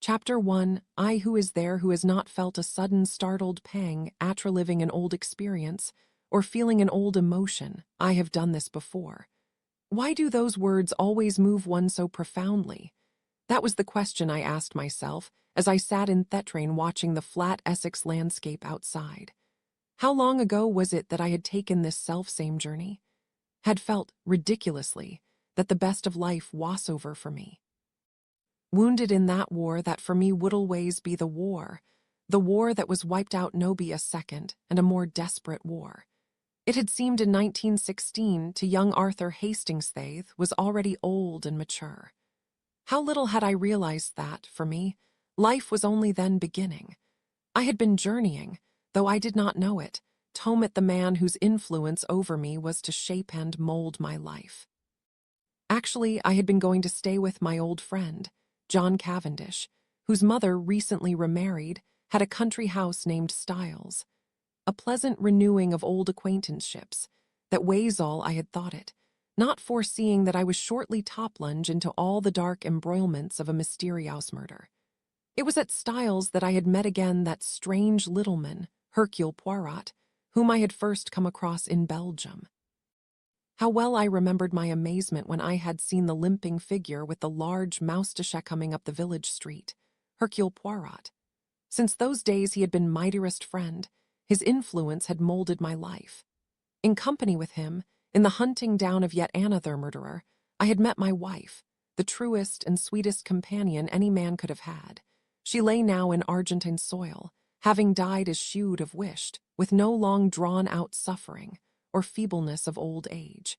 Chapter 1. I who is there who has not felt a sudden startled pang at reliving an old experience or feeling an old emotion. I have done this before. Why do those words always move one so profoundly? That was the question I asked myself as I sat in Thetrain watching the flat Essex landscape outside. How long ago was it that I had taken this self-same journey? Had felt, ridiculously, that the best of life was over for me. Wounded in that war that for me would always be the war that was wiped out no be a second and a more desperate war. It had seemed in 1916 to young Arthur Hastings was already old and mature. How little had I realized that, for me, life was only then beginning. I had been journeying, though I did not know it, to meet the man whose influence over me was to shape and mold my life. Actually, I had been going to stay with my old friend, John Cavendish, whose mother, recently remarried, had a country house named Styles. A pleasant renewing of old acquaintanceships, that was all I had thought it, not foreseeing that I was shortly top-plunge into all the dark embroilments of a mysterious murder. It was at Styles that I had met again that strange little man, Hercule Poirot, whom I had first come across in Belgium. How well I remembered my amazement when I had seen the limping figure with the large moustache coming up the village street, Hercule Poirot. Since those days he had been my dearest friend. His influence had molded my life. In company with him, in the hunting down of yet another murderer, I had met my wife, the truest and sweetest companion any man could have had. She lay now in Argentine soil, having died as she would have wished, with no long drawn-out suffering or feebleness of old age.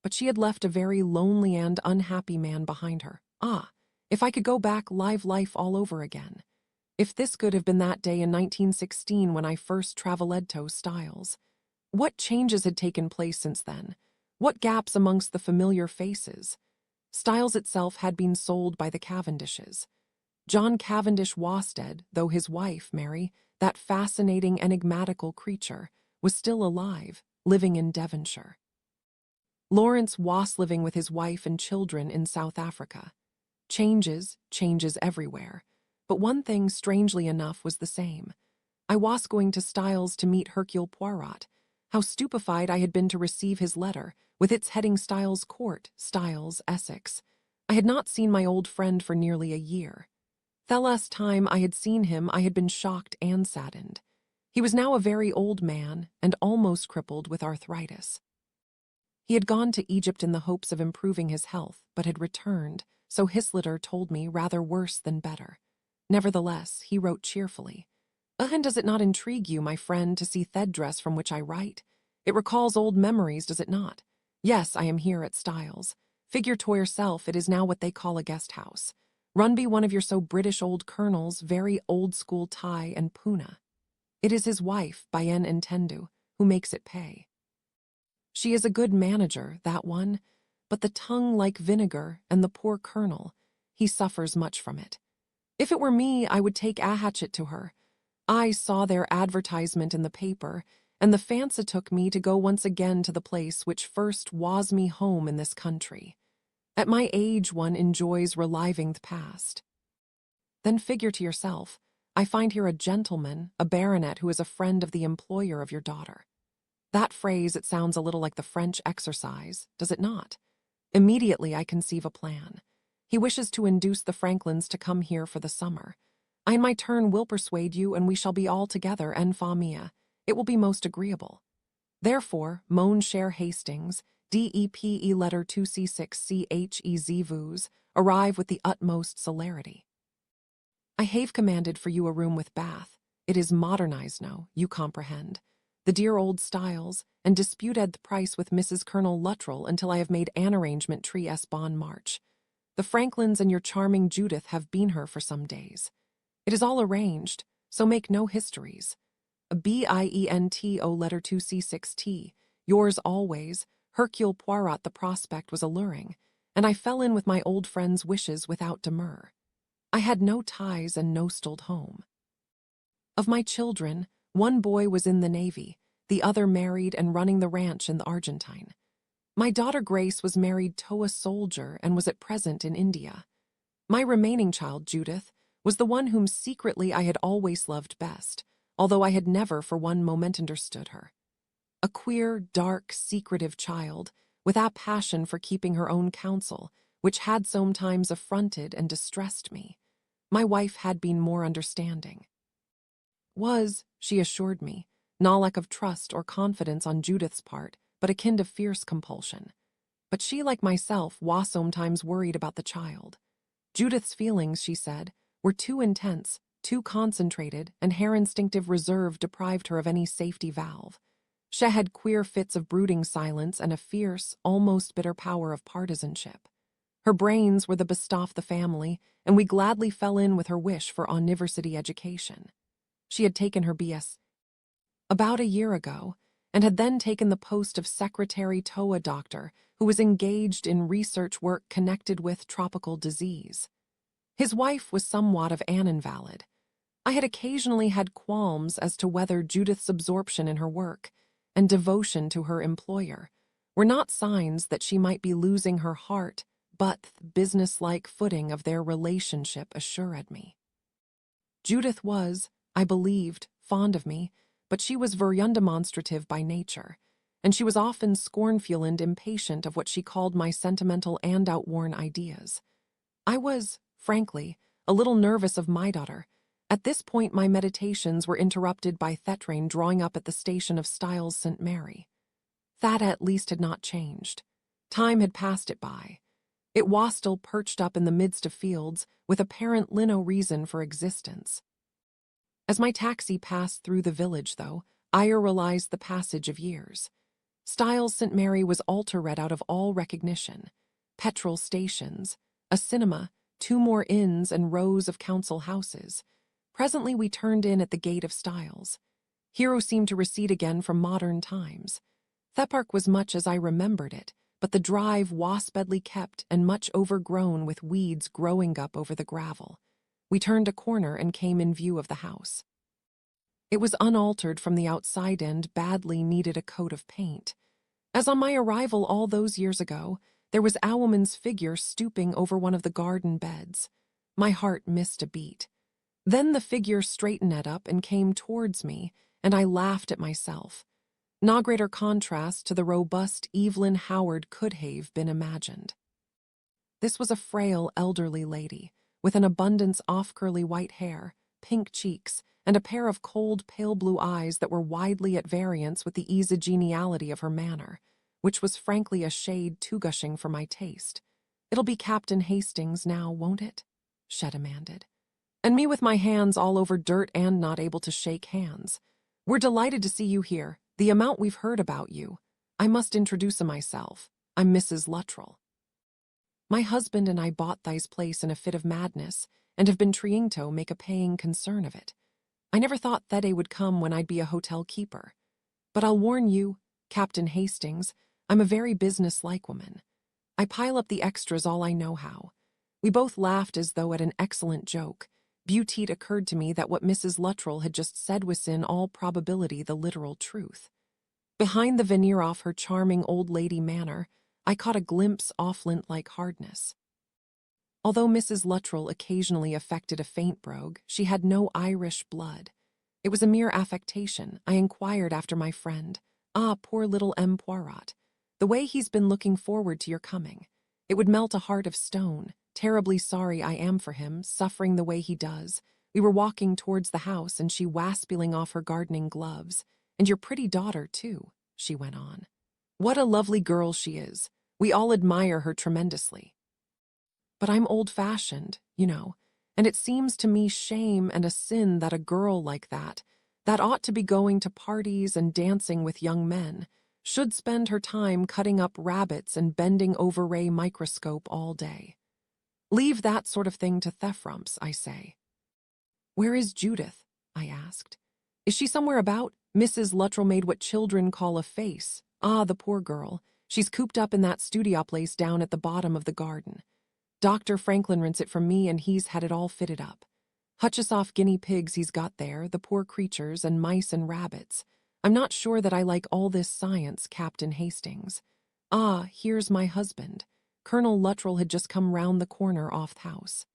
But she had left a very lonely and unhappy man behind her. Ah, if I could go back live life all over again. If this could have been that day in 1916 when I first travelled to Styles. What changes had taken place since then? What gaps amongst the familiar faces? Styles itself had been sold by the Cavendishes. John Cavendish was dead, though his wife, Mary, that fascinating, enigmatical creature, was still alive, living in Devonshire. Lawrence was living with his wife and children in South Africa. Changes everywhere. But one thing, strangely enough, was the same. I was going to Styles to meet Hercule Poirot. How stupefied I had been to receive his letter, with its heading Styles Court, Styles, Essex. I had not seen my old friend for nearly a year. The last time I had seen him, I had been shocked and saddened. He was now a very old man and almost crippled with arthritis. He had gone to Egypt in the hopes of improving his health, but had returned, so his letter told me, rather worse than better. Nevertheless, he wrote cheerfully, "And does it not intrigue you, my friend, to see the dress from which I write? It recalls old memories, does it not? Yes, I am here at Styles. Figure to yourself, it is now what they call a guest house. Run be one of your so British old colonels, very old-school tie and puna. It is his wife, bien entendu, who makes it pay. She is a good manager, that one, but the tongue like vinegar, and the poor colonel, he suffers much from it. If it were me, I would take a hatchet to her. I saw their advertisement in the paper, and the fancy took me to go once again to the place which first was me home in this country. At my age, one enjoys reliving the past. Then figure to yourself, I find here a gentleman, a baronet who is a friend of the employer of your daughter. That phrase, it sounds a little like the French exercise, does it not? Immediately I conceive a plan. He wishes to induce the Franklins to come here for the summer. I in my turn will persuade you, and we shall be all together en famille. It will be most agreeable. Therefore, mon cher Hastings, DEPE letter 2C6CHEZ vous, arrive with the utmost celerity. I have commanded for you a room with bath. It is modernized now, you comprehend. The dear old Styles, and disputed the price with Mrs. Colonel Luttrell until I have made an arrangement tres bon marche. The Franklins and your charming Judith have been her for some days. It is all arranged, so make no histories. BIENTO letter 2C6T, yours always, Hercule Poirot. The prospect was alluring, and I fell in with my old friend's wishes without demur. I had no ties and no stoled home. Of my children, one boy was in the Navy, the other married and running the ranch in the Argentine. My daughter Grace was married to a soldier and was at present in India. My remaining child, Judith, was the one whom secretly I had always loved best, although I had never for one moment understood her. A queer, dark, secretive child, with a passion for keeping her own counsel, which had sometimes affronted and distressed me. My wife had been more understanding. Was, she assured me, no lack of trust or confidence on Judith's part, but akin to fierce compulsion. But she, like myself, was sometimes worried about the child. Judith's feelings, she said, were too intense, too concentrated, and her instinctive reserve deprived her of any safety valve. She had queer fits of brooding silence and a fierce, almost bitter power of partisanship. Her brains were the best of the family, and we gladly fell in with her wish for university education. She had taken her B.S. about a year ago, and had then taken the post of secretary to a doctor who was engaged in research work connected with tropical disease. His wife was somewhat of an invalid. I had occasionally had qualms as to whether Judith's absorption in her work and devotion to her employer were not signs that she might be losing her heart, but the businesslike footing of their relationship assured me. Judith was, I believed, fond of me, but she was very undemonstrative by nature, and she was often scornful and impatient of what she called my sentimental and outworn ideas. I was, frankly, a little nervous of my daughter. At this point my meditations were interrupted by the train drawing up at the station of Styles St. Mary. That at least had not changed. Time had passed it by. It was still perched up in the midst of fields, with apparently no reason for existence. As my taxi passed through the village, though, I realized the passage of years. Styles St. Mary was altered out of all recognition. Petrol stations, a cinema, 2 more inns and rows of council houses. Presently we turned in at the gate of Styles. Hero seemed to recede again from modern times. The park was much as I remembered it, but the drive was badly kept and much overgrown with weeds growing up over the gravel. We turned a corner and came in view of the house. It was unaltered from the outside and badly needed a coat of paint. As on my arrival all those years ago, there was a woman's figure stooping over one of the garden beds. My heart missed a beat. Then the figure straightened up and came towards me, and I laughed at myself. No greater contrast to the robust Evelyn Howard could have been imagined. This was a frail, elderly lady, with an abundance of curly white hair, pink cheeks, and a pair of cold, pale blue eyes that were widely at variance with the easy geniality of her manner, which was frankly a shade too gushing for my taste. "It'll be Captain Hastings now, won't it?" she demanded. And me with my hands all over dirt and not able to shake hands. "We're delighted to see you here. The amount we've heard about you. I must introduce myself. I'm Mrs. Luttrell. My husband and I bought this place in a fit of madness, and have been trying to make a paying concern of it. I never thought that day would come when I'd be a hotel keeper. But I'll warn you, Captain Hastings, I'm a very business-like woman. I pile up the extras all I know how." We both laughed as though at an excellent joke. Beauty occurred to me that what Mrs. Luttrell had just said was in all probability the literal truth. Behind the veneer of her charming old lady manner, I caught a glimpse of flint-like hardness. Although Mrs. Luttrell occasionally affected a faint brogue, she had no Irish blood. It was a mere affectation. I inquired after my friend. "Ah, poor little M. Poirot. The way he's been looking forward to your coming. It would melt a heart of stone. Terribly sorry I am for him, suffering the way he does." We were walking towards the house, and she was peeling off her gardening gloves. "And your pretty daughter, too," she went on. "What a lovely girl she is. We all admire her tremendously. But I'm old-fashioned, you know, and it seems to me shame and a sin that a girl like that ought to be going to parties and dancing with young men, should spend her time cutting up rabbits and bending over a microscope all day. Leave that sort of thing to thefrumps, I say." "Where is Judith?" I asked. "Is she somewhere about?" Mrs. Luttrell made what children call a face. "Ah, the poor girl. She's cooped up in that studio place down at the bottom of the garden. Dr. Franklin rents it from me, and he's had it all fitted up. Hutches off guinea pigs he's got there, the poor creatures, and mice and rabbits. I'm not sure that I like all this science, Captain Hastings. Ah, here's my husband." Colonel Luttrell had just come round the corner off the house.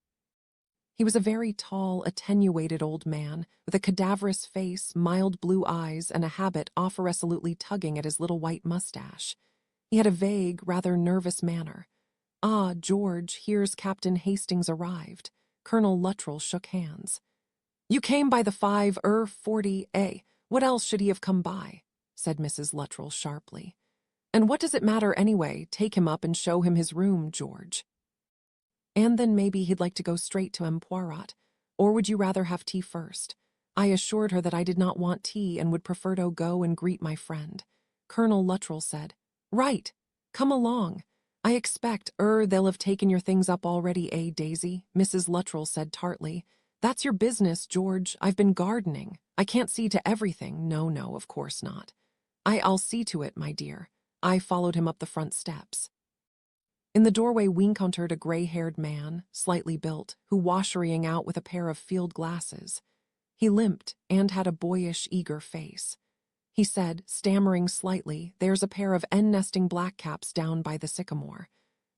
He was a very tall, attenuated old man, with a cadaverous face, mild blue eyes, and a habit of irresolutely tugging at his little white mustache. He had a vague, rather nervous manner. "Ah, George, here's Captain Hastings arrived." Colonel Luttrell shook hands. "You came by the 5:40, What else should he have come by?" said Mrs. Luttrell sharply. "And what does it matter anyway? Take him up and show him his room, George." And then maybe he'd like to go straight to M. Poirot. Or would you rather have tea first? I assured her that I did not want tea and would prefer to go and greet my friend. Colonel Luttrell said, "Right. Come along. I expect, they'll have taken your things up already, Daisy?" Mrs. Luttrell said tartly. "That's your business, George. I've been gardening. I can't see to everything." No, of course not. I'll see to it, my dear." I followed him up the front steps. In the doorway we encountered a gray-haired man, slightly built, who was hurrying out with a pair of field glasses. He limped and had a boyish, eager face. He said, stammering slightly, "There's a pair of nesting blackcaps down by the sycamore."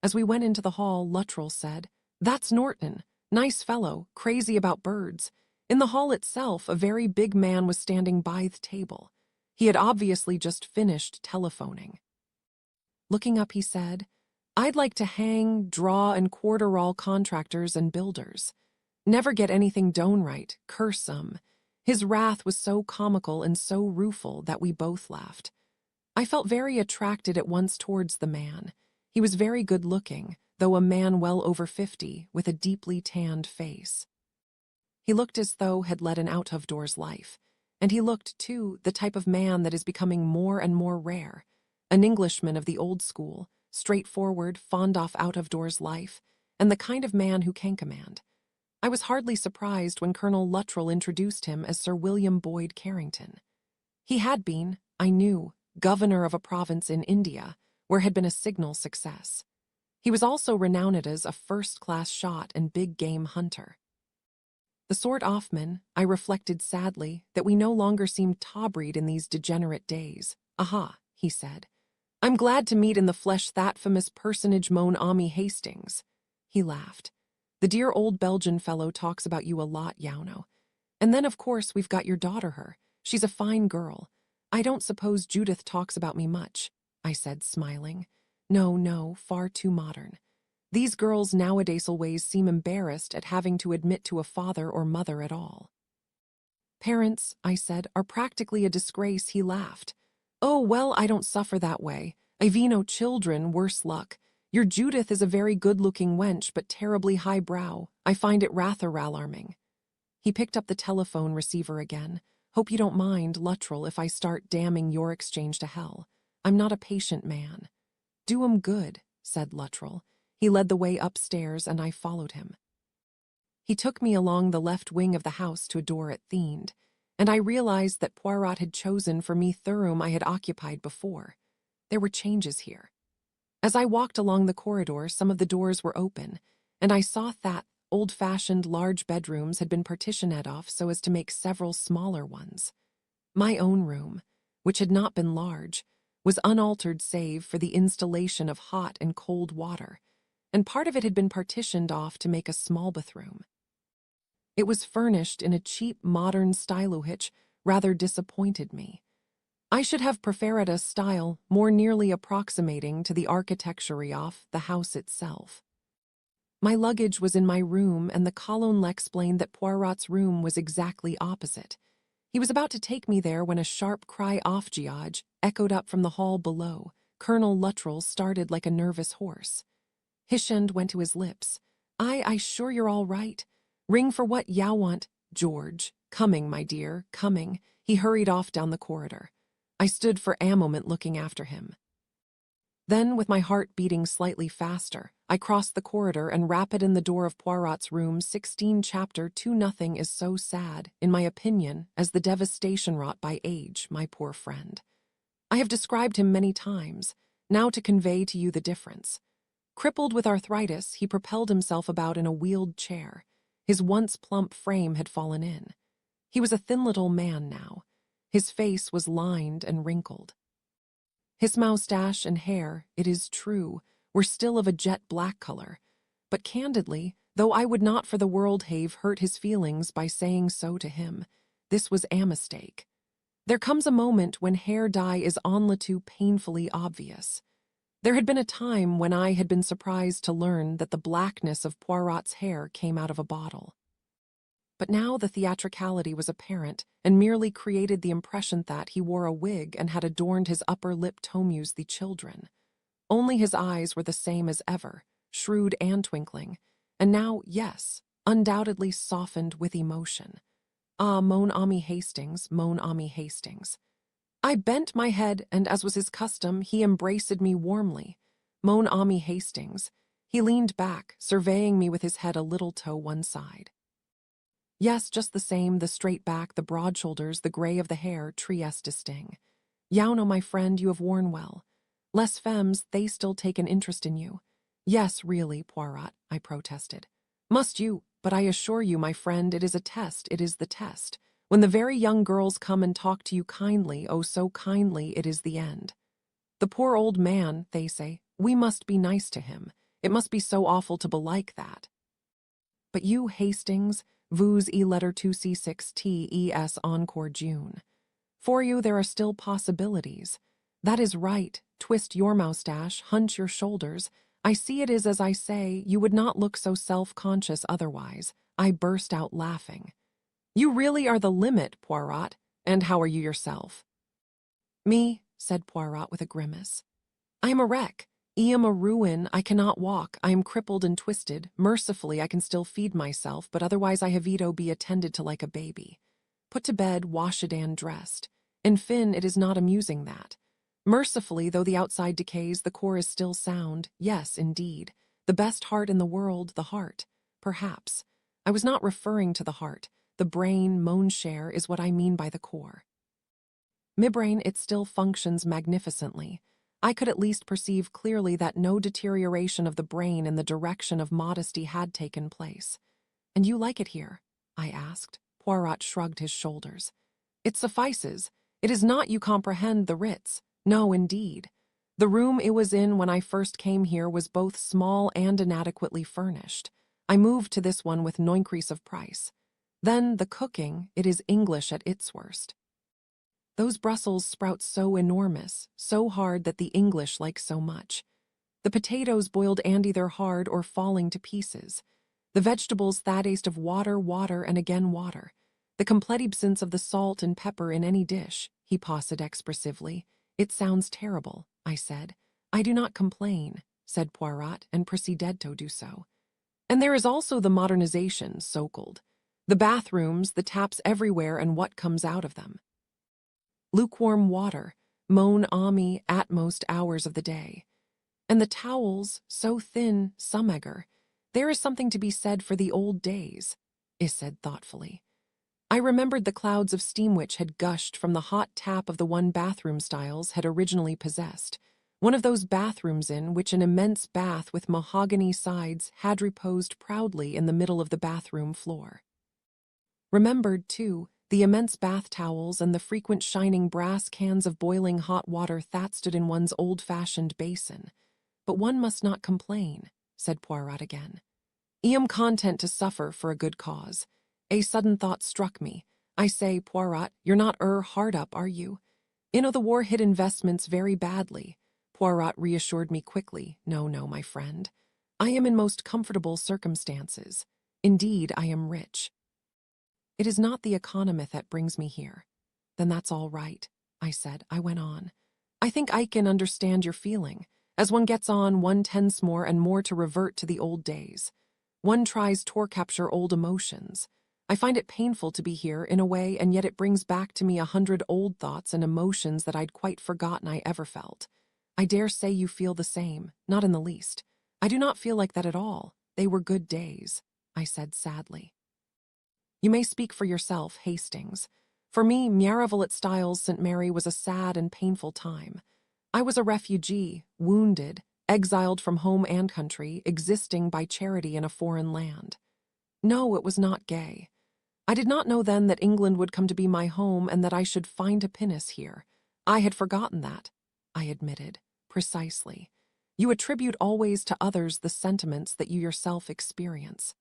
As we went into the hall, Luttrell said, "That's Norton. Nice fellow, crazy about birds." In the hall itself, a very big man was standing by the table. He had obviously just finished telephoning. Looking up, he said, "I'd like to hang, draw, and quarter all contractors and builders. Never get anything done right, curse 'em." His wrath was so comical and so rueful that we both laughed. I felt very attracted at once towards the man. He was very good-looking, though a man well over 50, with a deeply tanned face. He looked as though had led an out-of-doors life, and he looked, too, the type of man that is becoming more and more rare, an Englishman of the old school, straightforward, fond of out-of-doors life, and the kind of man who can command. I was hardly surprised when Colonel Luttrell introduced him as Sir William Boyd Carrington. He had been, I knew, governor of a province in India, where had been a signal success. He was also renowned as a first-class shot and big-game hunter. The sort of man, I reflected sadly, that we no longer seemed to-breed in these degenerate days. "Aha," he said. "I'm glad to meet in the flesh that famous personage mon ami Hastings." He laughed. "The dear old Belgian fellow talks about you a lot, Yauno. And then, of course, we've got your daughter her. She's a fine girl. I don't suppose Judith talks about me much," I said, smiling. No, far too modern. These girls nowadays always seem embarrassed at having to admit to a father or mother at all. "Parents," I said, "are practically a disgrace." He laughed. "Oh, well, I don't suffer that way. I've no children, worse luck. Your Judith is a very good-looking wench, but terribly highbrow. I find it rather alarming." He picked up the telephone receiver again. "Hope you don't mind, Luttrell, if I start damning your exchange to hell. I'm not a patient man." "Do 'em good," said Luttrell. He led the way upstairs, and I followed him. He took me along the left wing of the house to a door it themed, and I realized that Poirot had chosen for me the room I had occupied before. There were changes here. As I walked along the corridor, some of the doors were open, and I saw that old-fashioned large bedrooms had been partitioned off so as to make several smaller ones. My own room, which had not been large, was unaltered save for the installation of hot and cold water, and part of it had been partitioned off to make a small bathroom. It was furnished in a cheap, modern style which rather disappointed me. I should have preferred a style more nearly approximating to the architecture of the house itself. My luggage was in my room, and the colonel explained that Poirot's room was exactly opposite. He was about to take me there when a sharp cry of "George" echoed up from the hall below. Colonel Luttrell started like a nervous horse. His hand went to his lips. I sure you're all right. Ring for what ya want, George." "Coming, my dear, coming." He hurried off down the corridor. I stood for a moment looking after him. Then, with my heart beating slightly faster, I crossed the corridor and rapped in the door of Poirot's room 16. Chapter 2. Nothing is so sad, in my opinion, as the devastation wrought by age, my poor friend. I have described him many times, now to convey to you the difference. Crippled with arthritis, he propelled himself about in a wheeled chair. His once plump frame had fallen in. He was a thin little man now. His face was lined and wrinkled. His moustache and hair, it is true, were still of a jet black color, But candidly, though I would not for the world have hurt his feelings by saying so to him, this was a mistake. There comes a moment when hair dye is en too painfully obvious. There had been a time when I had been surprised to learn that the blackness of Poirot's hair came out of a bottle. But now the theatricality was apparent and merely created the impression that he wore a wig and had adorned his upper lip to amuse the children. Only his eyes were the same as ever, shrewd and twinkling, and now, yes, undoubtedly softened with emotion. Ah, mon ami Hastings, mon ami Hastings. I bent my head, and as was his custom, he embraced me warmly. Mon ami Hastings. He leaned back, surveying me with his head a little to one side. Yes, just the same, the straight back, the broad shoulders, the gray of the hair, très distinct. Yauno, my friend, you have worn well. Les femmes, they still take an interest in you. Yes, really, Poirot, I protested. Must you, but I assure you, my friend, it is a test, it is the test. When the very young girls come and talk to you kindly, oh so kindly, it is the end. The poor old man, they say, we must be nice to him. It must be so awful to be like that. But you, Hastings, vous e letter 2C6TES encore June. For you there are still possibilities. That is right, twist your moustache, hunch your shoulders. I see it is as I say, you would not look so self-conscious otherwise. I burst out laughing. You really are the limit, Poirot. And how are you yourself? Me, said Poirot with a grimace. I am a wreck. I am a ruin. I cannot walk. I am crippled and twisted. Mercifully, I can still feed myself, but otherwise I have to be attended to like a baby. Put to bed, washed and dressed. In fin, it is not amusing that. Mercifully, though the outside decays, the core is still sound. Yes, indeed. The best heart in the world, the heart. Perhaps. I was not referring to the heart. The brain, mon cher, is what I mean by the core. My brain, it still functions magnificently. I could at least perceive clearly that no deterioration of the brain in the direction of modesty had taken place. And you like it here? I asked. Poirot shrugged his shoulders. It suffices. It is not you comprehend the Ritz. No, indeed. The room it was in when I first came here was both small and inadequately furnished. I moved to this one with no increase of price. Then the cooking, it is English at its worst. Those Brussels sprouts so enormous, so hard that the English like so much. The potatoes boiled and either hard or falling to pieces. The vegetables that taste of water, water, and again water. The complete absence of the salt and pepper in any dish, he paused expressively. It sounds terrible, I said. I do not complain, said Poirot, and proceeded to do so. And there is also the modernization, so-called. The bathrooms, the taps everywhere, and what comes out of them. Lukewarm water, mon ami, at most hours of the day. And the towels, so thin, some egger. There is something to be said for the old days, is said thoughtfully. I remembered the clouds of steam which had gushed from the hot tap of the one bathroom Styles had originally possessed, one of those bathrooms in which an immense bath with mahogany sides had reposed proudly in the middle of the bathroom floor. Remembered, too, the immense bath towels and the frequent shining brass cans of boiling hot water that stood in one's old-fashioned basin. But one must not complain, said Poirot again. I am content to suffer for a good cause. A sudden thought struck me. I say, Poirot, you're not hard up, are you? The war hit investments very badly. Poirot reassured me quickly. No, my friend. I am in most comfortable circumstances. Indeed, I am rich. It is not the economy that brings me here. Then that's all right, I said. I went on. I think I can understand your feeling. As one gets on, one tends more and more to revert to the old days. One tries to capture old emotions. I find it painful to be here, in a way, and yet it brings back to me 100 old thoughts and emotions that I'd quite forgotten I ever felt. I dare say you feel the same, not in the least. I do not feel like that at all. They were good days, I said sadly. You may speak for yourself, Hastings. For me, Maravel at Styles St. Mary was a sad and painful time. I was a refugee, wounded, exiled from home and country, existing by charity in a foreign land. No, it was not gay. I did not know then that England would come to be my home and that I should find a pinnace here. I had forgotten that, I admitted, precisely. You attribute always to others the sentiments that you yourself experience.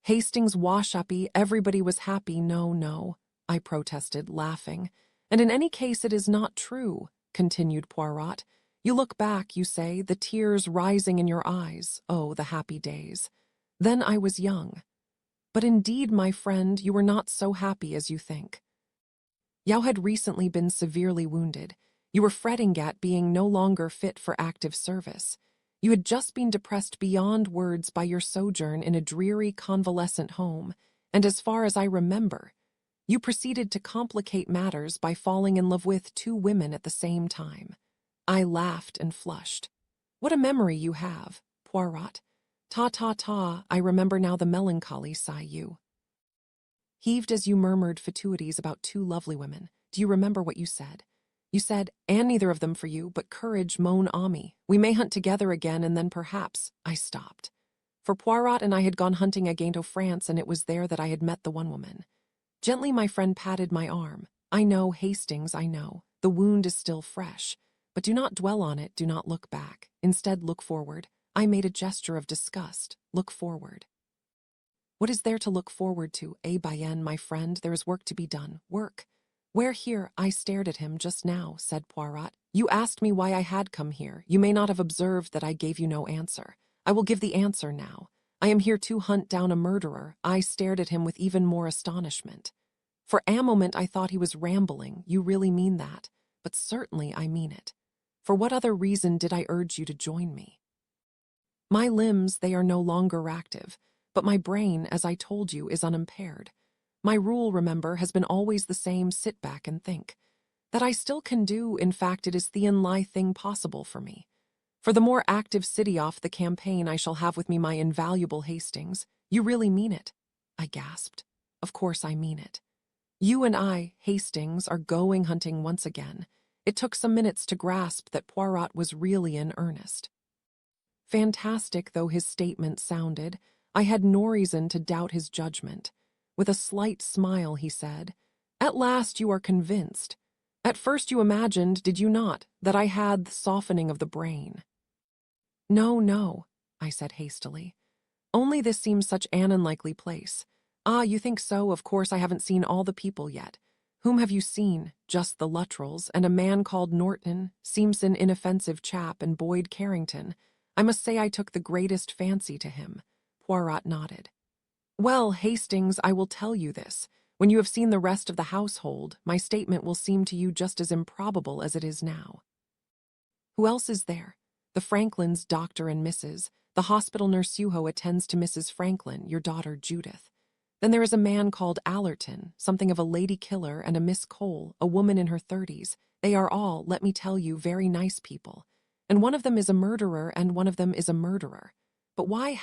Hastings wash-uppy, everybody was happy, no, no, I protested, laughing. And in any case it is not true, continued Poirot. You look back, you say, the tears rising in your eyes, oh, the happy days. Then I was young. But indeed, my friend, you were not so happy as you think. Yao had recently been severely wounded. You were fretting at being no longer fit for active service. You had just been depressed beyond words by your sojourn in a dreary convalescent home, and as far as I remember, you proceeded to complicate matters by falling in love with 2 women at the same time. I laughed and flushed. What a memory you have, Poirot. Ta, I remember now the melancholy sigh you heaved as you murmured fatuities about 2 lovely women. Do you remember what you said? You said, and neither of them for you, but courage, mon ami. We may hunt together again, and then perhaps, I stopped. For Poirot and I had gone hunting again to France, and it was there that I had met the one woman. Gently my friend patted my arm. I know, Hastings, I know. The wound is still fresh. But do not dwell on it, do not look back. Instead, look forward. I made a gesture of disgust. Look forward. What is there to look forward to, bien, my friend? There is work to be done. Work. Where here? I stared at him just now, said Poirot. You asked me why I had come here. You may not have observed that I gave you no answer. I will give the answer now. I am here to hunt down a murderer. I stared at him with even more astonishment. For a moment I thought he was rambling. You really mean that? But certainly I mean it. For what other reason did I urge you to join me? My limbs, they are no longer active, but my brain, as I told you, is unimpaired. My rule, remember, has been always the same: sit back and think. That I still can do, in fact, it is the only thing possible for me. For the more active city off the campaign I shall have with me my invaluable Hastings. You really mean it? I gasped. Of course I mean it. You and I, Hastings, are going hunting once again. It took some minutes to grasp that Poirot was really in earnest. Fantastic though his statement sounded, I had no reason to doubt his judgment. With a slight smile, he said, At last you are convinced. At first you imagined, did you not, that I had the softening of the brain? No, I said hastily. Only this seems such an unlikely place. Ah, you think so? Of course I haven't seen all the people yet. Whom have you seen? Just the Luttrells, and a man called Norton, seems an inoffensive chap, and Boyd Carrington. I must say I took the greatest fancy to him. Poirot nodded. Well, Hastings, I will tell you this. When you have seen the rest of the household, my statement will seem to you just as improbable as it is now. Who else is there? The Franklins, Dr. and Mrs. The hospital nurse Yuho attends to Mrs. Franklin, your daughter Judith. Then there is a man called Allerton, something of a lady killer, and a Miss Cole, a woman in her 30s. They are all, let me tell you, very nice people. And one of them is a murderer, and one of them is a murderer. But why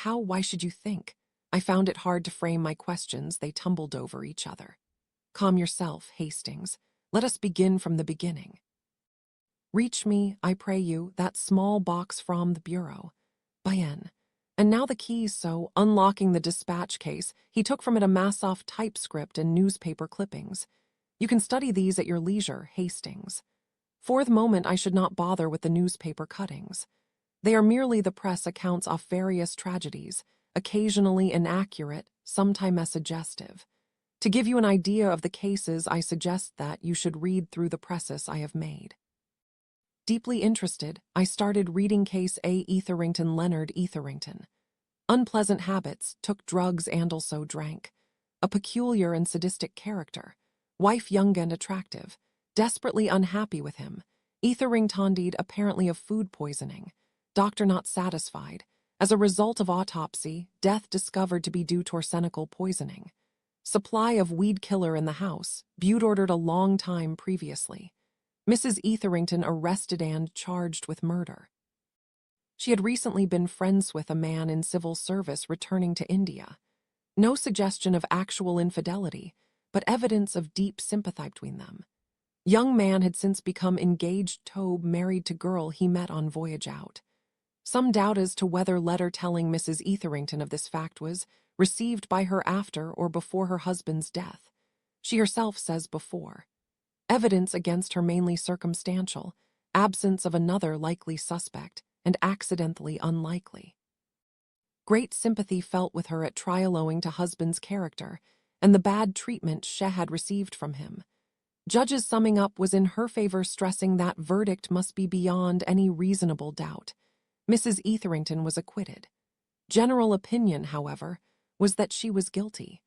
should you think? I found it hard to frame my questions. They tumbled over each other. Calm yourself, Hastings. Let us begin from the beginning. Reach me, I pray you, that small box from the bureau. Bien. And now the keys, so, unlocking the dispatch case, he took from it a Massoff typescript and newspaper clippings. You can study these at your leisure, Hastings. For the moment I should not bother with the newspaper cuttings. They are merely the press accounts of various tragedies, occasionally inaccurate, sometimes suggestive. To give you an idea of the cases, I suggest that you should read through the presses I have made. Deeply interested, I started reading Case A. Etherington Leonard Etherington. Unpleasant habits, took drugs and also drank. A peculiar and sadistic character. Wife young and attractive. Desperately unhappy with him. Etherington died apparently of food poisoning. Doctor not satisfied. As a result of autopsy, death discovered to be due to arsenical poisoning. Supply of weed killer in the house, Bude ordered a long time previously. Mrs. Etherington arrested and charged with murder. She had recently been friends with a man in civil service returning to India. No suggestion of actual infidelity, but evidence of deep sympathy between them. Young man had since become engaged Tobe, married to girl he met on voyage out. Some doubt as to whether letter telling Mrs. Etherington of this fact was received by her after or before her husband's death. She herself says before. Evidence against her mainly circumstantial, absence of another likely suspect, and accidentally unlikely. Great sympathy felt with her at trial owing to husband's character and the bad treatment she had received from him. Judge's summing up was in her favor, stressing that verdict must be beyond any reasonable doubt. Mrs. Etherington was acquitted. General opinion, however, was that she was guilty.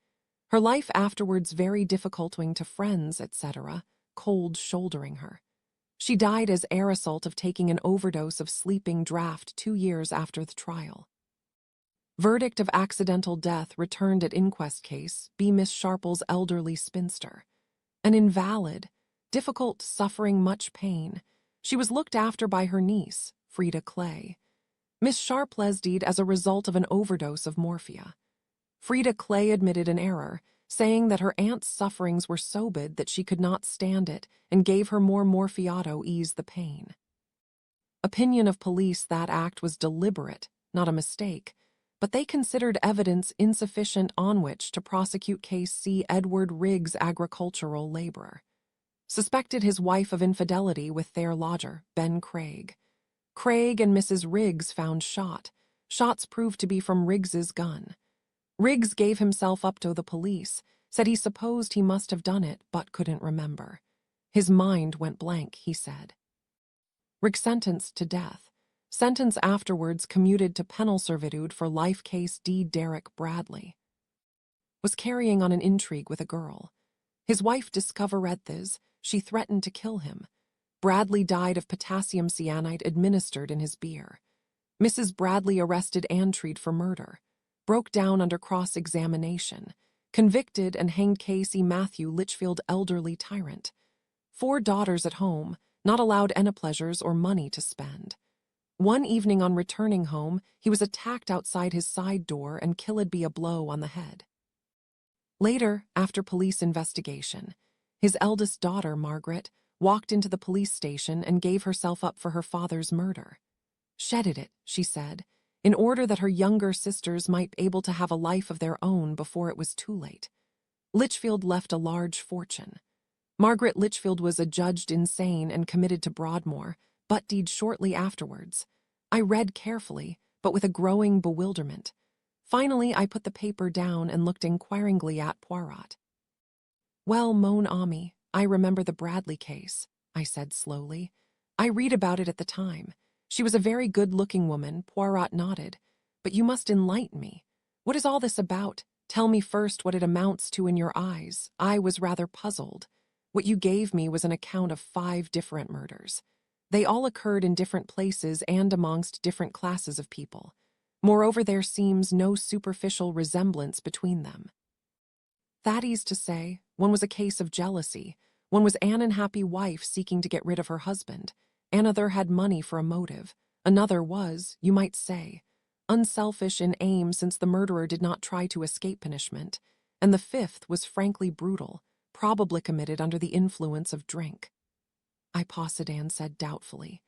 Her life afterwards very difficult owing to friends, etc., cold shouldering her. She died as a result of taking an overdose of sleeping draught 2 years after the trial. Verdict of accidental death returned at inquest case, be Miss Sharple's elderly spinster. An invalid, difficult, suffering much pain. She was looked after by her niece, Frida Clay. Miss Sharple died as a result of an overdose of morphia. Frida Clay admitted an error, saying that her aunt's sufferings were so bad that she could not stand it and gave her more morphiato ease the pain. Opinion of police that act was deliberate, not a mistake, but they considered evidence insufficient on which to prosecute case C. Edward Riggs, agricultural laborer. Suspected his wife of infidelity with their lodger, Ben Craig. Craig and Mrs. Riggs found shot. Shots proved to be from Riggs's gun. Riggs gave himself up to the police, said he supposed he must have done it but couldn't remember. His mind went blank, he said. Riggs sentenced to death. Sentence afterwards commuted to penal servitude for life. Case D. Derek Bradley was carrying on an intrigue with a girl. His wife discovered this. She threatened to kill him. Bradley died of potassium cyanide administered in his beer. Mrs. Bradley arrested and treated for murder. Broke down under cross-examination. Convicted and hanged. Casey Matthew Litchfield, elderly tyrant. 4 daughters at home, not allowed any pleasures or money to spend. One evening on returning home, he was attacked outside his side door and killed by a blow on the head. Later, after police investigation, his eldest daughter, Margaret, walked into the police station and gave herself up for her father's murder. Shedded it, she said, in order that her younger sisters might be able to have a life of their own before it was too late. Litchfield left a large fortune. Margaret Litchfield was adjudged insane and committed to Broadmoor, but died shortly afterwards. I read carefully, but with a growing bewilderment. Finally, I put the paper down and looked inquiringly at Poirot. Well, mon ami, I remember the Bradley case, I said slowly. I read about it at the time. She was a very good-looking woman. Poirot nodded. But you must enlighten me. What is all this about? Tell me first what it amounts to in your eyes. I was rather puzzled. What you gave me was an account of 5 different murders. They all occurred in different places and amongst different classes of people. Moreover, there seems no superficial resemblance between them. That is to say, one was a case of jealousy, one was an unhappy wife seeking to get rid of her husband, another had money for a motive, another was, you might say, unselfish in aim since the murderer did not try to escape punishment, and the 5th was frankly brutal, probably committed under the influence of drink. I Possedan said doubtfully.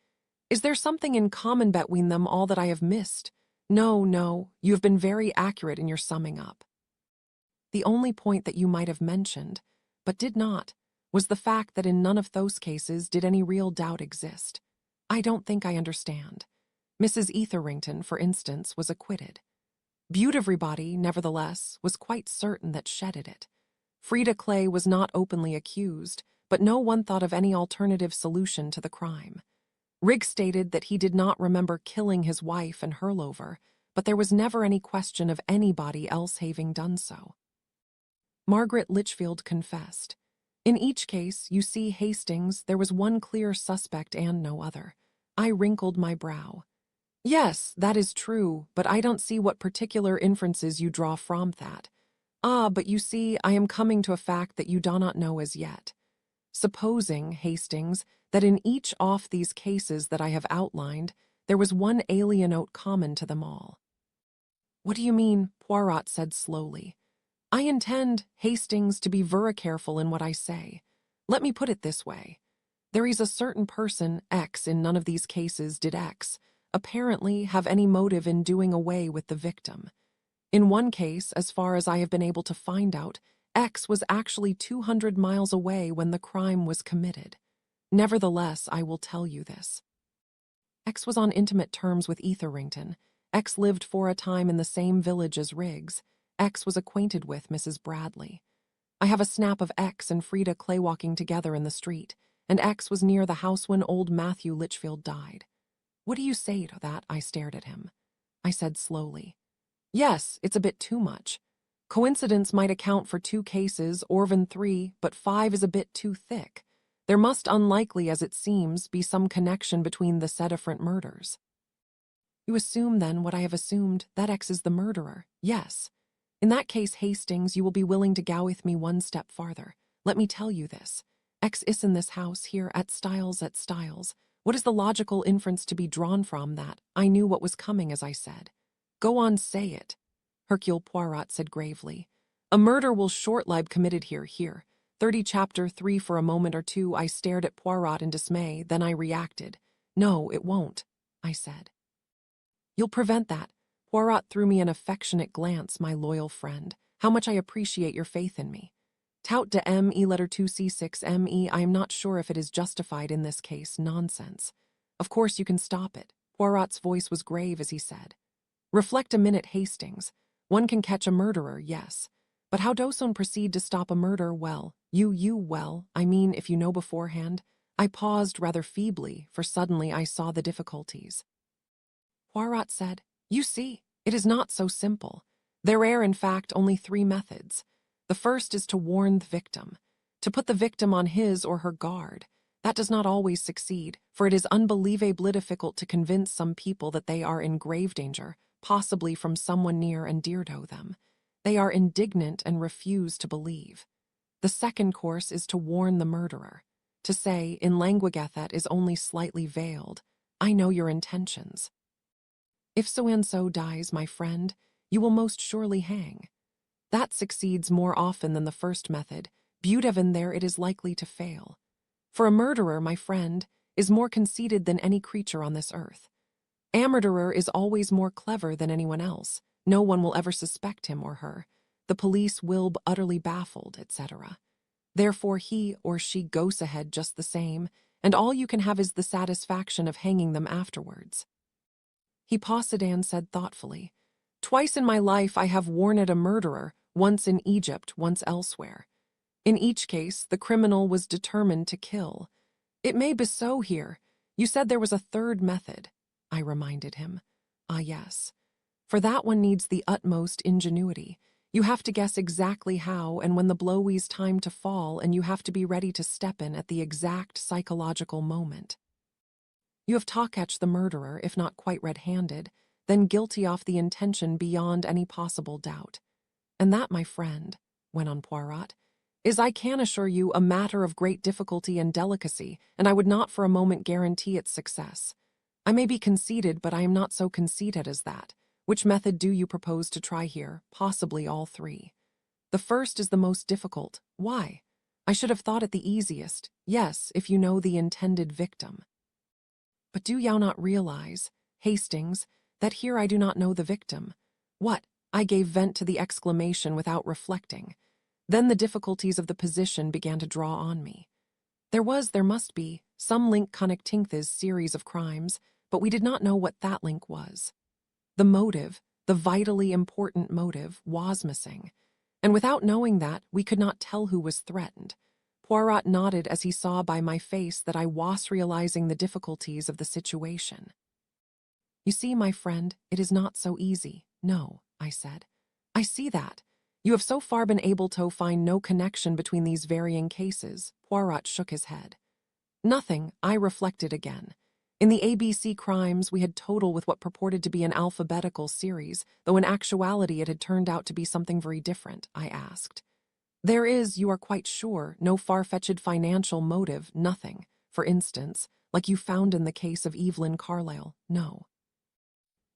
Is there something in common between them all that I have missed? No, you have been very accurate in your summing up. The only point that you might have mentioned, but did not, was the fact that in none of those cases did any real doubt exist. I don't think I understand. Mrs. Etherington, for instance, was acquitted. Everybody, nevertheless, was quite certain that shedded it. Frida Clay was not openly accused, but no one thought of any alternative solution to the crime. Riggs stated that he did not remember killing his wife and Hurlover, but there was never any question of anybody else having done so. Margaret Litchfield confessed. In each case, you see, Hastings, there was one clear suspect and no other. I wrinkled my brow. Yes, that is true, but I don't see what particular inferences you draw from that. But you see, I am coming to a fact that you do not know as yet. Supposing, Hastings, that in each of these cases that I have outlined, there was one alien note common to them all. What do you mean? Poirot said slowly. I intend, Hastings, to be very careful in what I say. Let me put it this way. There is a certain person, X, in none of these cases did X, apparently have any motive in doing away with the victim. In one case, as far as I have been able to find out, X was actually 200 miles away when the crime was committed. Nevertheless, I will tell you this. X was on intimate terms with Etherington. X lived for a time in the same village as Riggs. X was acquainted with Mrs. Bradley. I have a snap of X and Frida claywalking together in the street, and X was near the house when old Matthew Litchfield died. What do you say to that? I stared at him. I said slowly. Yes, it's a bit too much. Coincidence might account for 2 cases, or even 3, but 5 is a bit too thick. There must, unlikely as it seems, be some connection between the said different murders. You assume, then, what I have assumed, that X is the murderer. Yes. In that case, Hastings, you will be willing to go with me one step farther. Let me tell you this. X is in this house here at Styles. What is the logical inference to be drawn from that? I knew what was coming, as I said. Go on, say it, Hercule Poirot said gravely. A murder will short-libe committed here. 30 Chapter 3. For a moment or two I stared at Poirot in dismay, then I reacted. No, it won't, I said. You'll prevent that. Poirot threw me an affectionate glance, my loyal friend. How much I appreciate your faith in me. Tout de me letter 2C6 me, I am not sure if it is justified in this case. Nonsense. Of course you can stop it. Poirot's voice was grave as he said. Reflect a minute, Hastings. One can catch a murderer, yes. But how does one proceed to stop a murder? Well, I mean, if you know beforehand. I paused rather feebly, for suddenly I saw the difficulties. Poirot said, You see, it is not so simple. There are, in fact, only 3 methods. The first is to warn the victim, to put the victim on his or her guard. That does not always succeed, for it is unbelievably difficult to convince some people that they are in grave danger, possibly from someone near and dear to them. They are indignant and refuse to believe. The second course is to warn the murderer, to say, in language that is only slightly veiled, I know your intentions. If so-and-so dies, my friend, you will most surely hang. That succeeds more often than the first method, but even there it is likely to fail. For a murderer, my friend, is more conceited than any creature on this earth. A murderer is always more clever than anyone else. No one will ever suspect him or her. The police will be utterly baffled, etc. Therefore he or she goes ahead just the same, and all you can have is the satisfaction of hanging them afterwards. He paused and said thoughtfully, Twice in my life I have warned a murderer, once in Egypt, once elsewhere. In each case, the criminal was determined to kill. It may be so here. You said there was a third method, I reminded him. Ah, yes. For that one needs the utmost ingenuity. You have to guess exactly how and when the blow is time to fall, and you have to be ready to step in at the exact psychological moment. You have to catch the murderer, if not quite red-handed, then guilty off the intention beyond any possible doubt. And that, my friend, went on Poirot, is, I can assure you, a matter of great difficulty and delicacy, and I would not for a moment guarantee its success. I may be conceited, but I am not so conceited as that. Which method do you propose to try here? Possibly all 3. The first is the most difficult. Why? I should have thought it the easiest. Yes, if you know the intended victim. But do you not realize, Hastings, that here I do not know the victim? What? I gave vent to the exclamation without reflecting. Then the difficulties of the position began to draw on me. There must be, some link connecting this series of crimes, but we did not know what that link was. The motive, the vitally important motive, was missing, and without knowing that, we could not tell who was threatened. Poirot nodded as he saw by my face that I was realizing the difficulties of the situation. You see, my friend, it is not so easy. No, I said. I see that. You have so far been able to find no connection between these varying cases. Poirot shook his head. Nothing, I reflected again. In the ABC crimes, we had totaled with what purported to be an alphabetical series, though in actuality it had turned out to be something very different, I asked. There is, you are quite sure, no far-fetched financial motive, nothing, for instance, like you found in the case of Evelyn Carlyle, no.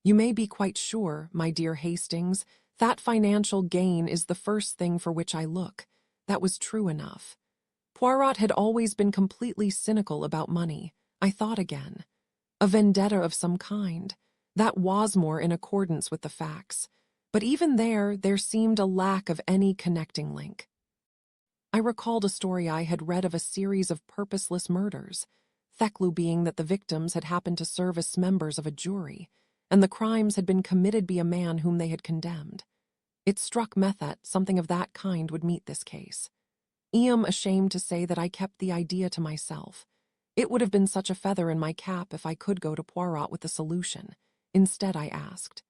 You may be quite sure, my dear Hastings, that financial gain is the first thing for which I look. That was true enough. Poirot had always been completely cynical about money. I thought again. A vendetta of some kind. That was more in accordance with the facts. But even there seemed a lack of any connecting link. I recalled a story I had read of a series of purposeless murders. Theclu being that the victims had happened to serve as members of a jury, and the crimes had been committed by a man whom they had condemned. It struck me that something of that kind would meet this case. I am ashamed to say that I kept the idea to myself. It would have been such a feather in my cap if I could go to Poirot with the solution. Instead, I asked,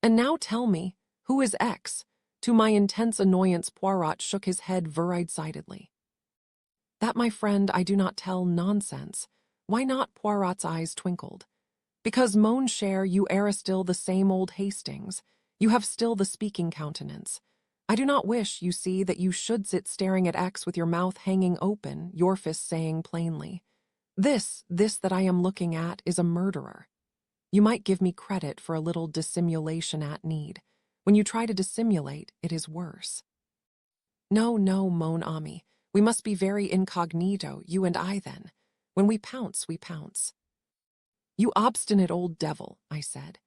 "And now tell me, who is X?" To my intense annoyance, Poirot shook his head very-decidedly. "That, my friend, I do not tell nonsense." "Why not?" Poirot's eyes twinkled. "Because, mon cher, you are still the same old Hastings. You have still the speaking countenance. I do not wish, you see, that you should sit staring at X with your mouth hanging open, your fist saying plainly, 'This that I am looking at is a murderer.' You might give me credit for a little dissimulation at need. When you try to dissimulate, it is worse." "No, no, mon ami. We must be very incognito, you and I then. When we pounce, we pounce." "You obstinate old devil," I said.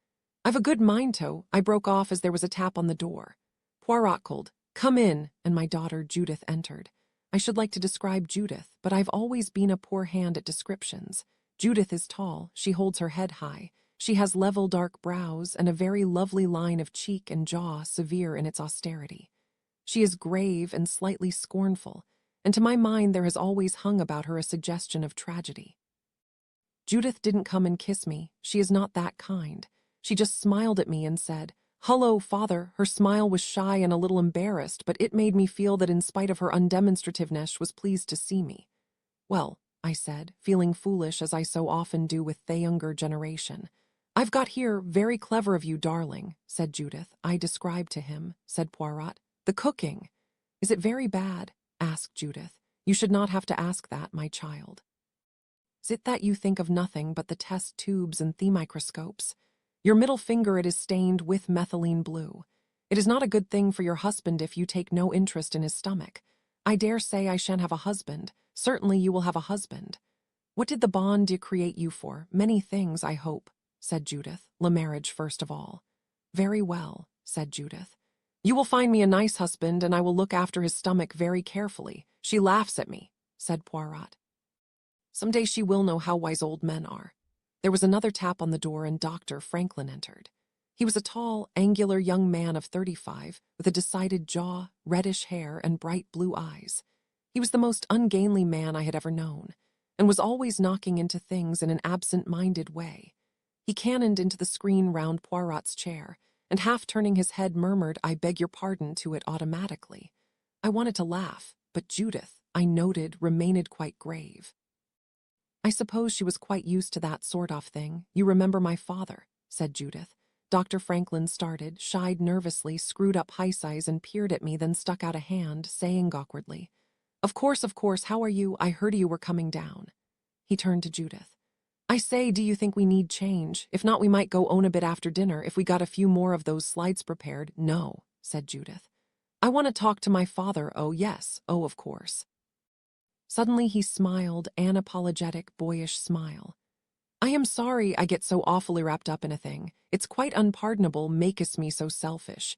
"I've a good mind to." I broke off as there was a tap on the door. Poirot called, "Come in," and my daughter Judith entered. I should like to describe Judith, but I've always been a poor hand at descriptions. Judith is tall, she holds her head high, she has level dark brows and a very lovely line of cheek and jaw severe in its austerity. She is grave and slightly scornful, and to my mind there has always hung about her a suggestion of tragedy. Judith didn't come and kiss me, she is not that kind. She just smiled at me and said, "Hullo, father." Her smile was shy and a little embarrassed, but it made me feel that in spite of her undemonstrativeness she was pleased to see me. "Well," I said, feeling foolish as I so often do with the younger generation. "I've got here, very clever of you, darling," said Judith. "I described to him," said Poirot. "The cooking." "Is it very bad?" asked Judith. "You should not have to ask that, my child. Is it that you think of nothing but the test tubes and the microscopes? Your middle finger, it is stained with methylene blue. It is not a good thing for your husband if you take no interest in his stomach. I dare say I shan't have a husband. Certainly you will have a husband. What did the bon Dieu create you for? Many things, I hope," said Judith. "La marriage first of all." "Very well," said Judith. "You will find me a nice husband, and I will look after his stomach very carefully." "She laughs at me," said Poirot. "Some day she will know how wise old men are." There was another tap on the door, and Dr. Franklin entered. He was a tall, angular young man of 35, with a decided jaw, reddish hair, and bright blue eyes. He was the most ungainly man I had ever known, and was always knocking into things in an absent-minded way. He cannoned into the screen round Poirot's chair, and half-turning his head murmured, "I beg your pardon," to it automatically. I wanted to laugh, but Judith, I noted, remained quite grave. "I suppose she was quite used to that sort of thing. You remember my father," said Judith. Dr. Franklin started, shied nervously, screwed up his eyes and peered at me, then stuck out a hand, saying awkwardly, of course, how are you? I heard you were coming down." He turned to Judith. "I say, do you think we need change? If not, we might go on a bit after dinner if we got a few more of those slides prepared." "No," said Judith. "I want to talk to my father." "Oh, yes. Oh, of course." Suddenly he smiled, an apologetic, boyish smile. "I am sorry I get so awfully wrapped up in a thing. It's quite unpardonable, makes me so selfish.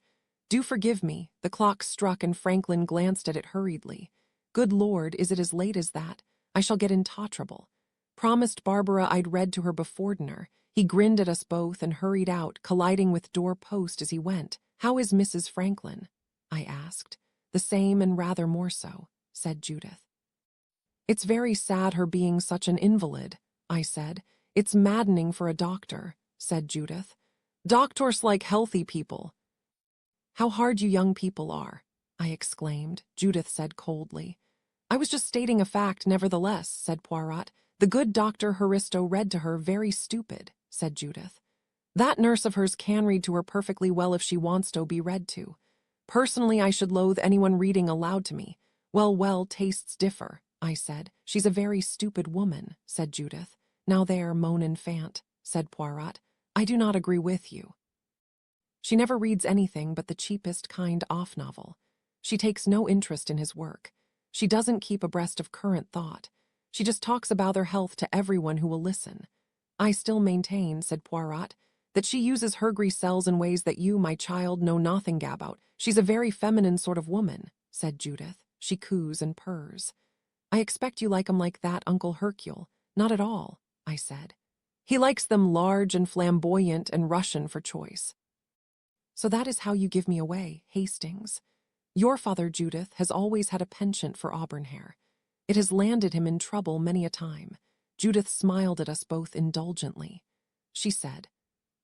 Do forgive me." The clock struck and Franklin glanced at it hurriedly. "Good Lord, is it as late as that? I shall get intolerable. Promised Barbara I'd read to her before dinner." He grinned at us both and hurried out, colliding with door-post as he went. "How is Mrs. Franklin?" I asked. "The same and rather more so," said Judith. "It's very sad her being such an invalid," I said. "It's maddening for a doctor," said Judith. "Doctors like healthy people." "How hard you young people are," I exclaimed. Judith said coldly. "I was just stating a fact nevertheless," said Poirot. "The good Dr. Haristo read to her. Very stupid," said Judith. "That nurse of hers can read to her perfectly well if she wants to be read to. Personally, I should loathe anyone reading aloud to me." Well, tastes differ," I said. "She's a very stupid woman," said Judith. "Now there, mon enfant," said Poirot. "I do not agree with you. She never reads anything but the cheapest kind off novel. She takes no interest in his work. She doesn't keep abreast of current thought. She just talks about her health to everyone who will listen." "I still maintain," said Poirot, "that she uses her cells in ways that you, my child, know nothing about. She's a very feminine sort of woman," said Judith. "She coos and purrs." "I expect you like 'em like that, Uncle Hercule," Not at all, I said. He likes them large and flamboyant and Russian for choice. So that is how you give me away, Hastings. Your father, Judith, has always had a penchant for auburn hair. It has landed him in trouble many a time. Judith smiled at us both indulgently. She said,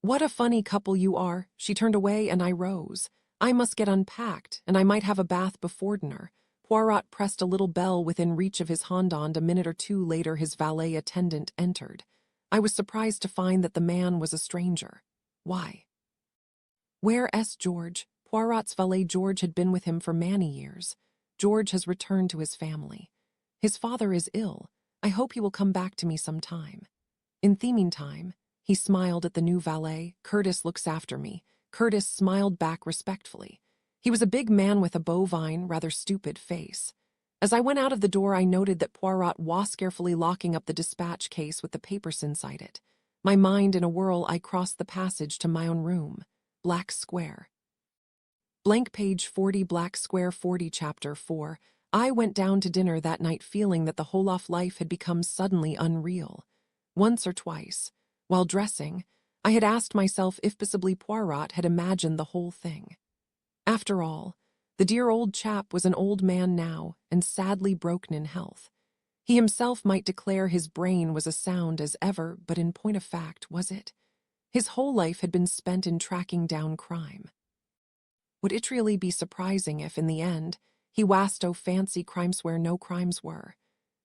"What a funny couple you are." She turned away and I rose. I must get unpacked, and I might have a bath before dinner. Poirot pressed a little bell within reach of his hondond. A minute or two later his valet attendant entered. I was surprised to find that the man was a stranger. Why? Where's George? Poirot's valet George had been with him for many years. George has returned to his family. His father is ill. I hope he will come back to me sometime. In the meantime, he smiled at the new valet. Curtis looks after me. Curtis smiled back respectfully. He was a big man with a bovine, rather stupid face. As I went out of the door, I noted that Poirot was carefully locking up the dispatch case with the papers inside it. My mind in a whirl, I crossed the passage to my own room. Black Square. Blank page 40, Black Square 40, Chapter 4. I went down to dinner that night feeling that the whole of life had become suddenly unreal. Once or twice, while dressing, I had asked myself if possibly Poirot had imagined the whole thing. After all, the dear old chap was an old man now and sadly broken in health. He himself might declare his brain was as sound as ever, but in point of fact, was it? His whole life had been spent in tracking down crime. Would it really be surprising if, in the end, he was to fancy crimes where no crimes were?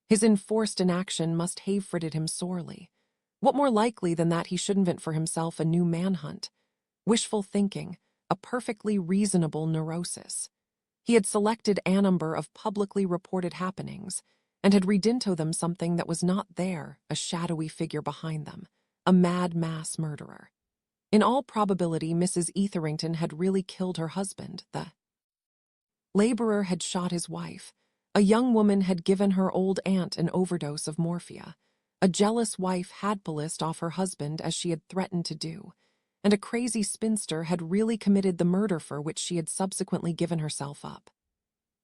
His enforced inaction must have fretted him sorely. What more likely than that he should invent for himself a new manhunt? Wishful thinking, a perfectly reasonable neurosis. He had selected a number of publicly reported happenings and had read into them something that was not there, a shadowy figure behind them, a mad mass murderer. In all probability, Mrs. Etherington had really killed her husband. The laborer had shot his wife. A young woman had given her old aunt an overdose of morphia. A jealous wife had policed off her husband as she had threatened to do. And a crazy spinster had really committed the murder for which she had subsequently given herself up.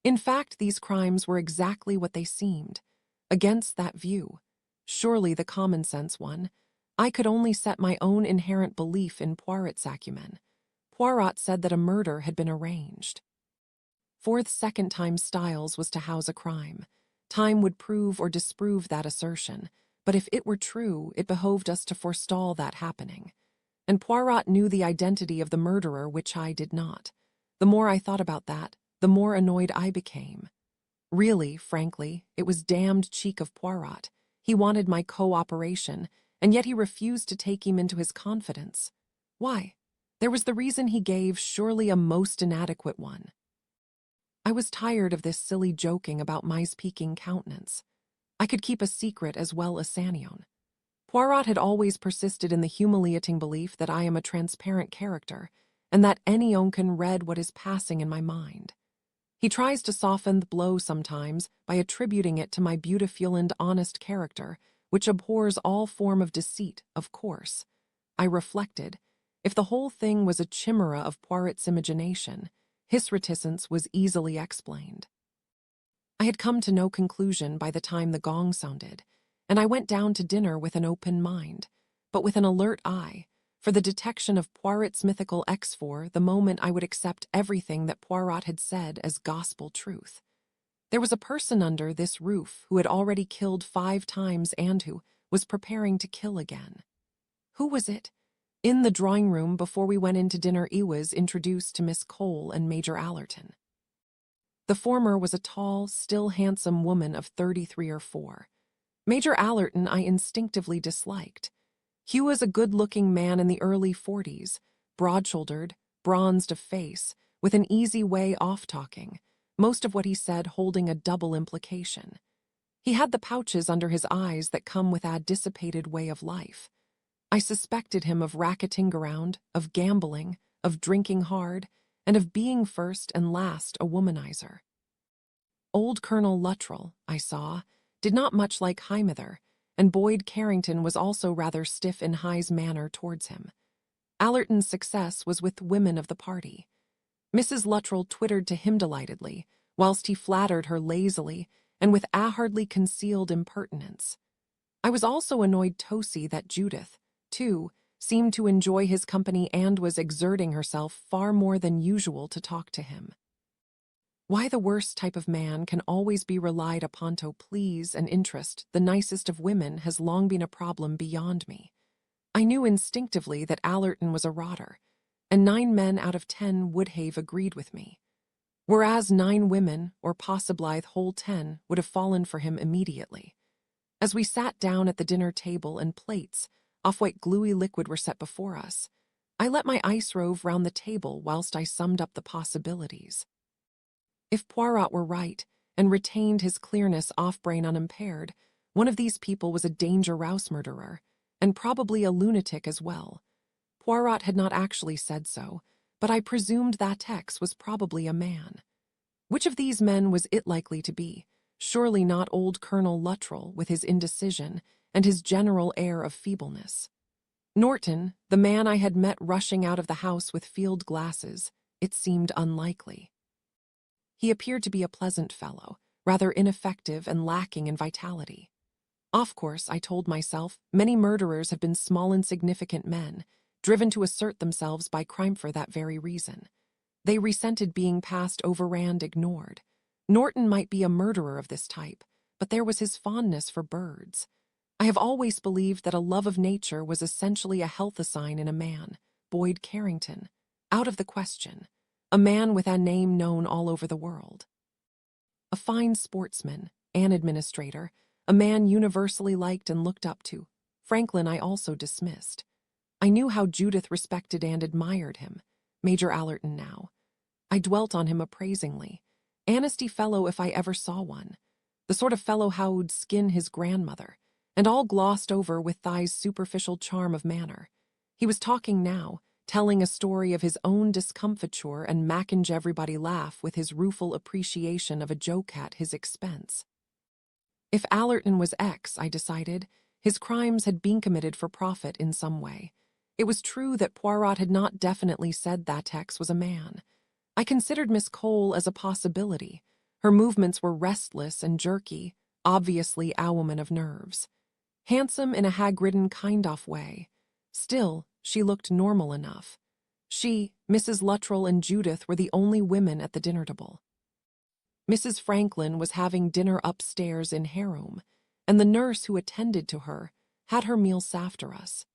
In fact, these crimes were exactly what they seemed. Against that view, surely the common sense one, I could only set my own inherent belief in Poirot's acumen. Poirot said that a murder had been arranged. Fourth second time Styles was to house a crime. Time would prove or disprove that assertion, but if it were true, it behoved us to forestall that happening. And Poirot knew the identity of the murderer, which I did not. The more I thought about that, the more annoyed I became. Really, frankly, it was damned cheek of Poirot. He wanted my cooperation, and yet he refused to take him into his confidence. Why? There was the reason he gave, surely a most inadequate one. I was tired of this silly joking about my peaking countenance. I could keep a secret as well as Sannion. Poirot had always persisted in the humiliating belief that I am a transparent character, and that anyone can read what is passing in my mind. He tries to soften the blow sometimes by attributing it to my beautiful and honest character, which abhors all form of deceit, of course. I reflected, if the whole thing was a chimera of Poirot's imagination, his reticence was easily explained. I had come to no conclusion by the time the gong sounded, and I went down to dinner with an open mind, but with an alert eye, for the detection of Poirot's mythical X4 the moment I would accept everything that Poirot had said as gospel truth. There was a person under this roof who had already killed 5 times and who was preparing to kill again. Who was it? In the drawing room before we went into dinner, I was introduced to Miss Cole and Major Allerton. The former was a tall, still handsome woman of 33 or 4. Major Allerton I instinctively disliked. He was a good-looking man in the early 40s, broad-shouldered, bronzed of face, with an easy way off-talking, most of what he said holding a double implication. He had the pouches under his eyes that come with a dissipated way of life. I suspected him of racketing around, of gambling, of drinking hard, and of being first and last a womanizer. Old Colonel Luttrell, I saw, did not much like Hymether, and Boyd Carrington was also rather stiff in his manner towards him. Allerton's success was with women of the party. Mrs. Luttrell twittered to him delightedly, whilst he flattered her lazily and with a hardly concealed impertinence. I was also annoyed Tosi that Judith, too, seemed to enjoy his company and was exerting herself far more than usual to talk to him. Why the worst type of man can always be relied upon to please and interest the nicest of women has long been a problem beyond me. I knew instinctively that Allerton was a rotter, and 9 men out of 10 would have agreed with me, whereas 9 women, or possibly the whole 10, would have fallen for him immediately. As we sat down at the dinner table and plates, off-white gluey liquid were set before us, I let my eyes rove round the table whilst I summed up the possibilities. If Poirot were right, and retained his clearness off-brain unimpaired, one of these people was a danger-rouse murderer, and probably a lunatic as well. Poirot had not actually said so, but I presumed that X was probably a man. Which of these men was it likely to be? Surely not old Colonel Luttrell with his indecision and his general air of feebleness. Norton, the man I had met rushing out of the house with field glasses, it seemed unlikely. He appeared to be a pleasant fellow, rather ineffective and lacking in vitality. Of course, I told myself, many murderers have been small insignificant men, driven to assert themselves by crime for that very reason. They resented being passed over and ignored. Norton might be a murderer of this type, but there was his fondness for birds. I have always believed that a love of nature was essentially a health sign in a man. Boyd Carrington. Out of the question. A man with a name known all over the world. A fine sportsman, an administrator, a man universally liked and looked up to. Franklin I also dismissed. I knew how Judith respected and admired him. Major Allerton now. I dwelt on him appraisingly. Honesty fellow if I ever saw one. The sort of fellow how'd skin his grandmother, and all glossed over with Thigh's superficial charm of manner. He was talking now, telling a story of his own discomfiture and making everybody laugh with his rueful appreciation of a joke at his expense. If Allerton was X, I decided, his crimes had been committed for profit in some way. It was true that Poirot had not definitely said that X was a man. I considered Miss Cole as a possibility. Her movements were restless and jerky, obviously a woman of nerves. Handsome in a hag-ridden kind-of way. Still, she looked normal enough. She, Mrs. Luttrell, and Judith were the only women at the dinner table. Mrs. Franklin was having dinner upstairs in her room, and the nurse who attended to her had her meals after us.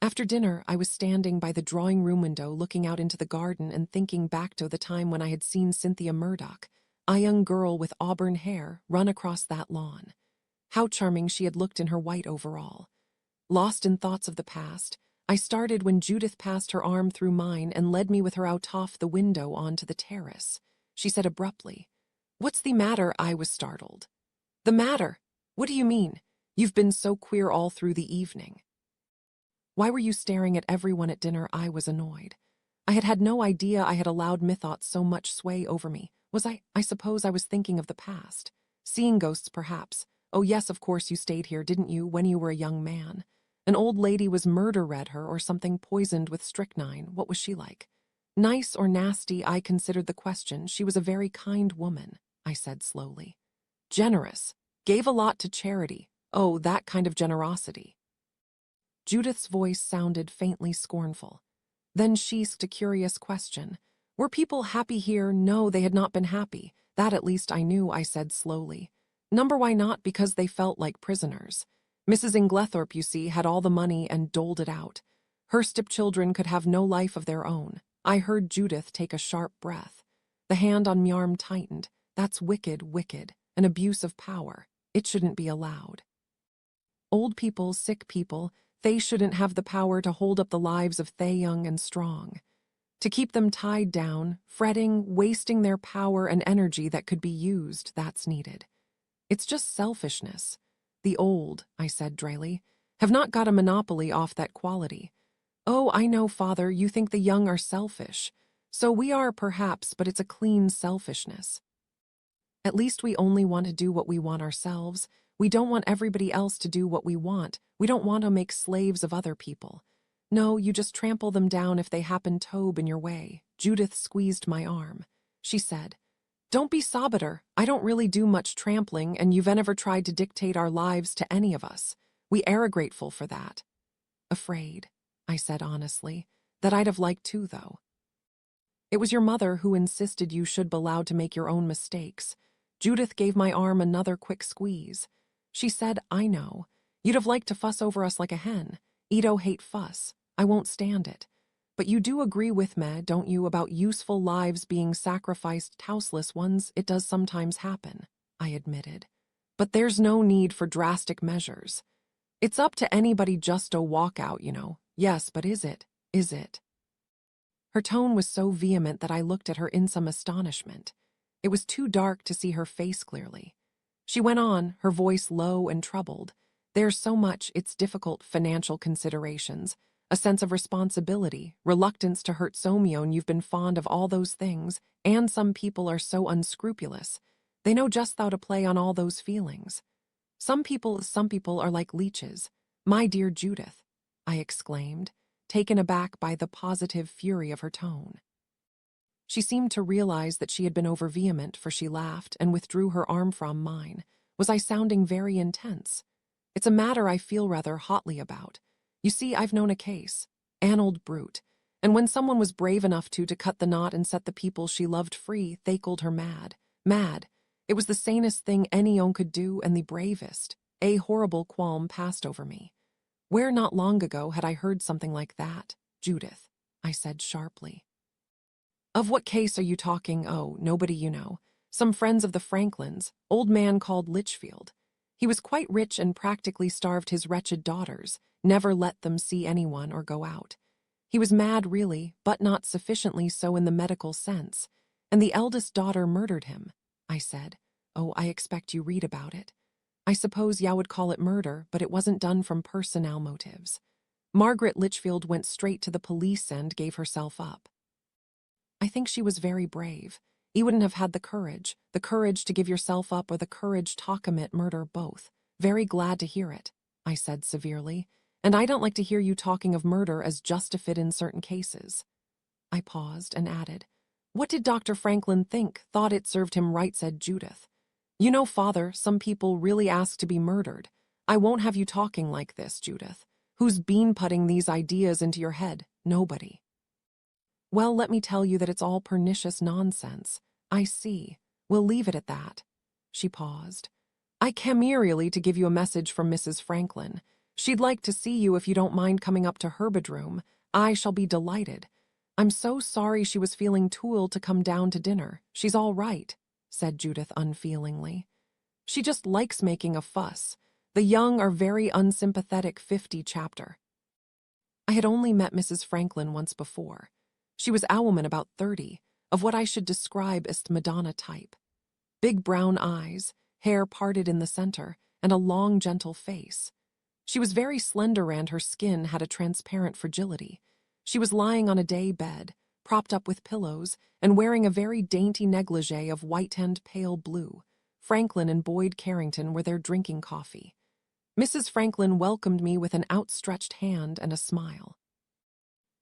After dinner, I was standing by the drawing-room window looking out into the garden and thinking back to the time when I had seen Cynthia Murdoch, a young girl with auburn hair, run across that lawn. How charming she had looked in her white overall. Lost in thoughts of the past, I started when Judith passed her arm through mine and led me with her out off the window onto the terrace. She said abruptly, "What's the matter?" I was startled. "The matter? What do you mean? You've been so queer all through the evening." Why were you staring at everyone at dinner? I was annoyed. I had had no idea I had allowed mythoughts so much sway over me. Was I suppose I was thinking of the past. Seeing ghosts, perhaps. Oh yes, of course you stayed here, didn't you, when you were a young man? An old lady was murder-read her or something, poisoned with strychnine. What was she like? Nice or nasty, I considered the question. She was a very kind woman, I said slowly. Generous. Gave a lot to charity. Oh, that kind of generosity. Judith's voice sounded faintly scornful. Then she asked a curious question. Were people happy here? No, they had not been happy. That at least I knew, I said slowly. Number why not? Because they felt like prisoners. Mrs. Inglethorpe, you see, had all the money and doled it out. Her stepchildren could have no life of their own. I heard Judith take a sharp breath. The hand on my arm tightened. That's wicked, wicked. An abuse of power. It shouldn't be allowed. Old people, sick people, they shouldn't have the power to hold up the lives of they young and strong. To keep them tied down, fretting, wasting their power and energy that could be used, that's needed. It's just selfishness. The old, I said dryly, have not got a monopoly off that quality. Oh, I know, Father, you think the young are selfish. So we are, perhaps, but it's a clean selfishness. At least we only want to do what we want ourselves. We don't want everybody else to do what we want. We don't want to make slaves of other people. No, you just trample them down if they happen to in your way. Judith squeezed my arm. She said, Don't be sobbiter. I don't really do much trampling, and you've never tried to dictate our lives to any of us. We are grateful for that. Afraid, I said honestly, that I'd have liked to, though. It was your mother who insisted you should be allowed to make your own mistakes. Judith gave my arm another quick squeeze. She said, I know. You'd have liked to fuss over us like a hen. Edo hate fuss. I won't stand it. But you do agree with me, don't you, about useful lives being sacrificed to houseless ones? It does sometimes happen, I admitted. But there's no need for drastic measures. It's up to anybody just to walk out, you know. Yes, but is it? Is it? Her tone was so vehement that I looked at her in some astonishment. It was too dark to see her face clearly. She went on, her voice low and troubled. There's so much, it's difficult, financial considerations, a sense of responsibility, reluctance to hurt Somyeon. You've been fond of all those things, and some people are so unscrupulous. They know just how to play on all those feelings. Some people are like leeches. My dear Judith, I exclaimed, taken aback by the positive fury of her tone. She seemed to realize that she had been over-vehement, for she laughed and withdrew her arm from mine. Was I sounding very intense? It's a matter I feel rather hotly about. You see, I've known a case, an old brute, and when someone was brave enough to cut the knot and set the people she loved free, they called her mad. Mad. It was the sanest thing anyone could do, and the bravest. A horrible qualm passed over me. Where not long ago had I heard something like that? Judith, I said sharply. Of what case are you talking? Oh, nobody you know. Some friends of the Franklins, old man called Litchfield. He was quite rich and practically starved his wretched daughters, never let them see anyone or go out. He was mad really, but not sufficiently so in the medical sense, and the eldest daughter murdered him, I said. Oh, I expect you read about it. I suppose ya would call it murder, but it wasn't done from personnel motives. Margaret Litchfield went straight to the police and gave herself up. I think she was very brave. You wouldn't have had the courage to give yourself up or the courage to commit murder, both. Very glad to hear it, I said severely, and I don't like to hear you talking of murder as justified in certain cases. I paused and added, what did Dr. Franklin think? Thought it served him right, said Judith. You know, Father, some people really ask to be murdered. I won't have you talking like this, Judith. Who's been putting these ideas into your head? Nobody. Well, let me tell you that it's all pernicious nonsense. I see. We'll leave it at that. She paused. I came here really to give you a message from Mrs. Franklin. She'd like to see you if you don't mind coming up to her bedroom. I shall be delighted. I'm so sorry she was feeling too ill to come down to dinner. She's all right, said Judith unfeelingly. She just likes making a fuss. The young are very unsympathetic. 50 chapter. I had only met Mrs. Franklin once before. She was a woman about 30, of what I should describe as Madonna type. Big brown eyes, hair parted in the center, and a long, gentle face. She was very slender and her skin had a transparent fragility. She was lying on a day bed, propped up with pillows, and wearing a very dainty negligee of white and pale blue. Franklin and Boyd Carrington were there drinking coffee. Mrs. Franklin welcomed me with an outstretched hand and a smile.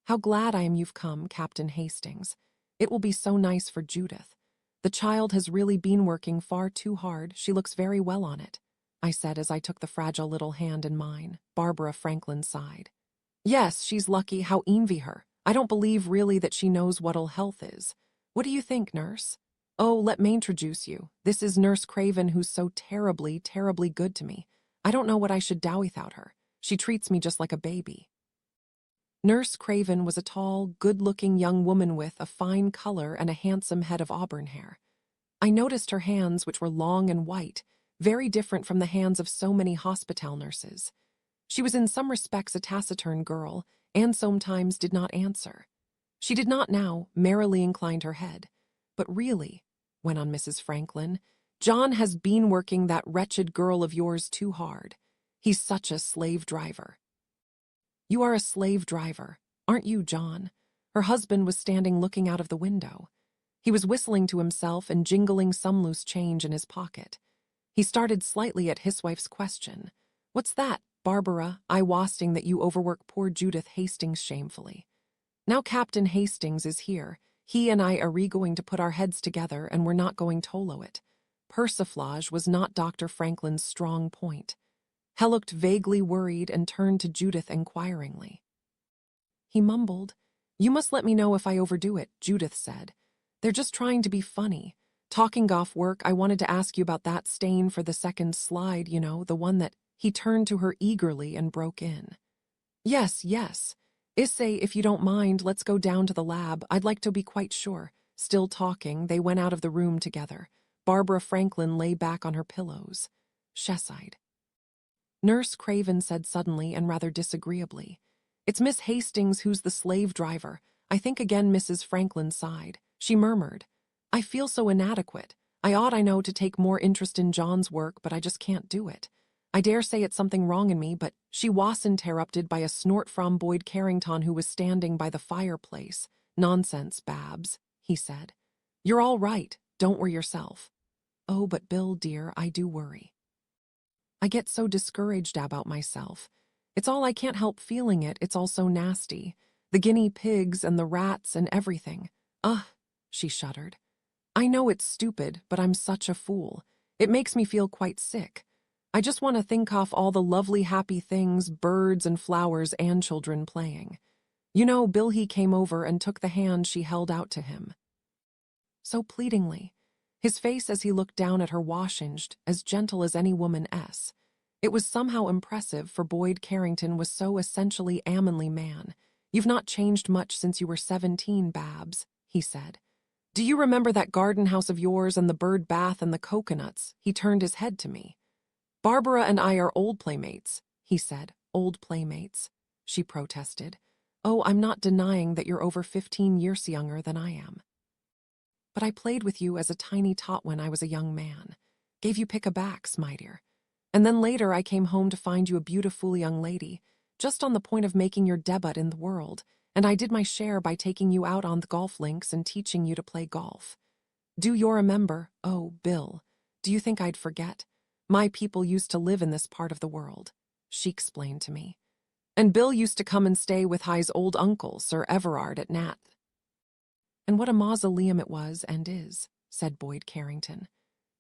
How glad I am you've come, Captain Hastings. It will be so nice for Judith. The child has really been working far too hard. She looks very well on it, I said as I took the fragile little hand in mine. Barbara Franklin sighed. Yes, she's lucky. How envy her. I don't believe really that she knows what ill health is. What do you think, nurse? Oh, let me introduce you. This is Nurse Craven, who's so terribly, terribly good to me. I don't know what I should do without her. She treats me just like a baby. Nurse Craven was a tall, good-looking young woman with a fine color and a handsome head of auburn hair. I noticed her hands, which were long and white, very different from the hands of so many hospital nurses. She was in some respects a taciturn girl, and sometimes did not answer. She did not now, merrily inclined her head. But really, went on Mrs. Franklin, John has been working that wretched girl of yours too hard. He's such a slave driver. You are a slave driver, aren't you, John? Her husband was standing looking out of the window. He was whistling to himself and jingling some loose change in his pocket. He started slightly at his wife's question. What's that, Barbara? I wasting that you overwork poor Judith Hastings shamefully. Now Captain Hastings is here. He and I are going to put our heads together and we're not going to hollow it. Persiflage was not Dr. Franklin's strong point. Hell looked vaguely worried and turned to Judith inquiringly. He mumbled, "You must let me know if I overdo it," Judith said. "They're just trying to be funny. Talking off work, I wanted to ask you about that stain for the second slide, the one that—" He turned to her eagerly and broke in. "Yes, yes. Issei, if you don't mind, let's go down to the lab. I'd like to be quite sure." Still talking, they went out of the room together. Barbara Franklin lay back on her pillows. She sighed. Nurse Craven said suddenly and rather disagreeably, "It's Miss Hastings who's the slave driver." I think again Mrs. Franklin sighed. She murmured, "I feel so inadequate. I know, to take more interest in John's work, but I just can't do it. I dare say it's something wrong in me, but—" She was interrupted by a snort from Boyd Carrington, who was standing by the fireplace. "Nonsense, Babs," he said. "You're all right. Don't worry yourself." "Oh, but Bill, dear, I do worry. I get so discouraged about myself. It's all, I can't help feeling it. It's all so nasty. The guinea pigs and the rats and everything. Ugh," she shuddered. "I know it's stupid, but I'm such a fool. It makes me feel quite sick. I just want to think off all the lovely happy things, birds and flowers and children playing. Bill, he came over and took the hand she held out to him. So pleadingly. His face as he looked down at her washed, as gentle as any woman's. It was somehow impressive, for Boyd Carrington was so essentially a manly man. "You've not changed much since you were 17, Babs," he said. "Do you remember that garden house of yours and the bird bath and the coconuts?" He turned his head to me. "Barbara and I are old playmates," he said. "Old playmates," she protested. "Oh, I'm not denying that you're over 15 years younger than I am. But I played with you as a tiny tot when I was a young man. Gave you pick-a-backs, my dear. And then later I came home to find you a beautiful young lady, just on the point of making your debut in the world, and I did my share by taking you out on the golf links and teaching you to play golf. Do you remember? Oh, Bill, do you think I'd forget? My people used to live in this part of the world," she explained to me. "And Bill used to come and stay with Hi's old uncle, Sir Everard, at Nat." "And what a mausoleum it was and is," said Boyd Carrington.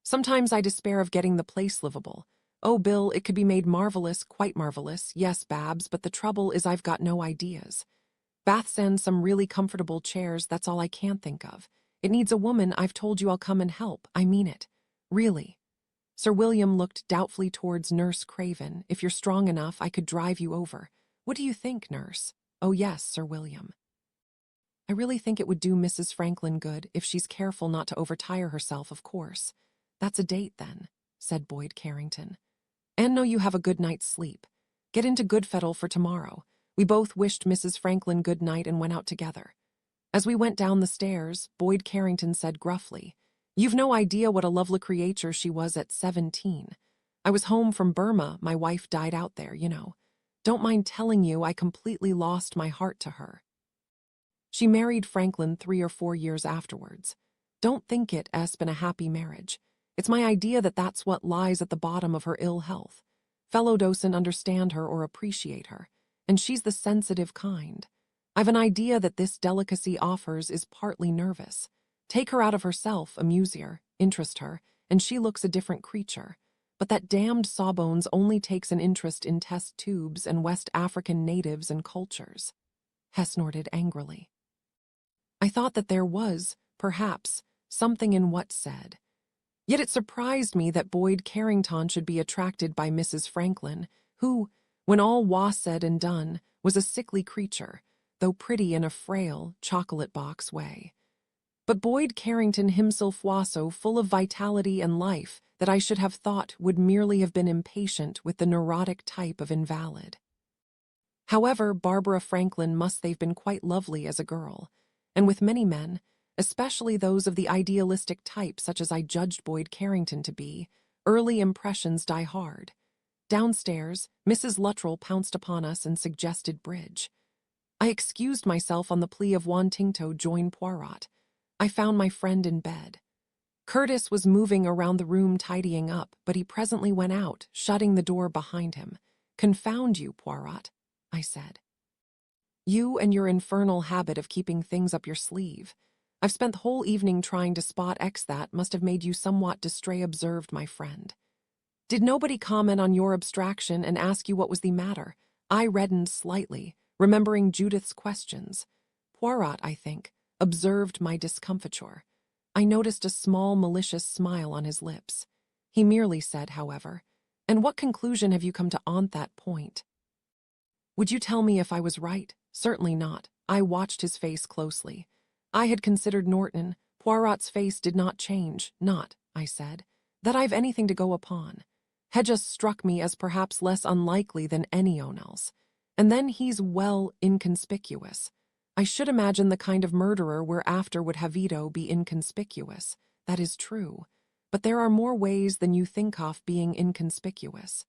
"Sometimes I despair of getting the place livable. Oh, Bill, it could be made marvelous, quite marvelous. Yes, Babs, but the trouble is I've got no ideas. Baths and some really comfortable chairs, that's all I can think of. It needs a woman. I've told you I'll come and help. I mean it. Really." Sir William looked doubtfully towards Nurse Craven. "If you're strong enough, I could drive you over. What do you think, Nurse?" "Oh, yes, Sir William. I really think it would do Mrs. Franklin good, if she's careful not to overtire herself, of course. That's a date, then," said Boyd Carrington. "And know you have a good night's sleep. Get into Goodfettle for tomorrow." We both wished Mrs. Franklin good night and went out together. As we went down the stairs, Boyd Carrington said gruffly, "You've no idea what a lovely creature she was at 17. I was home from Burma, my wife died out there, Don't mind telling you I completely lost my heart to her. She married Franklin 3 or 4 years afterwards. Don't think it's been a happy marriage. It's my idea that that's what lies at the bottom of her ill health. Fellow doesn't understand her or appreciate her, and she's the sensitive kind. I've an idea that this delicacy offers is partly nervous. Take her out of herself, amuse her, interest her, and she looks a different creature. But that damned Sawbones only takes an interest in test tubes and West African natives and cultures." Hess snorted angrily. I thought that there was, perhaps, something in what said. Yet it surprised me that Boyd Carrington should be attracted by Mrs. Franklin, who, when all was said and done, was a sickly creature, though pretty in a frail, chocolate-box way. But Boyd Carrington himself was so full of vitality and life that I should have thought would merely have been impatient with the neurotic type of invalid. However, Barbara Franklin must have been quite lovely as a girl, and with many men, especially those of the idealistic type such as I judged Boyd Carrington to be, early impressions die hard. Downstairs, Mrs. Luttrell pounced upon us and suggested bridge. I excused myself on the plea of wanting to join Poirot. I found my friend in bed. Curtis was moving around the room tidying up, but he presently went out, shutting the door behind him. "Confound you, Poirot," I said. "You and your infernal habit of keeping things up your sleeve. I've spent the whole evening trying to spot X. That must have made you somewhat distrait, observed my friend. Did nobody comment on your abstraction and ask you what was the matter? I reddened slightly, remembering Judith's questions. Poirot, I think, observed my discomfiture. I noticed a small malicious smile on his lips. He merely said, however, "And what conclusion have you come to on that point?" "Would you tell me if I was right?" "Certainly not." I watched his face closely. I had considered Norton. Poirot's face did not change. "Not," I said, "that I've anything to go upon. Hedges struck me as perhaps less unlikely than anyone else. And then he's well inconspicuous. I should imagine the kind of murderer we're after would have Vito be inconspicuous. That is true. But there are more ways than you think of being inconspicuous."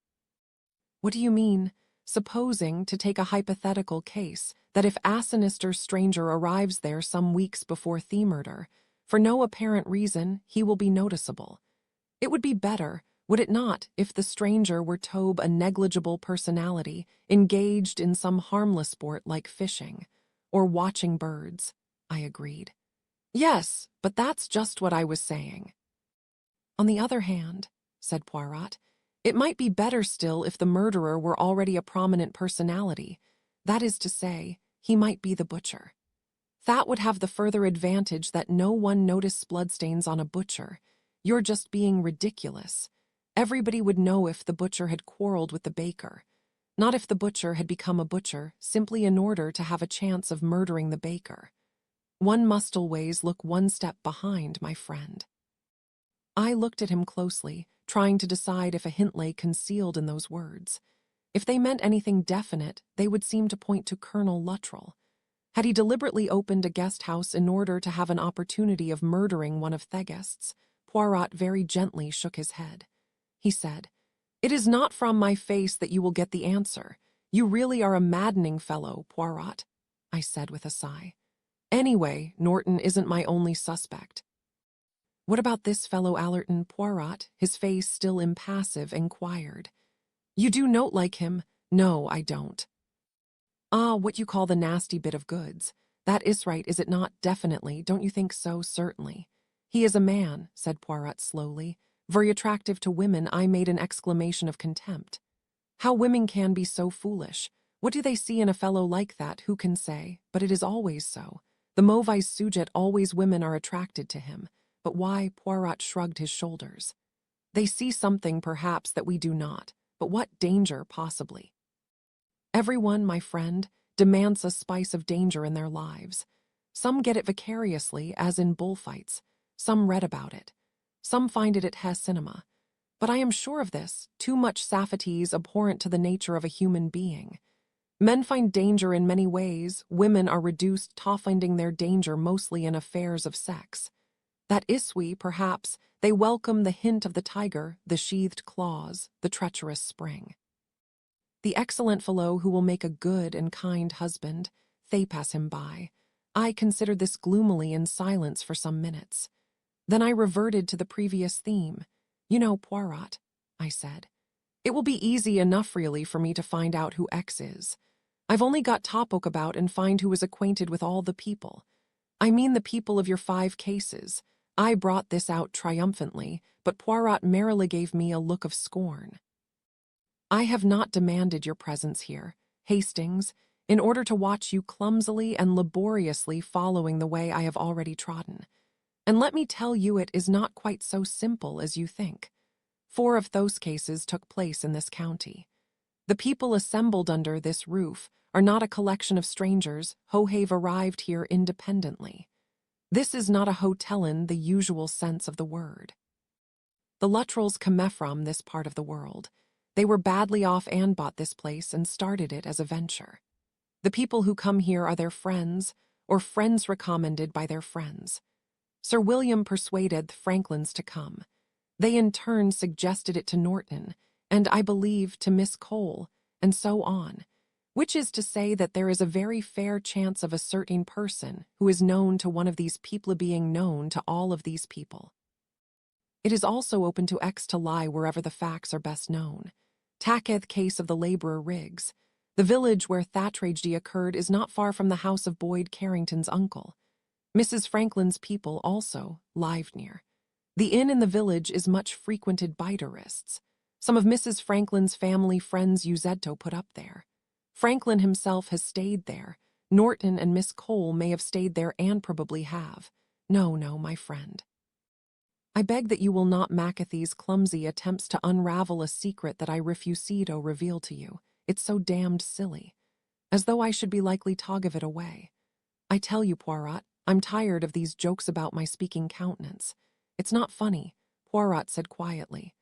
"What do you mean?" "Supposing, to take a hypothetical case, that if a sinister stranger arrives there some weeks before the murder, for no apparent reason, he will be noticeable. It would be better, would it not, if the stranger were a negligible personality, engaged in some harmless sport like fishing, or watching birds?" I agreed. "Yes, but that's just what I was saying." "On the other hand," said Poirot, "it might be better still if the murderer were already a prominent personality. That is to say, he might be the butcher. That would have the further advantage that no one noticed bloodstains on a butcher. You're just being ridiculous. Everybody would know if the butcher had quarreled with the baker. Not if the butcher had become a butcher, simply in order to have a chance of murdering the baker. One must always look one step behind, my friend." I looked at him closely, trying to decide if a hint lay concealed in those words. If they meant anything definite, they would seem to point to Colonel Luttrell. Had he deliberately opened a guest house in order to have an opportunity of murdering one of the guests? Poirot very gently shook his head. He said, "It is not from my face that you will get the answer. You really are a maddening fellow, Poirot," I said with a sigh. "Anyway, Norton isn't my only suspect." "What about this fellow Allerton?" Poirot, his face still impassive, inquired. "You do note like him?" "No, I don't." "Ah, what you call the nasty bit of goods. That is right, is it not? Definitely, don't you think so? Certainly." "He is a man," said Poirot slowly, "very attractive to women." I made an exclamation of contempt. "How women can be so foolish. What do they see in a fellow like that? Who can say? But it is always so. The mauvais sujet, always women are attracted to him. But why?" Poirot shrugged his shoulders. "They see something, perhaps, that we do not. But what danger, possibly? Everyone, my friend, demands a spice of danger in their lives. Some get it vicariously, as in bullfights. Some read about it. Some find it at cinema. But I am sure of this, too much safeties abhorrent to the nature of a human being. Men find danger in many ways. Women are reduced to finding their danger mostly in affairs of sex. That iswe, perhaps, they welcome the hint of the tiger, the sheathed claws, the treacherous spring. The excellent fellow who will make a good and kind husband, they pass him by. I considered this gloomily in silence for some minutes. Then I reverted to the previous theme. "You know, Poirot," I said, "it will be easy enough really for me to find out who X is. I've only got to poke about and find who is acquainted with all the people. I mean the people of your 5 cases. I brought this out triumphantly, but Poirot merrily gave me a look of scorn. "I have not demanded your presence here, Hastings, in order to watch you clumsily and laboriously following the way I have already trodden. And let me tell you, it is not quite so simple as you think. 4 of those cases took place in this county. The people assembled under this roof are not a collection of strangers who have arrived here independently. This is not a hotel in the usual sense of the word. The Luttrells come from this part of the world. They were badly off and bought this place and started it as a venture. The people who come here are their friends, or friends recommended by their friends. Sir William persuaded the Franklins to come. They in turn suggested it to Norton, and I believe to Miss Cole, and so on, which is to say that there is a very fair chance of a certain person who is known to one of these people being known to all of these people. It is also open to X to lie wherever the facts are best known. Taketh case of the laborer Riggs. The village where that tragedy occurred is not far from the house of Boyd Carrington's uncle. Mrs. Franklin's people also lived near. The inn in the village is much frequented by tourists. Some of Mrs. Franklin's family friends Uzetto put up there. Franklin himself has stayed there. Norton and Miss Cole may have stayed there and probably have. No, my friend. I beg that you will not McAfee's clumsy attempts to unravel a secret that I refusedo reveal to you. It's so damned silly. As though I should be likely to give it away. I tell you, Poirot, I'm tired of these jokes about my speaking countenance. It's not funny, Poirot said quietly.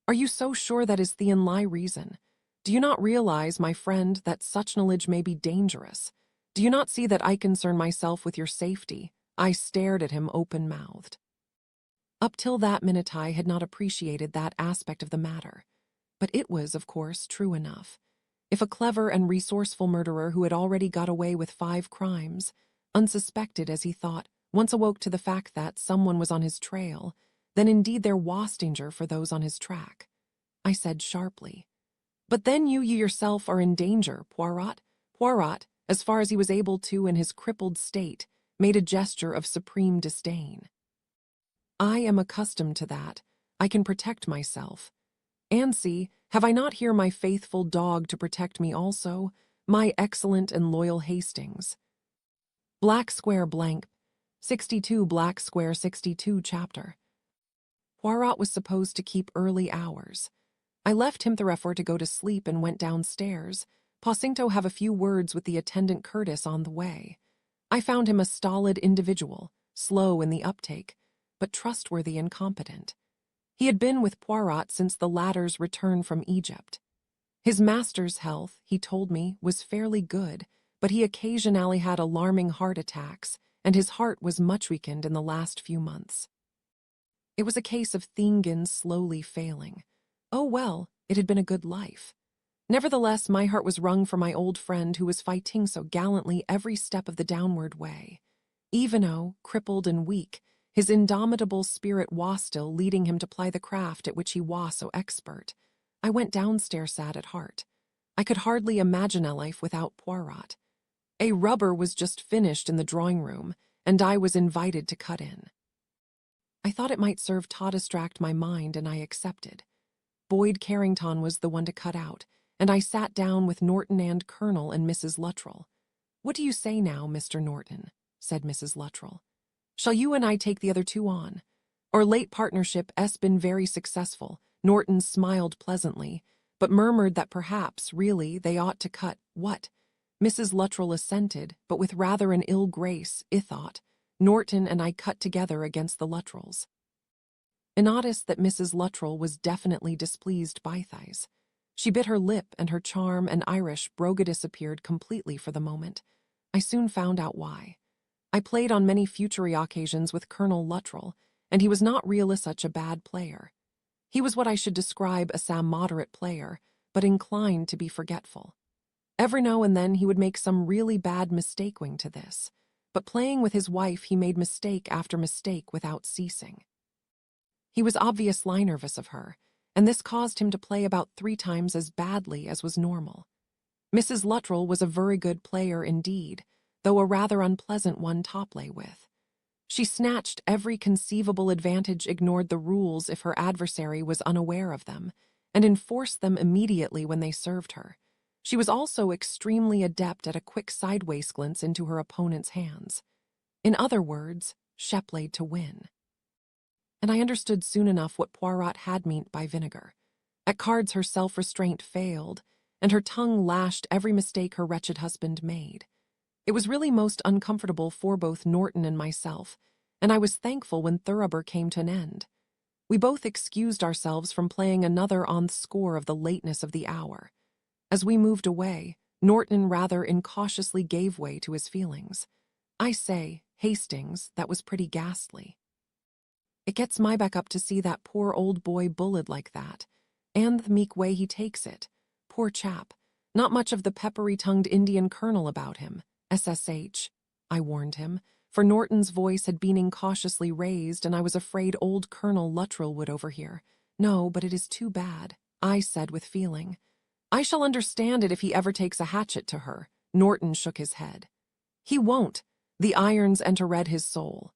Are you so sure that is the only reason? Do you not realize, my friend, that such knowledge may be dangerous? Do you not see that I concern myself with your safety? I stared at him open-mouthed. Up till that minute I had not appreciated that aspect of the matter. But it was, of course, true enough. If a clever and resourceful murderer who had already got away with 5 crimes, unsuspected as he thought, once awoke to the fact that someone was on his trail, then indeed there was danger for those on his track. I said sharply. But then you yourself are in danger, Poirot. Poirot, as far as he was able to in his crippled state, made a gesture of supreme disdain. I am accustomed to that. I can protect myself. And see, have I not here my faithful dog to protect me also, my excellent and loyal Hastings? Black Square blank, 62 Black Square 62 chapter. Poirot was supposed to keep early hours. I left him therefore to go to sleep and went downstairs, pausing to have a few words with the attendant Curtis on the way. I found him a stolid individual, slow in the uptake, but trustworthy and competent. He had been with Poirot since the latter's return from Egypt. His master's health, he told me, was fairly good, but he occasionally had alarming heart attacks, and his heart was much weakened in the last few months. It was a case of Thingin slowly failing. Oh well, it had been a good life. Nevertheless, my heart was wrung for my old friend who was fighting so gallantly every step of the downward way. Even though, crippled and weak, his indomitable spirit was still leading him to ply the craft at which he was so expert. I went downstairs sad at heart. I could hardly imagine a life without Poirot. A rubber was just finished in the drawing-room, and I was invited to cut in. I thought it might serve to distract my mind, and I accepted. Boyd Carrington was the one to cut out, and I sat down with Norton and Colonel and Mrs. Luttrell. "What do you say now, Mr. Norton?" said Mrs. Luttrell. "Shall you and I take the other 2 on? Our late partnership has been very successful." Norton smiled pleasantly, but murmured that perhaps, really, they ought to cut what? Mrs. Luttrell assented, but with rather an ill grace, I thought. Norton and I cut together against the Luttrells. I noticed that Mrs. Luttrell was definitely displeased by this. She bit her lip, and her charm and Irish brogue disappeared completely for the moment. I soon found out why. I played on many future occasions with Colonel Luttrell, and he was not really such a bad player. He was what I should describe as a moderate player, but inclined to be forgetful. Every now and then he would make some really bad mistake owing to this, but playing with his wife he made mistake after mistake without ceasing. He was obviously nervous of her, and this caused him to play about 3 times as badly as was normal. Mrs. Luttrell was a very good player indeed, though a rather unpleasant one to play with. She snatched every conceivable advantage, ignored the rules if her adversary was unaware of them, and enforced them immediately when they served her. She was also extremely adept at a quick sideways glance into her opponent's hands. In other words, she played to win. And I understood soon enough what Poirot had meant by vinegar. At cards her self-restraint failed, and her tongue lashed every mistake her wretched husband made. It was really most uncomfortable for both Norton and myself, and I was thankful when Thurber came to an end. We both excused ourselves from playing another on the score of the lateness of the hour. As we moved away, Norton rather incautiously gave way to his feelings. "I say, Hastings, that was pretty ghastly. It gets my back up to see that poor old boy bullied like that, and the meek way he takes it. Poor chap, not much of the peppery-tongued Indian colonel about him. SSH, I warned him, for Norton's voice had been incautiously raised, and I was afraid old Colonel Luttrell would overhear. "No, but it is too bad," I said with feeling. "I shall understand it if he ever takes a hatchet to her." Norton shook his head. "He won't. The irons entered his soul.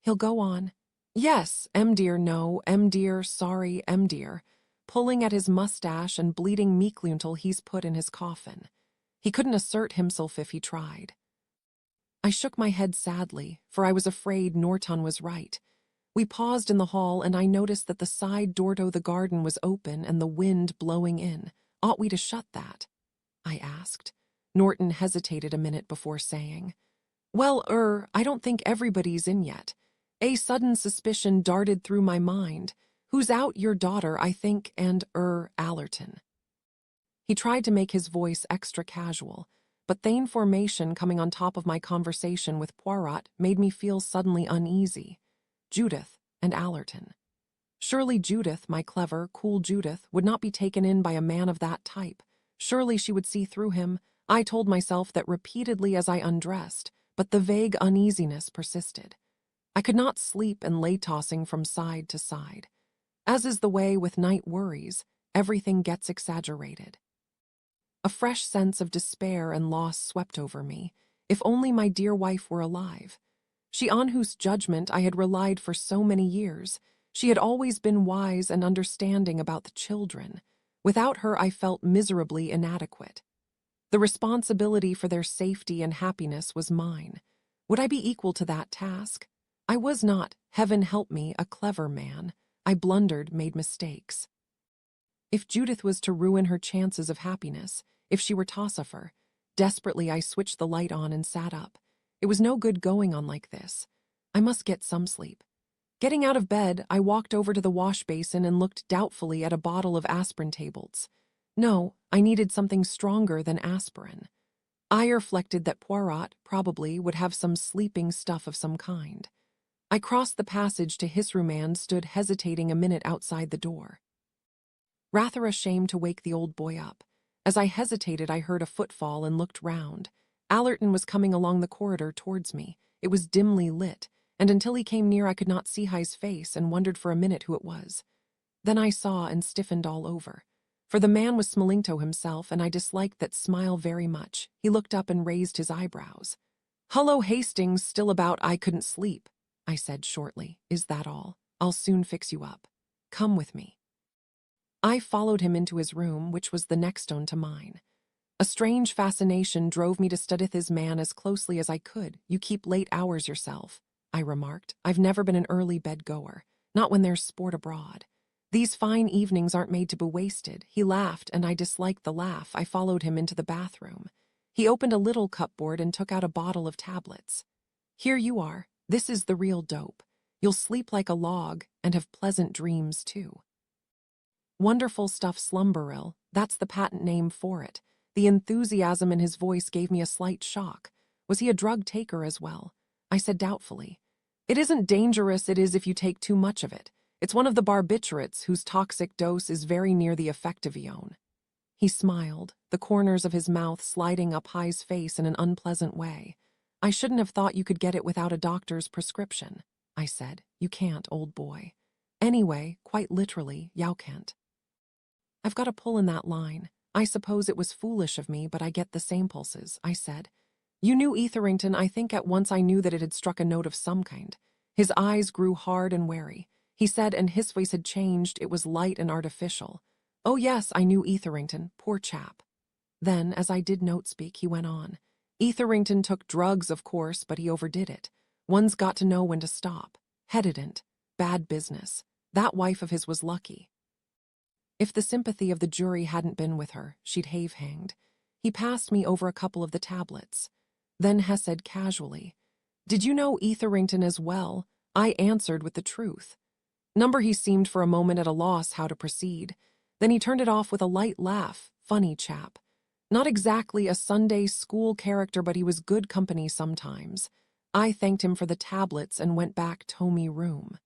He'll go on. Yes, dear, no, dear, sorry, dear, pulling at his mustache and bleeding meekly until he's put in his coffin. He couldn't assert himself if he tried. I shook my head sadly, for I was afraid Norton was right. We paused in the hall, and I noticed that the side door to the garden was open and the wind blowing in. Ought we to shut that? I asked. Norton hesitated a minute before saying, Well, I don't think everybody's in yet. A sudden suspicion darted through my mind. Who's out? Your daughter, I think, and, Allerton. He tried to make his voice extra casual, but the information coming on top of my conversation with Poirot made me feel suddenly uneasy. Judith and Allerton. Surely Judith, my clever, cool Judith, would not be taken in by a man of that type. Surely she would see through him. I told myself that repeatedly as I undressed, but the vague uneasiness persisted. I could not sleep and lay tossing from side to side. As is the way with night worries, everything gets exaggerated. A fresh sense of despair and loss swept over me. If only my dear wife were alive. She on whose judgment I had relied for so many years. She had always been wise and understanding about the children. Without her, I felt miserably inadequate. The responsibility for their safety and happiness was mine. Would I be equal to that task? I was not, heaven help me, a clever man. I blundered, made mistakes. If Judith was to ruin her chances of happiness, if she were Tosifer, desperately I switched the light on and sat up. It was no good going on like this. I must get some sleep. Getting out of bed, I walked over to the wash basin and looked doubtfully at a bottle of aspirin tablets. No, I needed something stronger than aspirin. I reflected that Poirot probably would have some sleeping stuff of some kind. I crossed the passage to his room and stood hesitating a minute outside the door. Rather ashamed to wake the old boy up. As I hesitated, I heard a footfall and looked round. Allerton was coming along the corridor towards me. It was dimly lit, and until he came near I could not see his face and wondered for a minute who it was. Then I saw and stiffened all over. For the man was Smelinto himself, and I disliked that smile very much. He looked up and raised his eyebrows. Hullo, Hastings, still about? I couldn't sleep, I said shortly. Is that all? I'll soon fix you up. Come with me. I followed him into his room, which was the next stone to mine. A strange fascination drove me to study his man as closely as I could. You keep late hours yourself, I remarked. I've never been an early bed-goer, not when there's sport abroad. These fine evenings aren't made to be wasted. He laughed, and I disliked the laugh. I followed him into the bathroom. He opened a little cupboard and took out a bottle of tablets. Here you are. This is the real dope. You'll sleep like a log and have pleasant dreams, too. Wonderful stuff, Slumberil. That's the patent name for it. The enthusiasm in his voice gave me a slight shock. Was he a drug taker as well? I said doubtfully. It isn't dangerous, it is if you take too much of it. It's one of the barbiturates whose toxic dose is very near the effective ion. He smiled, the corners of his mouth sliding up his face in an unpleasant way. I shouldn't have thought you could get it without a doctor's prescription, I said. You can't, old boy. Anyway, quite literally, you can't. I've got a pull in that line. I suppose it was foolish of me, but I get the same pulses, I said. You knew Etherington. I think at once I knew that it had struck a note of some kind. His eyes grew hard and wary. He said, and his voice had changed. It was light and artificial. Oh yes, I knew Etherington, poor chap. Then, as I did note speak, he went on. Etherington took drugs, of course, but he overdid it. One's got to know when to stop. Hedidant. Bad business. That wife of his was lucky. If the sympathy of the jury hadn't been with her, she'd have hanged. He passed me over a couple of the tablets. Then Hess said casually, Did you know Etherington as well? I answered with the truth. He seemed for a moment at a loss how to proceed. Then he turned it off with a light laugh. Funny chap. Not exactly a Sunday school character, but he was good company sometimes. I thanked him for the tablets and went back to me room.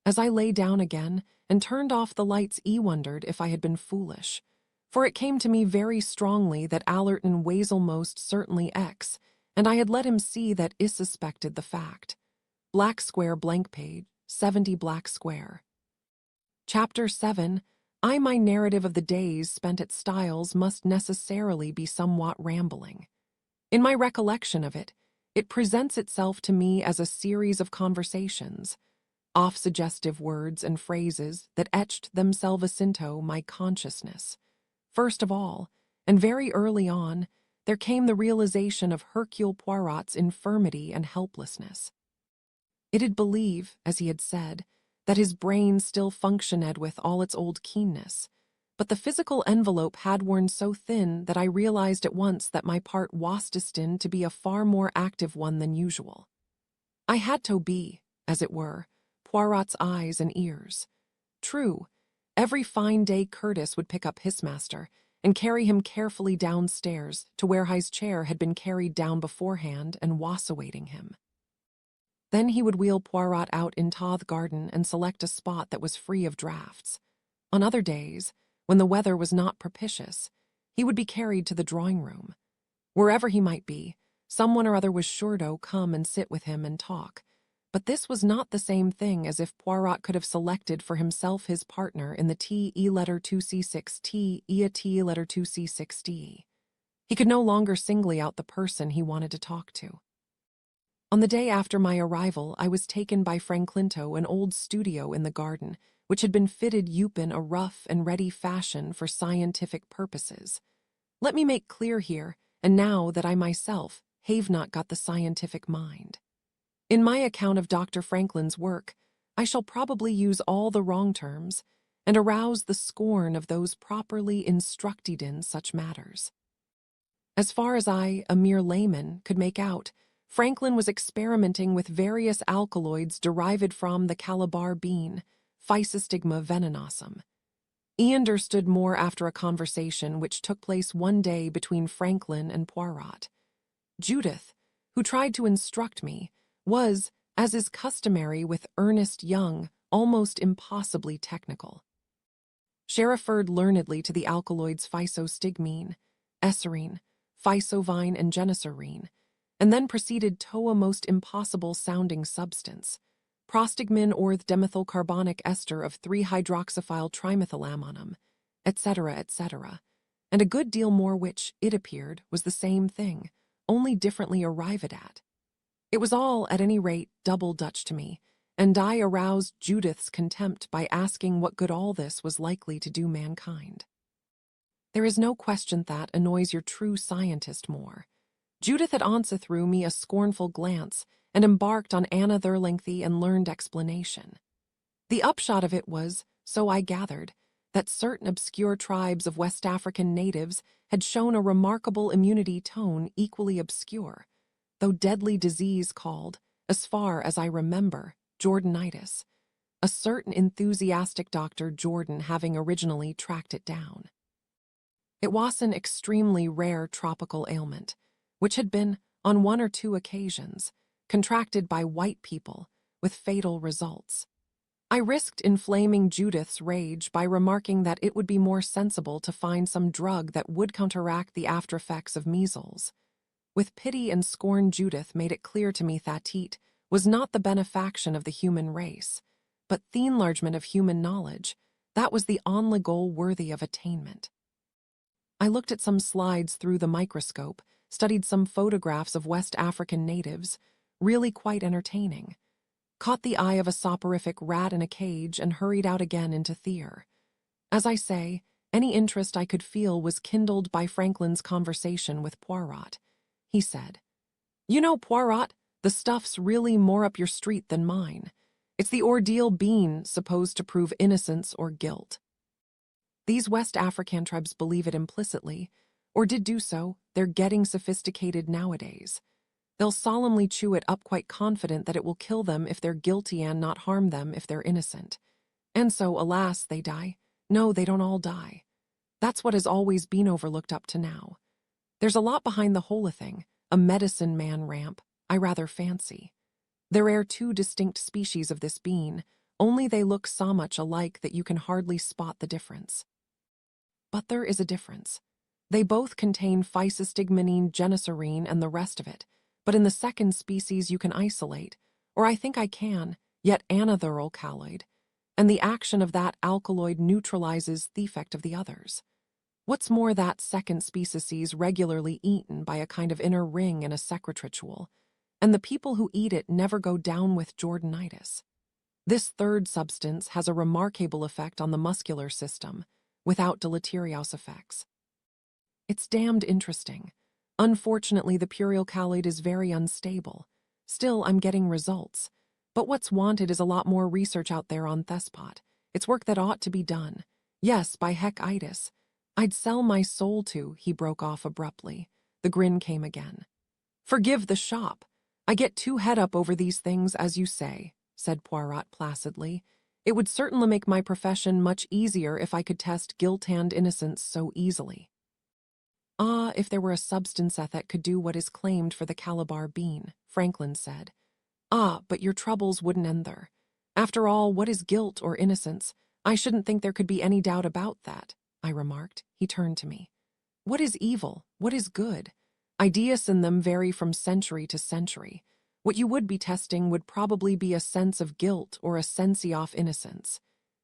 As I lay down again and turned off the lights, I wondered if I had been foolish. For it came to me very strongly that Allerton was almost certainly X, and I had let him see that I suspected the fact. Black square blank page, 70 black square. Chapter 7. My narrative of the days spent at Styles must necessarily be somewhat rambling. In my recollection of it, It presents itself to me as a series of conversations, off-suggestive words and phrases that etched themselves into my consciousness. First of all, and very early on, there came the realization of Hercule Poirot's infirmity and helplessness. It'd believe, as he had said, that his brain still functioned with all its old keenness, but the physical envelope had worn so thin that I realized at once that my part was destined to be a far more active one than usual. I had to be, as it were, Poirot's eyes and ears. True, every fine day Curtis would pick up his master and carry him carefully downstairs to where his chair had been carried down beforehand and was awaiting him. Then he would wheel Poirot out into the garden and select a spot that was free of draughts. On other days, when the weather was not propitious, he would be carried to the drawing-room. Wherever he might be, someone or other was sure to come and sit with him and talk. But this was not the same thing as if Poirot could have selected for himself his partner in the T-E-2C6-T, E-A-T-2C6-D. He could no longer single out the person he wanted to talk to. On the day after my arrival, I was taken by Franklin to an old studio in the garden, which had been fitted up in a rough and ready fashion for scientific purposes. Let me make clear here, and now that I myself have not got the scientific mind. In my account of Dr. Franklin's work, I shall probably use all the wrong terms and arouse the scorn of those properly instructed in such matters. As far as I, a mere layman, could make out, Franklin was experimenting with various alkaloids derived from the calabar bean, Physostigma venenosum. He understood more after a conversation which took place one day between Franklin and Poirot. Judith, who tried to instruct me, was, as is customary with earnest young, almost impossibly technical. She referred learnedly to the alkaloids physostigmine, eserine, physovine, and geniserine, and then proceeded to a most impossible-sounding substance, prostigmine or dimethyl carbonic ester of 3-hydroxyphyl trimethylammonium, etc., etc., and a good deal more which, it appeared, was the same thing, only differently arrived at. It was all, at any rate, double Dutch to me, and I aroused Judith's contempt by asking what good all this was likely to do mankind. There is no question that annoys your true scientist more. Judith had answered through me a scornful glance and embarked on another lengthy and learned explanation. The upshot of it was, so I gathered, that certain obscure tribes of West African natives had shown a remarkable immunity tone equally obscure, though deadly disease called, as far as I remember, Jordanitis, a certain enthusiastic Dr. Jordan having originally tracked it down. It was an extremely rare tropical ailment, which had been, on 1 or 2 occasions, contracted by white people, with fatal results. I risked inflaming Judith's rage by remarking that it would be more sensible to find some drug that would counteract the after-effects of measles. With pity and scorn, Judith made it clear to me that it was not the benefaction of the human race, but the enlargement of human knowledge. That was the only goal worthy of attainment. I looked at some slides through the microscope, studied some photographs of West African natives, really quite entertaining, caught the eye of a soporific rat in a cage, and hurried out again into Thier. As I say, any interest I could feel was kindled by Franklin's conversation with Poirot. He said, "You know, Poirot, the stuff's really more up your street than mine. It's the ordeal being supposed to prove innocence or guilt. These West African tribes believe it implicitly, or did do so. They're getting sophisticated nowadays. They'll solemnly chew it up, quite confident that it will kill them if they're guilty and not harm them if they're innocent. And so, alas, they die. No, they don't all die. That's what has always been overlooked up to now. There's a lot behind the whole thing, a medicine man ramp, I rather fancy. There are 2 distinct species of this bean, only they look so much alike that you can hardly spot the difference. But there is a difference. They both contain physostigmine, geniserine, and the rest of it, but in the second species you can isolate, or I think I can, yet another alkaloid, and the action of that alkaloid neutralizes the effect of the others. What's more, that second species regularly eaten by a kind of inner ring in a secret ritual, and the people who eat it never go down with Jordanitis. This third substance has a remarkable effect on the muscular system, without deleterious effects. It's damned interesting. Unfortunately, the puryl caloid is very unstable. Still, I'm getting results. But what's wanted is a lot more research out there on Thespot. It's work that ought to be done. Yes, by heck itis. I'd sell my soul to, he broke off abruptly. The grin came again. Forgive the shop. I get too head up over these things, as you say, said Poirot placidly. It would certainly make my profession much easier if I could test guilt and innocence so easily. Ah, if there were a substance that could do what is claimed for the Calabar bean, Franklin said. Ah, but your troubles wouldn't end there. After all, what is guilt or innocence? I shouldn't think there could be any doubt about that, I remarked. He turned to me. What is evil? What is good? Ideas in them vary from century to century. What you would be testing would probably be a sense of guilt or a sense of innocence.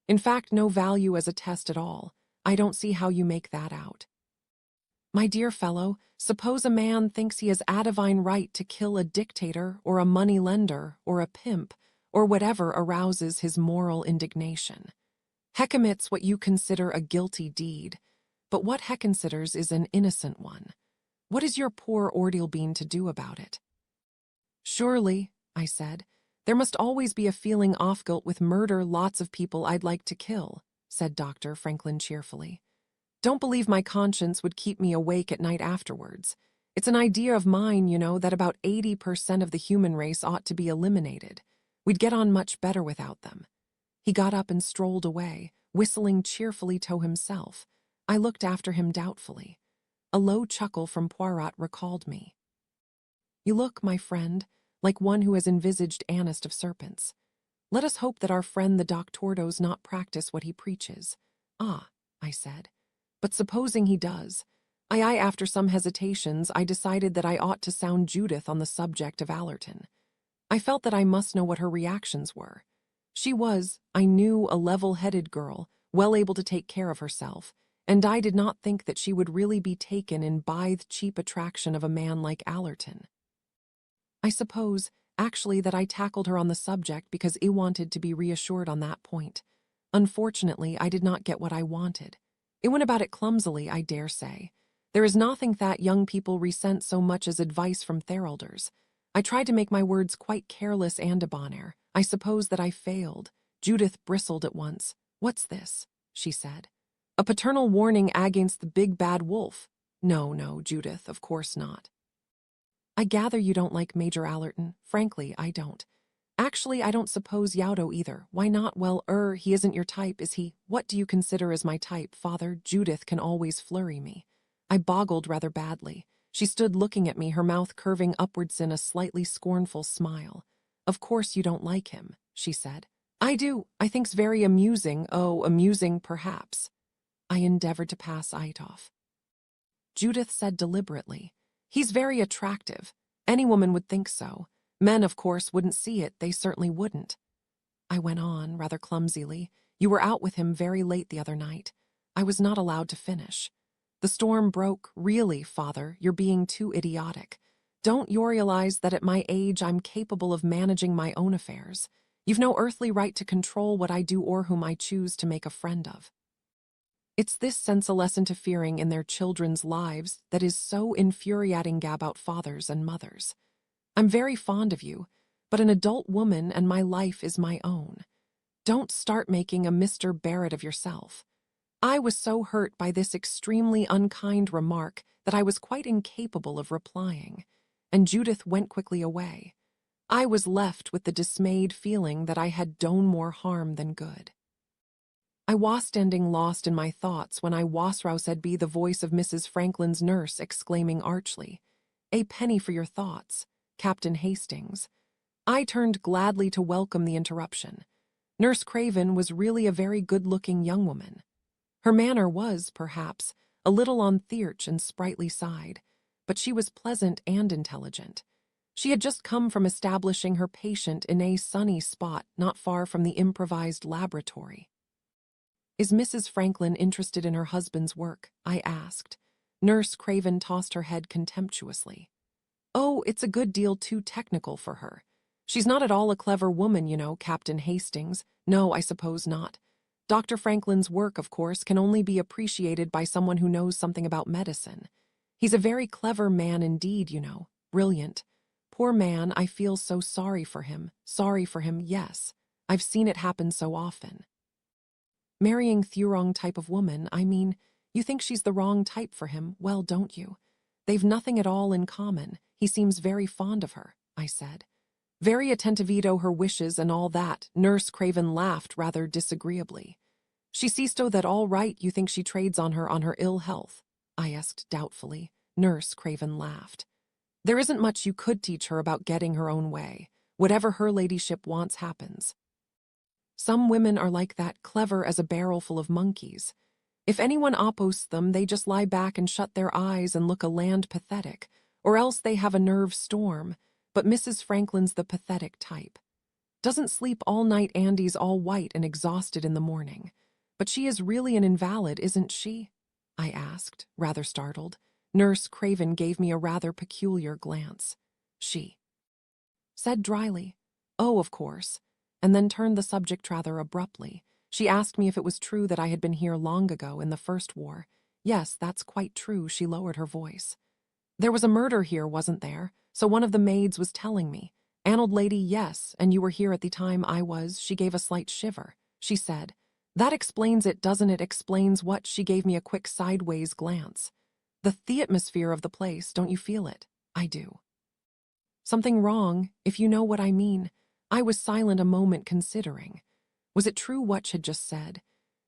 In fact, no value as a test at all. I don't see how you make that out. My dear fellow, suppose a man thinks he has a divine right to kill a dictator or a money-lender or a pimp or whatever arouses his moral indignation. He commits what you consider a guilty deed, but what he considers is an innocent one. What is your poor ordeal bean to do about it? Surely, I said, there must always be a feeling of guilt with murder. Lots of people I'd like to kill, said Dr. Franklin cheerfully. Don't believe my conscience would keep me awake at night afterwards. It's an idea of mine, you know, that about 80% of the human race ought to be eliminated. We'd get on much better without them. He got up and strolled away, whistling cheerfully to himself. I looked after him doubtfully. A low chuckle from Poirot recalled me. You look, my friend, like one who has envisaged a nest of serpents. Let us hope that our friend the doctor does not practice what he preaches. Ah, I said. But supposing he does. After some hesitations, I decided that I ought to sound Judith on the subject of Allerton. I felt that I must know what her reactions were. She was, I knew, a level-headed girl, well able to take care of herself, and I did not think that she would really be taken in by the cheap attraction of a man like Allerton. I suppose, actually, that I tackled her on the subject because I wanted to be reassured on that point. Unfortunately, I did not get what I wanted. It went about it clumsily, I dare say. There is nothing that young people resent so much as advice from Therolders. I tried to make my words quite careless and debonair. I suppose that I failed. Judith bristled at once. What's this? She said. A paternal warning against the big bad wolf. No, Judith, of course not. I gather you don't like Major Allerton. Frankly, I don't. Actually, I don't suppose Yaudo either. Why not? Well, he isn't your type, is he? What do you consider as my type, father? Judith can always flurry me. I boggled rather badly. She stood looking at me, her mouth curving upwards in a slightly scornful smile. Of course you don't like him, she said. I do. I think's very amusing. Oh, amusing, perhaps. I endeavored to pass it off. Judith said deliberately, He's very attractive. Any woman would think so. Men, of course, wouldn't see it. They certainly wouldn't. I went on, rather clumsily. You were out with him very late the other night. I was not allowed to finish. The storm broke. Really, father, you're being too idiotic. Don't you realize that at my age I'm capable of managing my own affairs? You've no earthly right to control what I do or whom I choose to make a friend of. It's this senseless interfering in their children's lives that is so infuriating about fathers and mothers. I'm very fond of you, but an adult woman and my life is my own. Don't start making a Mr. Barrett of yourself. I was so hurt by this extremely unkind remark that I was quite incapable of replying, and Judith went quickly away. I was left with the dismayed feeling that I had done more harm than good. I was standing lost in my thoughts when I was roused by the voice of Mrs. Franklin's nurse exclaiming archly, "A penny for your thoughts, Captain Hastings." I turned gladly to welcome the interruption. Nurse Craven was really a very good-looking young woman. Her manner was, perhaps, a little on the arch and sprightly side, but she was pleasant and intelligent. She had just come from establishing her patient in a sunny spot not far from the improvised laboratory. Is Mrs. Franklin interested in her husband's work? I asked. Nurse Craven tossed her head contemptuously. Oh, it's a good deal too technical for her. She's not at all a clever woman, you know, Captain Hastings. No, I suppose not. Dr. Franklin's work, of course, can only be appreciated by someone who knows something about medicine. He's a very clever man indeed, you know. Brilliant. Poor man, I feel so sorry for him. Sorry for him, yes. I've seen it happen so often. Marrying the wrong type of woman, I mean, you think she's the wrong type for him, well, don't you? They've nothing at all in common. He seems very fond of her, I said. Very attentiveto her wishes and all that. Nurse Craven laughed rather disagreeably. She sees to that all right, you think she trades on her ill health? I asked doubtfully. Nurse Craven laughed. There isn't much you could teach her about getting her own way. Whatever her ladyship wants happens. Some women are like that, clever as a barrel full of monkeys. If anyone opposts them, they just lie back and shut their eyes and look a land pathetic, or else they have a nerve storm. But Mrs. Franklin's the pathetic type. Doesn't sleep all night, Andy's all white and exhausted in the morning. But she is really an invalid, isn't she? I asked, rather startled. Nurse Craven gave me a rather peculiar glance. She said dryly, "Oh, of course," and then turned the subject rather abruptly. She asked me if it was true that I had been here long ago in the First War. Yes, that's quite true, she lowered her voice. There was a murder here, wasn't there? So one of the maids was telling me. An old lady, yes, and you were here at the time I was. She gave a slight shiver. She said, "That explains it, doesn't it? Explains what?" She gave me a quick sideways glance. The atmosphere of the place, don't you feel it? I do. Something wrong, if you know what I mean. I was silent a moment, considering. Was it true what she'd just said?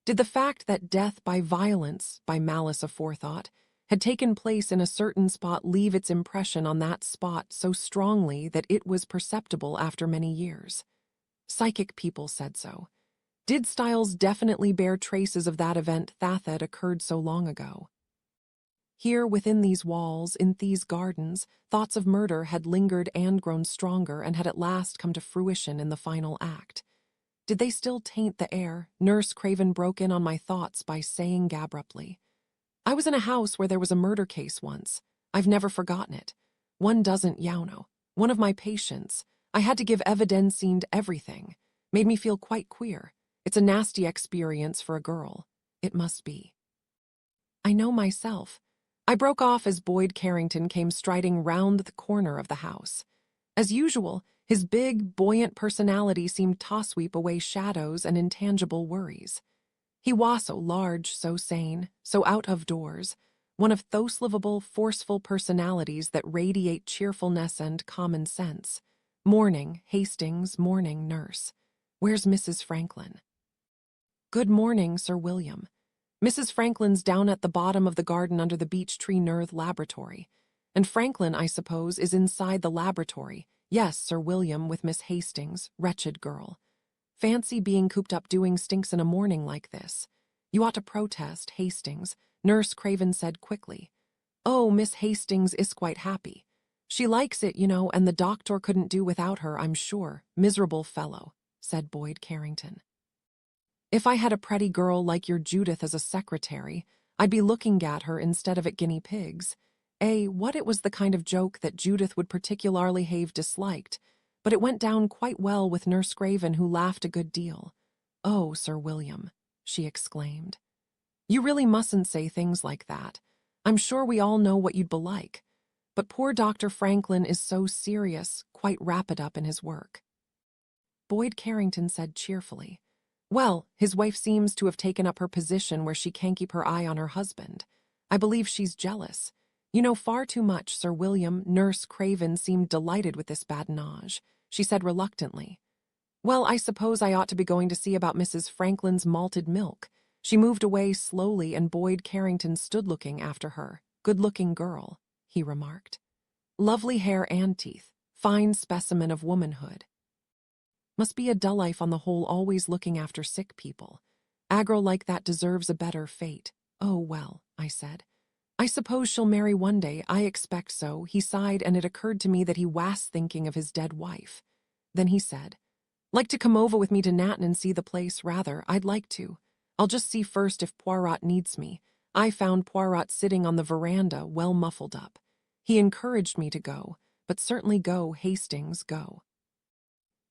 Did the fact that death by violence, by malice aforethought, had taken place in a certain spot leave its impression on that spot so strongly that it was perceptible after many years? Psychic people said so. Did Styles definitely bear traces of that event that had occurred so long ago? Here, within these walls, in these gardens, thoughts of murder had lingered and grown stronger and had at last come to fruition in the final act. Did they still taint the air? Nurse Craven broke in on my thoughts by saying abruptly, "I was in a house where there was a murder case once. I've never forgotten it. One doesn't, know. One of my patients. I had to give evidence and everything. Made me feel quite queer. It's a nasty experience for a girl. It must be. I know myself." I broke off as Boyd Carrington came striding round the corner of the house. As usual, his big, buoyant personality seemed to sweep away shadows and intangible worries. He was so large, so sane, so out of doors, one of those livable, forceful personalities that radiate cheerfulness and common sense. Morning, Hastings, morning, nurse. Where's Mrs. Franklin? Good morning, Sir William. Mrs. Franklin's down at the bottom of the garden under the beech tree near the laboratory. And Franklin, I suppose, is inside the laboratory. Yes, Sir William, with Miss Hastings, wretched girl. Fancy being cooped up doing stinks in a morning like this. You ought to protest, Hastings, Nurse Craven said quickly. Oh, Miss Hastings is quite happy. She likes it, you know, and the doctor couldn't do without her, I'm sure. Miserable fellow, said Boyd Carrington. If I had a pretty girl like your Judith as a secretary, I'd be looking at her instead of at guinea pigs. What it was the kind of joke that Judith would particularly have disliked, but it went down quite well with Nurse Craven, who laughed a good deal. Oh, Sir William, she exclaimed. You really mustn't say things like that. I'm sure we all know what you'd be like. But poor Dr. Franklin is so serious, quite wrapped up in his work. Boyd Carrington said cheerfully, Well, his wife seems to have taken up her position where she can't keep her eye on her husband. I believe she's jealous. You know far too much, Sir William. Nurse Craven seemed delighted with this badinage. She said reluctantly, Well, I suppose I ought to be going to see about Mrs. Franklin's malted milk. She moved away slowly and Boyd Carrington stood looking after her. Good-looking girl, he remarked. Lovely hair and teeth. Fine specimen of womanhood. Must be a dull life on the whole, always looking after sick people. A girl like that deserves a better fate. Oh, well, I said. I suppose she'll marry one day, I expect so. He sighed, and it occurred to me that he was thinking of his dead wife. Then he said, Like to come over with me to Natton and see the place, rather. I'd like to. I'll just see first if Poirot needs me. I found Poirot sitting on the veranda, well muffled up. He encouraged me to go. but certainly go, Hastings, go.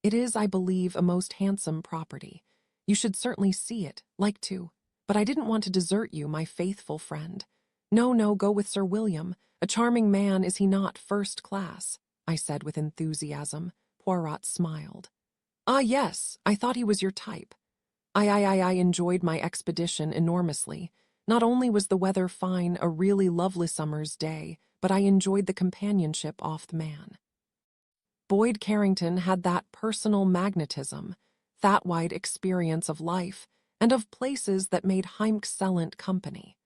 It is, I believe, a most handsome property. You should certainly see it, like to. But I didn't want to desert you, my faithful friend. No, no, go with Sir William. A charming man, is he not, first class? I said with enthusiasm. Poirot smiled. Ah, yes, I thought he was your type. I enjoyed my expedition enormously. Not only was the weather fine, a really lovely summer's day, but I enjoyed the companionship of the man. Boyd Carrington had that personal magnetism, that wide experience of life, and of places that made excellent company.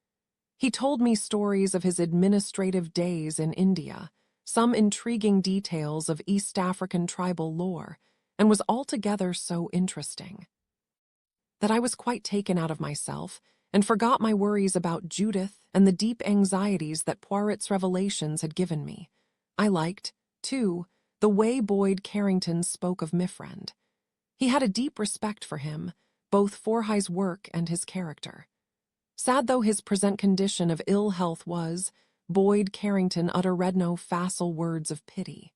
He told me stories of his administrative days in India, some intriguing details of East African tribal lore, and was altogether so interesting that I was quite taken out of myself and forgot my worries about Judith and the deep anxieties that Poirot's revelations had given me. I liked, too, the way Boyd Carrington spoke of Mifrend. He had a deep respect for him, both for his work and his character. Sad though his present condition of ill health was, Boyd Carrington uttered no facile words of pity.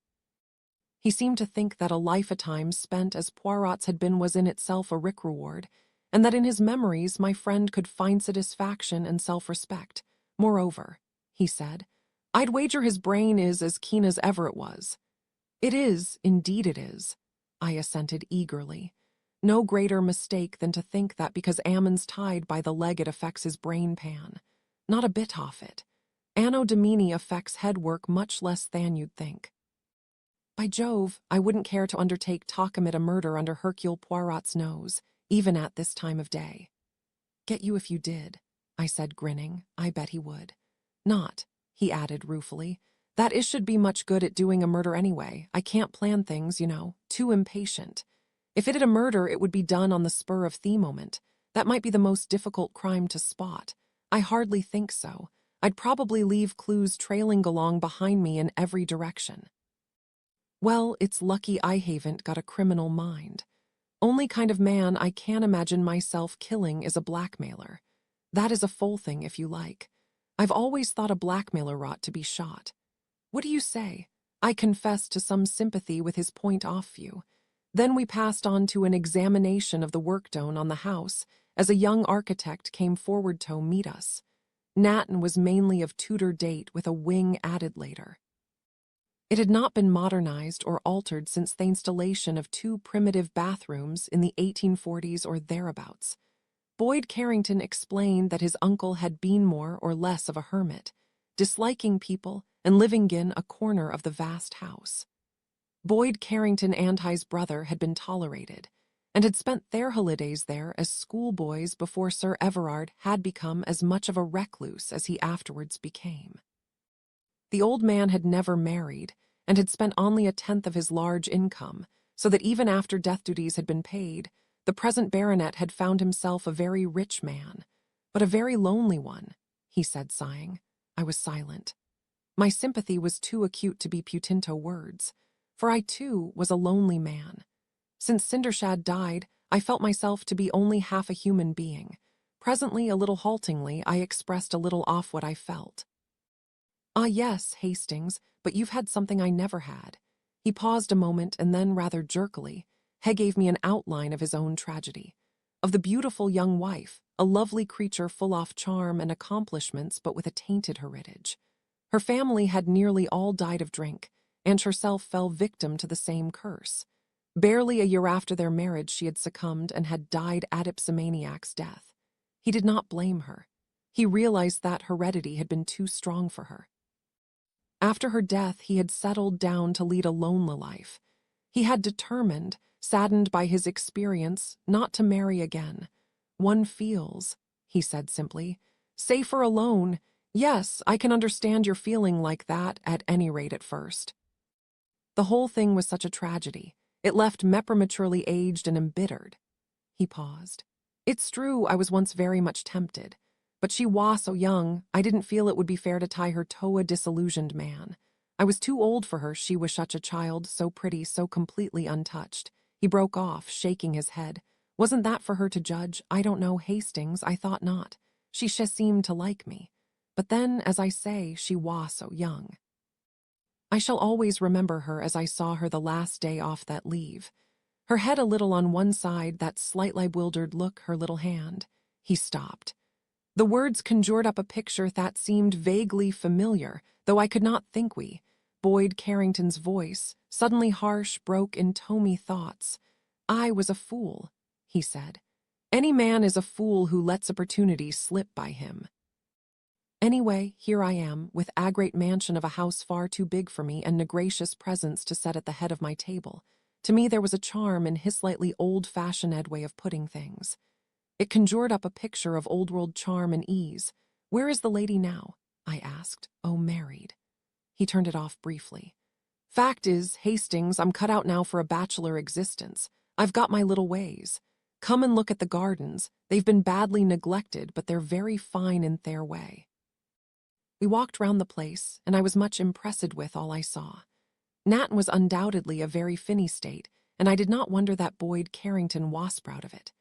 He seemed to think that a life at times spent as Poirot's had been was in itself a reward, and that in his memories my friend could find satisfaction and self-respect. Moreover, he said, I'd wager his brain is as keen as ever it was. It is, indeed it is, I assented eagerly. No greater mistake than to think that because Ammon's tied by the leg it affects his brain pan. Not a bit off it. Anno Domini affects head work much less than you'd think. By Jove, I wouldn't care to undertake to commit a murder under Hercule Poirot's nose, even at this time of day. Get you if you did, I said, grinning. I bet he would. Not, he added ruefully. That is should be much good at doing a murder anyway. I can't plan things, you know, too impatient. If it had a murder, it would be done on the spur of the moment. That might be the most difficult crime to spot. I hardly think so. I'd probably leave clues trailing along behind me in every direction. Well, it's lucky I haven't got a criminal mind. Only kind of man I can imagine myself killing is a blackmailer. That is a full thing, if you like. I've always thought a blackmailer ought to be shot. What do you say? I confessed to some sympathy with his point of view. Then we passed on to an examination of the work done on the house, as a young architect came forward to meet us. Natton was mainly of Tudor date with a wing added later. It had not been modernized or altered since the installation of two primitive bathrooms in the 1840s or thereabouts. Boyd Carrington explained that his uncle had been more or less of a hermit, disliking people and living in a corner of the vast house. Boyd Carrington and his brother had been tolerated, and had spent their holidays there as schoolboys before Sir Everard had become as much of a recluse as he afterwards became. The old man had never married, and had spent only a tenth of his large income, so that even after death duties had been paid, the present baronet had found himself a very rich man, but a very lonely one, he said, sighing. I was silent. My sympathy was too acute to be put into words, for I too was a lonely man. Since Cindershad died, I felt myself to be only half a human being. Presently, a little haltingly, I expressed a little off what I felt. Ah, yes, Hastings, but you've had something I never had. He paused a moment, and then, rather jerkily, he gave me an outline of his own tragedy. Of the beautiful young wife, a lovely creature full of charm and accomplishments, but with a tainted heritage. Her family had nearly all died of drink, and herself fell victim to the same curse. Barely a year after their marriage she had succumbed and had died at ipsomaniac's death. He did not blame her. He realized that heredity had been too strong for her. After her death, he had settled down to lead a lonely life. He had determined, saddened by his experience, not to marry again. One feels, he said simply, safer alone. Yes, I can understand your feeling like that, at any rate at first. The whole thing was such a tragedy. It left me prematurely aged and embittered. He paused. It's true, I was once very much tempted. But she was so young, I didn't feel it would be fair to tie her to a disillusioned man. I was too old for her, she was such a child, so pretty, so completely untouched. He broke off, shaking his head. Wasn't that for her to judge? I don't know, Hastings, I thought not. She seemed to like me. But then, as I say, she was so young. I shall always remember her as I saw her the last day off that leave. Her head a little on one side, that slightly bewildered look, her little hand. He stopped. The words conjured up a picture that seemed vaguely familiar, though I could not think we. Boyd Carrington's voice, suddenly harsh, broke in Tommy thoughts. I was a fool, he said. Any man is a fool who lets opportunity slip by him. Anyway, here I am, with a great mansion of a house far too big for me and gracious presents to set at the head of my table. To me there was a charm in his slightly old-fashioned way of putting things. It conjured up a picture of old-world charm and ease. Where is the lady now? I asked. Oh, married. He turned it off briefly. Fact is, Hastings, I'm cut out now for a bachelor existence. I've got my little ways. Come and look at the gardens. They've been badly neglected, but they're very fine in their way. We walked round the place, and I was much impressed with all I saw. Natin was undoubtedly a very finny state, and I did not wonder that Boyd Carrington was proud of it.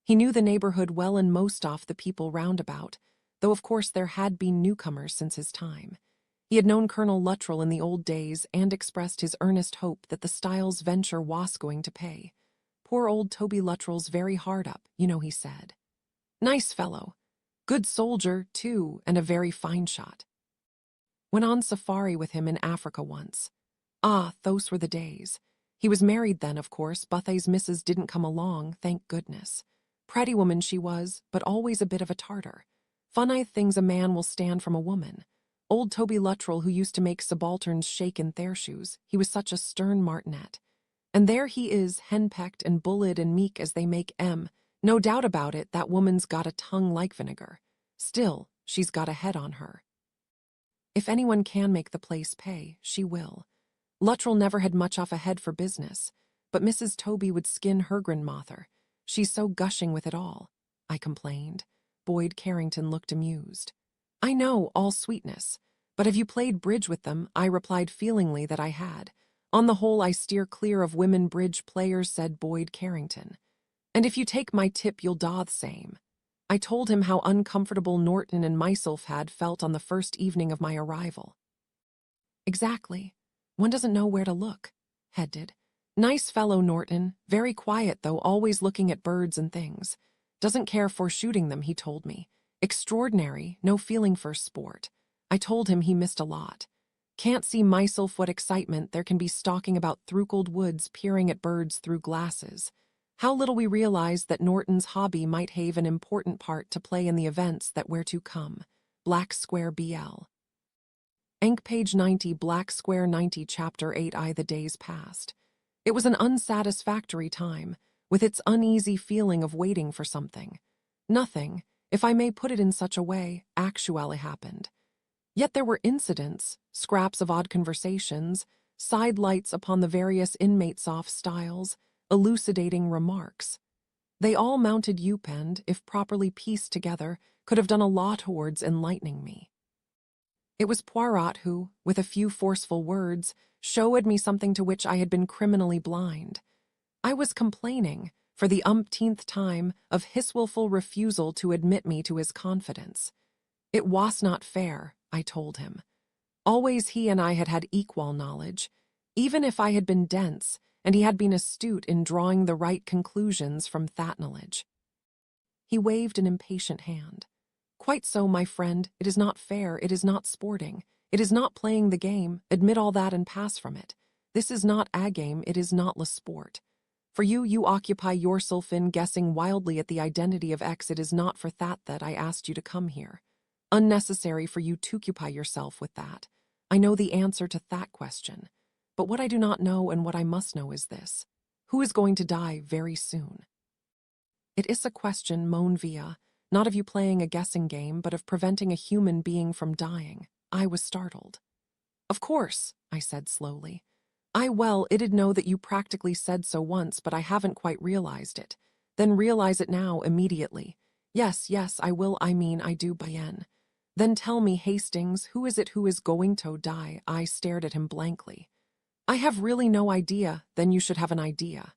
He knew the neighborhood well and most of the people round about, though of course there had been newcomers since his time. He had known Colonel Luttrell in the old days and expressed his earnest hope that the Styles venture was going to pay. Poor old Toby Luttrell's very hard up, you know, he said. Nice fellow. Good soldier, too, and a very fine shot. Went on safari with him in Africa once. Ah, those were the days. He was married then, of course. Buthay's missus didn't come along, thank goodness. Pretty woman she was, but always a bit of a tartar. Funny things a man will stand from a woman. Old Toby Luttrell, who used to make subalterns shake in their shoes, he was such a stern martinet. And there he is, henpecked and bullied and meek as they make em. No doubt about it, that woman's got a tongue like vinegar. Still, she's got a head on her. If anyone can make the place pay, she will. Luttrell never had much off a head for business, but Mrs. Toby would skin her grandmother. She's so gushing with it all, I complained. Boyd Carrington looked amused. I know, all sweetness. But have you played bridge with them? I replied feelingly that I had. On the whole, I steer clear of women bridge players, said Boyd Carrington. And if you take my tip, you'll do the same. I told him how uncomfortable Norton and myself had felt on the first evening of my arrival. Exactly. One doesn't know where to look, Head did. Nice fellow, Norton. Very quiet, though, always looking at birds and things. Doesn't care for shooting them, he told me. Extraordinary, no feeling for sport. I told him he missed a lot. Can't see myself what excitement there can be stalking about Thruckled Woods peering at birds through glasses. How little we realized that Norton's hobby might have an important part to play in the events that were to come. Black Square BL. Enk page 90, Black Square 90, chapter 8. The days passed. It was an unsatisfactory time, with its uneasy feeling of waiting for something. Nothing, if I may put it in such a way, actually happened. Yet there were incidents, scraps of odd conversations, sidelights upon the various inmates' off styles, elucidating remarks. They all mounted up and, if properly pieced together, could have done a lot towards enlightening me. It was Poirot who, with a few forceful words, showed me something to which I had been criminally blind. I was complaining, for the umpteenth time, of his willful refusal to admit me to his confidence. It was not fair, I told him. Always he and I had had equal knowledge, even if I had been dense, and he had been astute in drawing the right conclusions from that knowledge. He waved an impatient hand. Quite so, my friend, it is not fair, it is not sporting, it is not playing the game, admit all that and pass from it. This is not a game, it is not la sport. For you occupy yourself in guessing wildly at the identity of X, it is not for that I asked you to come here. Unnecessary for you to occupy yourself with that. I know the answer to that question. But what I do not know and what I must know is this. Who is going to die very soon? It is a question, mon via, not of you playing a guessing game, but of preventing a human being from dying. I was startled. Of course, I said slowly. It'd know that you practically said so once, but I haven't quite realized it. Then realize it now, immediately. Yes, I will, I do, bien. Then tell me, Hastings, who is it who is going to die? I stared at him blankly. I have really no idea. Then you should have an idea.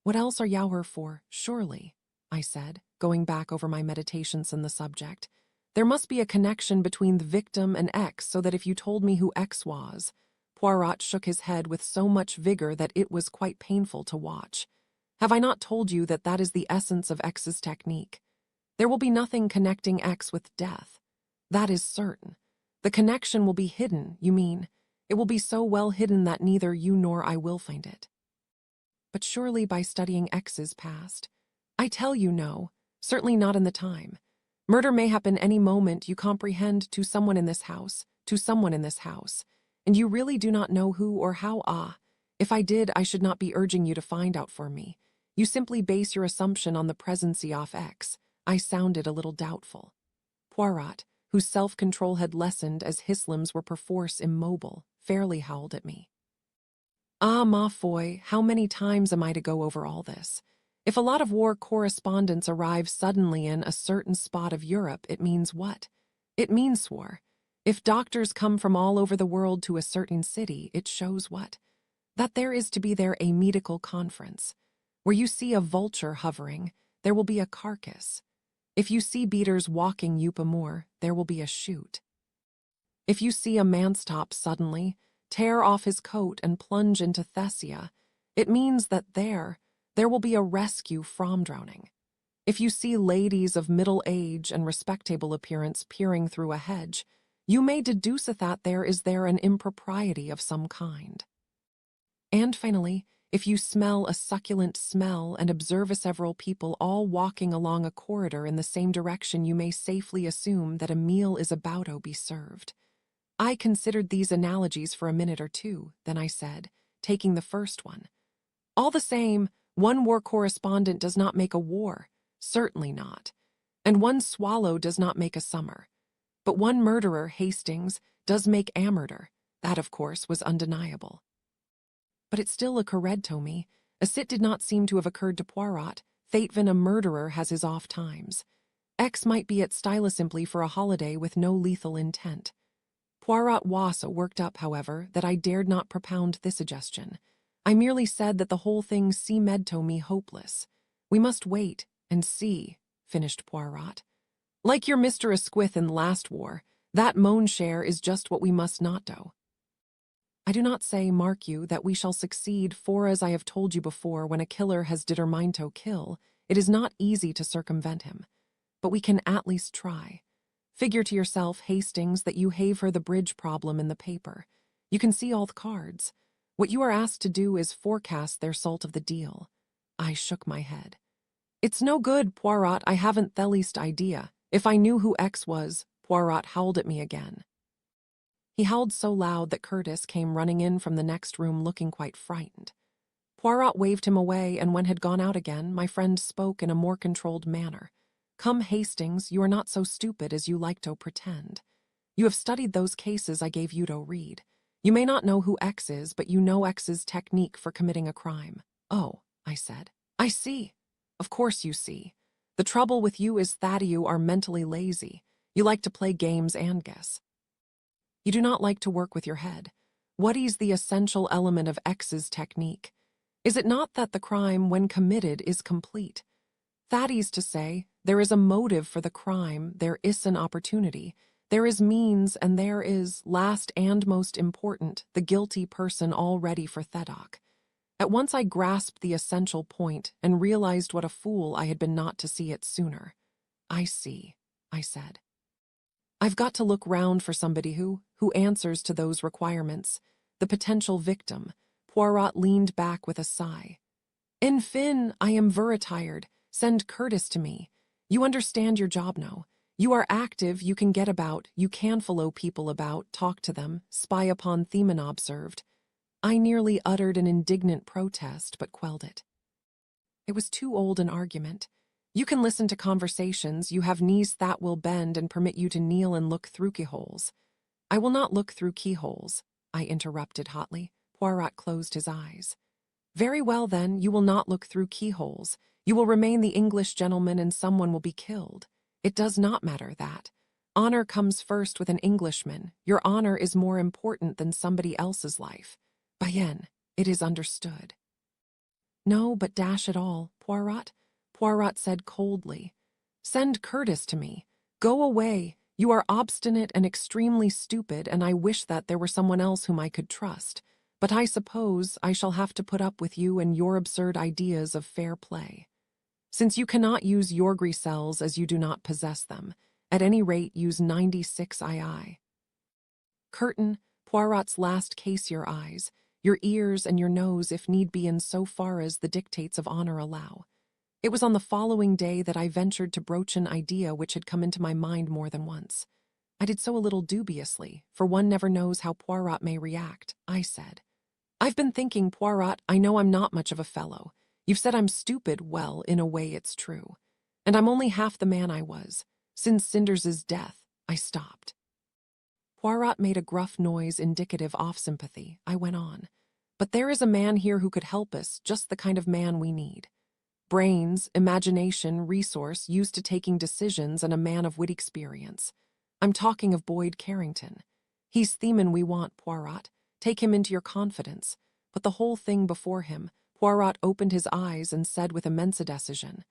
What else are you here for, surely? I said, going back over my meditations on the subject. There must be a connection between the victim and X, so that if you told me who X was, Poirot shook his head with so much vigor that it was quite painful to watch. Have I not told you that that is the essence of X's technique? There will be nothing connecting X with death. That is certain. The connection will be hidden, you mean. It will be so well hidden that neither you nor I will find it. But surely by studying X's past. I tell you no, certainly not in the time. Murder may happen any moment, you comprehend, to someone in this house, and you really do not know who or how. If I did, I should not be urging you to find out for me. You simply base your assumption on the presency of X. I sounded a little doubtful. Poirot, whose self-control had lessened as his limbs were perforce immobile, fairly howled at me. Ah, ma foi, how many times am I to go over all this? If a lot of war correspondents arrive suddenly in a certain spot of Europe, it means what? It means war. If doctors come from all over the world to a certain city, it shows what? That there is to be there a medical conference. Where you see a vulture hovering, there will be a carcass. If you see beaters walking Yupa Moor, there will be a shoot. If you see a manstop suddenly tear off his coat and plunge into Thessia, it means that there will be a rescue from drowning. If you see ladies of middle age and respectable appearance peering through a hedge, you may deduce that there is an impropriety of some kind. And finally, if you smell a succulent smell and observe several people all walking along a corridor in the same direction, you may safely assume that a meal is about to be served. I considered these analogies for a minute or two, then I said, taking the first one. All the same, one war correspondent does not make a war, certainly not. And one swallow does not make a summer. But one murderer, Hastings, does make a murder. That, of course, was undeniable. But it still occurred to me. It did not seem to have occurred to Poirot. Fateven, a murderer has his off times. X might be at Styla simply for a holiday with no lethal intent. Poirot was so worked up, however, that I dared not propound this suggestion. I merely said that the whole thing seemed to me hopeless. We must wait and see, finished Poirot. Like your Mr. Asquith in last war, that Monshare is just what we must not do. I do not say, mark you, that we shall succeed, for as I have told you before, when a killer has determined to kill, it is not easy to circumvent him. But we can at least try. Figure to yourself, Hastings, that you have her the bridge problem in the paper. You can see all the cards. What you are asked to do is forecast their salt of the deal. I shook my head. It's no good, Poirot, I haven't the least idea. If I knew who X was, Poirot howled at me again. He howled so loud that Curtis came running in from the next room looking quite frightened. Poirot waved him away, and when had gone out again, my friend spoke in a more controlled manner. Come, Hastings, you are not so stupid as you like to pretend. You have studied those cases I gave you to read. You may not know who X is, but you know X's technique for committing a crime. Oh, I said. I see. Of course you see. The trouble with you is that you are mentally lazy. You like to play games and guess. You do not like to work with your head. What is the essential element of X's technique? Is it not that the crime, when committed, is complete? That is to say, there is a motive for the crime, there is an opportunity, there is means, and there is, last and most important, the guilty person all ready for Thedoc. At once I grasped the essential point and realized what a fool I had been not to see it sooner. I see, I said. I've got to look round for somebody who answers to those requirements. The potential victim. Poirot leaned back with a sigh. In fin, I am very tired. Send Curtis to me. You understand your job now. You are active, you can get about, you can follow people about, talk to them, spy upon them unobserved. I nearly uttered an indignant protest, but quelled it. It was too old an argument. You can listen to conversations, you have knees that will bend and permit you to kneel and look through keyholes. I will not look through keyholes, I interrupted hotly. Poirot closed his eyes. Very well then, you will not look through keyholes. You will remain the English gentleman and someone will be killed. It does not matter that. Honor comes first with an Englishman. Your honor is more important than somebody else's life. Bien, it is understood. No, but dash it all, Poirot, Poirot said coldly. Send Curtis to me. Go away. You are obstinate and extremely stupid, and I wish that there were someone else whom I could trust. But I suppose I shall have to put up with you and your absurd ideas of fair play. Since you cannot use your cells as you do not possess them, at any rate use 96 II. Curtain, Poirot's last case your eyes, your ears and your nose if need be, in so far as the dictates of honor allow. It was on the following day that I ventured to broach an idea which had come into my mind more than once. I did so a little dubiously, for one never knows how Poirot may react. I said, "I've been thinking, Poirot, I know I'm not much of a fellow. You've said I'm stupid. Well, in a way it's true. And I'm only half the man I was. Since Cinders's death, I stopped." Poirot made a gruff noise indicative of sympathy. I went on, "But there is a man here who could help us, just the kind of man we need. Brains, imagination, resource, used to taking decisions, and a man of wit experience. I'm talking of Boyd Carrington. He's the man we want, Poirot. Take him into your confidence." But the whole thing before him, Poirot opened his eyes and said with immense decision,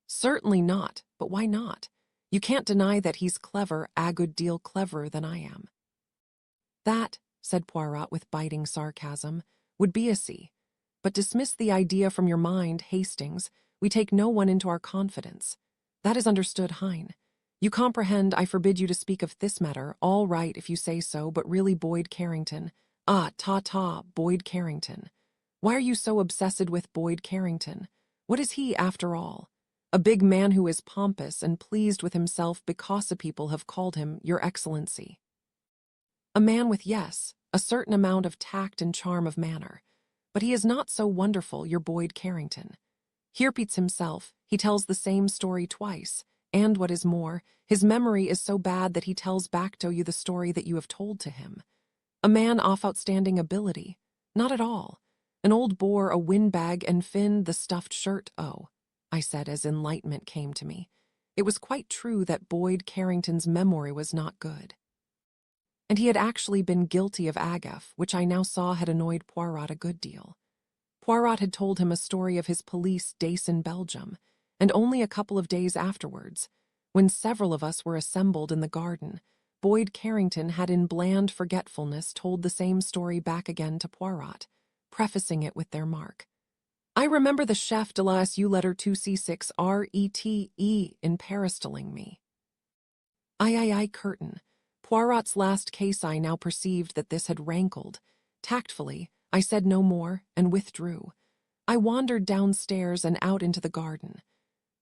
"Certainly not, but why not? You can't deny that he's clever, a good deal cleverer than I am." "That," said Poirot with biting sarcasm, "would be a see. But dismiss the idea from your mind, Hastings. We take no one into our confidence. That is understood, Hein. You comprehend, I forbid you to speak of this matter. All right, if you say so, but really Boyd Carrington. Ah, ta-ta, Boyd Carrington. Why are you so obsessed with Boyd Carrington? What is he, after all? A big man who is pompous and pleased with himself because people have called him Your Excellency. A man with, yes, a certain amount of tact and charm of manner. But he is not so wonderful, your Boyd Carrington. He repeats himself, he tells the same story twice, and what is more, his memory is so bad that he tells back to you the story that you have told to him. A man of outstanding ability. Not at all. An old bore, a windbag, and Finn the stuffed shirt. Oh, I said as enlightenment came to me. It was quite true that Boyd Carrington's memory was not good. And he had actually been guilty of agafe, which I now saw had annoyed Poirot a good deal. Poirot had told him a story of his police days in Belgium, and only a couple of days afterwards, when several of us were assembled in the garden, Boyd Carrington had in bland forgetfulness told the same story back again to Poirot, prefacing it with their mark. "I remember the chef de la SU letter 2C6 RETE in Paris telling me." I curtain. Poirot's last case. I now perceived that this had rankled. Tactfully, I said no more and withdrew. I wandered downstairs and out into the garden.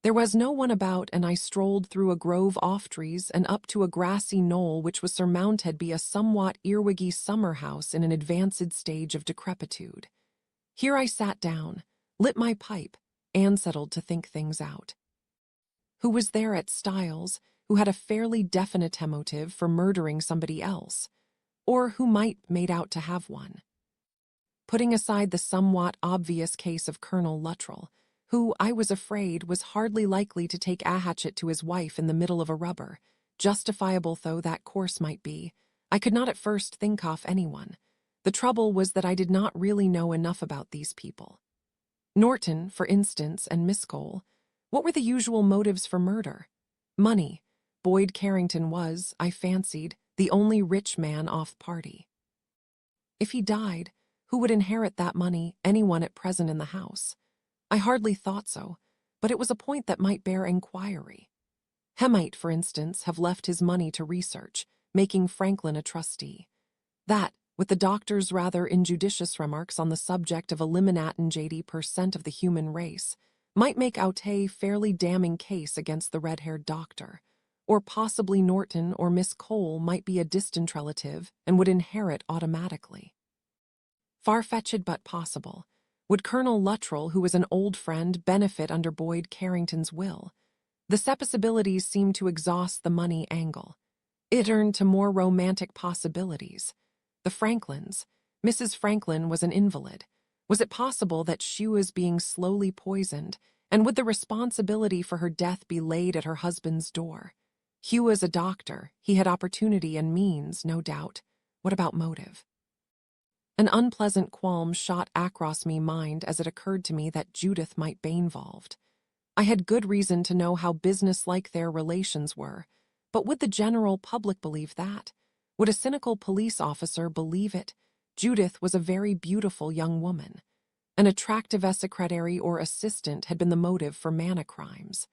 There was no one about, and I strolled through a grove of trees and up to a grassy knoll which was surmounted by a somewhat earwiggy summer house in an advanced stage of decrepitude. Here I sat down, lit my pipe, and settled to think things out. Who was there at Styles who had a fairly definite motive for murdering somebody else, or who might made out to have one? Putting aside the somewhat obvious case of Colonel Luttrell, who, I was afraid, was hardly likely to take a hatchet to his wife in the middle of a rubber, justifiable though that course might be, I could not at first think of anyone. The trouble was that I did not really know enough about these people. Norton, for instance, and Miss Cole. What were the usual motives for murder? Money. Boyd Carrington was, I fancied, the only rich man off party. If he died, who would inherit that money? Anyone at present in the house? I hardly thought so, but it was a point that might bear inquiry. He might, for instance, have left his money to research, making Franklin a trustee. That, with the doctor's rather injudicious remarks on the subject of eliminating 80% of the human race, might make out a fairly damning case against the red-haired doctor. Or possibly Norton or Miss Cole might be a distant relative and would inherit automatically. Far-fetched but possible. Would Colonel Luttrell, who was an old friend, benefit under Boyd Carrington's will? The supposibilities seemed to exhaust the money angle. It turned to more romantic possibilities. The Franklins. Mrs. Franklin was an invalid. Was it possible that she was being slowly poisoned, and would the responsibility for her death be laid at her husband's door? Hugh was a doctor. He had opportunity and means, no doubt. What about motive? An unpleasant qualm shot across me mind as it occurred to me that Judith might be involved. I had good reason to know how businesslike their relations were, But would the general public believe that? Would a cynical police officer believe it? Judith was a very beautiful young woman. An attractive secretary or assistant had been the motive for mana crimes.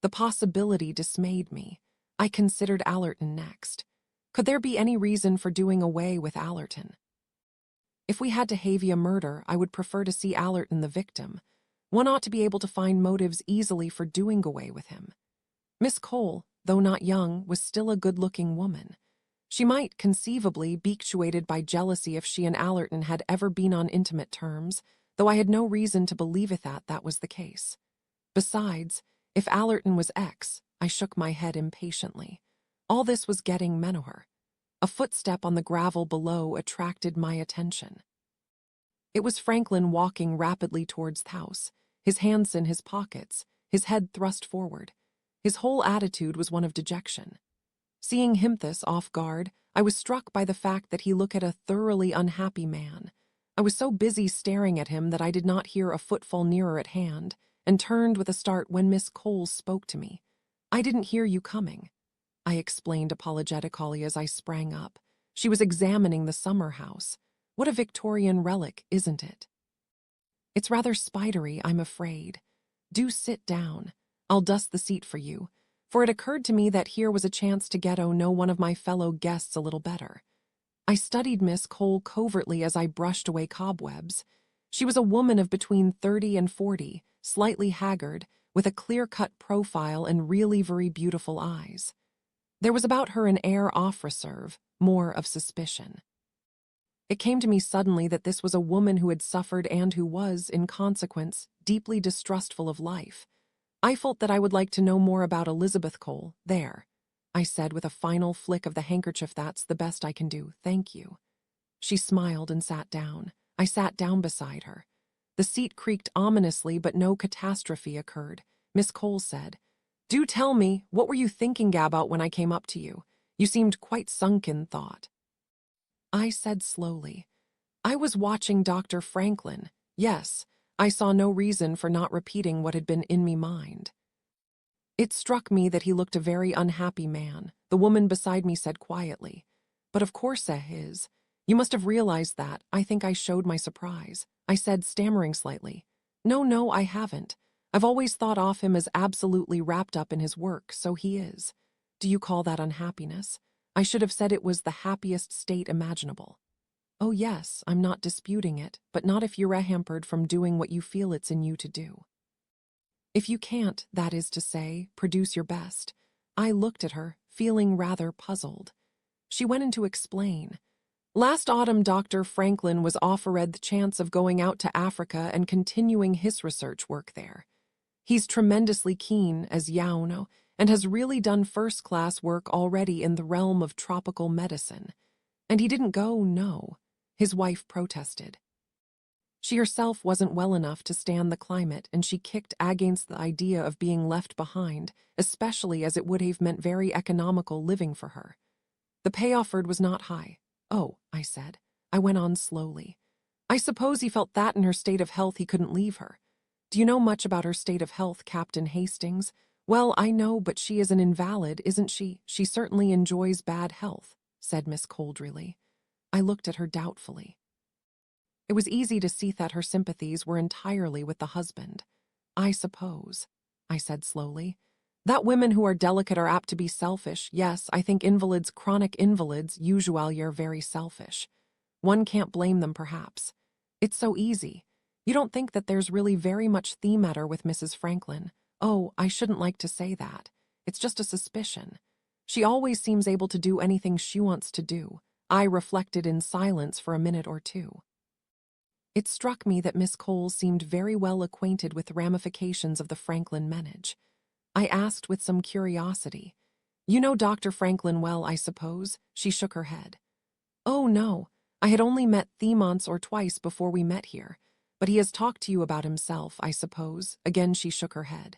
The possibility dismayed me. I considered Allerton next. Could there be any reason for doing away with Allerton? If we had to have a murder, I would prefer to see Allerton the victim. One ought to be able to find motives easily for doing away with him. Miss Cole, though not young, was still a good-looking woman. She might conceivably be actuated by jealousy if she and Allerton had ever been on intimate terms, though I had no reason to believe that was the case. Besides, if Allerton was I shook my head impatiently. All this was getting Menoher. A footstep on the gravel below attracted my attention. It was Franklin walking rapidly towards the house, his hands in his pockets, his head thrust forward. His whole attitude was one of dejection. Seeing him thus off guard, I was struck by the fact that he looked at a thoroughly unhappy man. I was so busy staring at him that I did not hear a footfall nearer at hand, and turned with a start when Miss Cole spoke to me. "I didn't hear you coming," I explained apologetically as I sprang up. She was examining the summer house. What a Victorian relic, isn't it? It's rather spidery, I'm afraid. Do sit down. I'll dust the seat for you, for it occurred to me that here was a chance to get to know one of my fellow guests a little better. I studied Miss Cole covertly as I brushed away cobwebs. She was a woman of between 30 and 40, slightly haggard, with a clear-cut profile and really very beautiful eyes. There was about her an air off reserve, more of suspicion. It came to me suddenly that this was a woman who had suffered and who was, in consequence, deeply distrustful of life. I felt that I would like to know more about Elizabeth Cole. "There," I said with a final flick of the handkerchief. "That's the best I can do, thank you." She smiled and sat down. I sat down beside her. The seat creaked ominously, but no catastrophe occurred. Miss Cole said, "Do tell me, what were you thinking about when I came up to you? You seemed quite sunk in thought." I said slowly, "I was watching Dr. Franklin. Yes, I saw no reason for not repeating what had been in me mind." It struck me that he looked a very unhappy man. The woman beside me said quietly, "But of course is. You must have realized that." I think I showed my surprise. I said, stammering slightly, No, I haven't. I've always thought of him as absolutely wrapped up in his work, so he is. Do you call that unhappiness? I should have said it was the happiest state imaginable." "Oh yes, I'm not disputing it, but not if you're hampered from doing what you feel it's in you to do. If you can't, that is to say, produce your best." I looked at her, feeling rather puzzled. She went in to explain. "Last autumn Dr. Franklin was offered the chance of going out to Africa and continuing his research work there. He's tremendously keen, as you know, and has really done first-class work already in the realm of tropical medicine. And he didn't go, no," his wife protested. She herself wasn't well enough to stand the climate, and she kicked against the idea of being left behind, especially as it would have meant very economical living for her. The pay offered was not high. "Oh," I said. I went on slowly. "I suppose he felt that in her state of health he couldn't leave her. Do you know much about her state of health, Captain Hastings?" "Well, I know, but she is an invalid, isn't she?" "She certainly enjoys bad health," said Miss Cole drearily. I looked at her doubtfully. It was easy to see that her sympathies were entirely with the husband. "I suppose," I said slowly, "that women who are delicate are apt to be selfish. Yes, I think invalids, chronic invalids, usually are very selfish. One can't blame them, perhaps. It's so easy. You don't think that there's really very much the matter with Mrs. Franklin?" "Oh, I shouldn't like to say that. It's just a suspicion. She always seems able to do anything she wants to do." I reflected in silence for a minute or two. It struck me that Miss Cole seemed very well acquainted with the ramifications of the Franklin menage. I asked with some curiosity, "You know Dr. Franklin well, I suppose?" She shook her head. "Oh, no. I had only met once or twice before we met here. But he has talked to you about himself, I suppose?" Again she shook her head.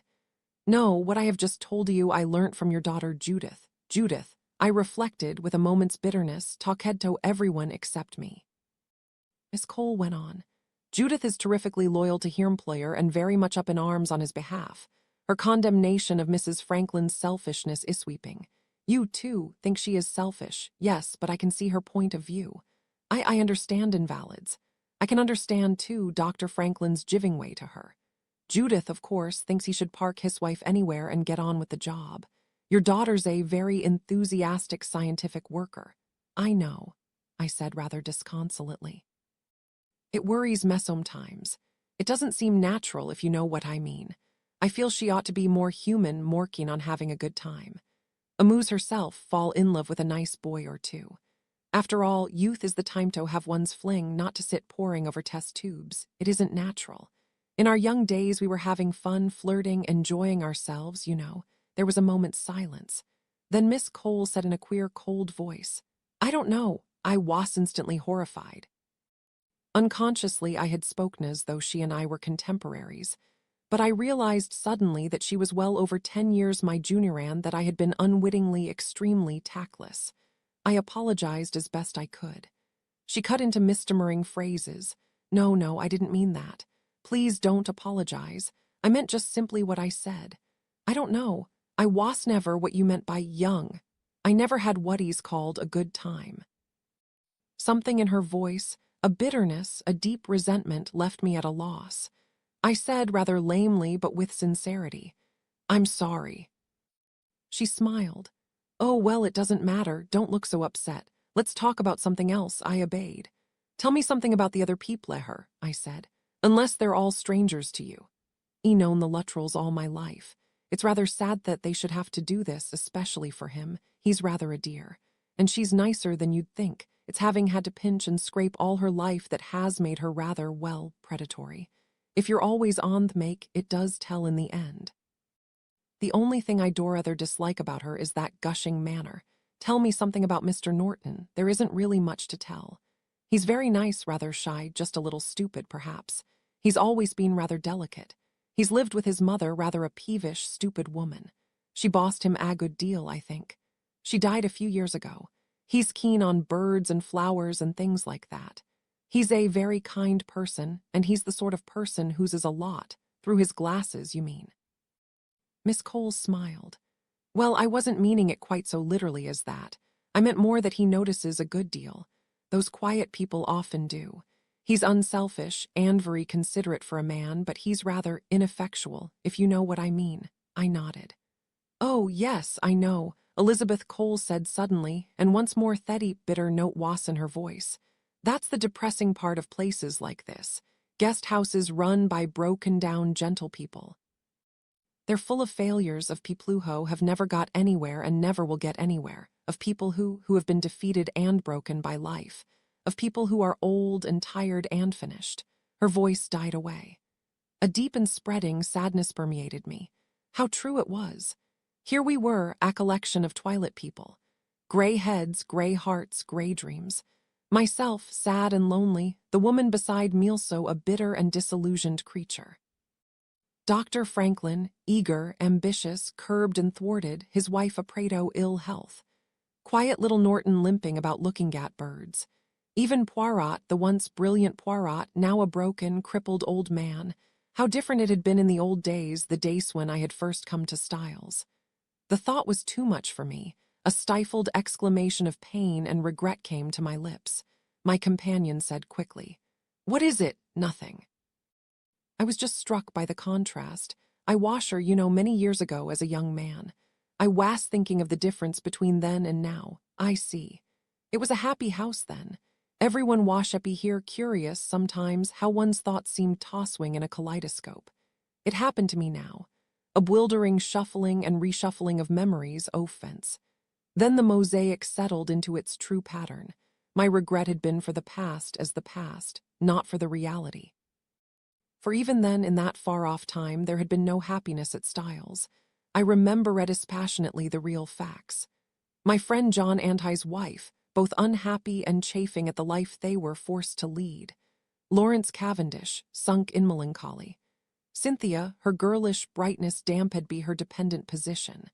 "No, what I have just told you I learnt from your daughter Judith." Judith, I reflected with a moment's bitterness, talked to everyone except me. Miss Cole went on. "Judith is terrifically loyal to her employer and very much up in arms on his behalf. Her condemnation of Mrs. Franklin's selfishness is sweeping. You, too, think she is selfish. Yes, but I can see her point of view. I understand invalids. I can understand, too, Dr. Franklin's jiving way to her. Judith, of course, thinks he should park his wife anywhere and get on with the job. Your daughter's a very enthusiastic scientific worker. I know, I said rather disconsolately. It worries me sometimes. It doesn't seem natural, if you know what I mean. I feel she ought to be more human, more keen on having a good time. Amuse herself, fall in love with a nice boy or two. After all, youth is the time to have one's fling, not to sit poring over test tubes. It isn't natural. In our young days, we were having fun, flirting, enjoying ourselves, you know. There was a moment's silence. Then Miss Cole said in a queer, cold voice, "I don't know." I was instantly horrified. Unconsciously, I had spoken as though she and I were contemporaries, but I realized suddenly that she was well over 10 years my junior and that I had been unwittingly extremely tactless. I apologized as best I could. She cut into misdemeaning phrases. No, I didn't mean that. Please don't apologize. I meant just simply what I said. I don't know. I was never what you meant by young. I never had what he's called a good time. Something in her voice, a bitterness, a deep resentment left me at a loss. I said rather lamely but with sincerity, "I'm sorry." She smiled. "Oh, well, it doesn't matter. Don't look so upset. Let's talk about something else." I obeyed. "Tell me something about the other people, her," I said. "Unless they're all strangers to you. I known the Luttrells all my life. It's rather sad that they should have to do this, especially for him. He's rather a dear. And she's nicer than you'd think. It's having had to pinch and scrape all her life that has made her rather, well, predatory. If you're always on the make, it does tell in the end. The only thing I do rather dislike about her is that gushing manner. Tell me something about Mr. Norton. There isn't really much to tell. He's very nice, rather shy, just a little stupid, perhaps. He's always been rather delicate. He's lived with his mother, rather a peevish, stupid woman. She bossed him a good deal, I think. She died a few years ago. He's keen on birds and flowers and things like that. He's a very kind person, and he's the sort of person whose is a lot. Through his glasses, you mean." Miss Cole smiled. "Well, I wasn't meaning it quite so literally as that. I meant more that he notices a good deal. Those quiet people often do. He's unselfish and very considerate for a man, but he's rather ineffectual, if you know what I mean." I nodded. "Oh, yes, I know," Elizabeth Cole said suddenly, and once more Thetty bitter note was in her voice. "That's the depressing part of places like this. Guest houses run by broken-down gentle people. They're full of failures, of people who have never got anywhere and never will get anywhere, of people who have been defeated and broken by life, of people who are old and tired and finished." Her voice died away. A deep and spreading sadness permeated me. How true it was. Here we were, a collection of twilight people. Gray heads, gray hearts, gray dreams. Myself, sad and lonely, the woman beside me so a bitter and disillusioned creature. Dr. Franklin, eager, ambitious, curbed and thwarted, his wife a prey to ill health. Quiet little Norton limping about looking at birds. Even Poirot, the once brilliant Poirot, now a broken, crippled old man. How different it had been in the old days, the days when I had first come to Styles. The thought was too much for me. A stifled exclamation of pain and regret came to my lips. My companion said quickly, "What is it?" "Nothing." I was just struck by the contrast. I was her, many years ago as a young man. I was thinking of the difference between then and now. I see. It was a happy house then. Everyone was happy here, curious, sometimes, how one's thoughts seemed tossing in a kaleidoscope. It happened to me now. A bewildering shuffling and reshuffling of memories, offense. Then the mosaic settled into its true pattern. My regret had been for the past as the past, not for the reality. For even then, in that far-off time, there had been no happiness at Styles. I remember it dispassionately the real facts. My friend John and his wife, both unhappy and chafing at the life they were forced to lead. Lawrence Cavendish, sunk in melancholy. Cynthia, her girlish brightness damped by her dependent position.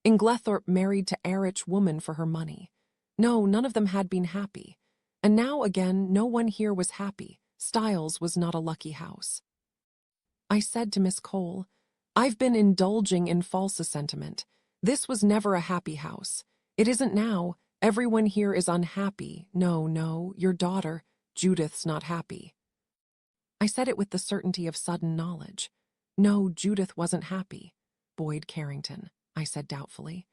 Inglethorpe married to a rich woman for her money. No, none of them had been happy. And now again, no one here was happy. Styles was not a lucky house. I said to Miss Cole, "I've been indulging in false sentiment. This was never a happy house. It isn't now. Everyone here is unhappy. No, no, your daughter, Judith's not happy. I said it with the certainty of sudden knowledge. No, Judith wasn't happy. Boyd Carrington, I said doubtfully.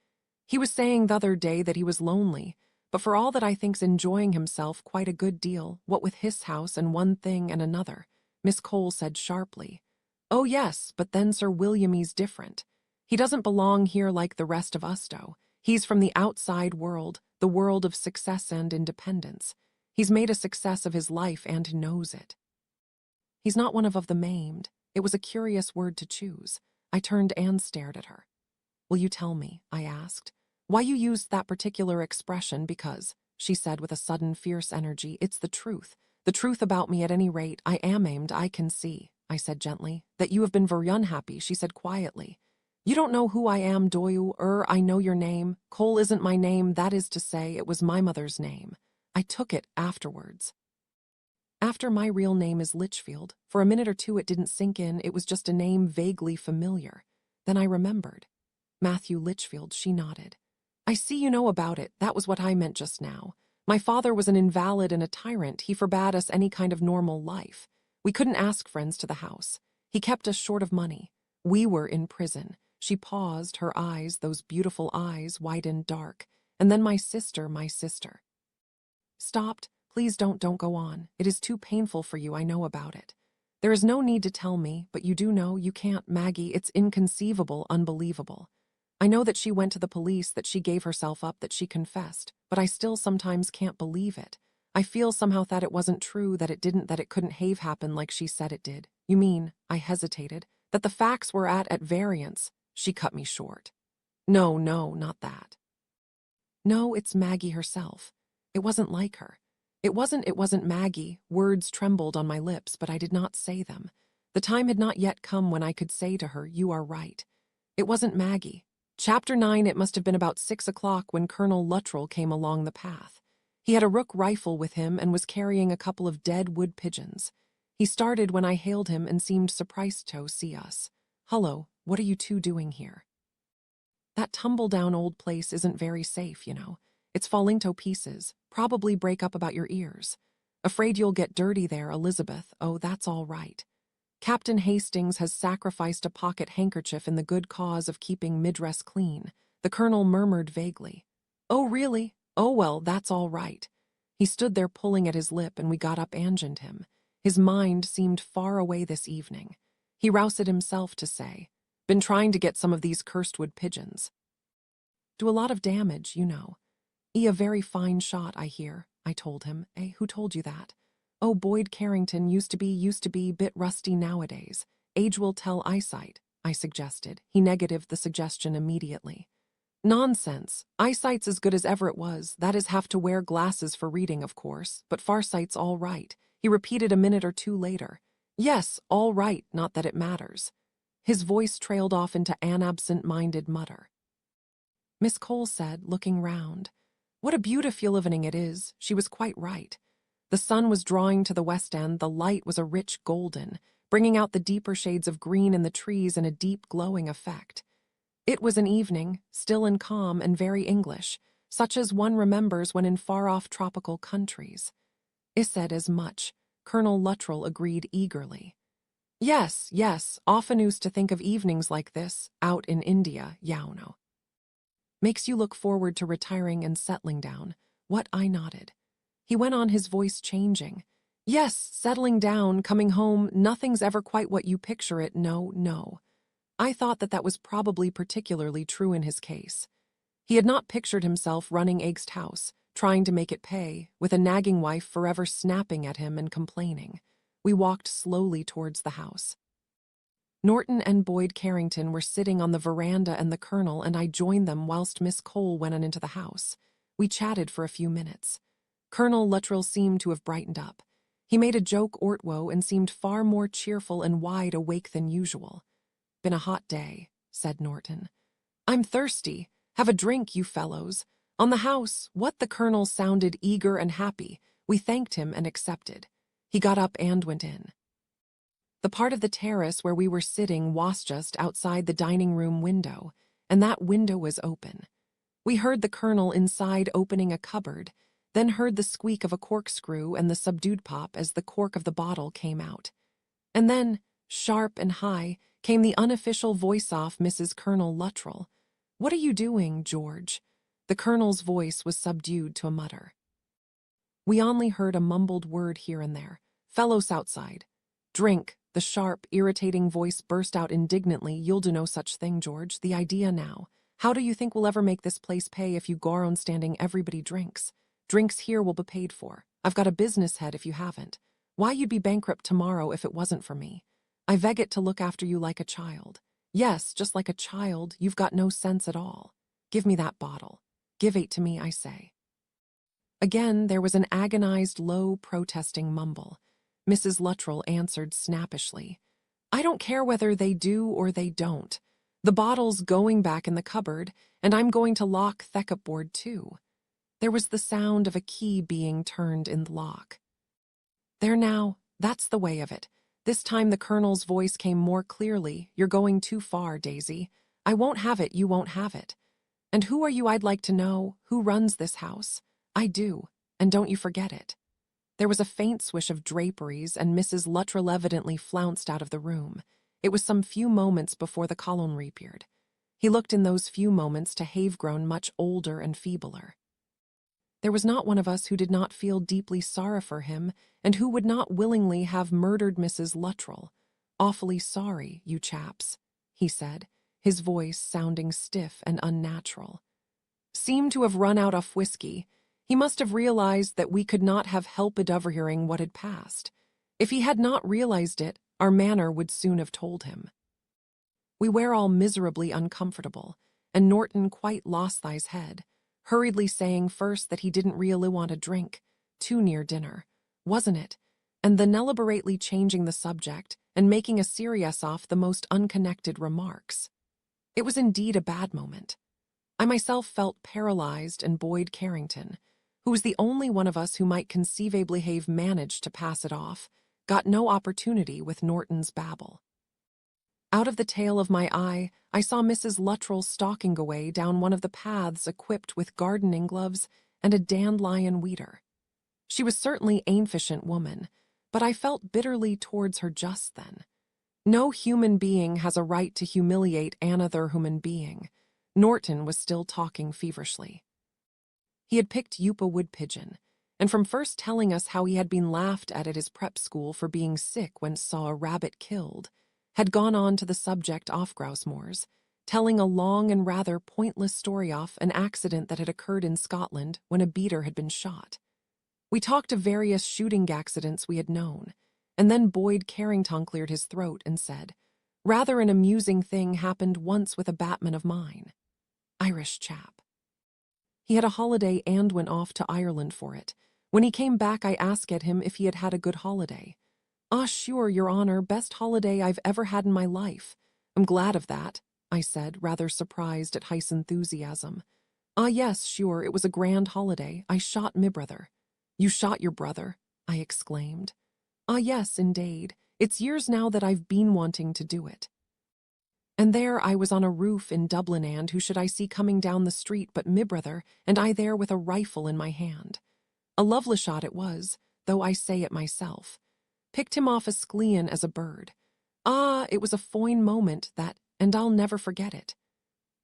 He was saying the other day that he was lonely, but for all that I think's enjoying himself quite a good deal, what with his house and one thing and another. Miss Cole said sharply. Oh yes, but then Sir William's different. He doesn't belong here like the rest of us do. He's from the outside world, the world of success and independence. He's made a success of his life and knows it. He's not one of the maimed. It was a curious word to choose. I turned and stared at her. Will you tell me, I asked, why you used that particular expression? Because, she said with a sudden fierce energy, it's the truth. The truth about me at any rate. I am aimed, I can see, I said gently. That you have been very unhappy, she said quietly. You don't know who I am, do you? I know your name. Cole isn't my name, that is to say, it was my mother's name. I took it afterwards. After my real name is Litchfield. For a minute or two it didn't sink in, it was just a name vaguely familiar. Then I remembered. Matthew Litchfield, she nodded. I see you know about it, that was what I meant just now. My father was an invalid and a tyrant, he forbade us any kind of normal life. We couldn't ask friends to the house. He kept us short of money. We were in prison. She paused, her eyes, those beautiful eyes, wide and dark. And then my sister. Stopped. Please don't go on. It is too painful for you, I know about it. There is no need to tell me, but you do know, you can't, Maggie, it's inconceivable, unbelievable. I know that she went to the police, that she gave herself up, that she confessed, but I still sometimes can't believe it. I feel somehow that it wasn't true, that it couldn't have happened like she said it did. You mean, I hesitated, that the facts were at variance. She cut me short. No, not that. No, it's Maggie herself. It wasn't like her. It wasn't Maggie. Words trembled on my lips, but I did not say them. The time had not yet come when I could say to her, you are right. It wasn't Maggie. Chapter 9, it must have been about 6 o'clock when Colonel Luttrell came along the path. He had a rook rifle with him and was carrying a couple of dead wood pigeons. He started when I hailed him and seemed surprised to see us. Hullo, what are you two doing here? That tumble-down old place isn't very safe, you know. It's falling to pieces, probably break up about your ears. Afraid you'll get dirty there, Elizabeth. Oh, that's all right. Captain Hastings has sacrificed a pocket handkerchief in the good cause of keeping Midress clean, the colonel murmured vaguely. Oh, really? Oh, well, that's all right. He stood there pulling at his lip and we got up and engined him. His mind seemed far away this evening. He roused himself to say, been trying to get some of these cursed wood pigeons. Do a lot of damage, you know. A very fine shot, I hear, I told him. Who told you that? Oh, Boyd Carrington used to be bit rusty nowadays. Age will tell eyesight, I suggested. He negatived the suggestion immediately. Nonsense. Eyesight's as good as ever it was. That is, have to wear glasses for reading, of course, but farsight's all right. He repeated a minute or two later. Yes, all right, not that it matters. His voice trailed off into an absent-minded mutter. Miss Cole said, looking round. What a beautiful evening it is. She was quite right. The sun was drawing to the west end, the light was a rich golden, bringing out the deeper shades of green in the trees in a deep glowing effect. It was an evening, still and calm and very English, such as one remembers when in far-off tropical countries. I said as much. Colonel Luttrell agreed eagerly. Yes, often used to think of evenings like this, out in India, no. Makes you look forward to retiring and settling down. What, I nodded. He went on, his voice changing. Yes, settling down, coming home, nothing's ever quite what you picture it, no. I thought that was probably particularly true in his case. He had not pictured himself running Egg's house, trying to make it pay, with a nagging wife forever snapping at him and complaining. We walked slowly towards the house. Norton and Boyd Carrington were sitting on the veranda and the colonel and I joined them whilst Miss Cole went on into the house. We chatted for a few minutes. Colonel Luttrell seemed to have brightened up. He made a joke ortwo and seemed far more cheerful and wide awake than usual. Been a hot day, said Norton. I'm thirsty. Have a drink, you fellows. On the house, what? The colonel sounded eager and happy. We thanked him and accepted. He got up and went in. The part of the terrace where we were sitting was just outside the dining room window, and that window was open. We heard the colonel inside opening a cupboard, then heard the squeak of a corkscrew and the subdued pop as the cork of the bottle came out. And then, sharp and high, came the unofficial voice off Mrs. Colonel Luttrell. "What are you doing, George?" The colonel's voice was subdued to a mutter. We only heard a mumbled word here and there. "Fellows outside." "Drink," the sharp, irritating voice burst out indignantly. "You'll do no such thing, George. The idea now. How do you think we'll ever make this place pay if you go on standing everybody drinks? Drinks here will be paid for. I've got a business head if you haven't. Why, you'd be bankrupt tomorrow if it wasn't for me. I beg it to look after you like a child. Yes, just like a child. You've got no sense at all. Give me that bottle. Give it to me, I say." Again, there was an agonized, low, protesting mumble. Mrs. Luttrell answered snappishly, "I don't care whether they do or they don't. The bottle's going back in the cupboard, and I'm going to lock the cupboard too." There was the sound of a key being turned in the lock. "There now, that's the way of it." This time the colonel's voice came more clearly. "You're going too far, Daisy. I won't have it, you won't have it. And who are you, I'd like to know? Who runs this house? I do, and don't you forget it." There was a faint swish of draperies, and Mrs. Luttrell evidently flounced out of the room. It was some few moments before the colonel reappeared. He looked in those few moments to have grown much older and feebler. There was not one of us who did not feel deeply sorry for him, and who would not willingly have murdered Mrs. Luttrell. "Awfully sorry, you chaps," he said, his voice sounding stiff and unnatural. "Seemed to have run out of whiskey. He must have realized that we could not have helped overhearing what had passed. If he had not realized it, our manner would soon have told him." We were all miserably uncomfortable, and Norton quite lost his head, hurriedly saying first that he didn't really want a drink, too near dinner, wasn't it? And then deliberately changing the subject and making a serious off the most unconnected remarks. It was indeed a bad moment. I myself felt paralyzed, and Boyd Carrington, who was the only one of us who might conceivably have managed to pass it off, got no opportunity with Norton's babble. Out of the tail of my eye, I saw Mrs. Luttrell stalking away down one of the paths equipped with gardening gloves and a dandelion weeder. She was certainly an efficient woman, but I felt bitterly towards her just then. No human being has a right to humiliate another human being. Norton was still talking feverishly. He had picked Yupa wood pigeon, and from first telling us how he had been laughed at his prep school for being sick when saw a rabbit killed, had gone on to the subject off grouse moors, telling a long and rather pointless story off an accident that had occurred in Scotland when a beater had been shot. We talked of various shooting accidents we had known, and then Boyd Carrington cleared his throat and said, "Rather an amusing thing happened once with a batman of mine. Irish chap. He had a holiday and went off to Ireland for it. When he came back I asked him if he had had a good holiday. 'Ah, sure, your honor, best holiday I've ever had in my life. I'm glad of that,' I said, rather surprised at his enthusiasm. 'Ah, yes, sure, it was a grand holiday. I shot me brother.' 'You shot your brother?' I exclaimed. 'Ah, yes, indeed. It's years now that I've been wanting to do it.' And there I was on a roof in Dublin, and who should I see coming down the street but me brother, and I there with a rifle in my hand. A lovely shot it was, though I say it myself. Picked him off as clean as a bird. Ah, it was a fine moment, that, and I'll never forget it."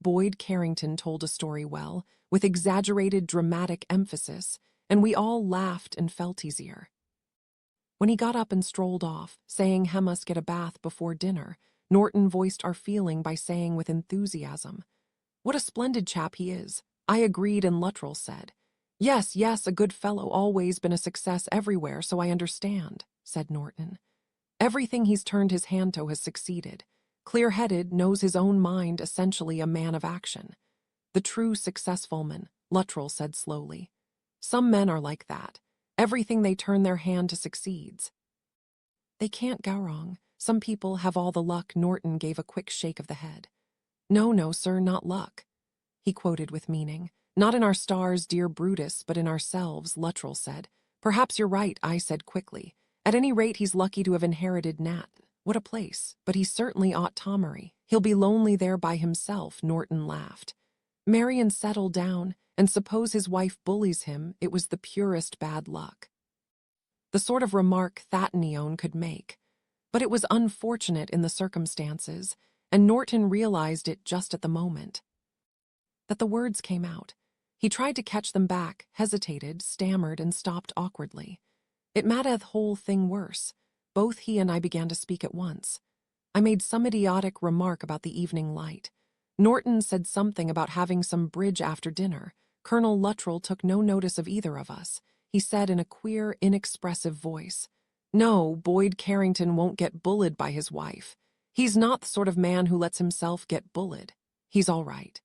Boyd Carrington told a story well, with exaggerated dramatic emphasis, and we all laughed and felt easier. When he got up and strolled off, saying he must get a bath before dinner, Norton voiced our feeling by saying with enthusiasm, "What a splendid chap he is." I agreed, and Luttrell said, Yes, a good fellow, always been a success everywhere, so I understand," said Norton. "Everything he's turned his hand to has succeeded. Clear-headed, knows his own mind, essentially a man of action. The true successful man," Luttrell said slowly. "Some men are like that. Everything they turn their hand to succeeds. They can't go wrong. Some people have all the luck." Norton gave a quick shake of the head. No, sir, not luck," he quoted with meaning. "Not in our stars, dear Brutus, but in ourselves," Luttrell said. "Perhaps you're right," I said quickly. "At any rate, he's lucky to have inherited Nat. What a place. But he certainly ought Tomery. He'll be lonely there by himself," Norton laughed. Marion, settle down, and suppose his wife bullies him, it was the purest bad luck. The sort of remark Thatnion could make. But it was unfortunate in the circumstances, and Norton realized it just at the moment that the words came out. He tried to catch them back, hesitated, stammered, and stopped awkwardly. It made the whole thing worse. Both he and I began to speak at once. I made some idiotic remark about the evening light. Norton said something about having some bridge after dinner. Colonel Luttrell took no notice of either of us. He said in a queer, inexpressive voice, "No, Boyd Carrington won't get bullied by his wife. He's not the sort of man who lets himself get bullied. He's all right."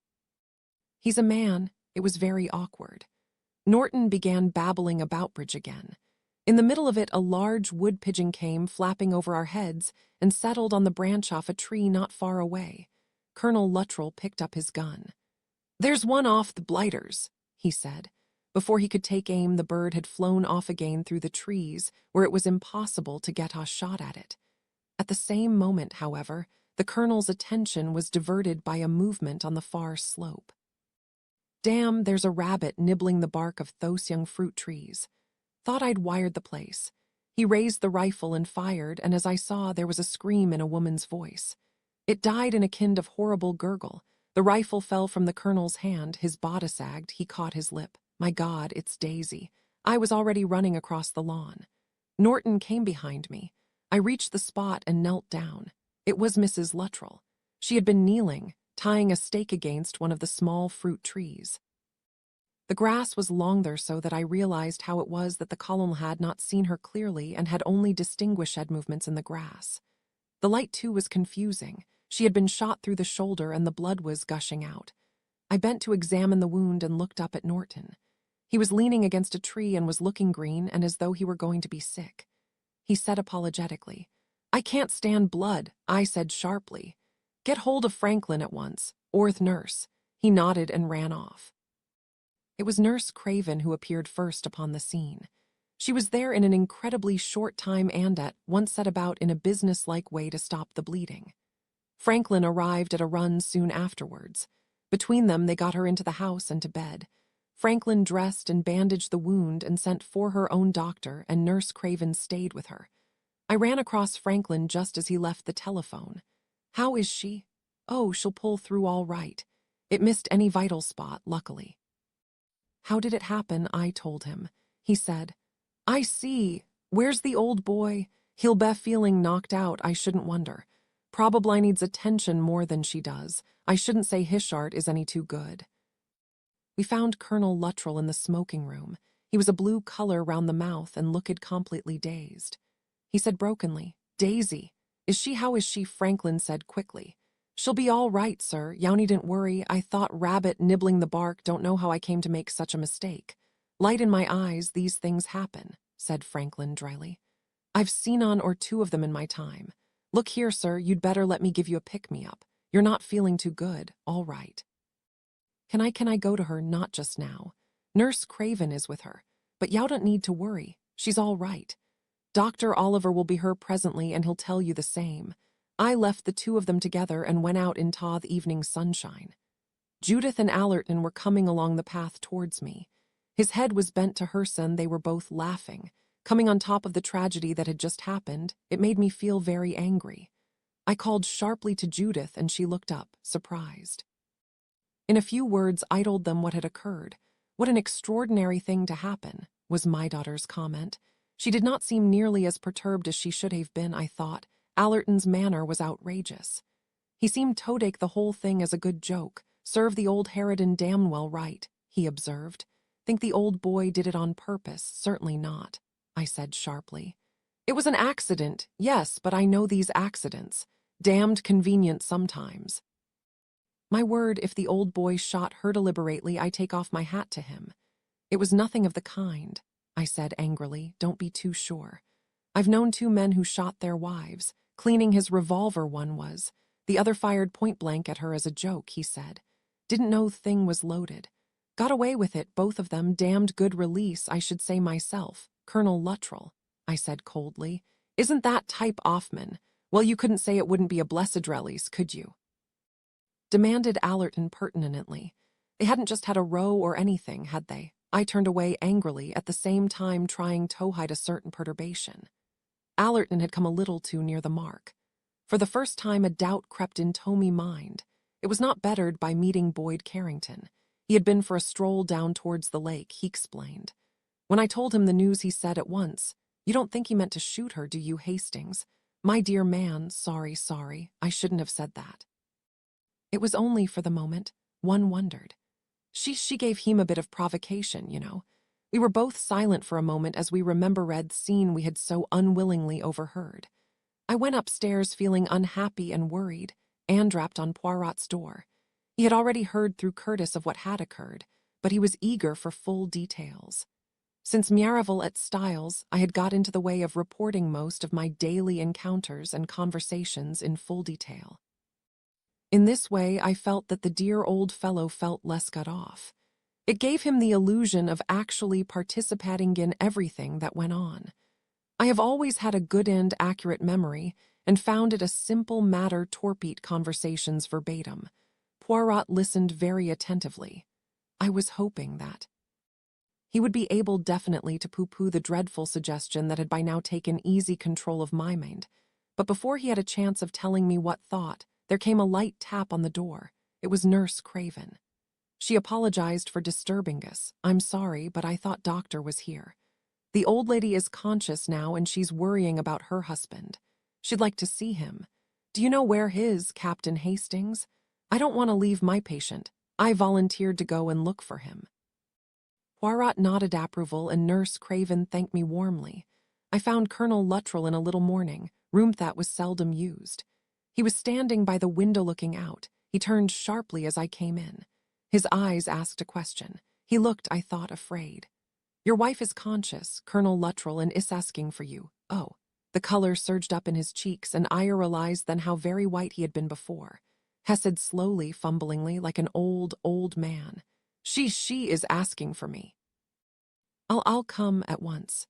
He's a man. It was very awkward. Norton began babbling about bridge again. In the middle of it, a large wood pigeon came flapping over our heads and settled on the branch off a tree not far away. Colonel Luttrell picked up his gun. "There's one off the blighters," he said. Before he could take aim, the bird had flown off again through the trees, where it was impossible to get a shot at it. At the same moment, however, the colonel's attention was diverted by a movement on the far slope. "Damn, there's a rabbit nibbling the bark of those young fruit trees. Thought I'd wired the place." He raised the rifle and fired, and as I saw, there was a scream in a woman's voice. It died in a kind of horrible gurgle. The rifle fell from the colonel's hand, his bodice sagged, he caught his lip. "My God, it's Daisy." I was already running across the lawn. Norton came behind me. I reached the spot and knelt down. It was Mrs. Luttrell. She had been kneeling, tying a stake against one of the small fruit trees. The grass was long there so that I realized how it was that the colonel had not seen her clearly and had only distinguished head movements in the grass. The light, too, was confusing. She had been shot through the shoulder and the blood was gushing out. I bent to examine the wound and looked up at Norton. He was leaning against a tree and was looking green and as though he were going to be sick. He said apologetically, "I can't stand blood," I said sharply. "Get hold of Franklin at once, or the nurse." He nodded and ran off. It was Nurse Craven who appeared first upon the scene. She was there in an incredibly short time and at once set about in a businesslike way to stop the bleeding. Franklin arrived at a run soon afterwards. Between them, they got her into the house and to bed. Franklin dressed and bandaged the wound and sent for her own doctor, and Nurse Craven stayed with her. I ran across Franklin just as he left the telephone. "How is she?" "Oh, she'll pull through all right. It missed any vital spot, luckily." "How did it happen?" I told him. He said, "I see. Where's the old boy? He'll be feeling knocked out, I shouldn't wonder. Probably needs attention more than she does. I shouldn't say Hishart is any too good." We found Colonel Luttrell in the smoking room. He was a blue color round the mouth and looked completely dazed. He said brokenly, "Daisy, how is she?" Franklin said quickly. "She'll be all right, sir. You needn't worry. I thought rabbit nibbling the bark. Don't know how I came to make such a mistake. Light in my eyes, these things happen," said Franklin dryly. "I've seen one or two of them in my time. Look here, sir, you'd better let me give you a pick-me-up. You're not feeling too good, all right." Can I go to her? Not just now. Nurse Craven is with her. But you don't need to worry. She's all right. Dr. Oliver will be here presently and he'll tell you the same. I left the two of them together and went out into the evening sunshine. Judith and Allerton were coming along the path towards me. His head was bent to hers and they were both laughing. Coming on top of the tragedy that had just happened, it made me feel very angry. I called sharply to Judith and she looked up, surprised. In a few words, I told them what had occurred. "What an extraordinary thing to happen," was my daughter's comment. She did not seem nearly as perturbed as she should have been, I thought. Allerton's manner was outrageous. He seemed to take the whole thing as a good joke. "Serve the old Harridan damn well right," he observed. "Think the old boy did it on purpose? Certainly not," I said sharply. "It was an accident, yes, but I know these accidents. Damned convenient sometimes. My word, if the old boy shot her deliberately, I take off my hat to him." "It was nothing of the kind," I said angrily. "Don't be too sure. I've known two men who shot their wives. Cleaning his revolver, one was. The other fired point blank at her as a joke," he said. "Didn't know the thing was loaded. Got away with it, both of them. Damned good release, I should say myself. Colonel Luttrell," I said coldly. "Isn't that type Offman? Well, you couldn't say it wouldn't be a blessed release, could you?" demanded Allerton pertinently. They hadn't just had a row or anything, had they? I turned away angrily, at the same time trying to hide a certain perturbation. Allerton had come a little too near the mark. For the first time, a doubt crept into me mind. It was not bettered by meeting Boyd Carrington. He had been for a stroll down towards the lake, he explained. When I told him the news, he said at once, "You don't think he meant to shoot her, do you, Hastings?" My dear man, sorry, I shouldn't have said that. It was only for the moment, one wondered. She gave him a bit of provocation, you know. We were both silent for a moment as we read the scene we had so unwillingly overheard. I went upstairs feeling unhappy and worried. Anne rapped on Poirot's door. He had already heard through Curtis of what had occurred, but he was eager for full details. Since my arrival at Styles, I had got into the way of reporting most of my daily encounters and conversations in full detail. In this way, I felt that the dear old fellow felt less cut off. It gave him the illusion of actually participating in everything that went on. I have always had a good and accurate memory, and found it a simple matter to repeat conversations verbatim. Poirot listened very attentively. I was hoping that he would be able definitely to pooh-pooh the dreadful suggestion that had by now taken easy control of my mind. But before he had a chance of telling me what thought, there came a light tap on the door. It was Nurse Craven. She apologized for disturbing us. "I'm sorry, but I thought Doctor was here. The old lady is conscious now and she's worrying about her husband. She'd like to see him. Do you know where his, Captain Hastings? I don't want to leave my patient. I volunteered to go and look for him." Poirot nodded approval and Nurse Craven thanked me warmly. I found Colonel Luttrell in a little morning room that was seldom used. He was standing by the window looking out. He turned sharply as I came in. His eyes asked a question. He looked, I thought, afraid. "Your wife is conscious, Colonel Luttrell, and is asking for you." Oh. The color surged up in his cheeks, and I realized then how very white he had been before. Hess said slowly, fumblingly, like an old man. She is asking for me." I'll come at once."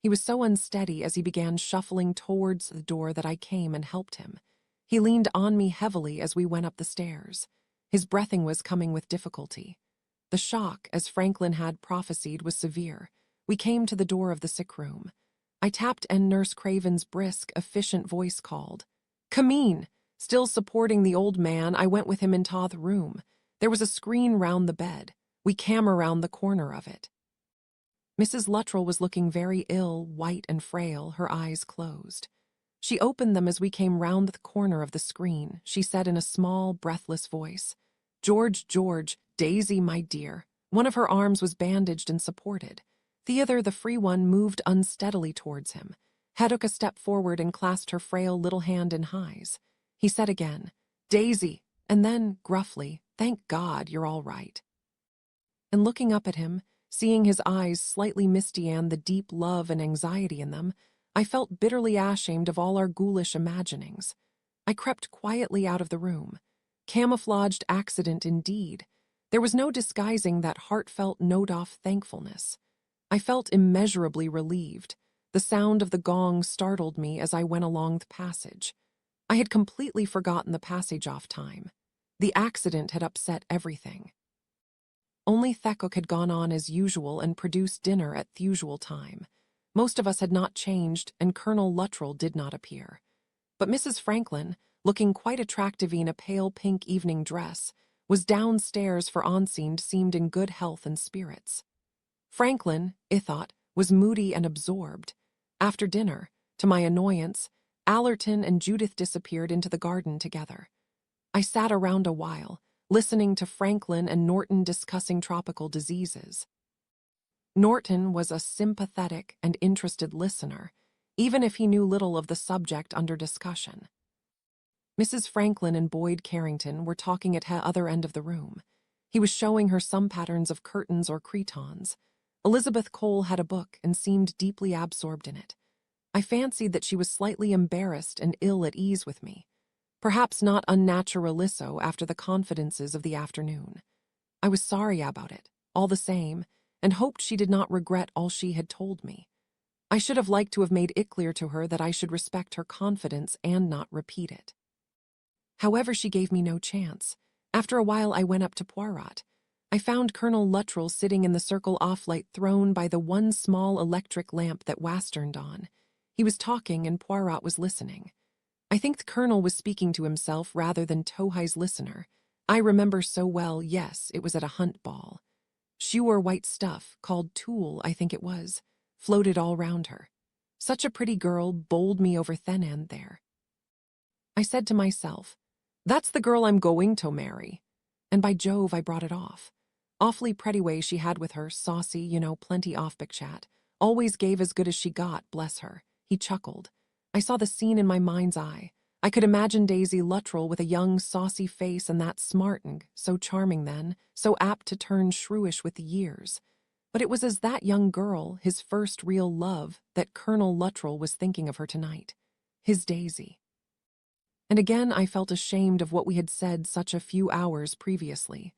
He was so unsteady as he began shuffling towards the door that I came and helped him. He leaned on me heavily as we went up the stairs. His breathing was coming with difficulty. The shock, as Franklin had prophesied, was severe. We came to the door of the sick room. I tapped and Nurse Craven's brisk, efficient voice called, "Come in." Still supporting the old man, I went with him into the room. There was a screen round the bed. We came around the corner of it. Mrs. Luttrell was looking very ill, white and frail, her eyes closed. She opened them as we came round the corner of the screen. She said in a small, breathless voice, George, Daisy, my dear." One of her arms was bandaged and supported. The other, the free one, moved unsteadily towards him. He took a step forward and clasped her frail little hand in his. He said again, "Daisy," and then, gruffly, "Thank God, you're all right." And looking up at him, seeing his eyes slightly misty and the deep love and anxiety in them, I felt bitterly ashamed of all our ghoulish imaginings. I crept quietly out of the room. Camouflaged accident indeed. There was no disguising that heartfelt note of thankfulness. I felt immeasurably relieved. The sound of the gong startled me as I went along the passage. I had completely forgotten the passage off time. The accident had upset everything. Only Thekok had gone on as usual and produced dinner at the usual time. Most of us had not changed, and Colonel Luttrell did not appear. But Mrs. Franklin, looking quite attractive in a pale pink evening dress, was downstairs for Onseend seemed in good health and spirits. Franklin, I thought, was moody and absorbed. After dinner, to my annoyance, Allerton and Judith disappeared into the garden together. I sat around a while, listening to Franklin and Norton discussing tropical diseases. Norton was a sympathetic and interested listener, even if he knew little of the subject under discussion. Mrs. Franklin and Boyd Carrington were talking at the other end of the room. He was showing her some patterns of curtains or cretons. Elizabeth Cole had a book and seemed deeply absorbed in it. I fancied that she was slightly embarrassed and ill at ease with me. Perhaps not unnaturalisso after the confidences of the afternoon. I was sorry about it, all the same, and hoped she did not regret all she had told me. I should have liked to have made it clear to her that I should respect her confidence and not repeat it. However, she gave me no chance. After a while, I went up to Poirot. I found Colonel Luttrell sitting in the circle off light thrown by the one small electric lamp that Wasterned on. He was talking and Poirot was listening. I think the Colonel was speaking to himself rather than Tohai's listener. I remember so well, yes, it was at a hunt ball. She wore white stuff, called tulle, I think it was, floated all round her. Such a pretty girl bowled me over thin end there. I said to myself, that's the girl I'm going to marry. And by Jove, I brought it off. Awfully pretty way she had with her, saucy, plenty off-bick chat. Always gave as good as she got, bless her. He chuckled. I saw the scene in my mind's eye. I could imagine Daisy Luttrell with a young, saucy face and that smarting, so charming then, so apt to turn shrewish with the years. But it was as that young girl, his first real love, that Colonel Luttrell was thinking of her tonight. His Daisy. And again I felt ashamed of what we had said such a few hours previously.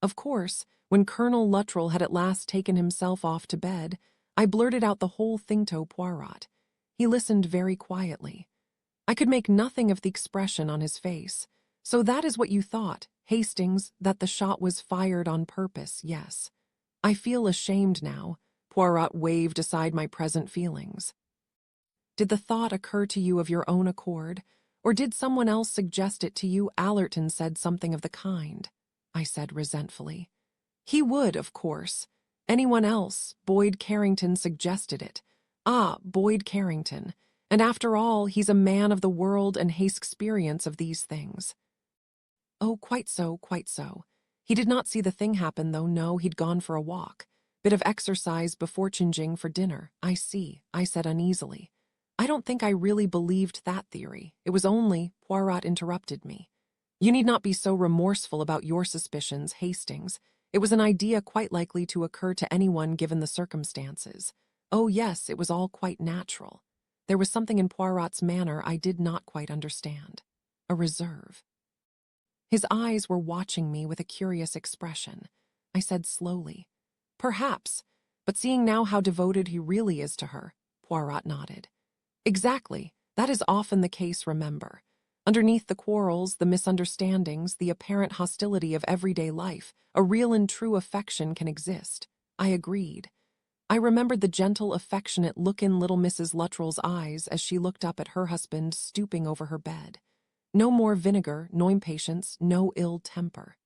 Of course, when Colonel Luttrell had at last taken himself off to bed, I blurted out the whole thing to Poirot. He listened very quietly. I could make nothing of the expression on his face. So that is what you thought, Hastings, that the shot was fired on purpose, yes. I feel ashamed now. Poirot waved aside my present feelings. Did the thought occur to you of your own accord, or did someone else suggest it to you? Allerton said something of the kind, I said resentfully. He would, of course. Anyone else, Boyd Carrington suggested it. Ah, Boyd Carrington. And after all, he's a man of the world and has experience of these things. Oh, quite so, quite so. He did not see the thing happen, though. No, he'd gone for a walk. Bit of exercise before changing for dinner. I see, I said uneasily. I don't think I really believed that theory. It was only, Poirot interrupted me. You need not be so remorseful about your suspicions, Hastings. It was an idea quite likely to occur to anyone given the circumstances. Oh yes, it was all quite natural. There was something in Poirot's manner I did not quite understand. A reserve. His eyes were watching me with a curious expression. I said slowly, perhaps, but seeing now how devoted he really is to her, Poirot nodded. Exactly, that is often the case, remember. Underneath the quarrels, the misunderstandings, the apparent hostility of everyday life, a real and true affection can exist. I agreed. I remembered the gentle, affectionate look in little Mrs. Luttrell's eyes as she looked up at her husband stooping over her bed. No more vinegar, no impatience, no ill temper.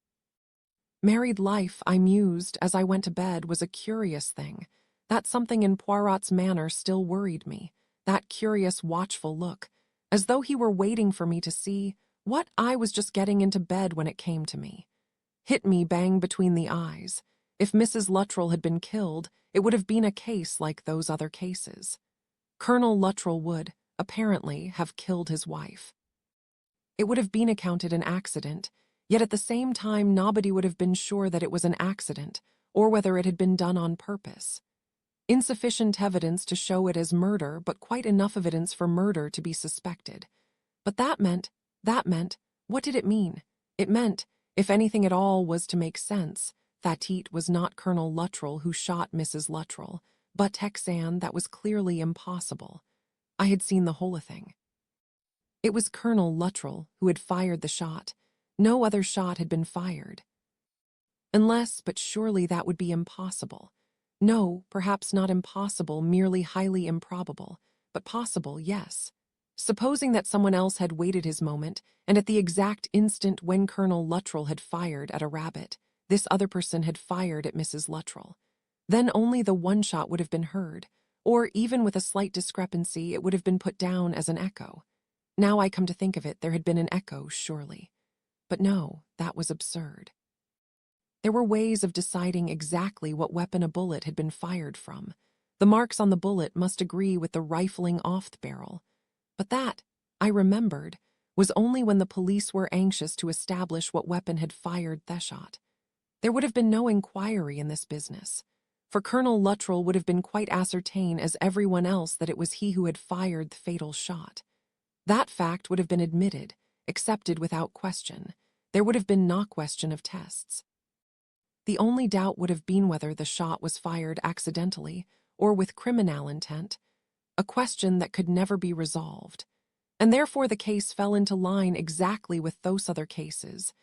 Married life, I mused as I went to bed, was a curious thing. That something in Poirot's manner still worried me, that curious, watchful look, as though he were waiting for me to see what I was just getting into bed when it came to me. Hit me bang between the eyes. If Mrs. Luttrell had been killed, it would have been a case like those other cases. Colonel Luttrell would, apparently, have killed his wife. It would have been accounted an accident, yet at the same time nobody would have been sure that it was an accident, or whether it had been done on purpose. Insufficient evidence to show it as murder, but quite enough evidence for murder to be suspected. But that meant, what did it mean? It meant, if anything at all was to make sense, that it was not Colonel Luttrell who shot Mrs. Luttrell, but Texan. That was clearly impossible. I had seen the whole thing. It was Colonel Luttrell who had fired the shot. No other shot had been fired. Unless, but surely that would be impossible. No, perhaps not impossible, merely highly improbable, but possible, yes. Supposing that someone else had waited his moment, and at the exact instant when Colonel Luttrell had fired at a rabbit, this other person had fired at Mrs. Luttrell. Then only the one shot would have been heard, or even with a slight discrepancy it would have been put down as an echo. Now I come to think of it, there had been an echo, surely. But no, that was absurd. There were ways of deciding exactly what weapon a bullet had been fired from. The marks on the bullet must agree with the rifling off the barrel. But that, I remembered, was only when the police were anxious to establish what weapon had fired the shot. There would have been no inquiry in this business, for Colonel Luttrell would have been quite ascertain as everyone else that it was he who had fired the fatal shot. That fact would have been admitted, accepted without question. There would have been no question of tests. The only doubt would have been whether the shot was fired accidentally or with criminal intent, a question that could never be resolved. And therefore the case fell into line exactly with those other cases.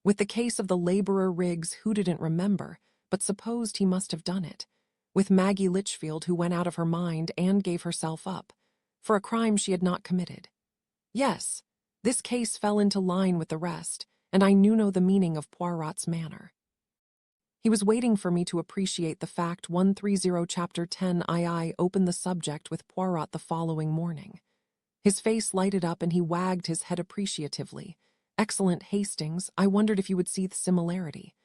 With the case of the laborer Riggs, who didn't remember, but supposed he must have done it. With Maggie Litchfield, who went out of her mind and gave herself up, for a crime she had not committed. Yes, this case fell into line with the rest, and I knew the meaning of Poirot's manner. He was waiting for me to appreciate the fact 130 Chapter 10 II opened the subject with Poirot the following morning. His face lighted up and he wagged his head appreciatively. Excellent, Hastings, I wondered if you would see the similarity.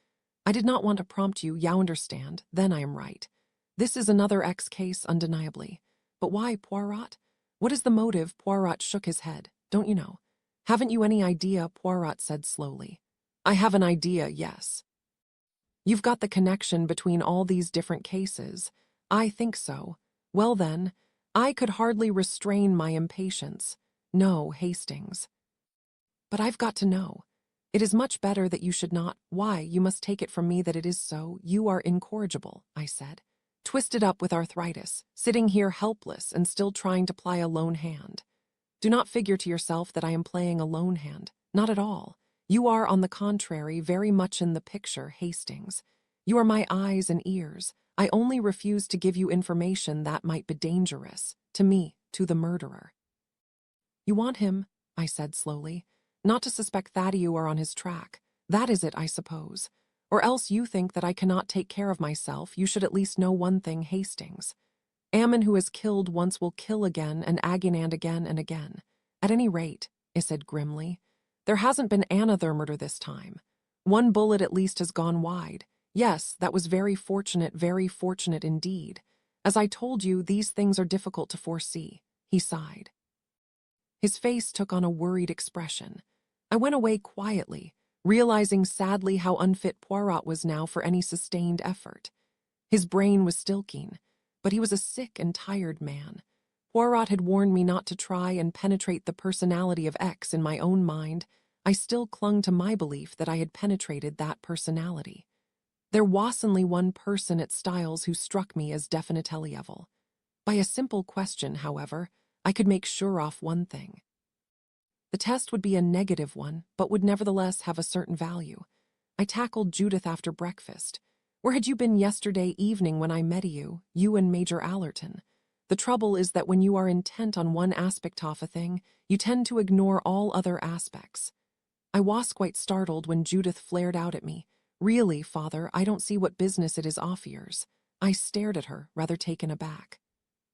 I did not want to prompt you, you understand, then I am right. This is another X case, undeniably. But why, Poirot? What is the motive? Poirot shook his head. Don't you know? Haven't you any idea? Poirot said slowly. I have an idea, yes. You've got the connection between all these different cases. I think so. Well then, I could hardly restrain my impatience. No, Hastings. But I've got to know. It is much better that you should not. Why, you must take it from me that it is so. You are incorrigible, I said. Twisted up with arthritis, sitting here helpless and still trying to ply a lone hand. Do not figure to yourself that I am playing a lone hand. Not at all. You are, on the contrary, very much in the picture, Hastings. You are my eyes and ears. I only refuse to give you information that might be dangerous, to me, to the murderer. You want him, I said slowly, not to suspect that you are on his track. That is it, I suppose. Or else you think that I cannot take care of myself. You should at least know one thing, Hastings. Ammon, who has killed once, will kill again and again and again. At any rate, I said grimly, there hasn't been another murder this time. One bullet at least has gone wide. Yes, that was very fortunate indeed. As I told you, these things are difficult to foresee. He sighed. His face took on a worried expression. I went away quietly, realizing sadly how unfit Poirot was now for any sustained effort. His brain was still keen, but he was a sick and tired man. Poirot had warned me not to try and penetrate the personality of X in my own mind. I still clung to my belief that I had penetrated that personality. There was only one person at Styles who struck me as definitely. By a simple question, however, I could make sure of one thing. The test would be a negative one, but would nevertheless have a certain value. I tackled Judith after breakfast. Where had you been yesterday evening when I met you and Major Allerton? The trouble is that when you are intent on one aspect of a thing, you tend to ignore all other aspects. I was quite startled when Judith flared out at me. Really, Father, I don't see what business it is off yours. I stared at her, rather taken aback.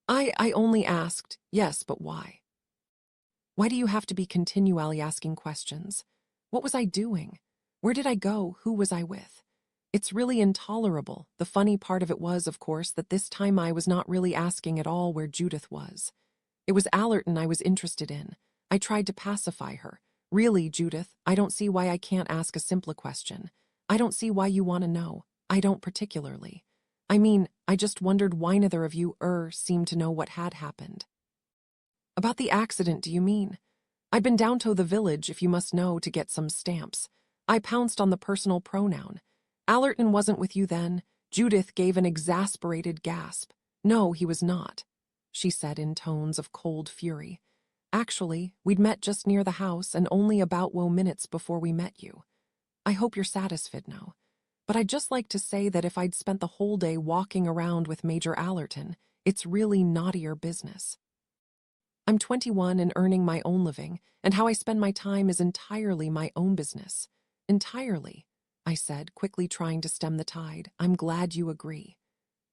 I only asked, yes, but why? Why do you have to be continually asking questions? What was I doing? Where did I go? Who was I with? It's really intolerable. The funny part of it was, of course, that this time I was not really asking at all where Judith was. It was Allerton I was interested in. I tried to pacify her. Really, Judith, I don't see why I can't ask a simple question. I don't see why you want to know. I don't particularly. I mean, I just wondered why neither of you seemed to know what had happened. About the accident, do you mean? I'd been down to the village, if you must know, to get some stamps. I pounced on the personal pronoun. Allerton wasn't with you then. Judith gave an exasperated gasp. No, he was not, she said in tones of cold fury. Actually, we'd met just near the house and only about minutes before we met you. I hope you're satisfied now. But I'd just like to say that if I'd spent the whole day walking around with Major Allerton, it's really naughtier business. I'm 21 and earning my own living, and how I spend my time is entirely my own business. Entirely, I said, quickly trying to stem the tide. I'm glad you agree.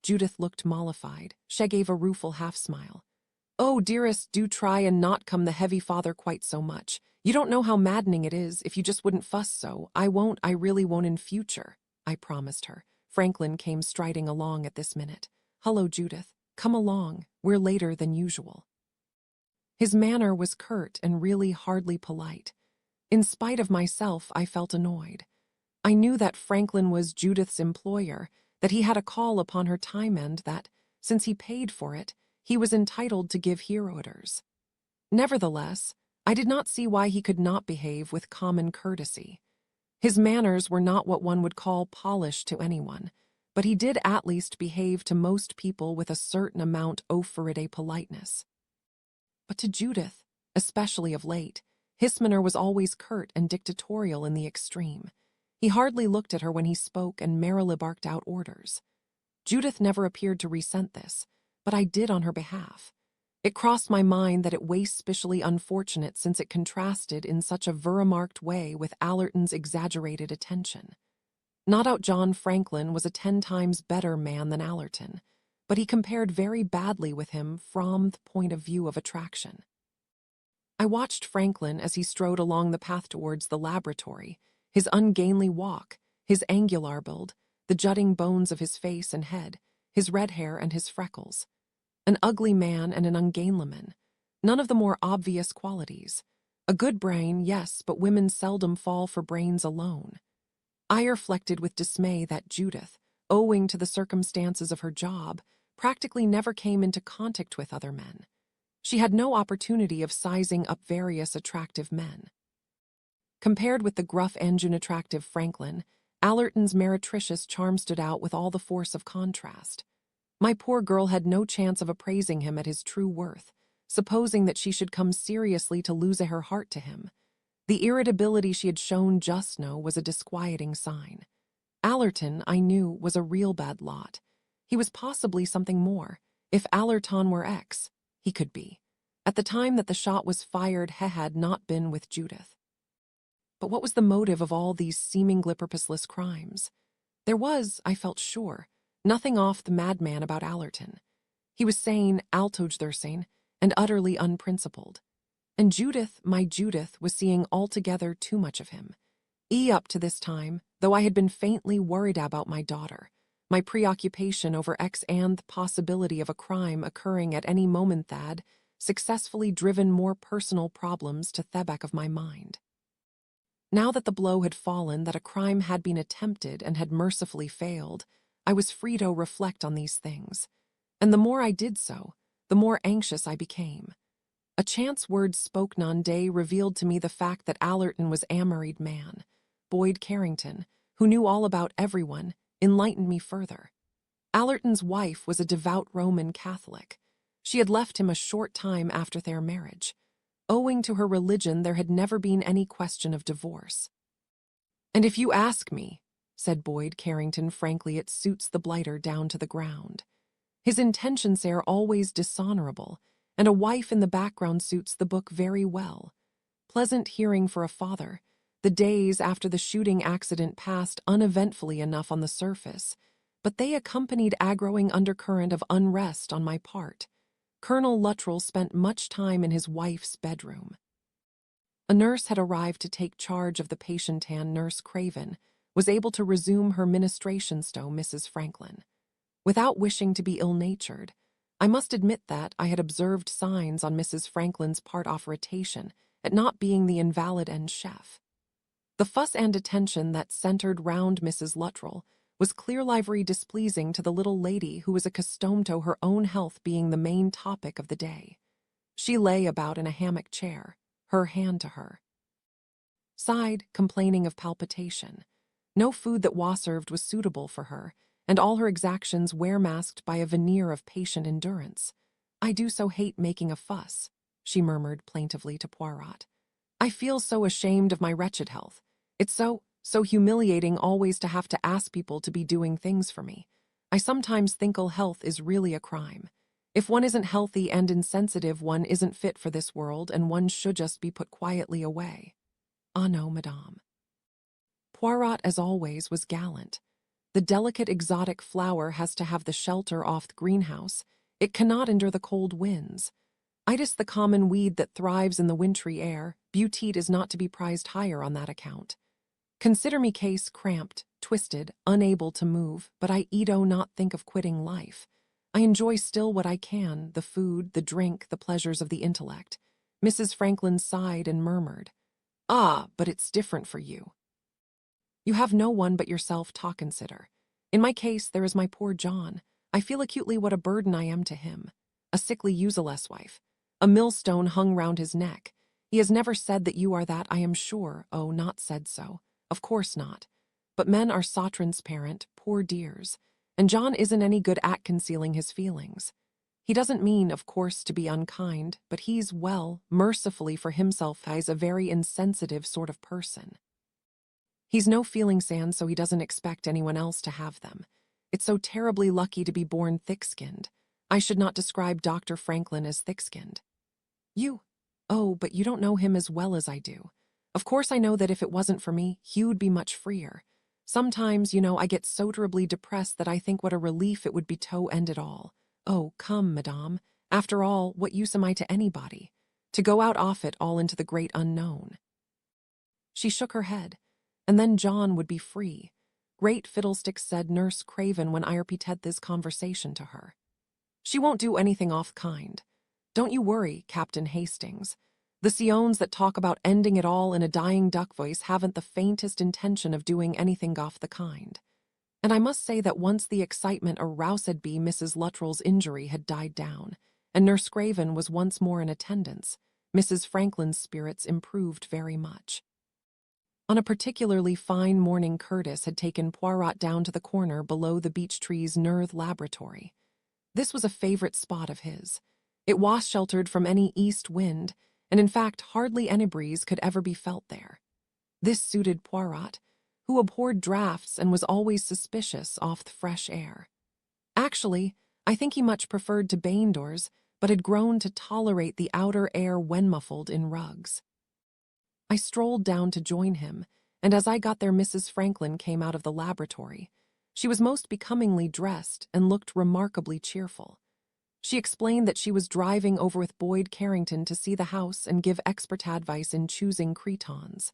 Judith looked mollified. She gave a rueful half-smile. Oh, dearest, do try and not come the heavy father quite so much. You don't know how maddening it is if you just wouldn't fuss so. I really won't in future, I promised her. Franklin came striding along at this minute. Hello, Judith. Come along. We're later than usual. His manner was curt and really hardly polite. In spite of myself, I felt annoyed. I knew that Franklin was Judith's employer, that he had a call upon her time and that, since he paid for it, he was entitled to give her orders. Nevertheless, I did not see why he could not behave with common courtesy. His manners were not what one would call polished to anyone, but he did at least behave to most people with a certain amount of politeness. But to Judith, especially of late, his manner was always curt and dictatorial in the extreme. He hardly looked at her when he spoke, and merrily barked out orders. Judith never appeared to resent this, but I did on her behalf. It crossed my mind that it was specially unfortunate since it contrasted in such a verremarked way with Allerton's exaggerated attention. Not out John Franklin was a 10 times better man than Allerton, but he compared very badly with him from the point of view of attraction. I watched Franklin as he strode along the path towards the laboratory, his ungainly walk, his angular build, the jutting bones of his face and head, his red hair and his freckles. An ugly man and an ungainly man, none of the more obvious qualities. A good brain, yes, but women seldom fall for brains alone. I reflected with dismay that Judith, owing to the circumstances of her job, practically never came into contact with other men. She had no opportunity of sizing up various attractive men. Compared with the gruff and unattractive Franklin, Allerton's meretricious charm stood out with all the force of contrast. My poor girl had no chance of appraising him at his true worth, supposing that she should come seriously to lose her heart to him. The irritability she had shown just now was a disquieting sign. Allerton, I knew, was a real bad lot. He was possibly something more. If Allerton were X, he could be. At the time that the shot was fired, he had not been with Judith. But what was the motive of all these seemingly purposeless crimes? There was, I felt sure, nothing off the madman about Allerton. He was sane, altogether and utterly unprincipled. And Judith, my Judith, was seeing altogether too much of him. Up to this time, though I had been faintly worried about my daughter, my preoccupation over X and the possibility of a crime occurring at any moment had successfully driven more personal problems to the back of my mind. Now that the blow had fallen, that a crime had been attempted and had mercifully failed, I was free to reflect on these things. And the more I did so, the more anxious I became. A chance word spoken on day revealed to me the fact that Allerton was a married man. Boyd Carrington, who knew all about everyone, enlightened me further. Allerton's wife was a devout Roman Catholic. She had left him a short time after their marriage. Owing to her religion, there had never been any question of divorce. And if you ask me, said Boyd Carrington frankly, it suits the blighter down to the ground. His intentions are always dishonorable, and a wife in the background suits the book very well. Pleasant hearing for a father. The days after the shooting accident passed uneventfully enough on the surface, but they accompanied a growing undercurrent of unrest on my part. Colonel Luttrell spent much time in his wife's bedroom. A nurse had arrived to take charge of the patient, and Nurse Craven was able to resume her ministrations to Mrs. Franklin. Without wishing to be ill-natured, I must admit that I had observed signs on Mrs. Franklin's part of irritation at not being the invalid and chef. The fuss and attention that centered round Mrs. Luttrell was clearly displeasing to the little lady who was accustomed to her own health being the main topic of the day. She lay about in a hammock chair, her hand to her side, complaining of palpitation. No food that was served was suitable for her, and all her exactions were masked by a veneer of patient endurance. "I do so hate making a fuss," she murmured plaintively to Poirot. "I feel so ashamed of my wretched health. It's so humiliating always to have to ask people to be doing things for me. I sometimes think ill health is really a crime. If one isn't healthy and insensitive, one isn't fit for this world, and one should just be put quietly away." "Ah no, madame." Poirot, as always, was gallant. The delicate exotic flower has to have the shelter off the greenhouse. It cannot endure the cold winds. Itis the common weed that thrives in the wintry air. Beauty is not to be prized higher on that account. Consider me case cramped, twisted, unable to move, but I do not think of quitting life. I enjoy still what I can, the food, the drink, the pleasures of the intellect. Mrs. Franklin sighed and murmured, "Ah, but it's different for you. You have no one but yourself to consider. In my case, there is my poor John. I feel acutely what a burden I am to him. A sickly, useless wife. A millstone hung round his neck. He has never said that you are that, I am sure. Oh, not said so. Of course not. But men are so transparent, poor dears. And John isn't any good at concealing his feelings. He doesn't mean, of course, to be unkind, but he's, well, mercifully for himself, he's a very insensitive sort of person. He's no feeling sand, so he doesn't expect anyone else to have them. It's so terribly lucky to be born thick-skinned. I should not describe Dr. Franklin as thick-skinned. You? Oh, but you don't know him as well as I do. Of course I know that if it wasn't for me, he would be much freer. Sometimes, I get so terribly depressed that I think what a relief it would be to end it all. Oh, come, madame. After all, what use am I to anybody? To go out off it all into the great unknown. She shook her head. And then John would be free. Great fiddlesticks, said Nurse Craven when I repeated this conversation to her. She won't do anything off kind. Don't you worry, Captain Hastings. The Siones that talk about ending it all in a dying duck voice haven't the faintest intention of doing anything off the kind. And I must say that once the excitement aroused by Mrs. Luttrell's injury had died down, and Nurse Craven was once more in attendance, Mrs. Franklin's spirits improved very much. On a particularly fine morning, Curtis had taken Poirot down to the corner below the beech trees near the laboratory. This was a favorite spot of his. It was sheltered from any east wind, and in fact hardly any breeze could ever be felt there. This suited Poirot, who abhorred draughts and was always suspicious of the fresh air. Actually, I think he much preferred to be indoors, but had grown to tolerate the outer air when muffled in rugs. I strolled down to join him, and as I got there Mrs. Franklin came out of the laboratory. She was most becomingly dressed and looked remarkably cheerful. She explained that she was driving over with Boyd Carrington to see the house and give expert advice in choosing cretons.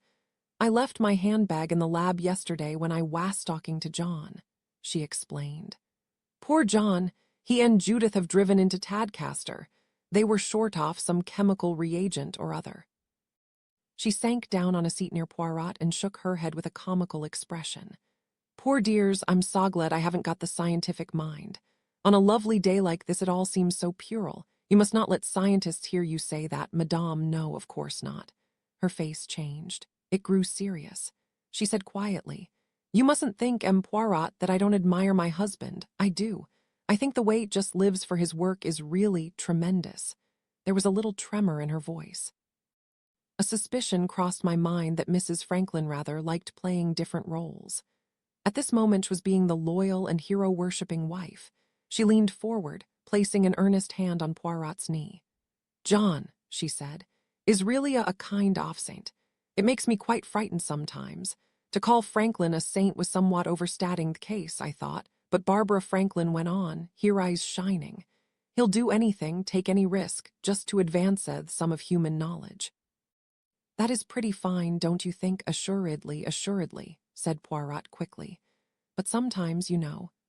I left my handbag in the lab yesterday when I was talking to John, she explained. Poor John, he and Judith have driven into Tadcaster. They were short off some chemical reagent or other. She sank down on a seat near Poirot and shook her head with a comical expression. Poor dears, I'm so glad I haven't got the scientific mind. On a lovely day like this it all seems so puerile. You must not let scientists hear you say that, madame. No, of course not. Her face changed. It grew serious. She said quietly, You mustn't think, M. Poirot, that I don't admire my husband. I do. I think the way he just lives for his work is really tremendous. There was a little tremor in her voice. A suspicion crossed my mind that Mrs. Franklin rather liked playing different roles. At this moment she was being the loyal and hero-worshipping wife. She leaned forward, placing an earnest hand on Poirot's knee. John, she said, is really a kind off-saint. It makes me quite frightened sometimes. To call Franklin a saint was somewhat overstating the case, I thought, but Barbara Franklin went on, her eyes shining. He'll do anything, take any risk, just to advance some of human knowledge. That is pretty fine, don't you think? Assuredly, said Poirot quickly. But sometimes,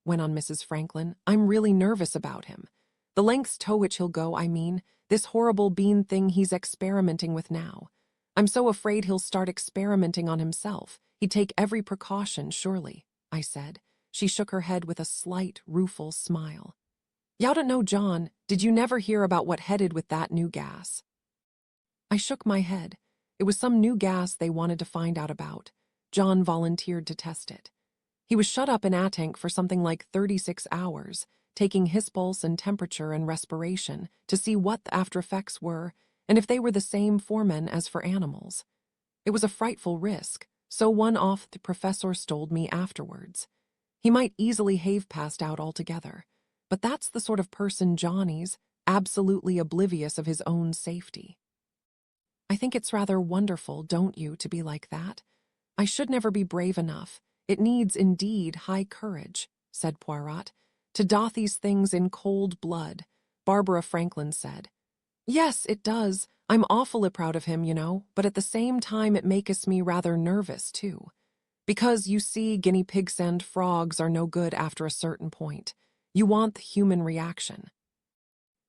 went on Mrs. Franklin, I'm really nervous about him. The lengths to which he'll go, I mean, this horrible bean thing he's experimenting with now. I'm so afraid he'll start experimenting on himself. He'd take every precaution, surely, I said. She shook her head with a slight, rueful smile. You don't know, John, did you never hear about what headed with that new gas? I shook my head. It was some new gas they wanted to find out about. John volunteered to test it. He was shut up in a tank for something like 36 hours, taking his pulse and temperature and respiration to see what the after effects were and if they were the same for men as for animals. It was a frightful risk, so one off the professor told me afterwards. He might easily have passed out altogether, but that's the sort of person Johnny's, absolutely oblivious of his own safety. I think it's rather wonderful, don't you, to be like that? I should never be brave enough. It needs, indeed, high courage, said Poirot, to do these things in cold blood, Barbara Franklin said. Yes, it does. I'm awfully proud of him, but at the same time it makes me rather nervous, too. Because, you see, guinea pigs and frogs are no good after a certain point. You want the human reaction.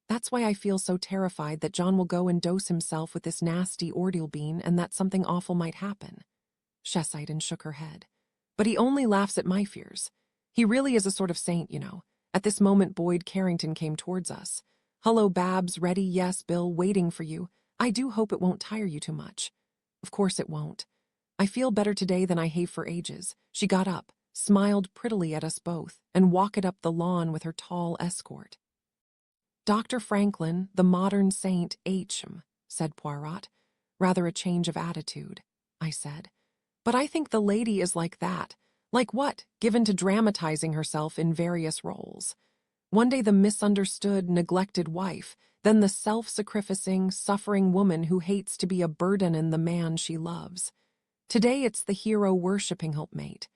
That's why I feel so terrified that John will go and dose himself with this nasty ordeal bean and that something awful might happen. Shessiden shook her head. But he only laughs at my fears. He really is a sort of saint, At this moment Boyd Carrington came towards us. Hullo, Babs, ready? Yes, Bill, waiting for you. I do hope it won't tire you too much. Of course it won't. I feel better today than I have for ages. She got up, smiled prettily at us both, and walked up the lawn with her tall escort. Dr. Franklin, the modern saint, said Poirot. Rather a change of attitude, I said. But I think the lady is like that. Like what? Given to dramatizing herself in various roles. One day the misunderstood, neglected wife, then the self-sacrificing, suffering woman who hates to be a burden in the man she loves. Today it's the hero worshipping helpmate.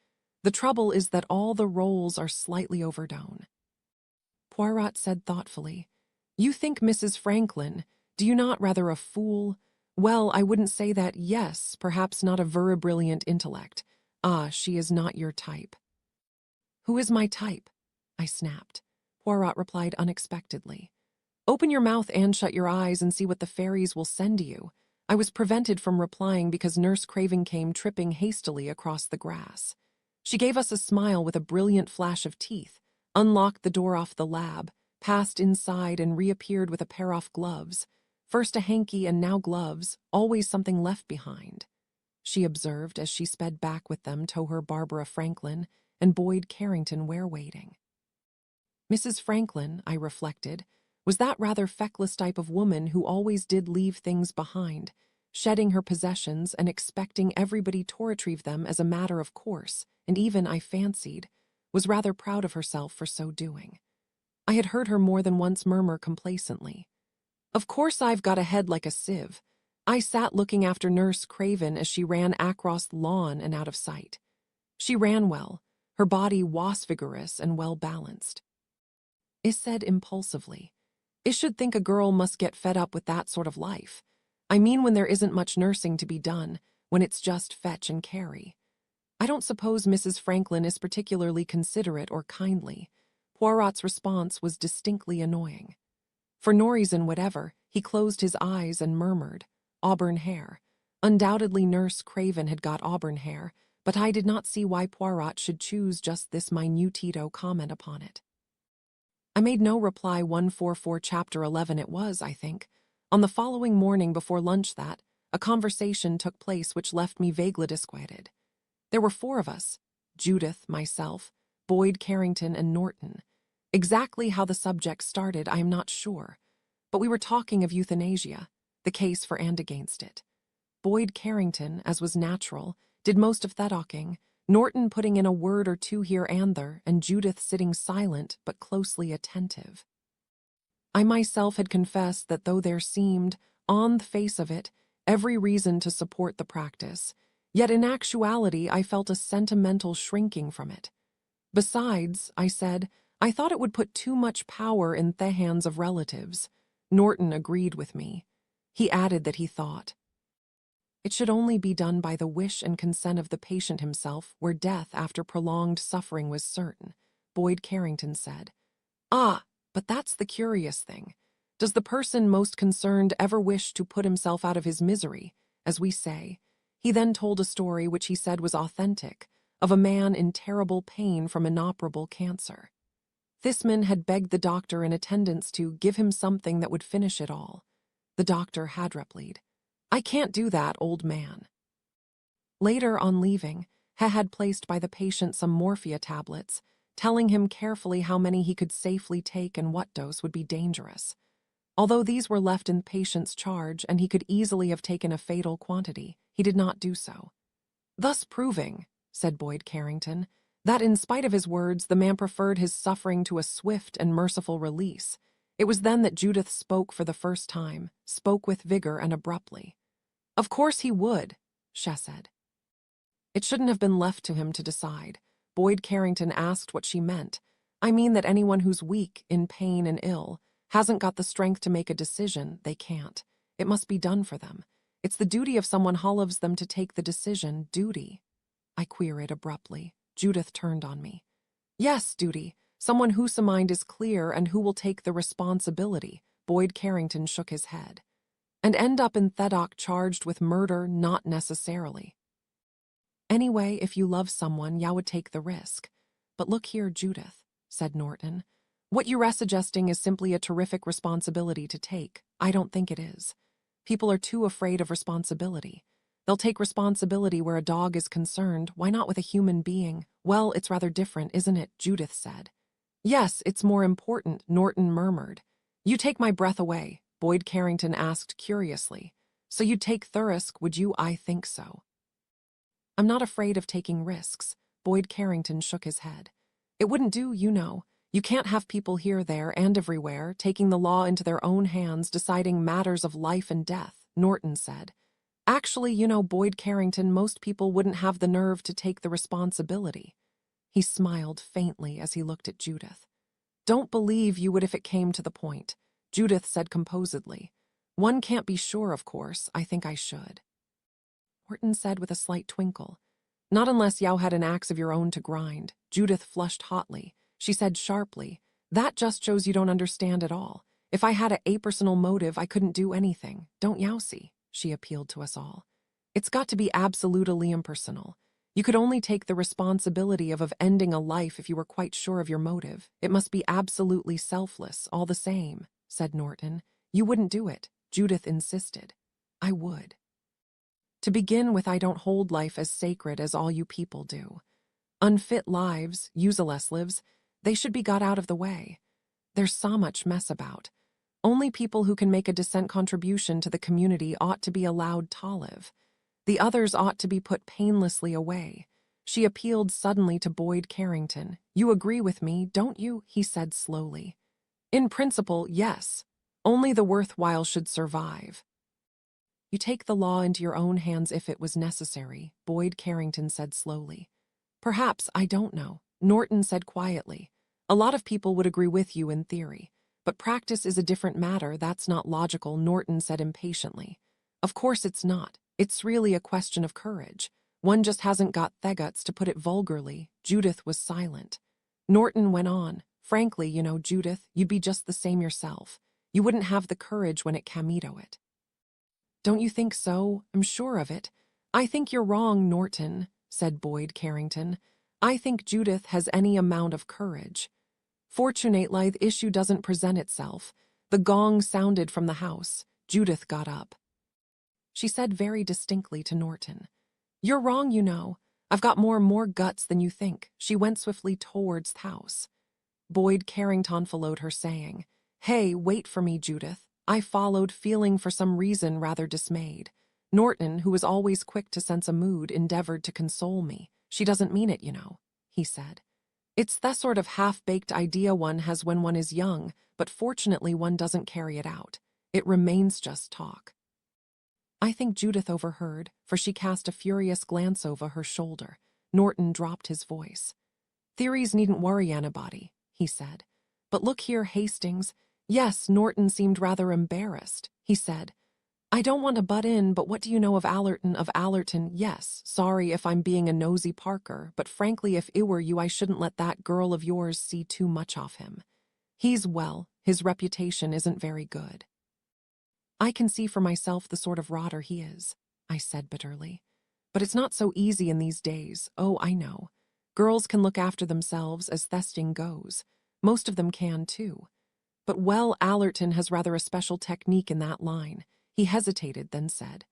The trouble is that all the roles are slightly overdone. Poirot said thoughtfully, "You think Mrs. Franklin, do you not rather a fool? Well, I wouldn't say that, yes, perhaps not a very brilliant intellect. Ah, she is not your type." "Who is my type?" I snapped. Poirot replied unexpectedly. "Open your mouth and shut your eyes and see what the fairies will send you." I was prevented from replying because Nurse Craven came tripping hastily across the grass. She gave us a smile with a brilliant flash of teeth, unlocked the door off the lab, passed inside and reappeared with a pair of gloves. First a hanky and now gloves, always something left behind, she observed as she sped back with them to her Barbara Franklin and Boyd Carrington were waiting. Mrs. Franklin, I reflected, was that rather feckless type of woman who always did leave things behind, shedding her possessions and expecting everybody to retrieve them as a matter of course, and even, I fancied, was rather proud of herself for so doing. I had heard her more than once murmur complacently, "Of course I've got a head like a sieve." I sat looking after Nurse Craven as she ran across the lawn and out of sight. She ran well, her body was vigorous and well-balanced. I said impulsively, "I should think a girl must get fed up with that sort of life. I mean when there isn't much nursing to be done, when it's just fetch and carry." I don't suppose Mrs. Franklin is particularly considerate or kindly. Poirot's response was distinctly annoying. For no reason whatever, he closed his eyes and murmured, "Auburn hair." Undoubtedly Nurse Craven had got auburn hair, but I did not see why Poirot should choose just this minutito comment upon it. I made no reply. 144 Chapter 11 it was, I think. On the following morning before lunch a conversation took place which left me vaguely disquieted. There were 4 of us, Judith, myself, Boyd Carrington, and Norton. Exactly how the subject started I am not sure, but we were talking of euthanasia, the case for and against it. Boyd Carrington, as was natural, did most of the talking, Norton putting in a word or two here and there, and Judith sitting silent but closely attentive. I myself had confessed that though there seemed, on the face of it, every reason to support the practice, yet in actuality I felt a sentimental shrinking from it. Besides, I said, I thought it would put too much power in the hands of relatives. Norton agreed with me. He added that he thought it should only be done by the wish and consent of the patient himself where death after prolonged suffering was certain. Boyd Carrington said, "Ah, but that's the curious thing. Does the person most concerned ever wish to put himself out of his misery, as we say?" He then told a story which he said was authentic, of a man in terrible pain from inoperable cancer. This man had begged the doctor in attendance to give him something that would finish it all. The doctor had replied, "I can't do that, old man." Later, on leaving, he had placed by the patient some morphia tablets, telling him carefully how many he could safely take and what dose would be dangerous. Although these were left in the patient's charge and he could easily have taken a fatal quantity, he did not do so. Thus proving, said Boyd Carrington, that in spite of his words, the man preferred his suffering to a swift and merciful release. It was then that Judith spoke for the first time, spoke with vigor and abruptly. "Of course he would," she said. It shouldn't have been left to him to decide. Boyd Carrington asked what she meant. "I mean that anyone who's weak, in pain and ill, hasn't got the strength to make a decision, they can't. It must be done for them. It's the duty of someone who loves them to take the decision, duty." I queried abruptly. Judith turned on me. "Yes, duty. Someone whose mind is clear and who will take the responsibility." Boyd Carrington shook his head. "And end up in Thedok charged with murder, not necessarily. Anyway, if you love someone, you would take the risk. But look here, Judith," said Norton. "What you are suggesting is simply a terrific responsibility to take. I don't think it is. People are too afraid of responsibility. They'll take responsibility where a dog is concerned. Why not with a human being?" "Well, it's rather different, isn't it?" Judith said. "Yes, it's more important," Norton murmured. "You take my breath away," Boyd Carrington asked curiously. "So you'd take Thurisk, would you?" "I think so." I'm not afraid of taking risks. Boyd Carrington shook his head. It wouldn't do, you know. You can't have people here, there, and everywhere, taking the law into their own hands, deciding matters of life and death, Norton said. Actually, you know, Boyd Carrington, most people wouldn't have the nerve to take the responsibility. He smiled faintly as he looked at Judith. Don't believe you would if it came to the point, Judith said composedly. One can't be sure, of course. I think I should. Norton said with a slight twinkle. Not unless you had an axe of your own to grind. Judith flushed hotly. She said sharply, that just shows you don't understand at all. If I had a personal motive, I couldn't do anything. Don't you see? She appealed to us all. It's got to be absolutely impersonal. You could only take the responsibility of ending a life if you were quite sure of your motive. It must be absolutely selfless, all the same, said Norton. You wouldn't do it, Judith insisted. I would. To begin with, I don't hold life as sacred as all you people do. Unfit lives, useless lives, they should be got out of the way. There's so much mess about. Only people who can make a decent contribution to the community ought to be allowed to live. The others ought to be put painlessly away. She appealed suddenly to Boyd Carrington. You agree with me, don't you? He said slowly. In principle, yes. Only the worthwhile should survive. You take the law into your own hands if it was necessary, Boyd Carrington said slowly. Perhaps, I don't know, Norton said quietly. A lot of people would agree with you in theory, but practice is a different matter. That's not logical, Norton said impatiently. Of course it's not. It's really a question of courage. One just hasn't got the guts, to put it vulgarly. Judith was silent. Norton went on. Frankly, you know, Judith, you'd be just the same yourself. You wouldn't have the courage when it came to it. Don't you think so? I'm sure of it. I think you're wrong, Norton, said Boyd Carrington. I think Judith has any amount of courage. Fortunately, the issue doesn't present itself. The gong sounded from the house. Judith got up. She said very distinctly to Norton, You're wrong, you know. I've got more guts than you think. She went swiftly towards the house. Boyd Carrington followed her, saying, Hey, wait for me, Judith. I followed, feeling for some reason rather dismayed. Norton, who was always quick to sense a mood, endeavored to console me. She doesn't mean it, you know, he said. It's the sort of half-baked idea one has when one is young, but fortunately one doesn't carry it out. It remains just talk. I think Judith overheard, for she cast a furious glance over her shoulder. Norton dropped his voice. Theories needn't worry anybody, he said. But look here, Hastings. Yes, Norton seemed rather embarrassed. He said, I don't want to butt in, but what do you know of Allerton? Of Allerton, yes. Sorry if I'm being a nosy Parker, but frankly, if it were you, I shouldn't let that girl of yours see too much of him. His reputation isn't very good. I can see for myself the sort of rotter he is, I said bitterly. But it's not so easy in these days. Oh, I know. Girls can look after themselves as thesting goes. Most of them can, too. But Allerton has rather a special technique in that line. He hesitated, then said,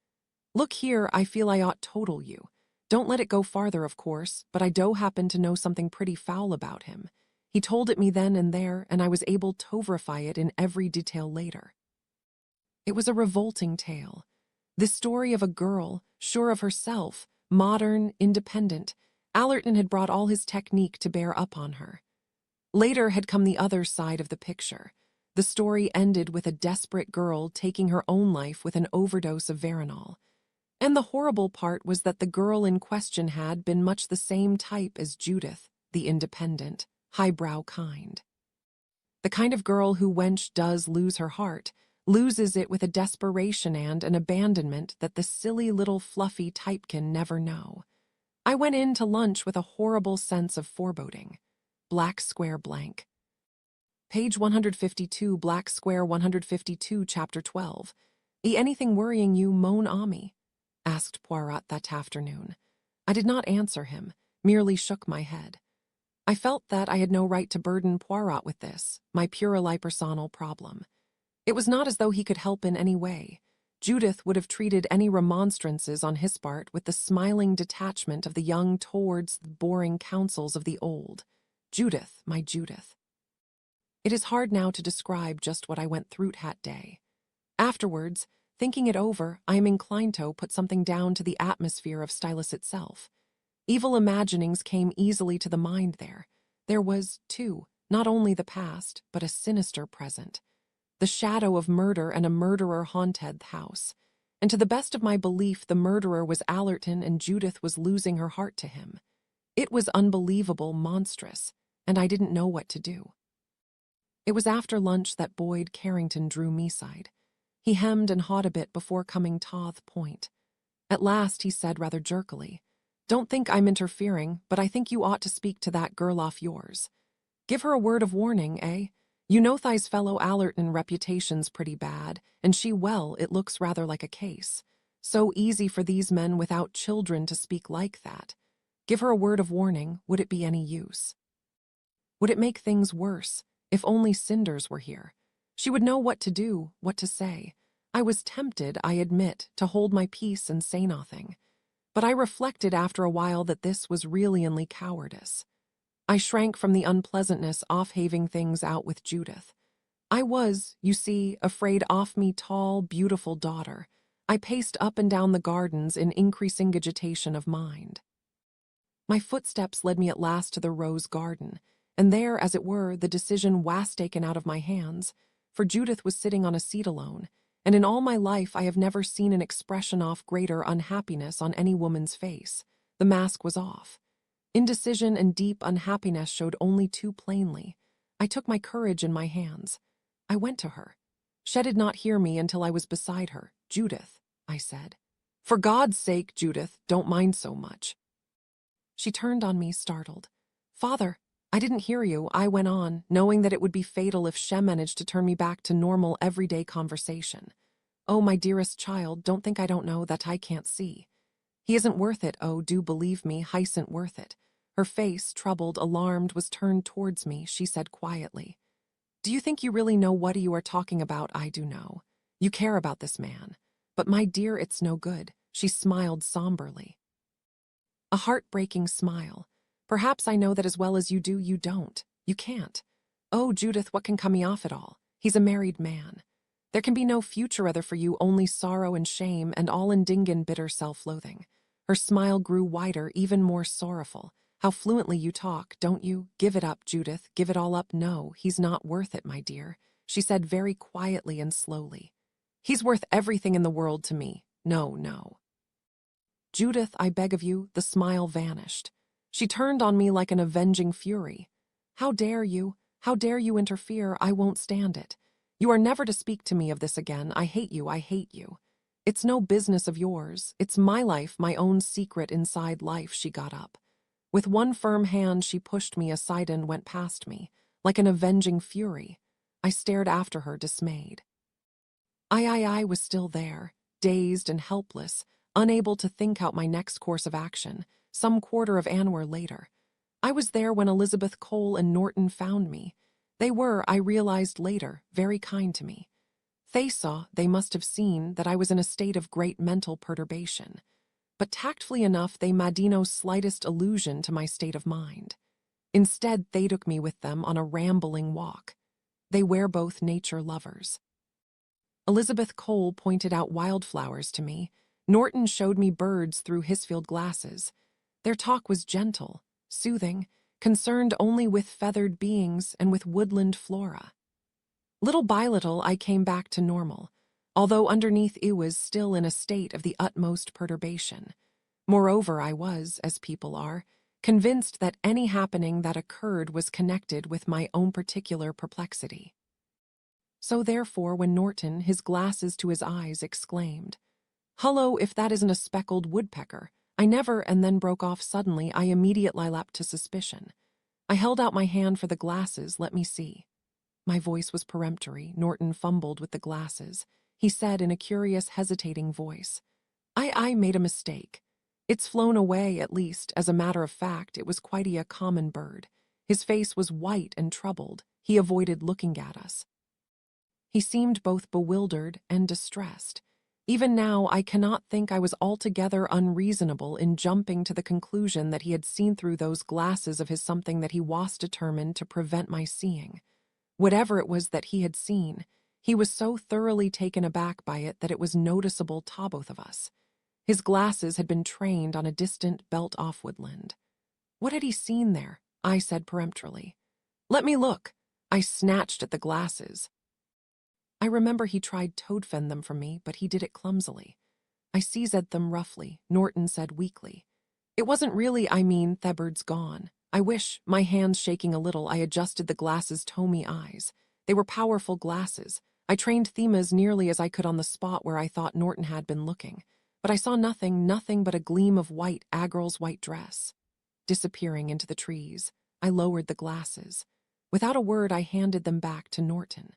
Look here, I feel I ought total you. Don't let it go farther, of course, but I do happen to know something pretty foul about him. He told it me then and there, and I was able to verify it in every detail later. It was a revolting tale. This story of a girl, sure of herself, modern, independent. Allerton had brought all his technique to bear upon her. Later had come the other side of the picture. The story ended with a desperate girl taking her own life with an overdose of veronal. And the horrible part was that the girl in question had been much the same type as Judith, the independent, highbrow kind. The kind of girl who, when she does lose her heart, loses it with a desperation and an abandonment that the silly little fluffy type can never know. I went in to lunch with a horrible sense of foreboding. Black square blank. Page 152, Black Square 152, Chapter 12. Anything worrying you, mon ami? Asked Poirot that afternoon. I did not answer him, merely shook my head. I felt that I had no right to burden Poirot with this, my purely personal problem. It was not as though he could help in any way. Judith would have treated any remonstrances on his part with the smiling detachment of the young towards the boring counsels of the old. Judith, my Judith. It is hard now to describe just what I went through that day. Afterwards, Thinking it over, I am inclined to put something down to the atmosphere of Stylus itself. Evil imaginings came easily to the mind there. There was, too, not only the past, but a sinister present. The shadow of murder and a murderer haunted the house. And to the best of my belief, the murderer was Allerton and Judith was losing her heart to him. It was unbelievable, monstrous, and I didn't know what to do. It was after lunch that Boyd Carrington drew me side. He hemmed and hawed a bit before coming to the point. At last he said rather jerkily, "Don't think I'm interfering, but I think you ought to speak to that girl off yours. Give her a word of warning, eh? You know Thy's fellow Allerton reputation's pretty bad, and it looks rather like a case. So easy for these men without children to speak like that. Give her a word of warning, would it be any use? Would it make things worse? If only Cinders were here. She would know what to do, what to say. I was tempted, I admit, to hold my peace and say nothing. But I reflected after a while that this was really only cowardice. I shrank from the unpleasantness of having things out with Judith. I was, you see, afraid of me tall, beautiful daughter. I paced up and down the gardens in increasing agitation of mind. My footsteps led me at last to the rose garden, and there, as it were, the decision was taken out of my hands, for Judith was sitting on a seat alone, and in all my life I have never seen an expression of greater unhappiness on any woman's face. The mask was off. Indecision and deep unhappiness showed only too plainly. I took my courage in my hands. I went to her. She did not hear me until I was beside her. "Judith," I said. "For God's sake, Judith, don't mind so much." She turned on me, startled. "Father, I didn't hear you," I went on, knowing that it would be fatal if she managed to turn me back to normal everyday conversation. "Oh, my dearest child, don't think I don't know that I can't see. He isn't worth it, oh, do believe me, he isn't worth it." Her face, troubled, alarmed, was turned towards me. She said quietly, "Do you think you really know what you are talking about?" "I do know. You care about this man. But my dear, it's no good." She smiled somberly. A heartbreaking smile. "Perhaps I know that as well as you do, you don't. You can't. Oh, Judith, what can come me off it all? He's a married man. There can be no future other for you, only sorrow and shame, and all indignant bitter self-loathing." Her smile grew wider, even more sorrowful. "How fluently you talk, don't you? Give it up, Judith, give it all up. No, he's not worth it, my dear," she said very quietly and slowly. "He's worth everything in the world to me. No, no. Judith, I beg of you." The smile vanished. She turned on me like an avenging fury. How dare you? How dare you interfere? I won't stand it. You are never to speak to me of this again. I hate you, I hate you. It's no business of yours. It's my life, my own secret inside life." She got up. With one firm hand she pushed me aside and went past me, like an avenging fury. I stared after her, dismayed. I was still there, dazed and helpless, unable to think out my next course of action. Some quarter of an hour later, I was there when Elizabeth Cole and Norton found me. They were, I realized later, very kind to me. They must have seen that I was in a state of great mental perturbation. But tactfully enough, they made no slightest allusion to my state of mind. Instead, they took me with them on a rambling walk. They were both nature lovers. Elizabeth Cole pointed out wildflowers to me. Norton showed me birds through his field glasses. Their talk was gentle, soothing, concerned only with feathered beings and with woodland flora. Little by little, I came back to normal, although underneath it was still in a state of the utmost perturbation. Moreover, I was, as people are, convinced that any happening that occurred was connected with my own particular perplexity. So therefore, when Norton, his glasses to his eyes, exclaimed, "Hullo, if that isn't a speckled woodpecker," I never, and then broke off suddenly. I immediately leapt to suspicion. I held out my hand for the glasses. "Let me see." My voice was peremptory. Norton fumbled with the glasses. He said in a curious, hesitating voice, I made a mistake. It's flown away, at least. As a matter of fact, it was quite a common bird. His face was white and troubled. He avoided looking at us. He seemed both bewildered and distressed. Even now, I cannot think I was altogether unreasonable in jumping to the conclusion that he had seen through those glasses of his something that he was determined to prevent my seeing. Whatever it was that he had seen, He was so thoroughly taken aback by it that it was noticeable to both of us. His glasses had been trained on a distant belt-off woodland. What had he seen there? I said peremptorily. Let me look. I snatched at the glasses. I remember he tried to toad-fen them from me, but he did it clumsily. I seized them roughly, Norton said weakly. It wasn't really, Thebard's gone. I wish, my hands shaking a little, I adjusted the glasses' Tommy eyes. They were powerful glasses. I trained them as nearly as I could on the spot where I thought Norton had been looking. But I saw nothing but a gleam of white, Agril's white dress. Disappearing into the trees, I lowered the glasses. Without a word, I handed them back to Norton.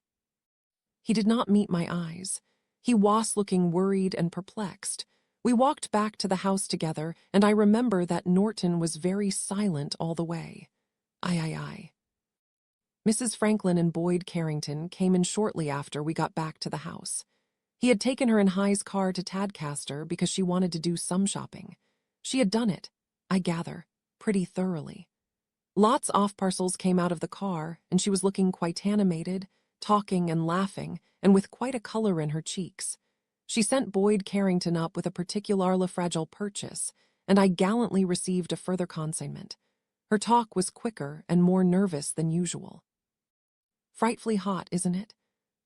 He did not meet my eyes. He was looking worried and perplexed. We walked back to the house together, and I remember that Norton was very silent all the way. Aye. Mrs. Franklin and Boyd Carrington came in shortly after we got back to the house. He had taken her in High's car to Tadcaster because she wanted to do some shopping. She had done it, I gather, pretty thoroughly. Lots of parcels came out of the car, and she was looking quite animated, talking and laughing, and with quite a color in her cheeks. She sent Boyd Carrington up with a particularly fragile purchase, and I gallantly received a further consignment. Her talk was quicker and more nervous than usual. Frightfully hot, isn't it?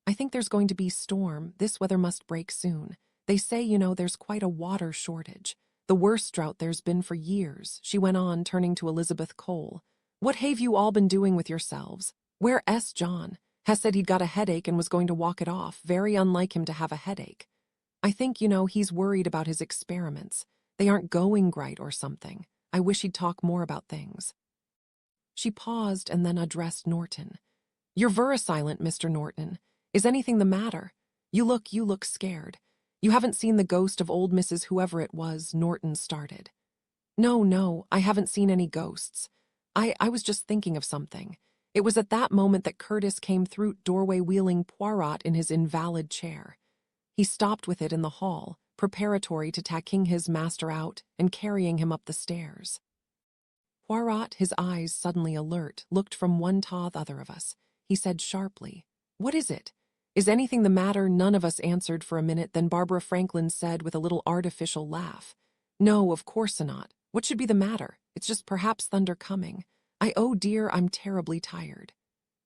I think there's going to be storm. This weather must break soon. They say, there's quite a water shortage. The worst drought there's been for years, she went on, turning to Elizabeth Cole. What have you all been doing with yourselves? Where's John? Has said he'd got a headache and was going to walk it off. Very unlike him to have a headache. I think, he's worried about his experiments. They aren't going right or something. I wish he'd talk more about things. She paused and then addressed Norton. You're very silent, Mr. Norton. Is anything the matter? You look scared. You haven't seen the ghost of old Mrs. whoever it was, Norton started. No, I haven't seen any ghosts. I was just thinking of something. It was at that moment that Curtis came through doorway wheeling Poirot in his invalid chair. He stopped with it in the hall, preparatory to taking his master out and carrying him up the stairs. Poirot, his eyes suddenly alert, looked from one to the other of us. He said sharply, What is it? Is anything the matter? None of us answered for a minute, then Barbara Franklin said with a little artificial laugh. No, of course not. What should be the matter? It's just perhaps thunder coming. Oh dear, I'm terribly tired.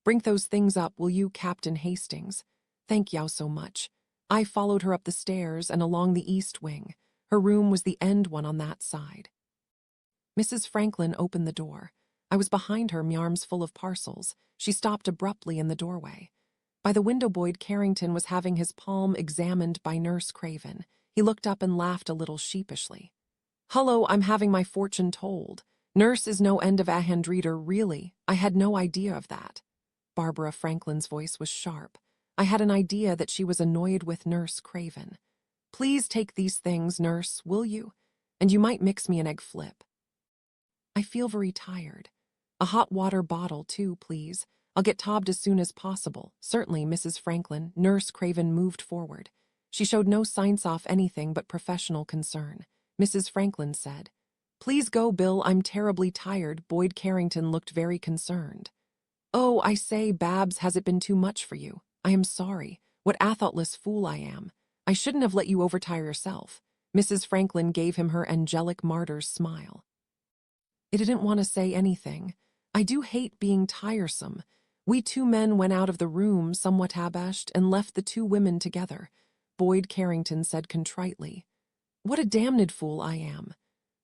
Bring those things up, will you, Captain Hastings? Thank you so much. I followed her up the stairs and along the east wing. Her room was the end one on that side. Mrs. Franklin opened the door. I was behind her, my arms full of parcels. She stopped abruptly in the doorway. By the window, Boyd Carrington was having his palm examined by Nurse Craven. He looked up and laughed a little sheepishly. Hullo, I'm having my fortune told. Nurse is no end of a hand reader, really. I had no idea of that. Barbara Franklin's voice was sharp. I had an idea that she was annoyed with Nurse Craven. Please take these things, Nurse, will you? And you might mix me an egg flip. I feel very tired. A hot water bottle, too, please. I'll get tobbed as soon as possible. Certainly, Mrs. Franklin. Nurse Craven moved forward. She showed no signs of anything but professional concern. Mrs. Franklin said, Please go, Bill, I'm terribly tired. Boyd Carrington looked very concerned. Oh, I say, Babs, has it been too much for you? I am sorry. What a thoughtless fool I am. I shouldn't have let you overtire yourself. Mrs. Franklin gave him her angelic martyr's smile. I didn't want to say anything. I do hate being tiresome. We two men went out of the room, somewhat abashed, and left the two women together. Boyd Carrington said contritely, What a damned fool I am.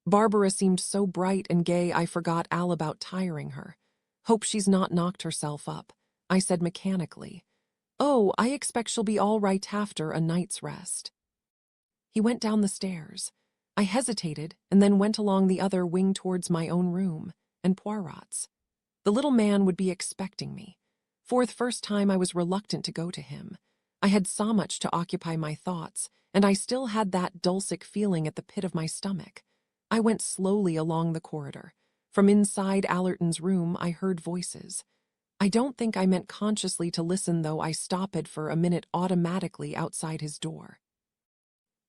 Barbara seemed so bright and gay I forgot all about tiring her. Hope she's not knocked herself up, I said mechanically. Oh, I expect she'll be all right after a night's rest. He went down the stairs. I hesitated and then went along the other wing towards my own room and Poirot's. The little man would be expecting me. For the first time I was reluctant to go to him. I had so much to occupy my thoughts, and I still had that dulcic feeling at the pit of my stomach. I went slowly along the corridor. From inside Allerton's room I heard voices. I don't think I meant consciously to listen, though I stopped for a minute automatically outside his door.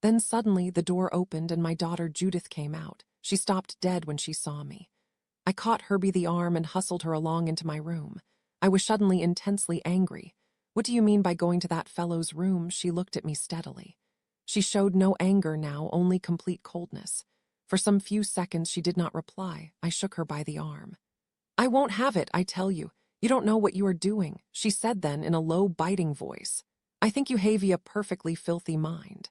Then suddenly the door opened and my daughter Judith came out. She stopped dead when she saw me. I caught her by the arm and hustled her along into my room. I was suddenly intensely angry. What do you mean by going to that fellow's room? She looked at me steadily. She showed no anger now, only complete coldness. For some few seconds she did not reply. I shook her by the arm. I won't have it, I tell you. You don't know what you are doing, she said then in a low, biting voice. I think you have a perfectly filthy mind.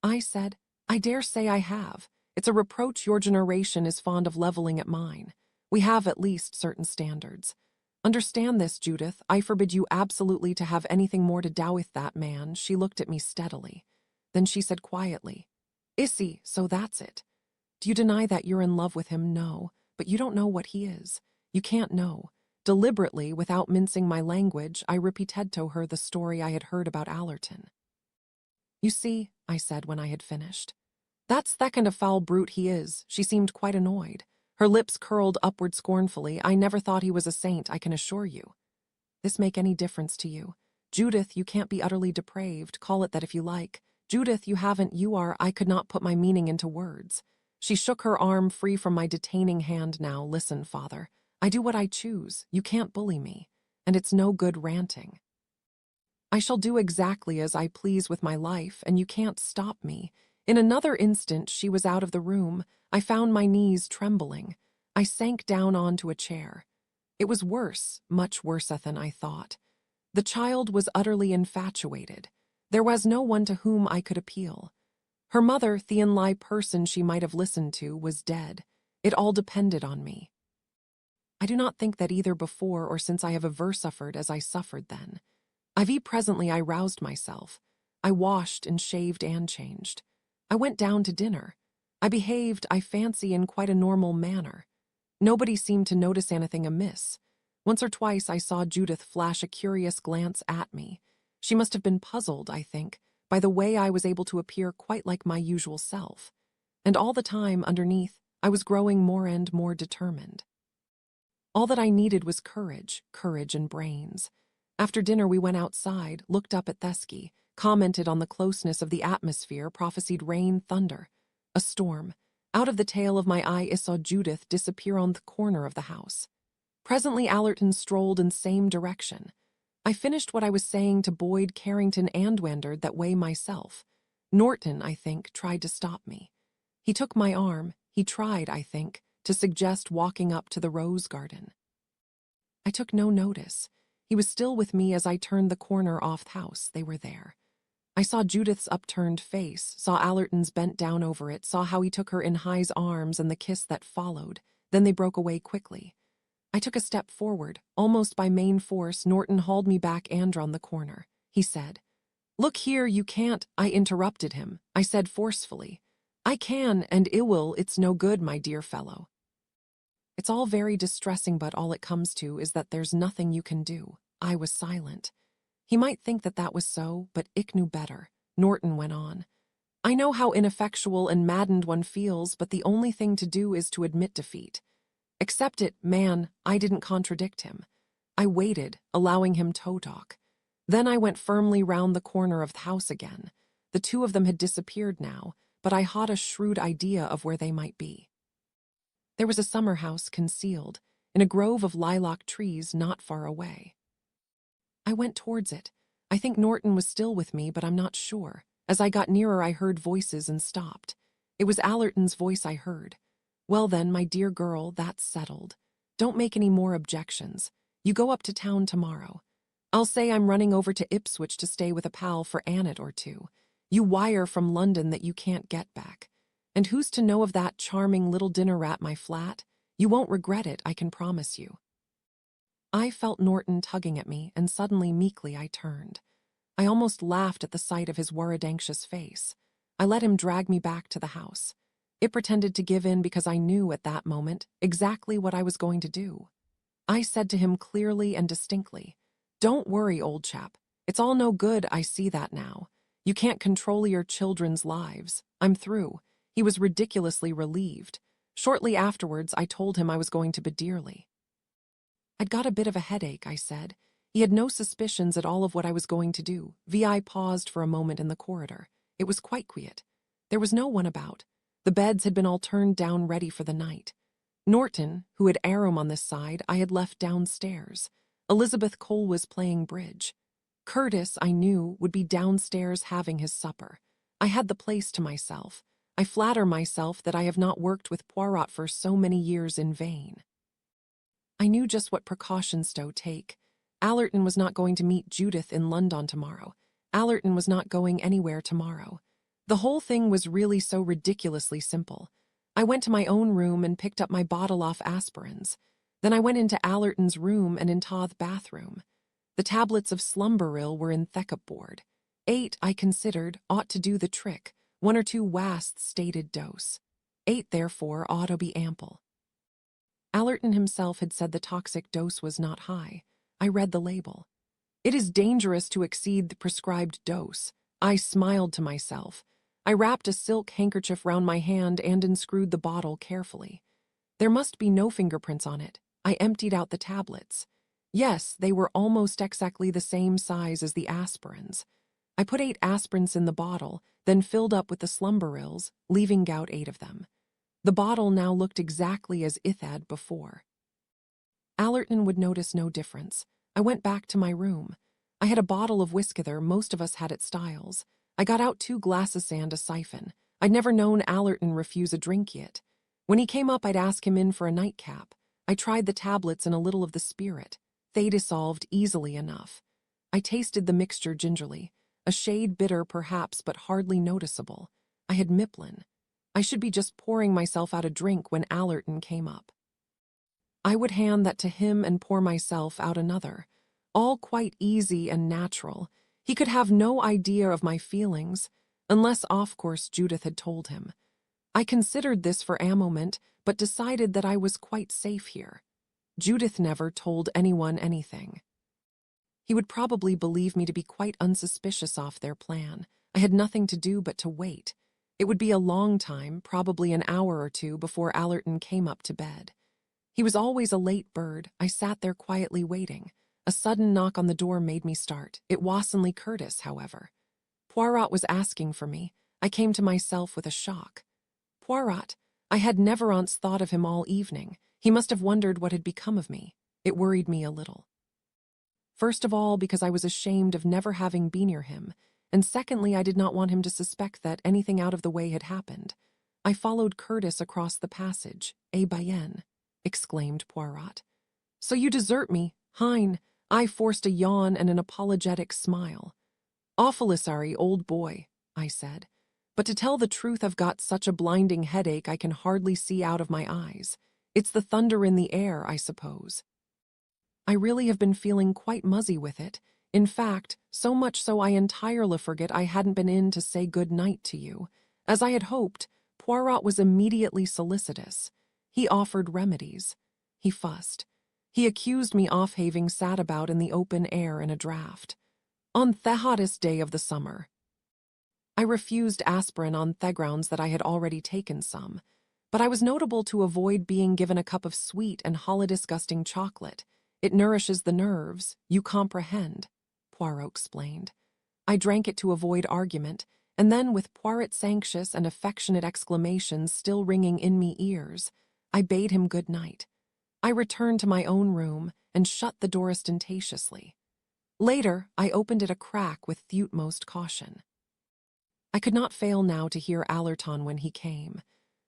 I said, I dare say I have. It's a reproach your generation is fond of leveling at mine. We have at least certain standards. Understand this, Judith. I forbid you absolutely to have anything more to do with that man. She looked at me steadily. Then she said quietly, Issy, so that's it. Do you deny that you're in love with him? No, but you don't know what he is. You can't know. Deliberately, without mincing my language, I repeated to her the story I had heard about Allerton. You see, I said when I had finished. That's the kind of foul brute he is. She seemed quite annoyed. Her lips curled upward scornfully. I never thought he was a saint, I can assure you. This make any difference to you? Judith, you can't be utterly depraved. Call it that if you like. Judith, you haven't, you are. I could not put my meaning into words. She shook her arm free from my detaining hand now. Listen, father. I do what I choose. You can't bully me. And it's no good ranting. I shall do exactly as I please with my life, and you can't stop me. In another instant, she was out of the room. I found my knees trembling. I sank down onto a chair. It was worse, much worse than I thought. The child was utterly infatuated. There was no one to whom I could appeal. Her mother, the only person she might have listened to, was dead. It all depended on me. I do not think that either before or since I have ever suffered as I suffered then. Presently I roused myself. I washed and shaved and changed. I went down to dinner. I behaved, I fancy, in quite a normal manner. Nobody seemed to notice anything amiss. Once or twice I saw Judith flash a curious glance at me. She must have been puzzled, I think, by the way I was able to appear quite like my usual self. And all the time, underneath, I was growing more and more determined. All that I needed was courage and brains. After dinner we went outside, looked up at Thesky, commented on the closeness of the atmosphere, prophesied rain, thunder, a storm. Out of the tail of my eye I saw Judith disappear on the corner of the house. Presently Allerton strolled in same direction. I finished what I was saying to Boyd, Carrington, and wandered that way myself. Norton, I think, tried to stop me. He took my arm. He tried, I think, to suggest walking up to the rose garden. I took no notice. He was still with me as I turned the corner off the house. They were there. I saw Judith's upturned face, saw Allerton's bent down over it, saw how he took her in High's arms and the kiss that followed. Then they broke away quickly. I took a step forward. Almost by main force, Norton hauled me back and round the corner. He said, Look here, you can't. I interrupted him. I said forcefully, I can, and it will. It's no good, my dear fellow. It's all very distressing, but all it comes to is that there's nothing you can do. I was silent. He might think that that was so, but Ick knew better. Norton went on. I know how ineffectual and maddened one feels, but the only thing to do is to admit defeat. Accept it, man. I didn't contradict him. I waited, allowing him to talk. Then I went firmly round the corner of the house again. The two of them had disappeared now, but I had a shrewd idea of where they might be. There was a summer house concealed, in a grove of lilac trees not far away. I went towards it. I think Norton was still with me, but I'm not sure. As I got nearer, I heard voices and stopped. It was Allerton's voice I heard. Well then, my dear girl, that's settled. Don't make any more objections. You go up to town tomorrow. I'll say I'm running over to Ipswich to stay with a pal for an night or two. You wire from London that you can't get back. And who's to know of that charming little dinner at my flat? You won't regret it, I can promise you. I felt Norton tugging at me, and suddenly, meekly, I turned. I almost laughed at the sight of his worried, anxious face. I let him drag me back to the house. It pretended to give in because I knew at that moment exactly what I was going to do. I said to him clearly and distinctly, Don't worry, old chap. It's all no good, I see that now. You can't control your children's lives. I'm through. He was ridiculously relieved. Shortly afterwards, I told him I was going to bed dearly. I'd got a bit of a headache, I said. He had no suspicions at all of what I was going to do. Vi paused for a moment in the corridor. It was quite quiet. There was no one about. The beds had been all turned down ready for the night. Norton, who had a room on this side, I had left downstairs. Elizabeth Cole was playing bridge. Curtis, I knew, would be downstairs having his supper. I had the place to myself. I flatter myself that I have not worked with Poirot for so many years in vain. I knew just what precautions to take. Allerton was not going to meet Judith in London tomorrow. Allerton was not going anywhere tomorrow. The whole thing was really so ridiculously simple. I went to my own room and picked up my bottle off aspirins. Then I went into Allerton's room and into the bathroom. The tablets of slumberil were in thecapboard. 8, I considered, ought to do the trick. 1 or 2 wasps stated dose. 8, therefore, ought to be ample. Allerton himself had said the toxic dose was not high. I read the label. It is dangerous to exceed the prescribed dose. I smiled to myself. I wrapped a silk handkerchief round my hand and unscrewed the bottle carefully. There must be no fingerprints on it. I emptied out the tablets. Yes, they were almost exactly the same size as the aspirins. I put 8 aspirins in the bottle, then filled up with the slumberils, leaving out 8 of them. The bottle now looked exactly as it had before. Allerton would notice no difference. I went back to my room. I had a bottle of whiskether, most of us had at Styles. I got out 2 glasses and a siphon. I'd never known Allerton refuse a drink yet. When he came up, I'd ask him in for a nightcap. I tried the tablets and a little of the spirit. They dissolved easily enough. I tasted the mixture gingerly. A shade bitter, perhaps, but hardly noticeable. I had Miplin. I should be just pouring myself out a drink when Allerton came up. I would hand that to him and pour myself out another. All quite easy and natural. He could have no idea of my feelings, unless, of course, Judith had told him. I considered this for a moment, but decided that I was quite safe here. Judith never told anyone anything. He would probably believe me to be quite unsuspicious of their plan. I had nothing to do but to wait. It would be a long time, probably an hour or 2, before Allerton came up to bed. He was always a late bird. I sat there quietly waiting. A sudden knock on the door made me start. It wasn't Curtis, however. Poirot was asking for me. I came to myself with a shock. Poirot. I had never once thought of him all evening. He must have wondered what had become of me. It worried me a little. First of all, because I was ashamed of never having been near him, and secondly, I did not want him to suspect that anything out of the way had happened. I followed Curtis across the passage. Bien, exclaimed Poirot. So you desert me, hein? I forced a yawn and an apologetic smile. Awfully sorry, old boy, I said. But to tell the truth, I've got such a blinding headache I can hardly see out of my eyes. It's the thunder in the air, I suppose. I really have been feeling quite muzzy with it. In fact, so much so I entirely forget I hadn't been in to say good night to you. As I had hoped, Poirot was immediately solicitous. He offered remedies. He fussed. He accused me of having sat about in the open air in a draught. On the hottest day of the summer. I refused aspirin on the grounds that I had already taken some, but I was notable to avoid being given a cup of sweet and hollow-disgusting chocolate. It nourishes the nerves, you comprehend, Poirot explained. I drank it to avoid argument, and then with Poirot's anxious and affectionate exclamations still ringing in me ears, I bade him good night. I returned to my own room and shut the door ostentatiously. Later, I opened it a crack with the utmost caution. I could not fail now to hear Allerton when he came,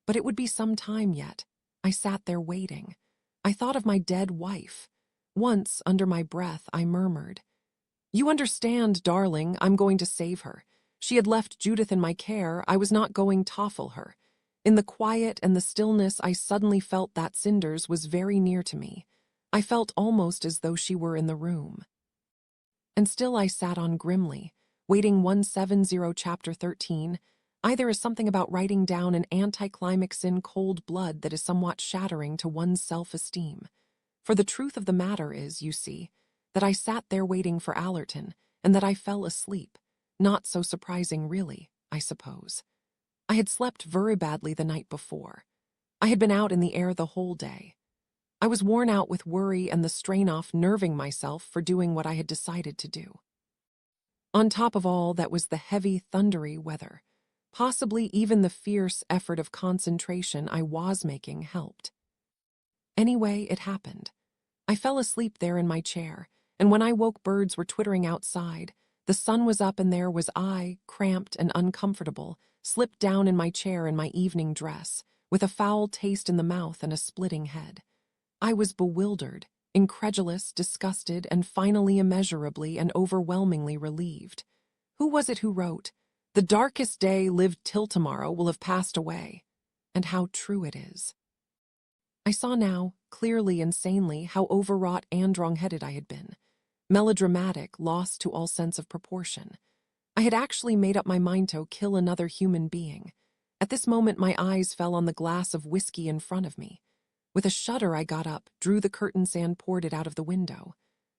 but it would be some time yet. I sat there waiting. I thought of my dead wife. Once, under my breath, I murmured, "You understand, darling, I'm going to save her. She had left Judith in my care. I was not going to toffle her." In the quiet and the stillness, I suddenly felt that Cinders was very near to me. I felt almost as though she were in the room. And still I sat on grimly, waiting 170 chapter 13. There is something about writing down an anticlimax in cold blood that is somewhat shattering to one's self-esteem. For the truth of the matter is, you see, that I sat there waiting for Allerton, and that I fell asleep. Not so surprising, really, I suppose. I had slept very badly the night before. I had been out in the air the whole day. I was worn out with worry and the strain of nerving myself for doing what I had decided to do. On top of all that was the heavy, thundery weather. Possibly even the fierce effort of concentration I was making helped. Anyway, it happened. I fell asleep there in my chair, and when I woke birds were twittering outside. The sun was up and there was I, cramped and uncomfortable, slipped down in my chair in my evening dress, with a foul taste in the mouth and a splitting head. I was bewildered, incredulous, disgusted, and finally immeasurably and overwhelmingly relieved. Who was it who wrote, "The darkest day lived till tomorrow will have passed away"? And how true it is. I saw now, clearly and sanely, how overwrought and wrong-headed I had been. Melodramatic, lost to all sense of proportion. I had actually made up my mind to kill another human being. At this moment my eyes fell on the glass of whiskey in front of me. With a shudder I got up, drew the curtains and poured it out of the window.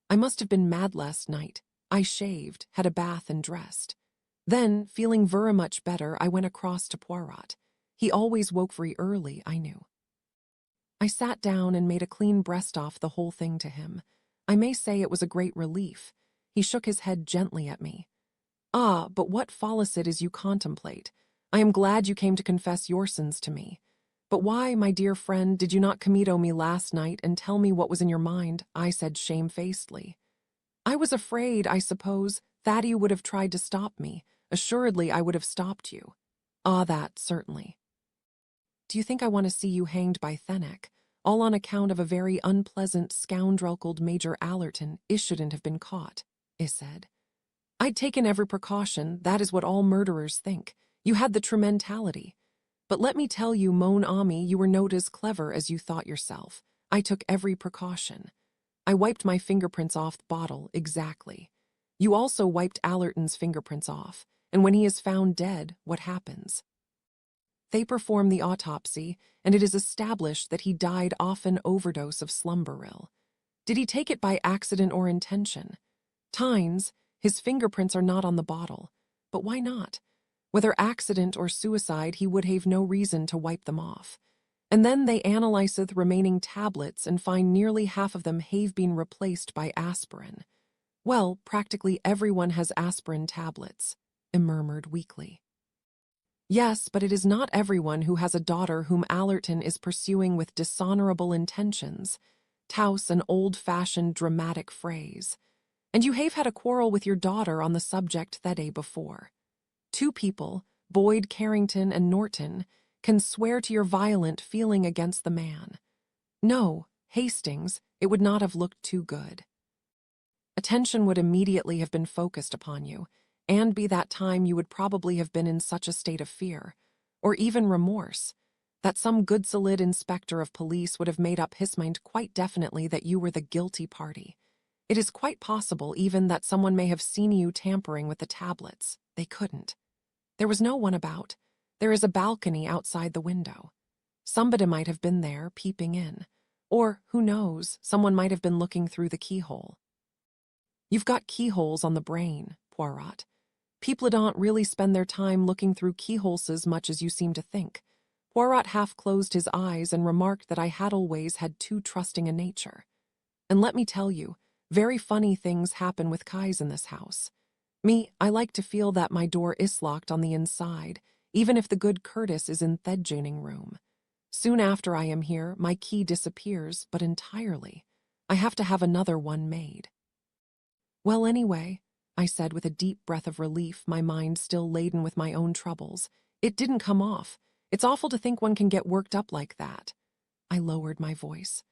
I must have been mad last night. I shaved, had a bath and dressed. Then, feeling very much better, I went across to Poirot. He always woke very early, I knew. I sat down and made a clean breast off the whole thing to him. I may say it was a great relief. He shook his head gently at me. "Ah, but what follows it is you contemplate. I am glad you came to confess your sins to me. But why, my dear friend, did you not comito me last night and tell me what was in your mind?" I said shamefacedly. "I was afraid, I suppose, that you would have tried to stop me. Assuredly I would have stopped you." "Ah, that, certainly." "Do you think I want to see you hanged by Fenwick, all on account of a very unpleasant scoundrel called Major Allerton? I shouldn't have been caught," I said. "I'd taken every precaution, that is what all murderers think. You had the true mentality. But let me tell you, mon ami, you were not as clever as you thought yourself. I took every precaution. I wiped my fingerprints off the bottle, exactly. You also wiped Allerton's fingerprints off, and when he is found dead, what happens? They perform the autopsy, and it is established that he died off an overdose of slumberil. Did he take it by accident or intention? Tynes, his fingerprints are not on the bottle. But why not? Whether accident or suicide, he would have no reason to wipe them off. And then they analyse the remaining tablets and find nearly half of them have been replaced by aspirin. Well, practically everyone has aspirin tablets, I murmured weakly. Yes, but it is not everyone who has a daughter whom Allerton is pursuing with dishonorable intentions. Touse an old-fashioned dramatic phrase. And you have had a quarrel with your daughter on the subject the day before. Two people, Boyd Carrington and Norton, can swear to your violent feeling against the man. No, Hastings, it would not have looked too good. Attention would immediately have been focused upon you, and by that time you would probably have been in such a state of fear, or even remorse, that some good solid inspector of police would have made up his mind quite definitely that you were the guilty party. It is quite possible even that someone may have seen you tampering with the tablets. They couldn't. There was no one about. There is a balcony outside the window. Somebody might have been there, peeping in. Or, who knows, someone might have been looking through the keyhole. You've got keyholes on the brain, Poirot. People don't really spend their time looking through keyholes as much as you seem to think. Poirot half closed his eyes and remarked that I had always had too trusting a nature. And let me tell you, very funny things happen with keys in this house. Me, I like to feel that my door is locked on the inside, even if the good Curtis is in the adjoining room. Soon after I am here, my key disappears, but entirely. I have to have another one made. Well, anyway, I said with a deep breath of relief, my mind still laden with my own troubles. It didn't come off. It's awful to think one can get worked up like that. I lowered my voice.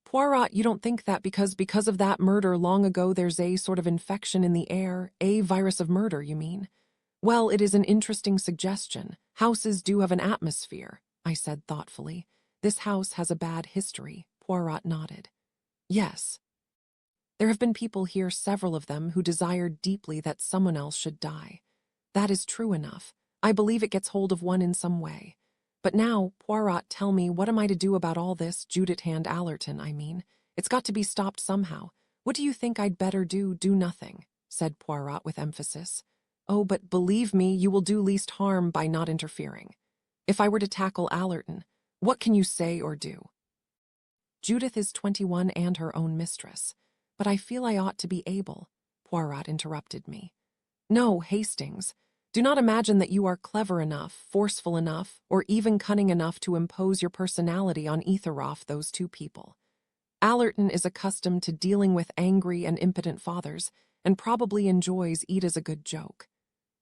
Poirot, you don't think that because of that murder long ago there's a sort of infection in the air, a virus of murder, you mean? Well, it is an interesting suggestion. Houses do have an atmosphere, I said thoughtfully. This house has a bad history, Poirot nodded. Yes. There have been people here, several of them, who desired deeply that someone else should die. That is true enough. I believe it gets hold of one in some way. But now, Poirot, tell me, what am I to do about all this? Judith and Allerton, I mean. It's got to be stopped somehow. What do you think I'd better do? Do nothing, said Poirot with emphasis. Oh, but believe me, you will do least harm by not interfering. If I were to tackle Allerton, what can you say or do? Judith is 21 and her own mistress. But I feel I ought to be able, Poirot interrupted me. No, Hastings. Do not imagine that you are clever enough, forceful enough, or even cunning enough to impose your personality on either of those two people. Allerton is accustomed to dealing with angry and impotent fathers, and probably enjoys it as a good joke.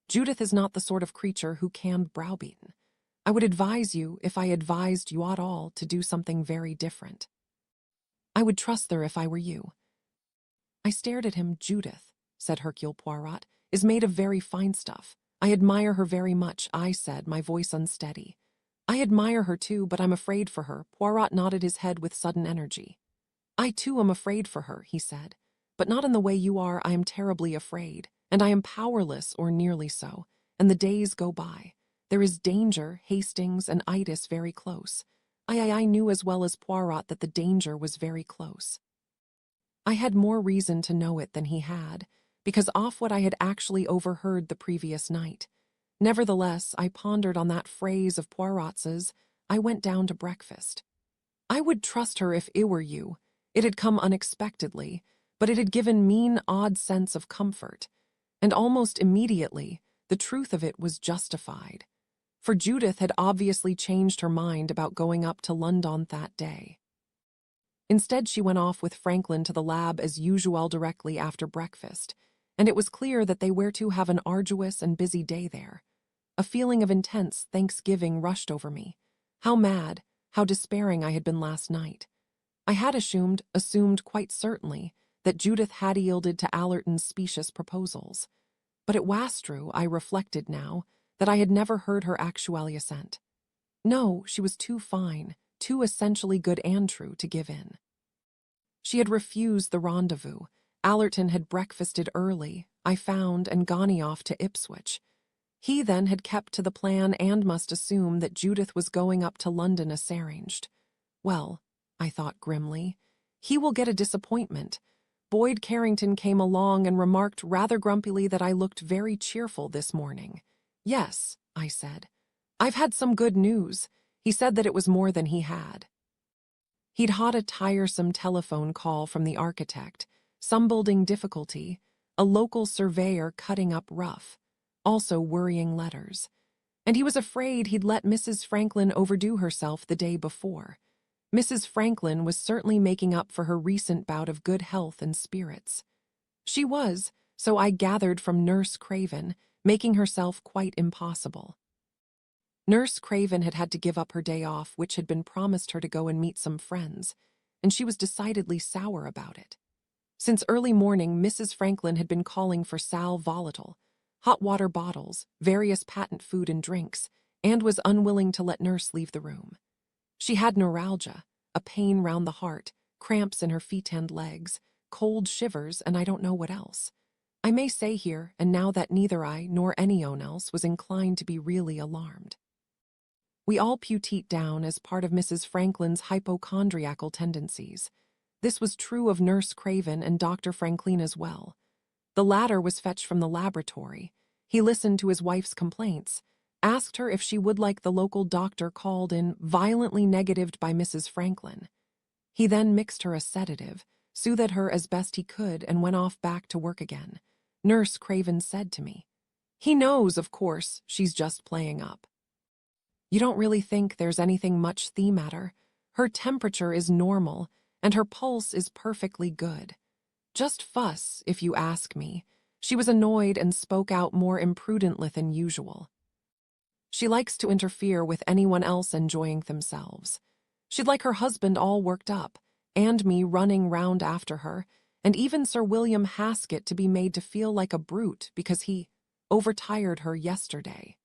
Judith is not the sort of creature who can be browbeaten. I would advise you, if I advised you at all, to do something very different. I would trust her if I were you. I stared at him. Judith, said Hercule Poirot, is made of very fine stuff. I admire her very much, I said, my voice unsteady. I admire her too, but I'm afraid for her. Poirot nodded his head with sudden energy. I too am afraid for her, he said, but not in the way you are. I am terribly afraid, and I am powerless, or nearly so, and the days go by. There is danger, Hastings and Itis very close. I knew as well as Poirot that the danger was very close. I had more reason to know it than he had, because of what I had actually overheard the previous night. Nevertheless, I pondered on that phrase of Poirot's. I went down to breakfast. I would trust her if it were you. It had come unexpectedly, but it had given me an odd sense of comfort, and almost immediately the truth of it was justified. For Judith had obviously changed her mind about going up to London that day. Instead, she went off with Franklin to the lab as usual directly after breakfast, and it was clear that they were to have an arduous and busy day there. A feeling of intense thanksgiving rushed over me. How mad, how despairing I had been last night. I had assumed quite certainly, that Judith had yielded to Allerton's specious proposals. But it was true, I reflected now, that I had never heard her actually assent. No, she was too fine, too essentially good and true to give in. She had refused the rendezvous. Allerton had breakfasted early, I found, and gone off to Ipswich. He then had kept to the plan and must assume that Judith was going up to London as arranged. Well, I thought grimly, he will get a disappointment. Boyd Carrington came along and remarked rather grumpily that I looked very cheerful this morning. Yes, I said. I've had some good news. He said that it was more than he had. He'd had a tiresome telephone call from the architect, some building difficulty, a local surveyor cutting up rough, also worrying letters. And he was afraid he'd let Mrs. Franklin overdo herself the day before. Mrs. Franklin was certainly making up for her recent bout of good health and spirits. She was, so I gathered from Nurse Craven, making herself quite impossible. Nurse Craven had had to give up her day off, which had been promised her to go and meet some friends, and she was decidedly sour about it. Since early morning, Mrs. Franklin had been calling for sal volatile, hot water bottles, various patent food and drinks, and was unwilling to let Nurse leave the room. She had neuralgia, a pain round the heart, cramps in her feet and legs, cold shivers, and I don't know what else. I may say here, and now that neither I nor anyone else was inclined to be really alarmed. We all put down as part of Mrs. Franklin's hypochondriacal tendencies. This was true of Nurse Craven and Dr. Franklin as well. The latter was fetched from the laboratory. He listened to his wife's complaints, asked her if she would like the local doctor called in, violently negatived by Mrs. Franklin. He then mixed her a sedative, soothed her as best he could, and went off back to work again. Nurse Craven said to me, "He knows, of course, she's just playing up. You don't really think there's anything much the matter. Her temperature is normal, and her pulse is perfectly good. Just fuss, if you ask me." She was annoyed and spoke out more imprudently than usual. She likes to interfere with anyone else enjoying themselves. She'd like her husband all worked up, and me running round after her, and even Sir William Haskett to be made to feel like a brute because he overtired her yesterday.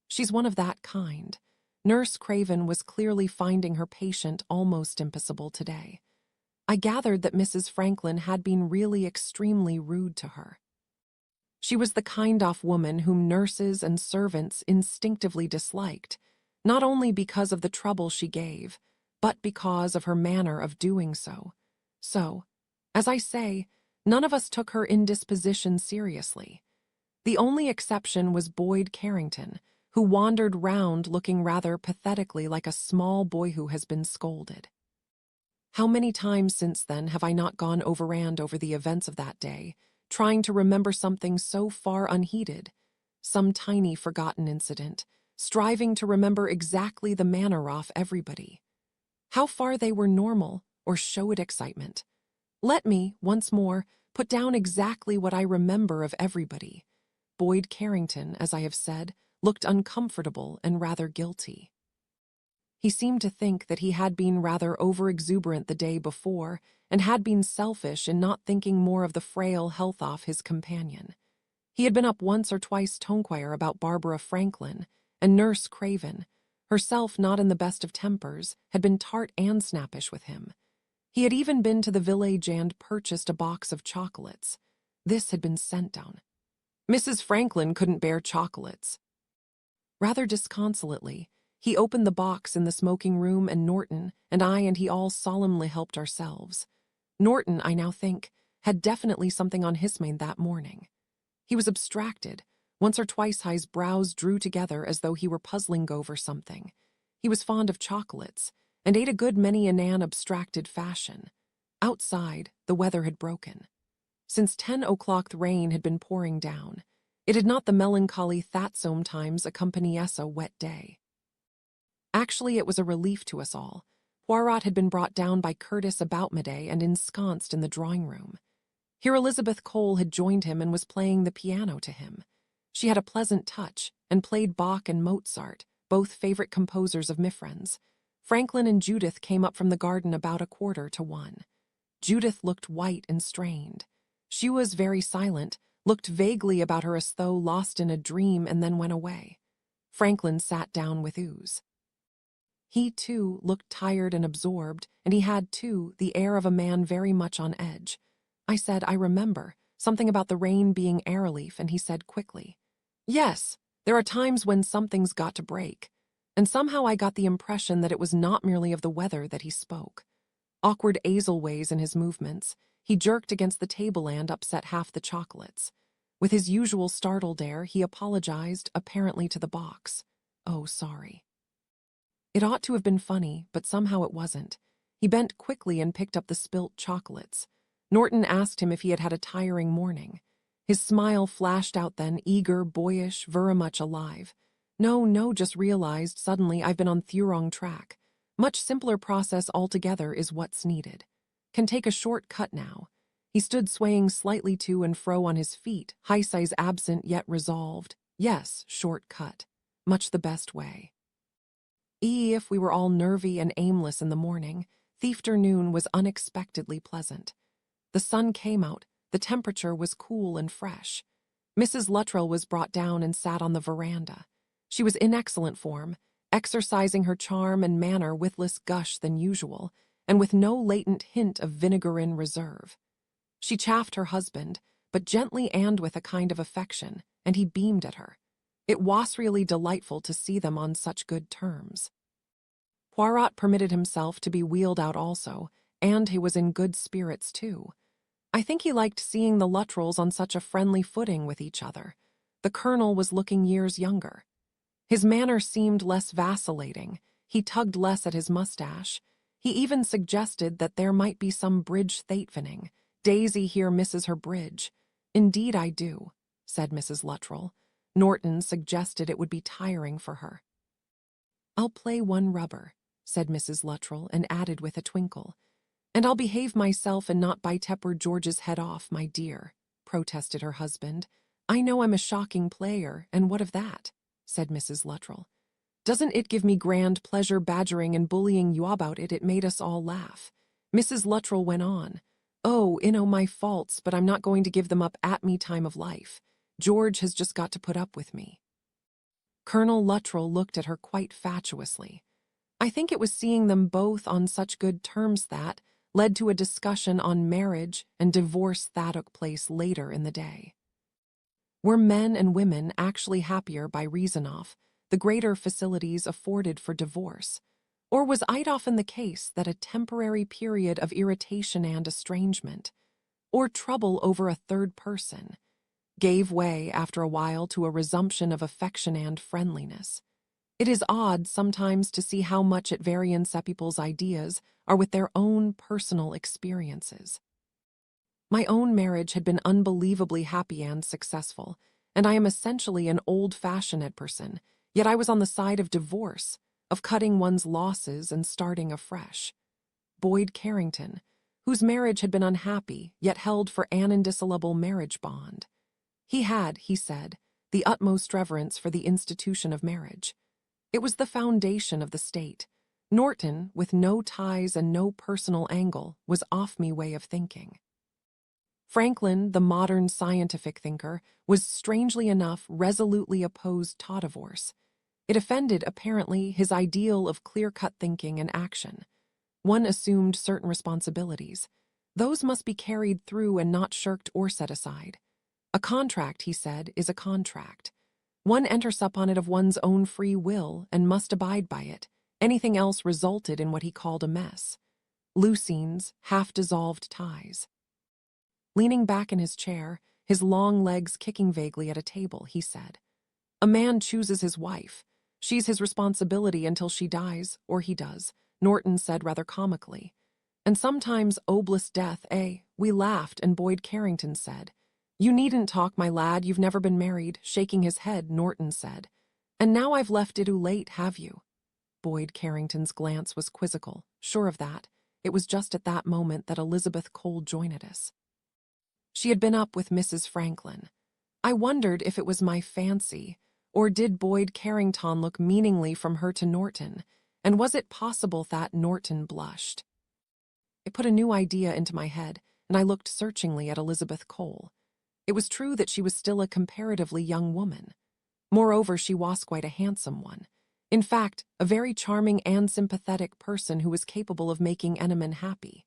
She's one of that kind. Nurse Craven was clearly finding her patient almost impossible today. I gathered that Mrs. Franklin had been really extremely rude to her. She was the kind of woman whom nurses and servants instinctively disliked, not only because of the trouble she gave, but because of her manner of doing so. So, as I say, none of us took her indisposition seriously. The only exception was Boyd Carrington, who wandered round looking rather pathetically like a small boy who has been scolded. How many times since then have I not gone overrand over the events of that day, trying to remember something so far unheeded, some tiny forgotten incident, striving to remember exactly the manner of everybody. How far they were normal, or show it excitement. Let me, once more, put down exactly what I remember of everybody. Boyd Carrington, as I have said, looked uncomfortable and rather guilty. He seemed to think that he had been rather over-exuberant the day before and had been selfish in not thinking more of the frail health of his companion. He had been up once or twice to inquire about Barbara Franklin, and Nurse Craven, herself not in the best of tempers, had been tart and snappish with him. He had even been to the village and purchased a box of chocolates. This had been sent down. Mrs. Franklin couldn't bear chocolates. Rather disconsolately, he opened the box in the smoking room, and Norton and I and he all solemnly helped ourselves. Norton, I now think, had definitely something on his mind that morning. He was abstracted. Once or twice his brows drew together as though he were puzzling over something. He was fond of chocolates, and ate a good many in an abstracted fashion. Outside, the weather had broken. Since 10 o'clock the rain had been pouring down. It had not the melancholy that sometimes accompanies a wet day. Actually, it was a relief to us all. Poirot had been brought down by Curtis about midday and ensconced in the drawing-room. Here Elizabeth Cole had joined him and was playing the piano to him. She had a pleasant touch, and played Bach and Mozart, both favorite composers of Mifren's. Franklin and Judith came up from the garden about 1:15. Judith looked white and strained. She was very silent, looked vaguely about her as though lost in a dream, and then went away. Franklin sat down with Ooze. He, too, looked tired and absorbed, and he had, too, the air of a man very much on edge. I said, I remember, something about the rain being air relief, and he said quickly, Yes, there are times when something's got to break. And somehow I got the impression that it was not merely of the weather that he spoke. Awkward Azelways in his movements, he jerked against the table and upset half the chocolates. With his usual startled air, he apologized, apparently to the box. Oh, sorry. It ought to have been funny, but somehow it wasn't. He bent quickly and picked up the spilt chocolates. Norton asked him if he had had a tiring morning. His smile flashed out then, eager, boyish, very much alive. No, just realized suddenly I've been on the wrong track. Much simpler process altogether is what's needed. Can take a short cut now. He stood swaying slightly to and fro on his feet, high size absent yet resolved. Yes, short cut. Much the best way. If we were all nervy and aimless in the morning, the afternoon was unexpectedly pleasant. The sun came out, the temperature was cool and fresh. Mrs. Luttrell was brought down and sat on the veranda. She was in excellent form, exercising her charm and manner with less gush than usual, and with no latent hint of vinegar in reserve. She chaffed her husband, but gently and with a kind of affection, and he beamed at her. It was really delightful to see them on such good terms. Poirot permitted himself to be wheeled out also, and he was in good spirits too. I think he liked seeing the Luttrells on such a friendly footing with each other. The Colonel was looking years younger. His manner seemed less vacillating. He tugged less at his mustache. He even suggested that there might be some bridge thatening. Daisy here misses her bridge. Indeed I do, said Mrs. Luttrell. Norton suggested it would be tiring for her. I'll play one rubber, said Mrs. Luttrell, and added with a twinkle. And I'll behave myself and not bite Tepper George's head off, my dear, protested her husband. I know I'm a shocking player, and what of that? Said Mrs. Luttrell. Doesn't it give me grand pleasure badgering and bullying you about it? It made us all laugh. Mrs. Luttrell went on. Oh, I know my faults, but I'm not going to give them up at me time of life. George has just got to put up with me. Colonel Luttrell looked at her quite fatuously. I think it was seeing them both on such good terms that led to a discussion on marriage and divorce that took place later in the day. Were men and women actually happier by reason of the greater facilities afforded for divorce? Or was it often the case that a temporary period of irritation and estrangement, or trouble over a third person, gave way after a while to a resumption of affection and friendliness? It is odd sometimes to see how much at variance people's ideas are with their own personal experiences. My own marriage had been unbelievably happy and successful, and I am essentially an old-fashioned person, yet I was on the side of divorce, of cutting one's losses and starting afresh. Boyd Carrington, whose marriage had been unhappy, yet held for an indissoluble marriage bond. He had, he said, the utmost reverence for the institution of marriage. It was the foundation of the state. Norton, with no ties and no personal angle, was off me way of thinking. Franklin, the modern scientific thinker, was strangely enough resolutely opposed to divorce. It offended, apparently, his ideal of clear-cut thinking and action. One assumed certain responsibilities. Those must be carried through and not shirked or set aside. A contract, he said, is a contract. One enters upon it of one's own free will and must abide by it. Anything else resulted in what he called a mess. Loose ends, half-dissolved ties. Leaning back in his chair, his long legs kicking vaguely at a table, he said, "A man chooses his wife. She's his responsibility until she dies, or he does," Norton said rather comically. "And sometimes obless death, eh?" We laughed, and Boyd Carrington said, "You needn't talk, my lad, you've never been married." Shaking his head, Norton said, "And now I've left it too late, have you?" Boyd Carrington's glance was quizzical. Sure of that. It was just at that moment that Elizabeth Cole joined us. She had been up with Mrs. Franklin. I wondered if it was my fancy, or did Boyd Carrington look meaningly from her to Norton, and was it possible that Norton blushed? It put a new idea into my head, and I looked searchingly at Elizabeth Cole. It was true that she was still a comparatively young woman. Moreover, she was quite a handsome one. In fact, a very charming and sympathetic person who was capable of making any man happy.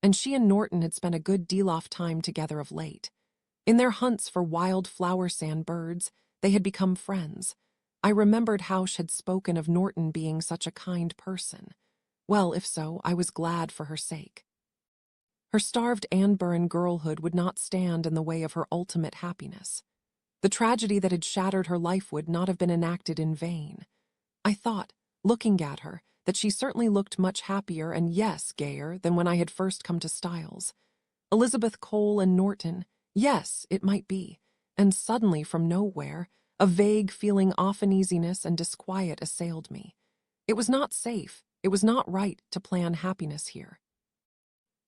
And she and Norton had spent a good deal of time together of late. In their hunts for wild flower sand birds, they had become friends. I remembered how she had spoken of Norton being such a kind person. Well, if so, I was glad for her sake. Her starved and barren girlhood would not stand in the way of her ultimate happiness. The tragedy that had shattered her life would not have been enacted in vain. I thought, looking at her, that she certainly looked much happier and, yes, gayer than when I had first come to Styles. Elizabeth Cole and Norton, yes, it might be. And suddenly, from nowhere, a vague feeling of uneasiness and disquiet assailed me. It was not safe, it was not right to plan happiness here.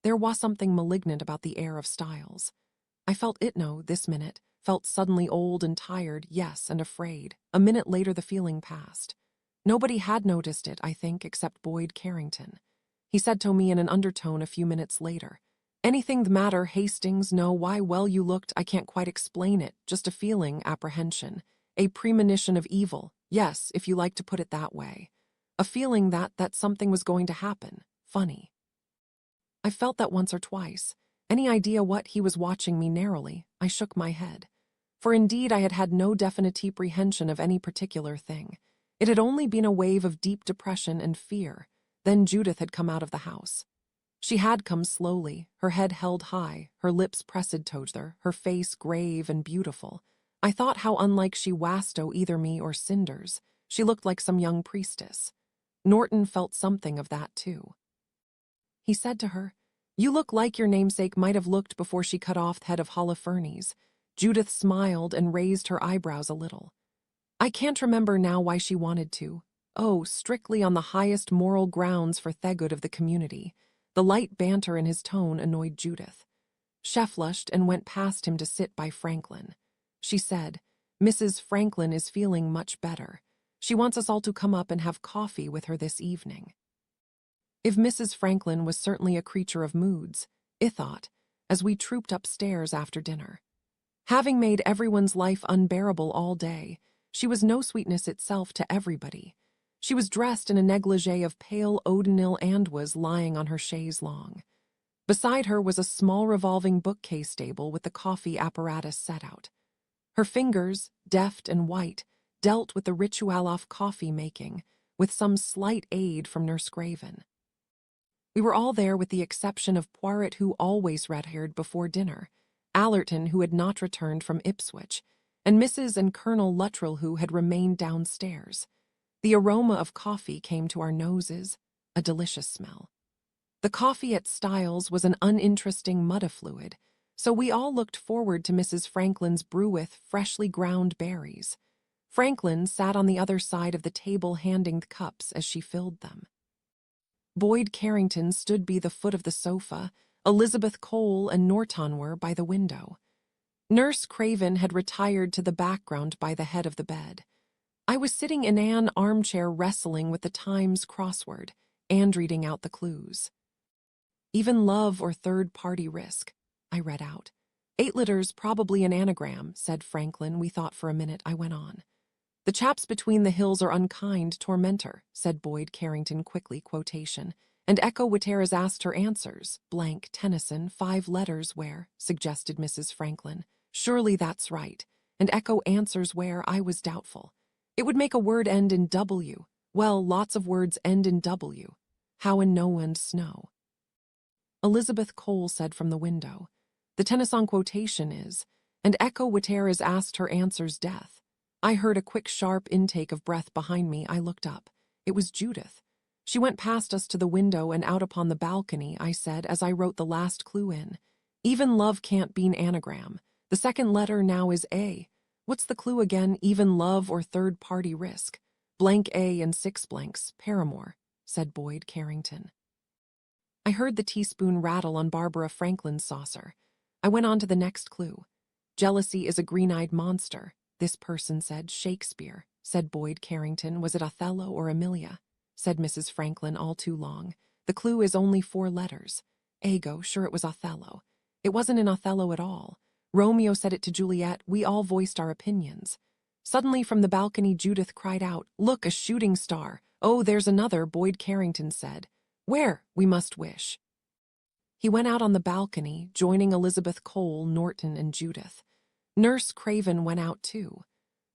There was something malignant about the air of Styles. I felt it this minute, felt suddenly old and tired, yes, and afraid. A minute later the feeling passed. Nobody had noticed it, I think, except Boyd Carrington. He said to me in an undertone a few minutes later, "Anything the matter, Hastings? No, why, well, you looked, I can't quite explain it, just a feeling, apprehension, a premonition of evil, yes, if you like to put it that way. A feeling that something was going to happen. Funny." I felt that once or twice. Any idea what he was watching me narrowly? I shook my head. For indeed I had had no definite apprehension of any particular thing. It had only been a wave of deep depression and fear. Then Judith had come out of the house. She had come slowly, her head held high, her lips pressed together, her face grave and beautiful. I thought how unlike she was to either me or Cinders. She looked like some young priestess. Norton felt something of that too. He said to her, "You look like your namesake might have looked before she cut off the head of Holofernes." Judith smiled and raised her eyebrows a little. I can't remember now why she wanted to. Oh, strictly on the highest moral grounds for the good of the community. The light banter in his tone annoyed Judith. She flushed and went past him to sit by Franklin. She said, "Mrs. Franklin is feeling much better. She wants us all to come up and have coffee with her this evening." If Mrs. Franklin was certainly a creature of moods, I thought, as we trooped upstairs after dinner. Having made everyone's life unbearable all day, she was no sweetness itself to everybody. She was dressed in a negligee of pale Odinil and was lying on her chaise longue. Beside her was a small revolving bookcase table with the coffee apparatus set out. Her fingers, deft and white, dealt with the ritual of coffee making, with some slight aid from Nurse Graven. We were all there with the exception of Poirot, who always red-haired before dinner, Allerton, who had not returned from Ipswich, and Mrs. and Colonel Luttrell, who had remained downstairs. The aroma of coffee came to our noses, a delicious smell. The coffee at Styles was an uninteresting muddy fluid, so we all looked forward to Mrs. Franklin's brew with freshly ground berries. Franklin sat on the other side of the table handing the cups as she filled them. Boyd Carrington stood by the foot of the sofa. Elizabeth Cole and Norton were by the window. Nurse Craven had retired to the background by the head of the bed. I was sitting in an armchair wrestling with the Times crossword and reading out the clues. Even love or third-party risk, I read out. 8 letters, probably an anagram, said Franklin. We thought for a minute. I went on. The chaps between the hills are unkind tormentor, said Boyd Carrington quickly, quotation. And Echo Whittares asked her answers. Blank, Tennyson, 5 letters where, suggested Mrs. Franklin. Surely that's right. And Echo answers where. I was doubtful. It would make a word end in W. Well, lots of words end in W. How and no and snow. Elizabeth Cole said from the window. The Tennyson quotation is, and Echo Whittares asked her answers death. I heard a quick, sharp intake of breath behind me. I looked up. It was Judith. She went past us to the window and out upon the balcony, I said, as I wrote the last clue in. Even love can't be an anagram. The second letter now is A. What's the clue again? Even love or third-party risk. Blank A and 6 blanks, Paramore, said Boyd Carrington. I heard the teaspoon rattle on Barbara Franklin's saucer. I went on to the next clue. Jealousy is a green-eyed monster. This person said Shakespeare, said Boyd Carrington. Was it Othello or Emilia? Said Mrs. Franklin, all too long. The clue is only 4 letters. Ego, sure it was Othello. It wasn't in Othello at all. Romeo said it to Juliet. We all voiced our opinions. Suddenly from the balcony Judith cried out, Look, a shooting star. Oh, there's another, Boyd Carrington said. Where? We must wish. He went out on the balcony, joining Elizabeth Cole, Norton, and Judith. Nurse Craven went out too.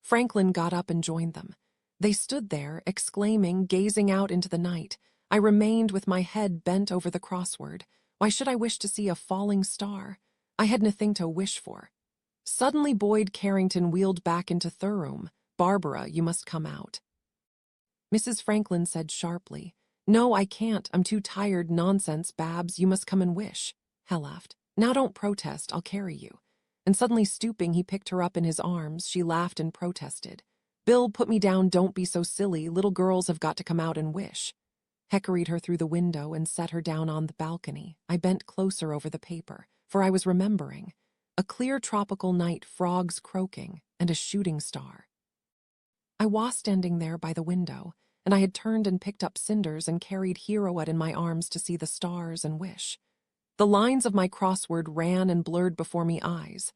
Franklin got up and joined them. They stood there, exclaiming, gazing out into the night. I remained with my head bent over the crossword. Why should I wish to see a falling star? I had nothing to wish for. Suddenly Boyd Carrington wheeled back into the room. Barbara, you must come out. Mrs. Franklin said sharply, No, I can't. I'm too tired. Nonsense, Babs. You must come and wish. Hell laughed. Now don't protest. I'll carry you. And suddenly stooping, he picked her up in his arms. She laughed and protested. Bill, put me down. Don't be so silly. Little girls have got to come out and wish. Hecoried her through the window and set her down on the balcony. I bent closer over the paper, for I was remembering. A clear tropical night, frogs croaking, and a shooting star. I was standing there by the window, and I had turned and picked up cinders and carried Heroette in my arms to see the stars and wish. The lines of my crossword ran and blurred before me eyes.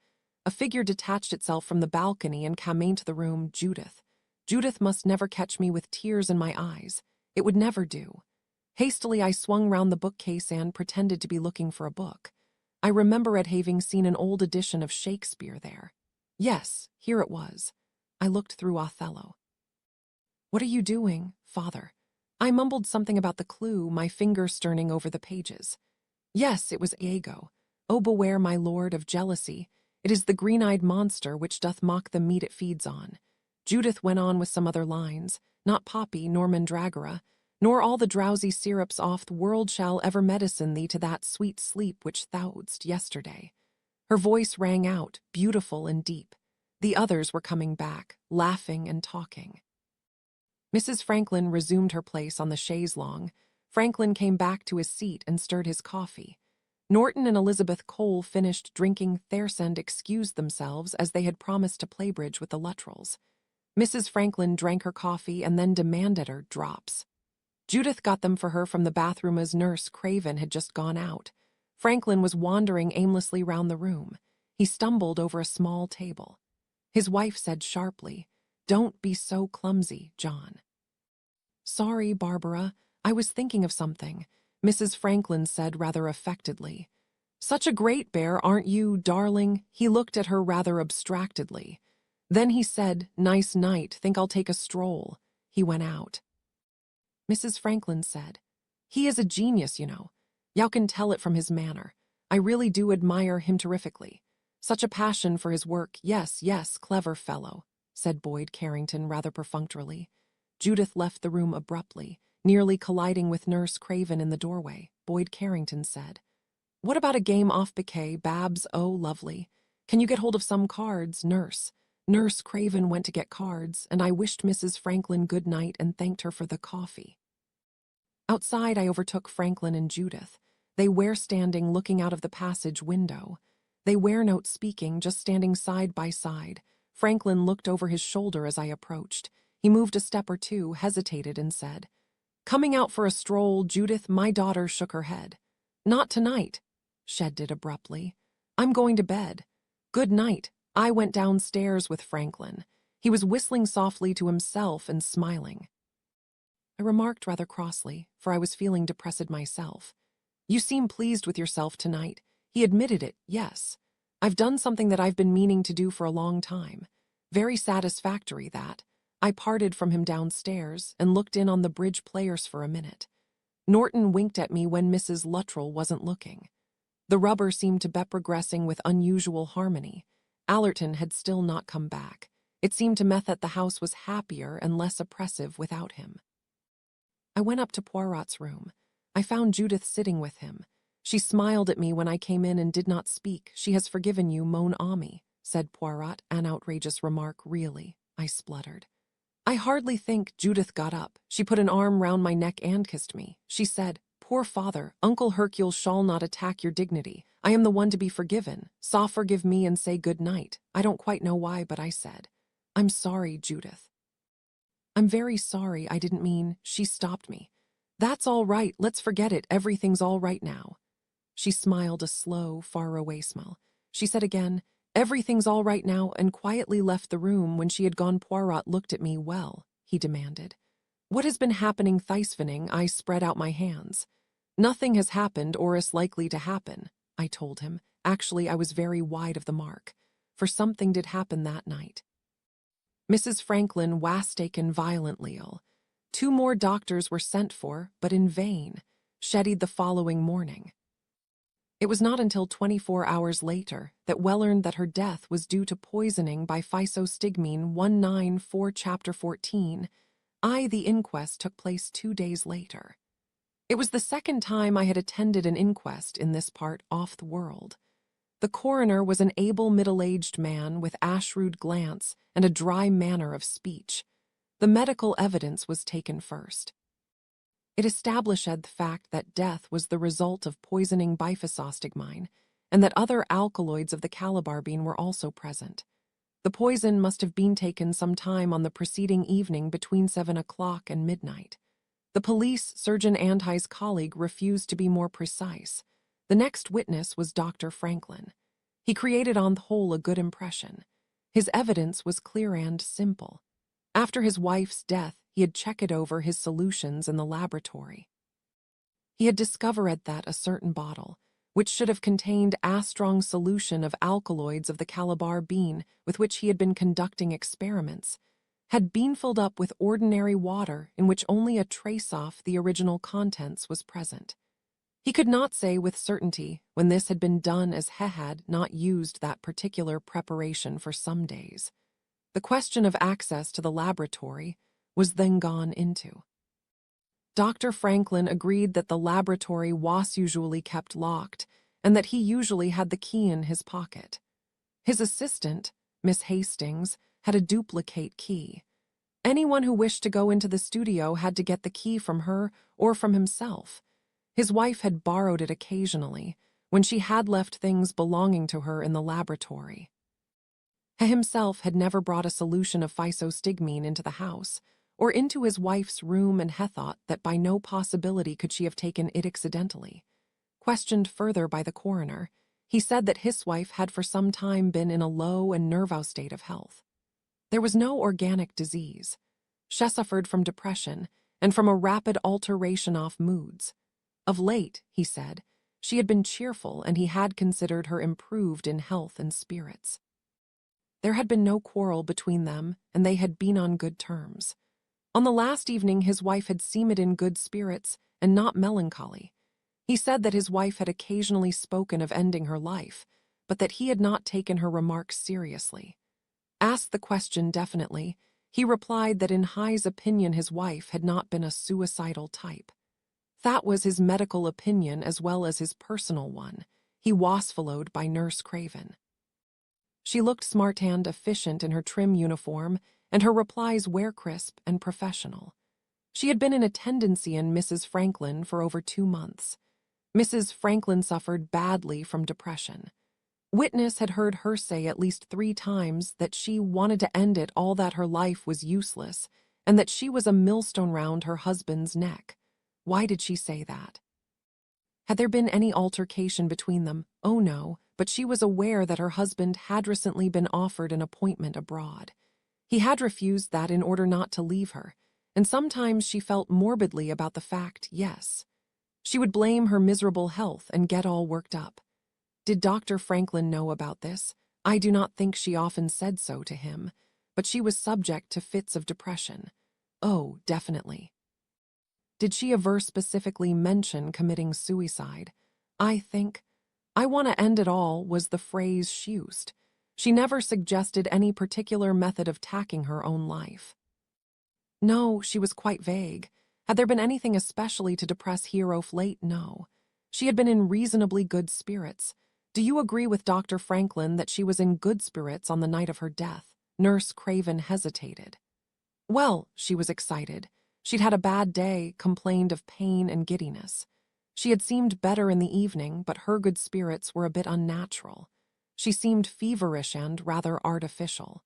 A figure detached itself from the balcony and came into the room. Judith. Judith must never catch me with tears in my eyes. It would never do. Hastily I swung round the bookcase and pretended to be looking for a book. I remember at having seen an old edition of Shakespeare there. Yes, here it was. I looked through Othello. What are you doing, Father? I mumbled something about the clue, my finger turning over the pages. Yes, it was Iago. Oh, beware, my lord, of jealousy. It is the green-eyed monster which doth mock the meat it feeds on. Judith went on with some other lines. Not poppy, nor mandragora, nor all the drowsy syrups off the world shall ever medicine thee to that sweet sleep which thou'dst yesterday. Her voice rang out, beautiful and deep. The others were coming back, laughing and talking. Mrs. Franklin resumed her place on the chaise longue. Franklin came back to his seat and stirred his coffee. Norton and Elizabeth Cole finished drinking theirs and excused themselves as they had promised to play bridge with the Luttrells. Mrs. Franklin drank her coffee and then demanded her drops. Judith got them for her from the bathroom as Nurse Craven had just gone out. Franklin was wandering aimlessly round the room. He stumbled over a small table. His wife said sharply, Don't be so clumsy, John. Sorry, Barbara. I was thinking of something, Mrs. Franklin said rather affectedly. Such a great bear, aren't you, darling? He looked at her rather abstractedly. Then he said, Nice night, think I'll take a stroll. He went out. Mrs. Franklin said, He is a genius, you know. You can tell it from his manner. I really do admire him terrifically. Such a passion for his work. Yes, yes, clever fellow, said Boyd Carrington rather perfunctorily. Judith left the room abruptly, nearly colliding with Nurse Craven in the doorway. Boyd Carrington said, What about a game off piquet, Babs? Oh, lovely. Can you get hold of some cards, Nurse? Nurse Craven went to get cards, and I wished Mrs. Franklin good night and thanked her for the coffee. Outside, I overtook Franklin and Judith. They were standing looking out of the passage window. They were not speaking, just standing side by side. Franklin looked over his shoulder as I approached. He moved a step or two, hesitated, and said, "Coming out for a stroll, Judith?" My daughter shook her head. "Not tonight," she did abruptly. "I'm going to bed. Good night." I went downstairs with Franklin. He was whistling softly to himself and smiling. I remarked rather crossly, for I was feeling depressed myself. "You seem pleased with yourself tonight." He admitted it, yes. "I've done something that I've been meaning to do for a long time. Very satisfactory, that." I parted from him downstairs and looked in on the bridge players for a minute. Norton winked at me when Mrs. Luttrell wasn't looking. The rubber seemed to be progressing with unusual harmony. Allerton had still not come back. It seemed to me that the house was happier and less oppressive without him. I went up to Poirot's room. I found Judith sitting with him. She smiled at me when I came in and did not speak. "She has forgiven you, mon ami," said Poirot. "An outrageous remark, really," I spluttered. "I hardly think." Judith got up. She put an arm round my neck and kissed me. She said, "Poor father, Uncle Hercule shall not attack your dignity. I am the one to be forgiven. So forgive me and say good night." I don't quite know why, but I said, "I'm sorry, Judith." "I'm very sorry, I didn't mean." She stopped me. "That's all right, let's forget it. Everything's all right now." She smiled a slow, far-away smile. She said again, "Everything's all right now," and quietly left the room. When she had gone, Poirot looked at me. "Well," he demanded, "what has been happening this evening?" I spread out my hands. "Nothing has happened or is likely to happen," I told him. Actually, I was very wide of the mark, for something did happen that night. Mrs. Franklin was taken violently ill. 2 more doctors were sent for, but in vain. She died the following morning. It was not until 24 hours later that we learned that her death was due to poisoning by physostigmine 194 chapter 14. The inquest took place 2 days later. It was the second time I had attended an inquest in this part of the world. The coroner was an able middle-aged man with a shrewd glance and a dry manner of speech. The medical evidence was taken first. It established the fact that death was the result of poisoning by physostigmine, and that other alkaloids of the calibarbine were also present. The poison must have been taken some time on the preceding evening between 7 o'clock and midnight. The police surgeon and his colleague refused to be more precise. The next witness was Dr. Franklin. He created on the whole a good impression. His evidence was clear and simple. After his wife's death, he had checked over his solutions in the laboratory. He had discovered that a certain bottle, which should have contained a strong solution of alkaloids of the calibarbine with which he had been conducting experiments, had been filled up with ordinary water in which only a trace of the original contents was present. He could not say with certainty when this had been done, as he had not used that particular preparation for some days. The question of access to the laboratory was then gone into. Dr. Franklin agreed that the laboratory was usually kept locked and that he usually had the key in his pocket. His assistant, Miss Hastings, had a duplicate key. Anyone who wished to go into the studio had to get the key from her or from himself. His wife had borrowed it occasionally when she had left things belonging to her in the laboratory. He himself had never brought a solution of physostigmine into the house or into his wife's room, and he thought that by no possibility could she have taken it accidentally. Questioned further by the coroner, he said that his wife had for some time been in a low and nervous state of health. There was no organic disease. She suffered from depression and from a rapid alteration of moods. Of late, he said, she had been cheerful, and he had considered her improved in health and spirits. There had been no quarrel between them, and they had been on good terms. On the last evening his wife had seemed in good spirits and not melancholy. He said that his wife had occasionally spoken of ending her life, but that he had not taken her remarks seriously. Asked the question definitely, he replied that in his opinion his wife had not been a suicidal type. That was his medical opinion as well as his personal one. He was followed by Nurse Craven. She looked smart and efficient in her trim uniform, and her replies were crisp and professional. She had been in attendance in Mrs. Franklin for over 2 months. Mrs. Franklin suffered badly from depression. Witness had heard her say at least 3 times that she wanted to end it all, that her life was useless, and that she was a millstone round her husband's neck. Why did she say that? Had there been any altercation between them? Oh no, but she was aware that her husband had recently been offered an appointment abroad. He had refused that in order not to leave her, and sometimes she felt morbidly about the fact, yes. She would blame her miserable health and get all worked up. Did Dr. Franklin know about this? I do not think she often said so to him, but she was subject to fits of depression. Oh, definitely. Did she ever specifically mention committing suicide? I want to end it all was the phrase she used. She never suggested any particular method of taking her own life. No, she was quite vague. Had there been anything especially to depress Hero of late? No. She had been in reasonably good spirits. Do you agree with Dr. Franklin that she was in good spirits on the night of her death? Nurse Craven hesitated. Well, she was excited. She'd had a bad day, complained of pain and giddiness. She had seemed better in the evening, but her good spirits were a bit unnatural. She seemed feverish and rather artificial.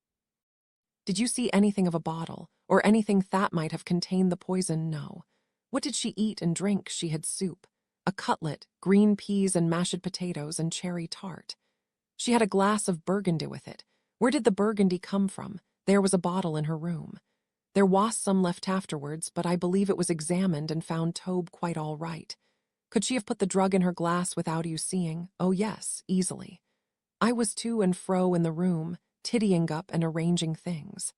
Did you see anything of a bottle, or anything that might have contained the poison? No. What did she eat and drink? She had soup, a cutlet, green peas and mashed potatoes, and cherry tart. She had a glass of burgundy with it. Where did the burgundy come from? There was a bottle in her room. There was some left afterwards, but I believe it was examined and found Tobe quite all right. Could she have put the drug in her glass without you seeing? Oh yes, easily. I was to and fro in the room, tidying up and arranging things.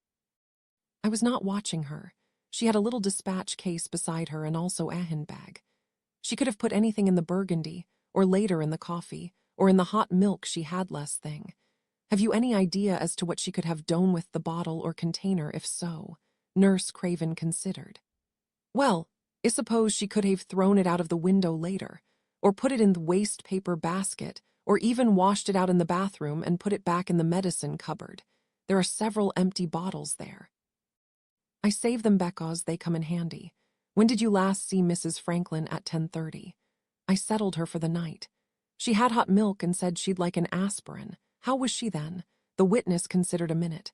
I was not watching her. She had a little dispatch case beside her and also a handbag. She could have put anything in the burgundy, or later in the coffee, or in the hot milk she had less thing. Have you any idea as to what she could have done with the bottle or container if so? Nurse Craven considered. Well, I suppose she could have thrown it out of the window later, or put it in the waste paper basket, or even washed it out in the bathroom and put it back in the medicine cupboard. There are several empty bottles there. I save them because they come in handy. When did you last see Mrs. Franklin? At 10:30. I settled her for the night. She had hot milk and said she'd like an aspirin. How was she then? The witness considered a minute.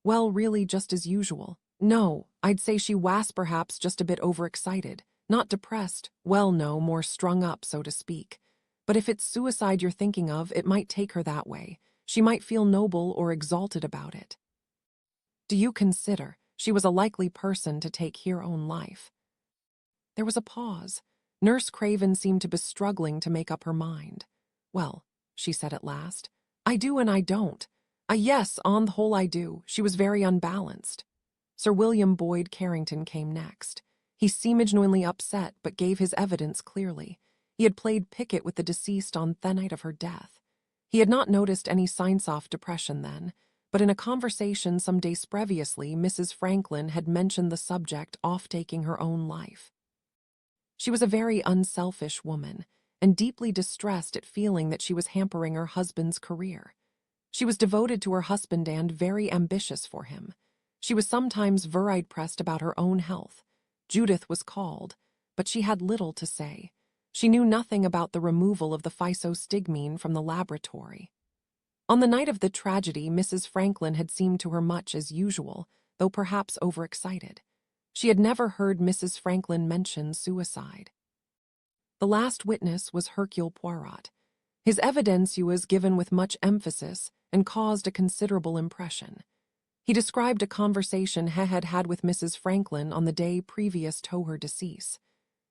Well, really just as usual. No, I'd say she was perhaps just a bit overexcited. Not depressed. Well, no, more strung up, so to speak. But if it's suicide you're thinking of, it might take her that way. She might feel noble or exalted about it. Do you consider she was a likely person to take her own life? There was a pause. Nurse Craven seemed to be struggling to make up her mind. Well, she said at last, I do and I don't. Yes, on the whole I do. She was very unbalanced. Sir William Boyd Carrington came next. He seemed genuinely upset, but gave his evidence clearly. He had played piquet with the deceased on the night of her death. He had not noticed any signs of depression then, but in a conversation some days previously, Mrs. Franklin had mentioned the subject of taking her own life. She was a very unselfish woman, and deeply distressed at feeling that she was hampering her husband's career. She was devoted to her husband and very ambitious for him. She was sometimes very pressed about her own health. Judith was called, but she had little to say. She knew nothing about the removal of the physostigmine from the laboratory. On the night of the tragedy, Mrs. Franklin had seemed to her much as usual, though perhaps overexcited. She had never heard Mrs. Franklin mention suicide. The last witness was Hercule Poirot. His evidence was given with much emphasis and caused a considerable impression. He described a conversation he had had with Mrs. Franklin on the day previous to her decease.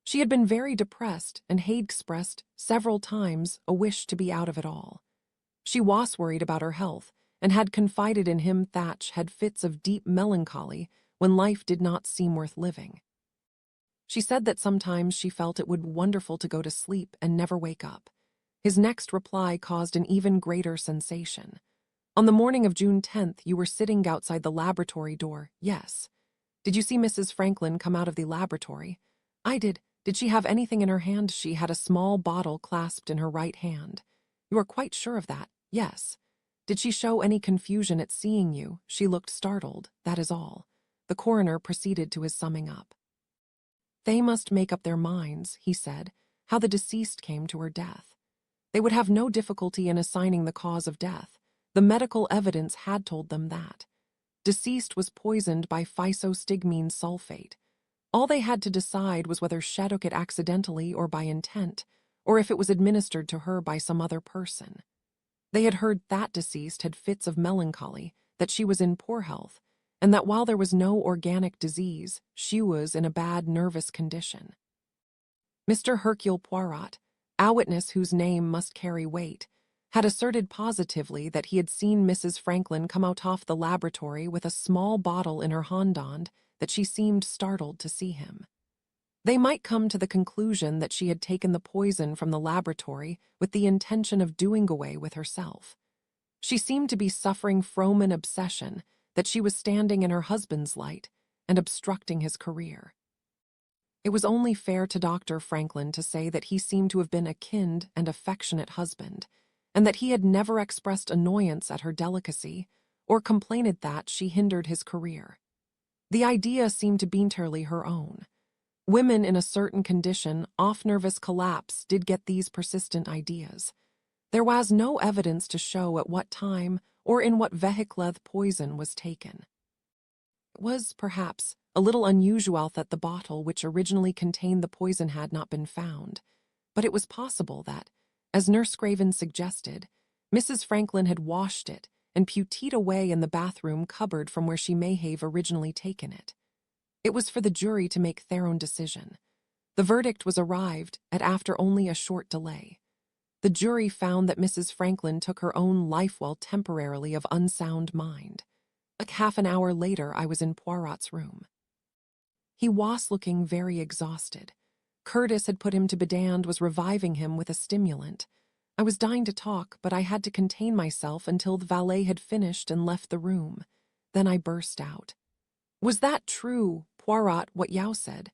She had been very depressed and had expressed several times a wish to be out of it all. She was worried about her health and had confided in him that she had fits of deep melancholy when life did not seem worth living. She said that sometimes she felt it would be wonderful to go to sleep and never wake up. His next reply caused an even greater sensation. On the morning of June 10th, you were sitting outside the laboratory door. Yes. Did you see Mrs. Franklin come out of the laboratory? I did. Did she have anything in her hand? She had a small bottle clasped in her right hand. You are quite sure of that? Yes. Did she show any confusion at seeing you? She looked startled, that is all. The coroner proceeded to his summing up. They must make up their minds, he said, how the deceased came to her death. They would have no difficulty in assigning the cause of death. The medical evidence had told them that. Deceased was poisoned by physostigmine sulfate. All they had to decide was whether she took it accidentally or by intent, or if it was administered to her by some other person. They had heard that deceased had fits of melancholy, that she was in poor health, and that while there was no organic disease, she was in a bad nervous condition. Mr. Hercule Poirot, a witness whose name must carry weight, had asserted positively that he had seen Mrs. Franklin come out of the laboratory with a small bottle in her hand, that she seemed startled to see him. They might come to the conclusion that she had taken the poison from the laboratory with the intention of doing away with herself. She seemed to be suffering from an obsession, that she was standing in her husband's light and obstructing his career. It was only fair to Dr. Franklin to say that he seemed to have been a kind and affectionate husband, and that he had never expressed annoyance at her delicacy or complained that she hindered his career. The idea seemed to be entirely her own. Women in a certain condition of nervous collapse did get these persistent ideas. There was no evidence to show at what time or in what vehicle the poison was taken. It was, perhaps, a little unusual that the bottle which originally contained the poison had not been found, but it was possible that, as Nurse Craven suggested, Mrs. Franklin had washed it and put it away in the bathroom cupboard from where she may have originally taken it. It was for the jury to make their own decision. The verdict was arrived at after only a short delay. The jury found that Mrs. Franklin took her own life while temporarily of unsound mind. Like half an hour later, I was in Poirot's room. He was looking very exhausted. Curtis had put him to bed and was reviving him with a stimulant. I was dying to talk, but I had to contain myself until the valet had finished and left the room. Then I burst out. "Was that true, Poirot, what you said?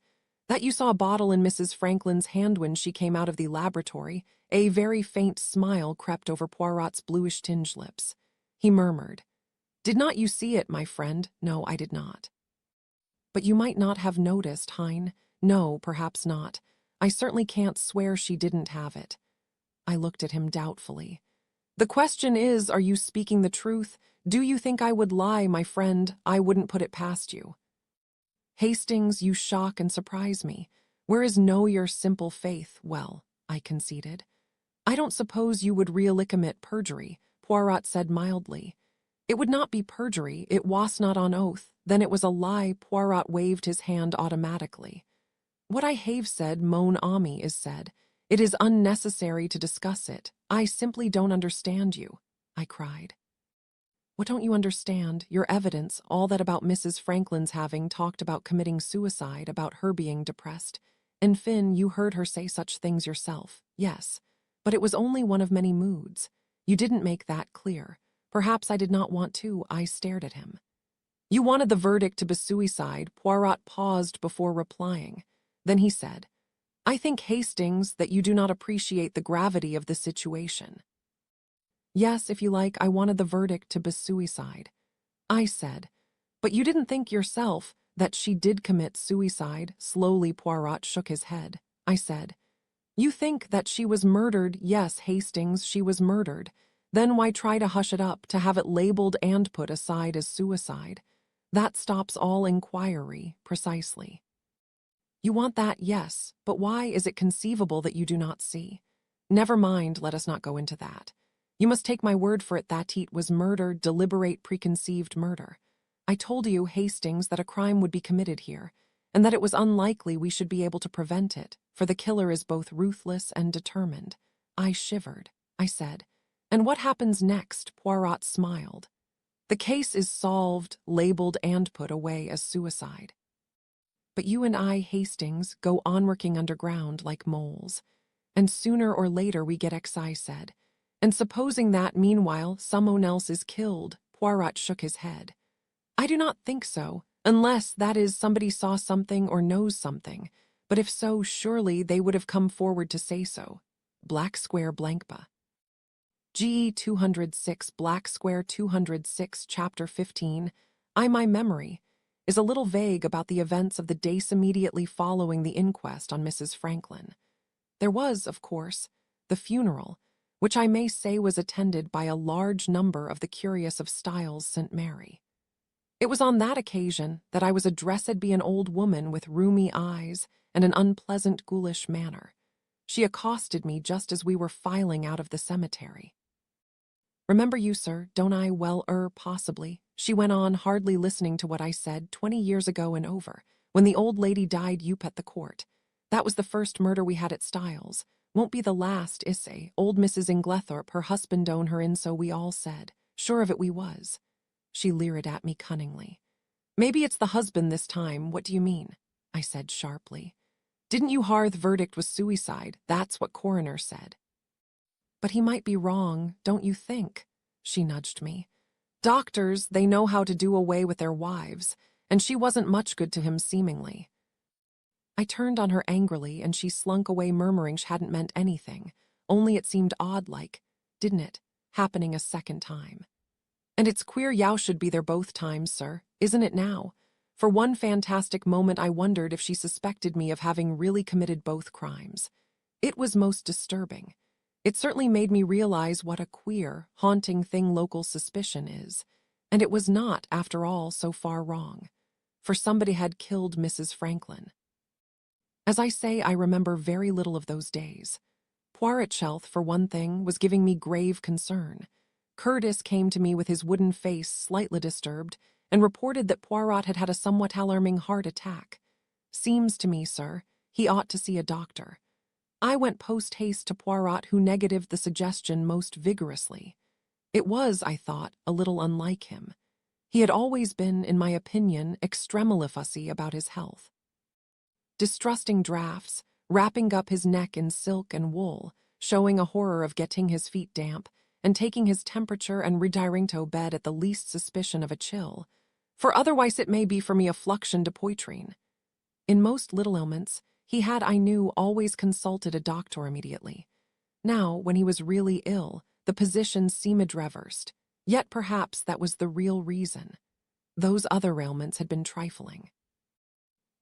That you saw a bottle in Mrs. Franklin's hand when she came out of the laboratory?" A very faint smile crept over Poirot's bluish-tinged lips. He murmured, "Did not you see it, my friend?" "No, I did not." "But you might not have noticed, Hein." "No, perhaps not. I certainly can't swear she didn't have it." I looked at him doubtfully. "The question is, are you speaking the truth? Do you think I would lie, my friend? I wouldn't put it past you." "Hastings, you shock and surprise me. Where is your simple faith?" "Well," I conceded. "I don't suppose you would really commit perjury," Poirot said mildly. "It would not be perjury, it was not on oath. Then it was a lie." Poirot waved his hand automatically. "What I have said, mon ami, is said. It is unnecessary to discuss it. I simply don't understand you," I cried. "What don't you understand? Your evidence, all that about Mrs. Franklin's having talked about committing suicide, about her being depressed. And Finn, you heard her say such things yourself." "Yes, but it was only one of many moods. You didn't make that clear. Perhaps I did not want to." I stared at him. "You wanted the verdict to be suicide." Poirot paused before replying. Then he said, "I think, Hastings, that you do not appreciate the gravity of the situation." "Yes, if you like, I wanted the verdict to be suicide." I said, "But you didn't think yourself that she did commit suicide?" Slowly Poirot shook his head. I said, "You think that she was murdered?" "Yes, Hastings, she was murdered." "Then why try to hush it up, to have it labeled and put aside as suicide? That stops all inquiry." "Precisely." "You want that, yes, but why is it conceivable that you do not see?" "Never mind, let us not go into that. You must take my word for it that it was murder, deliberate, preconceived murder. I told you, Hastings, that a crime would be committed here, and that it was unlikely we should be able to prevent it, for the killer is both ruthless and determined." I shivered. I said, "And what happens next?" Poirot smiled. "The case is solved, labeled, and put away as suicide. But you and I, Hastings, go on working underground like moles. And sooner or later we get X," I said. "And supposing that, meanwhile, someone else is killed?" Poirot shook his head. "I do not think so, unless, that is, somebody saw something or knows something. But if so, surely they would have come forward to say so." Black Square Blankba. GE 206 Black Square 206 Chapter 15. My memory. is a little vague about the events of the days immediately following the inquest on Mrs. Franklin. There was, of course, the funeral, which I may say was attended by a large number of the curious of Styles St. Mary. It was on that occasion that I was addressed by an old woman with rheumy eyes and an unpleasant ghoulish manner. She accosted me just as we were filing out of the cemetery. "Remember you, sir, don't I? Well, possibly," she went on, hardly listening to what I said, 20 years ago and over, when the old lady died you at the court. That was the first murder we had at Styles. Won't be the last, issay. Old Mrs. Inglethorpe, her husband own her in, so we all said. Sure of it we was. She leered at me cunningly. "Maybe it's the husband this time, what do you mean?" I said sharply. "Didn't you hear the verdict was suicide? That's what coroner said." "But he might be wrong, don't you think?" She nudged me. "Doctors, they know how to do away with their wives, and she wasn't much good to him seemingly." I turned on her angrily, and she slunk away murmuring she hadn't meant anything, only it seemed odd like, didn't it, happening a second time. "And it's queer yow should be there both times, sir, isn't it now? For one fantastic moment I wondered if she suspected me of having really committed both crimes. It was most disturbing. It certainly made me realize what a queer, haunting thing local suspicion is. And it was not, after all, so far wrong. For somebody had killed Mrs. Franklin. As I say, I remember very little of those days. Poirot Shelf, for one thing, was giving me grave concern. Curtis came to me with his wooden face slightly disturbed and reported that Poirot had had a somewhat alarming heart attack. "Seems to me, sir, he ought to see a doctor." I went post-haste to Poirot, who negatived the suggestion most vigorously. It was, I thought, a little unlike him. He had always been, in my opinion, extremely fussy about his health. Distrusting draughts, wrapping up his neck in silk and wool, showing a horror of getting his feet damp, and taking his temperature and retiring to bed at the least suspicion of a chill, for otherwise it may be for me a fluxion de poitrine. In most little ailments, he had, I knew, always consulted a doctor immediately. Now, when he was really ill, the position seemed reversed, yet perhaps that was the real reason. Those other ailments had been trifling.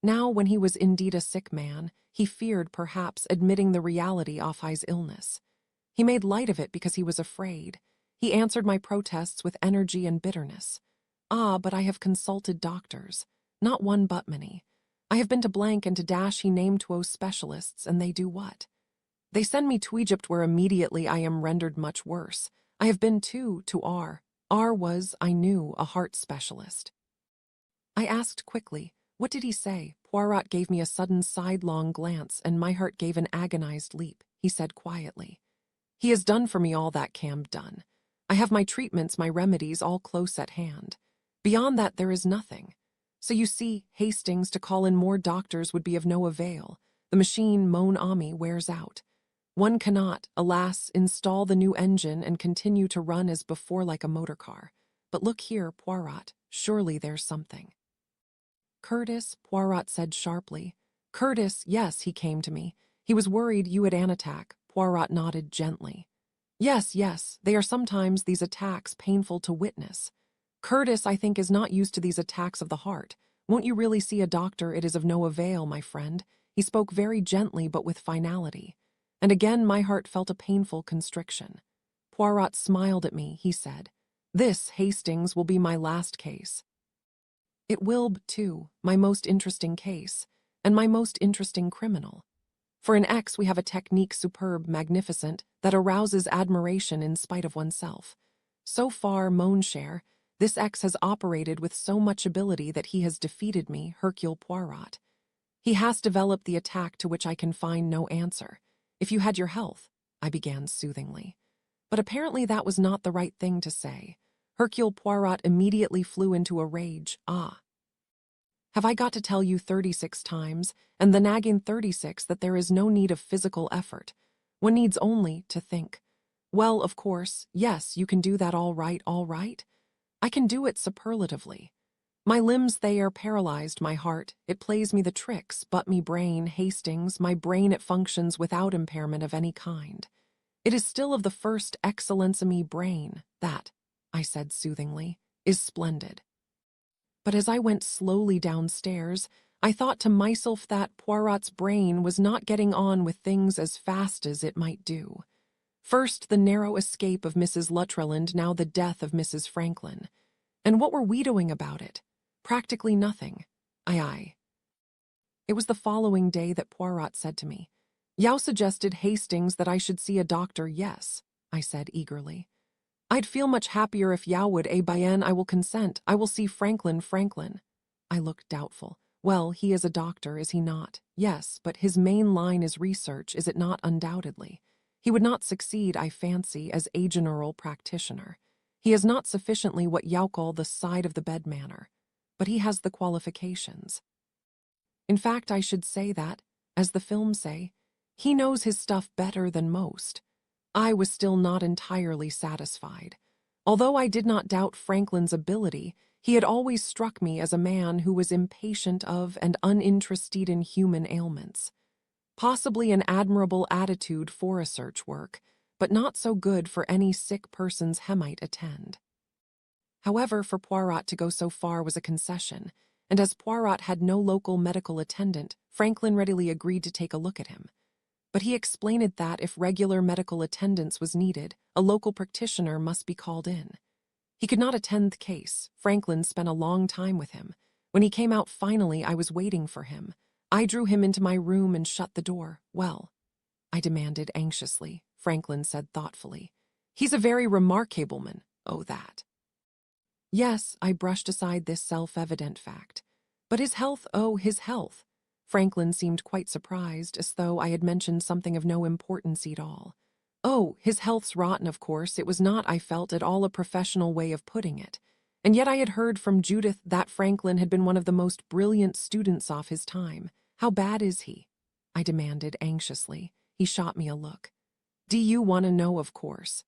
Now, when he was indeed a sick man, he feared, perhaps, admitting the reality of his illness. He made light of it because he was afraid. He answered my protests with energy and bitterness. "Ah, but I have consulted doctors. Not one but many. I have been to blank and to dash he named 2 specialists, and they do what? They send me to Egypt, where immediately I am rendered much worse. I have been too to R. R was, I knew, a heart specialist." I asked quickly, "What did he say?" Poirot gave me a sudden sidelong glance, and my heart gave an agonized leap. He said quietly, "He has done for me all that can be done. I have my treatments, my remedies, all close at hand. Beyond that there is nothing. So you see, Hastings, to call in more doctors would be of no avail. The machine, mon ami, wears out. One cannot, alas, install the new engine and continue to run as before like a motor car. But look here, Poirot, surely there's something." "Curtis," Poirot said sharply. "Curtis, yes, he came to me. He was worried you had an attack." Poirot nodded gently. Yes, they are sometimes, these attacks, painful to witness. Curtis, I think, is not used to these attacks of the heart. Won't you really see a doctor? It is of no avail, my friend." He spoke very gently but with finality. And again my heart felt a painful constriction. Poirot smiled at me. He said, "This, Hastings, will be my last case." It will be, too, my most interesting case, and my most interesting criminal. For in X we have a technique superb, magnificent, that arouses admiration in spite of oneself. So far, mon cher, this X has operated with so much ability that he has defeated me, Hercule Poirot. He has developed the attack to which I can find no answer. "If you had your health," I began soothingly. But apparently that was not the right thing to say. Hercule Poirot immediately flew into a rage. "Ah. Have I got to tell you 36 times, and the nagging 36, that there is no need of physical effort? One needs only to think. Well, of course, yes, you can do that all right. I can do it superlatively. My limbs, they are paralyzed, my heart, it plays me the tricks, but me brain, Hastings, my brain, it functions without impairment of any kind. It is still of the first excellence of me brain, that," I said soothingly, "is splendid." But as I went slowly downstairs, I thought to myself that Poirot's brain was not getting on with things as fast as it might do. First, the narrow escape of Mrs. Luttrelland, now the death of Mrs. Franklin. And what were we doing about it? Practically nothing. Aye. It was the following day that Poirot said to me, "Yao suggested Hastings that I should see a doctor." "Yes," I said eagerly. "I'd feel much happier if Yao would. Bien, I will consent. I will see Franklin." I looked doubtful. "Well, he is a doctor, is he not?" "Yes, but his main line is research, is it not?" "Undoubtedly. He would not succeed, I fancy, as a general practitioner. He has not sufficiently what Yao call the side of the bed manner. But he has the qualifications. In fact, I should say that, as the films say, he knows his stuff better than most." I was still not entirely satisfied. Although I did not doubt Franklin's ability, he had always struck me as a man who was impatient of and uninterested in human ailments. Possibly an admirable attitude for a search work, but not so good for any sick persons he might attend. However, for Poirot to go so far was a concession, and as Poirot had no local medical attendant, Franklin readily agreed to take a look at him. But he explained that if regular medical attendance was needed, a local practitioner must be called in. He could not attend the case. Franklin spent a long time with him. When he came out finally, I was waiting for him. I drew him into my room and shut the door. "Well?" I demanded anxiously. Franklin said thoughtfully, "He's a very remarkable man." "Oh, that." Yes, I brushed aside this self-evident fact. But his health, oh, his health. Franklin seemed quite surprised, as though I had mentioned something of no importance at all. "Oh, his health's rotten, of course." It was not, I felt, at all a professional way of putting it. And yet I had heard from Judith that Franklin had been one of the most brilliant students of his time. "How bad is he?" I demanded anxiously. He shot me a look. "Do you want to know, of course?"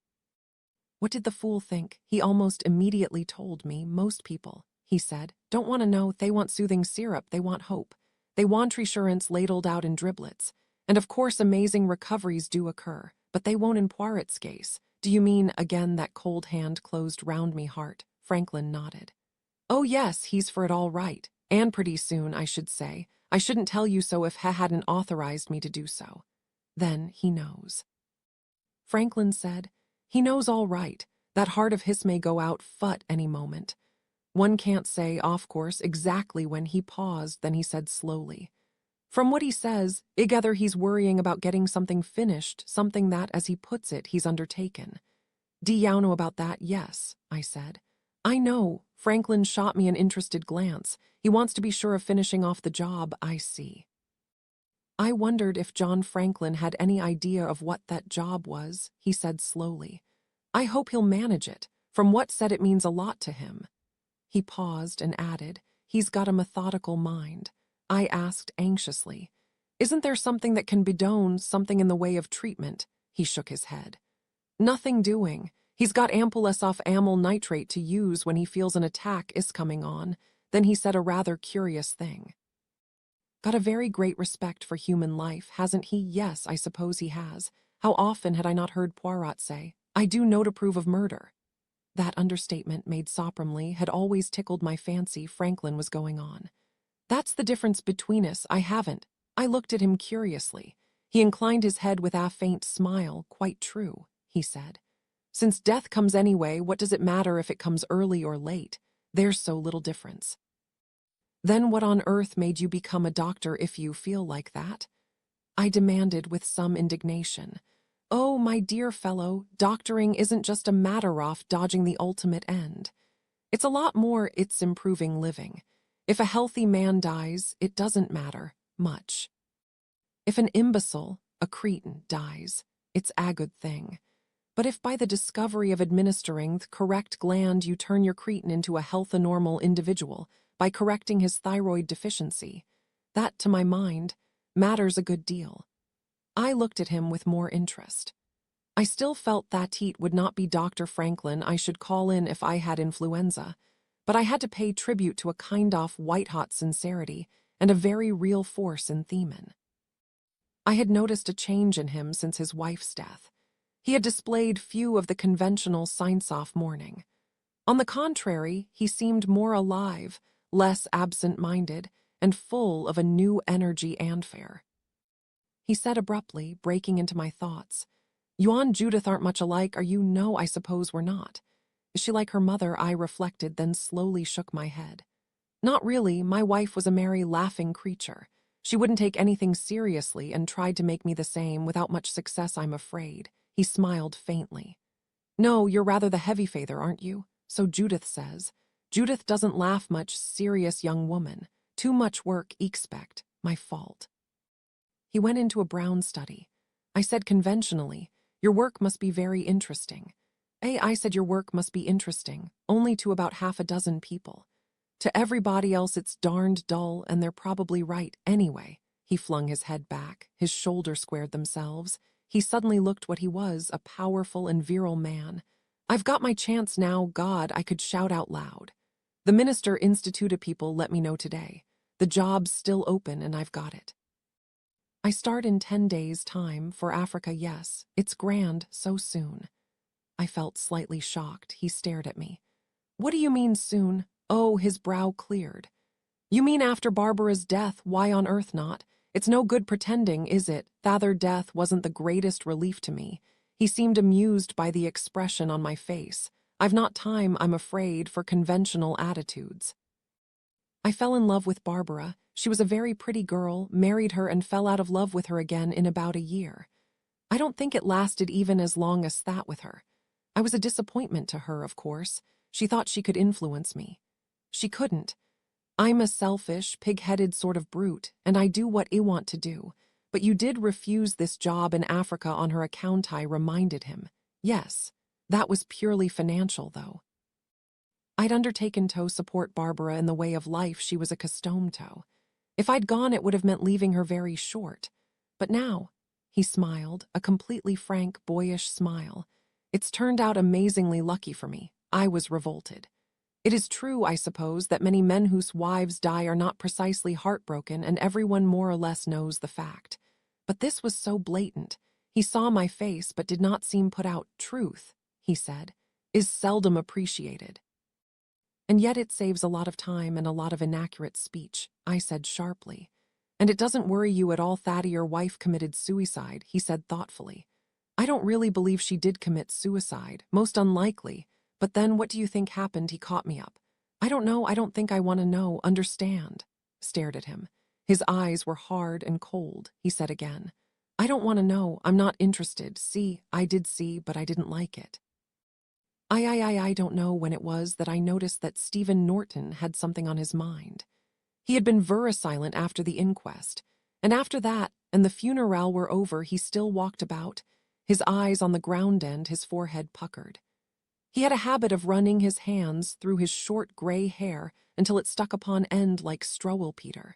What did the fool think? He almost immediately told me. "Most people," he said, "don't want to know. They want soothing syrup. They want hope. They want reassurance ladled out in driblets. And of course amazing recoveries do occur, but they won't in Poirot's case." "Do you mean," again that cold hand closed round me heart? Franklin nodded. "Oh yes, he's for it all right. And pretty soon, I should say. I shouldn't tell you so if he hadn't authorized me to do so." "Then he knows." Franklin said, "He knows all right. That heart of his may go out fut any moment. One can't say, of course, exactly when." He paused, then he said slowly, "From what he says, I gather he's worrying about getting something finished, something that, as he puts it, he's undertaken." "Do you know about that?" "Yes," I said. "I know." Franklin shot me an interested glance. "He wants to be sure of finishing off the job." "I see." I wondered if John Franklin had any idea of what that job was. He said slowly, "I hope he'll manage it. From what said, it means a lot to him." He paused and added, "He's got a methodical mind." I asked anxiously, "Isn't there something that can be done, something in the way of treatment?" He shook his head. "Nothing doing. He's got ampoules of amyl nitrate to use when he feels an attack is coming on." Then he said a rather curious thing. "Got a very great respect for human life, hasn't he?" "Yes, I suppose he has." How often had I not heard Poirot say, "I do not approve of murder." That understatement, made solemnly, had always tickled my fancy. Franklin was going on. "That's the difference between us. I haven't." I looked at him curiously. He inclined his head with a faint smile. "Quite true," he said. "Since death comes anyway, what does it matter if it comes early or late? There's so little difference." "Then what on earth made you become a doctor if you feel like that?" I demanded with some indignation. "Oh, my dear fellow, doctoring isn't just a matter of dodging the ultimate end. It's a lot more, it's improving living. If a healthy man dies, it doesn't matter much. If an imbecile, a cretin, dies, it's a good thing. But if by the discovery of administering the correct gland you turn your cretin into a health-normal individual, by correcting his thyroid deficiency, that, to my mind, matters a good deal." I looked at him with more interest. I still felt that it would not be Dr. Franklin I should call in if I had influenza, but I had to pay tribute to a kind of white-hot sincerity and a very real force in Theman. I had noticed a change in him since his wife's death. He had displayed few of the conventional signs of mourning. On the contrary, he seemed more alive, less absent-minded, and full of a new energy and fare. He said abruptly, breaking into my thoughts, "You and Judith aren't much alike, are you?" "No, I suppose we're not." "Is she like her mother?" I reflected, then slowly shook my head. "Not really. My wife was a merry, laughing creature. She wouldn't take anything seriously and tried to make me the same, without much success, I'm afraid." He smiled faintly. "No, you're rather the heavy father, aren't you? So Judith says. Judith doesn't laugh much, serious young woman. Too much work, expect. My fault." He went into a brown study. I said conventionally, "Your work must be very interesting." I said, "Your work must be interesting, only to about half a dozen people. To everybody else it's darned dull, and they're probably right anyway." He flung his head back, his shoulders squared themselves. He suddenly looked what he was, a powerful and virile man. "I've got my chance now, God," I could shout out loud. "The Minister Institute people let me know today. The job's still open and I've got it. I start in 10 days' time, for Africa, yes. It's grand, so soon." I felt slightly shocked. He stared at me. "What do you mean soon?" Oh, his brow cleared. "You mean after Barbara's death? Why on earth not? It's no good pretending, is it? Thather death wasn't the greatest relief to me." He seemed amused by the expression on my face. "I've not time, I'm afraid, for conventional attitudes. I fell in love with Barbara. She was a very pretty girl, married her and fell out of love with her again in about a year. I don't think it lasted even as long as that with her. I was a disappointment to her, of course. She thought she could influence me. She couldn't. I'm a selfish, pig-headed sort of brute, and I do what I want to do. But you did refuse this job in Africa on her account," I reminded him. "Yes, that was purely financial, though. I'd undertaken to support Barbara in the way of life she was accustomed to. If I'd gone, it would have meant leaving her very short. But now," he smiled, a completely frank, boyish smile, "it's turned out amazingly lucky for me." I was revolted. It is true, I suppose, that many men whose wives die are not precisely heartbroken, and everyone more or less knows the fact. But this was so blatant. He saw my face but did not seem put out. "Truth," he said, "is seldom appreciated. And yet it saves a lot of time and a lot of inaccurate speech," I said sharply. "And it doesn't worry you at all that your wife committed suicide," he said thoughtfully. "I don't really believe she did commit suicide, most unlikely. But then what do you think happened?" He caught me up. "I don't know, I don't think I want to know, understand." Stared at him. His eyes were hard and cold. He said again, "I don't want to know, I'm not interested. See, I did see, but I didn't like it." I don't know when it was that I noticed that Stephen Norton had something on his mind. He had been very silent after the inquest, and after that and the funeral were over he still walked about, his eyes on the ground and his forehead puckered. He had a habit of running his hands through his short gray hair until it stuck upon end like Strowelpeter.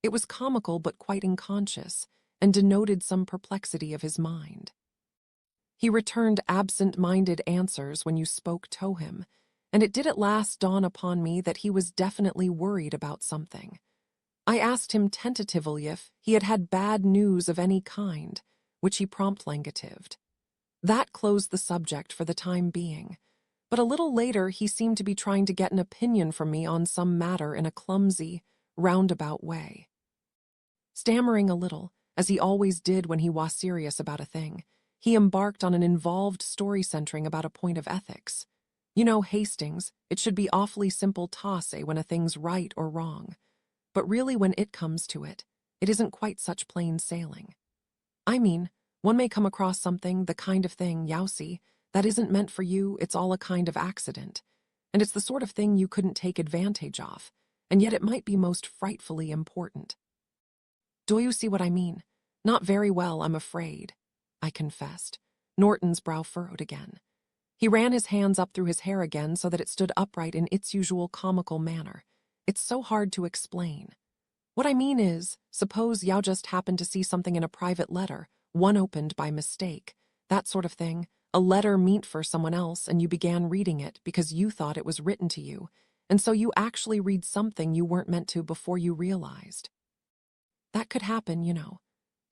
It was comical but quite unconscious, and denoted some perplexity of his mind. He returned absent-minded answers when you spoke to him, and it did at last dawn upon me that he was definitely worried about something. I asked him tentatively if he had had bad news of any kind, which he promptly negatived. That closed the subject for the time being, but a little later he seemed to be trying to get an opinion from me on some matter in a clumsy, roundabout way. Stammering a little, as he always did when he was serious about a thing, he embarked on an involved story centering about a point of ethics. "You know, Hastings, it should be awfully simple to say when a thing's right or wrong. But really when it comes to it, it isn't quite such plain sailing. I mean, one may come across something, the kind of thing, Yowsi, that isn't meant for you, it's all a kind of accident. And it's the sort of thing you couldn't take advantage of, and yet it might be most frightfully important. Do you see what I mean? Not very well, I'm afraid," I confessed. Norton's brow furrowed again. He ran his hands up through his hair again so that it stood upright in its usual comical manner. "It's so hard to explain. What I mean is, suppose you just happened to see something in a private letter, one opened by mistake, that sort of thing, a letter meant for someone else, and you began reading it because you thought it was written to you, and so you actually read something you weren't meant to before you realized. That could happen, you know."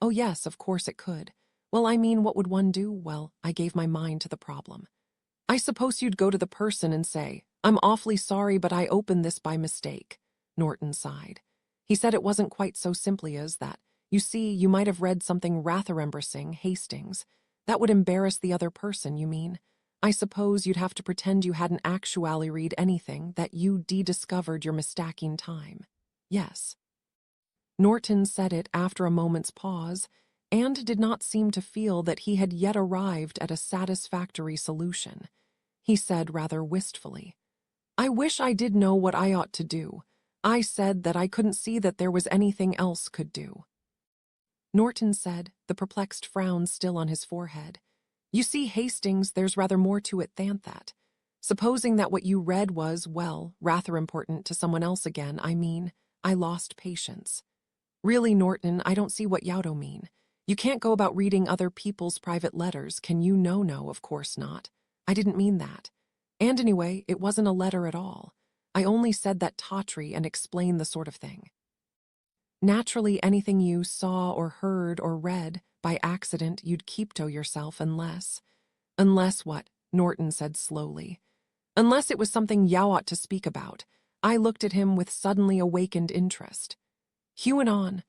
"Oh yes, of course it could. Well, I mean, what would one do?" Well, I gave my mind to the problem. "I suppose you'd go to the person and say, 'I'm awfully sorry, but I opened this by mistake.' Norton sighed. He said it wasn't quite so simply as that. You see, you might have read something rather embarrassing, Hastings. That would embarrass the other person, you mean? I suppose you'd have to pretend you hadn't actually read anything, that you de-discovered your mistacking time. Yes. Norton said it after a moment's pause, and did not seem to feel that he had yet arrived at a satisfactory solution. He said rather wistfully, I wish I did know what I ought to do. I said that I couldn't see that there was anything else could do. Norton said, the perplexed frown still on his forehead, You see, Hastings, there's rather more to it than that. Supposing that what you read was, well, rather important to someone else again, I lost patience. Really, Norton, I don't see what you'd mean. You can't go about reading other people's private letters, can you? No, of course not. I didn't mean that. And anyway, it wasn't a letter at all. I only said that tawdry and explained the sort of thing. Naturally, anything you saw or heard or read by accident you'd keep to yourself unless— Unless what? Norton said slowly. Unless it was something you ought to speak about. I looked at him with suddenly awakened interest. Hugh went on.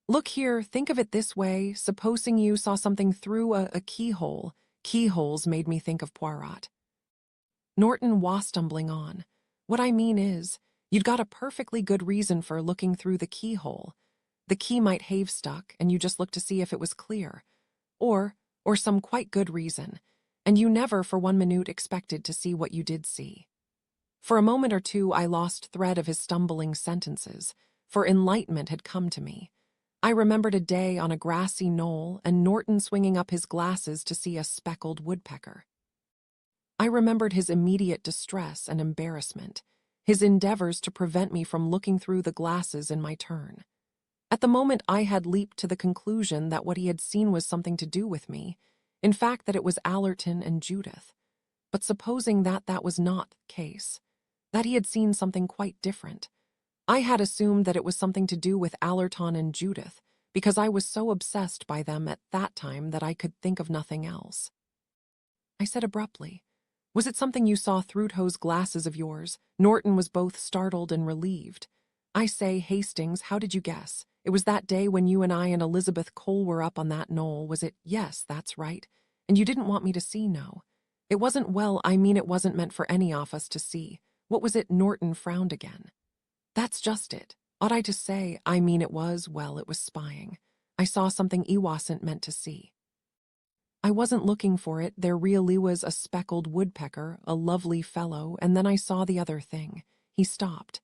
Look here, think of it this way. Supposing you saw something through a keyhole. Keyholes made me think of Poirot. Norton was stumbling on. What I mean is, you'd got a perfectly good reason for looking through the keyhole. The key might have stuck, and you just looked to see if it was clear. Or some quite good reason, and you never for 1 minute expected to see what you did see. For a moment or two I lost thread of his stumbling sentences, for enlightenment had come to me. I remembered a day on a grassy knoll and Norton swinging up his glasses to see a speckled woodpecker. I remembered his immediate distress and embarrassment, his endeavors to prevent me from looking through the glasses in my turn. At the moment I had leaped to the conclusion that what he had seen was something to do with me, in fact that it was Allerton and Judith. But supposing that was not the case, that he had seen something quite different. I had assumed that it was something to do with Allerton and Judith, because I was so obsessed by them at that time that I could think of nothing else. I said abruptly, Was it something you saw through those glasses of yours? Norton was both startled and relieved. I say, Hastings, how did you guess? It was that day when you and I and Elizabeth Cole were up on that knoll, was it? Yes, that's right. And you didn't want me to see, no. It wasn't, it wasn't meant for any of us to see. What was it? Norton frowned again. That's just it. Ought I to say, it was spying. I saw something I wasn't meant to see. I wasn't looking for it, there really was a speckled woodpecker, a lovely fellow, and then I saw the other thing. He stopped.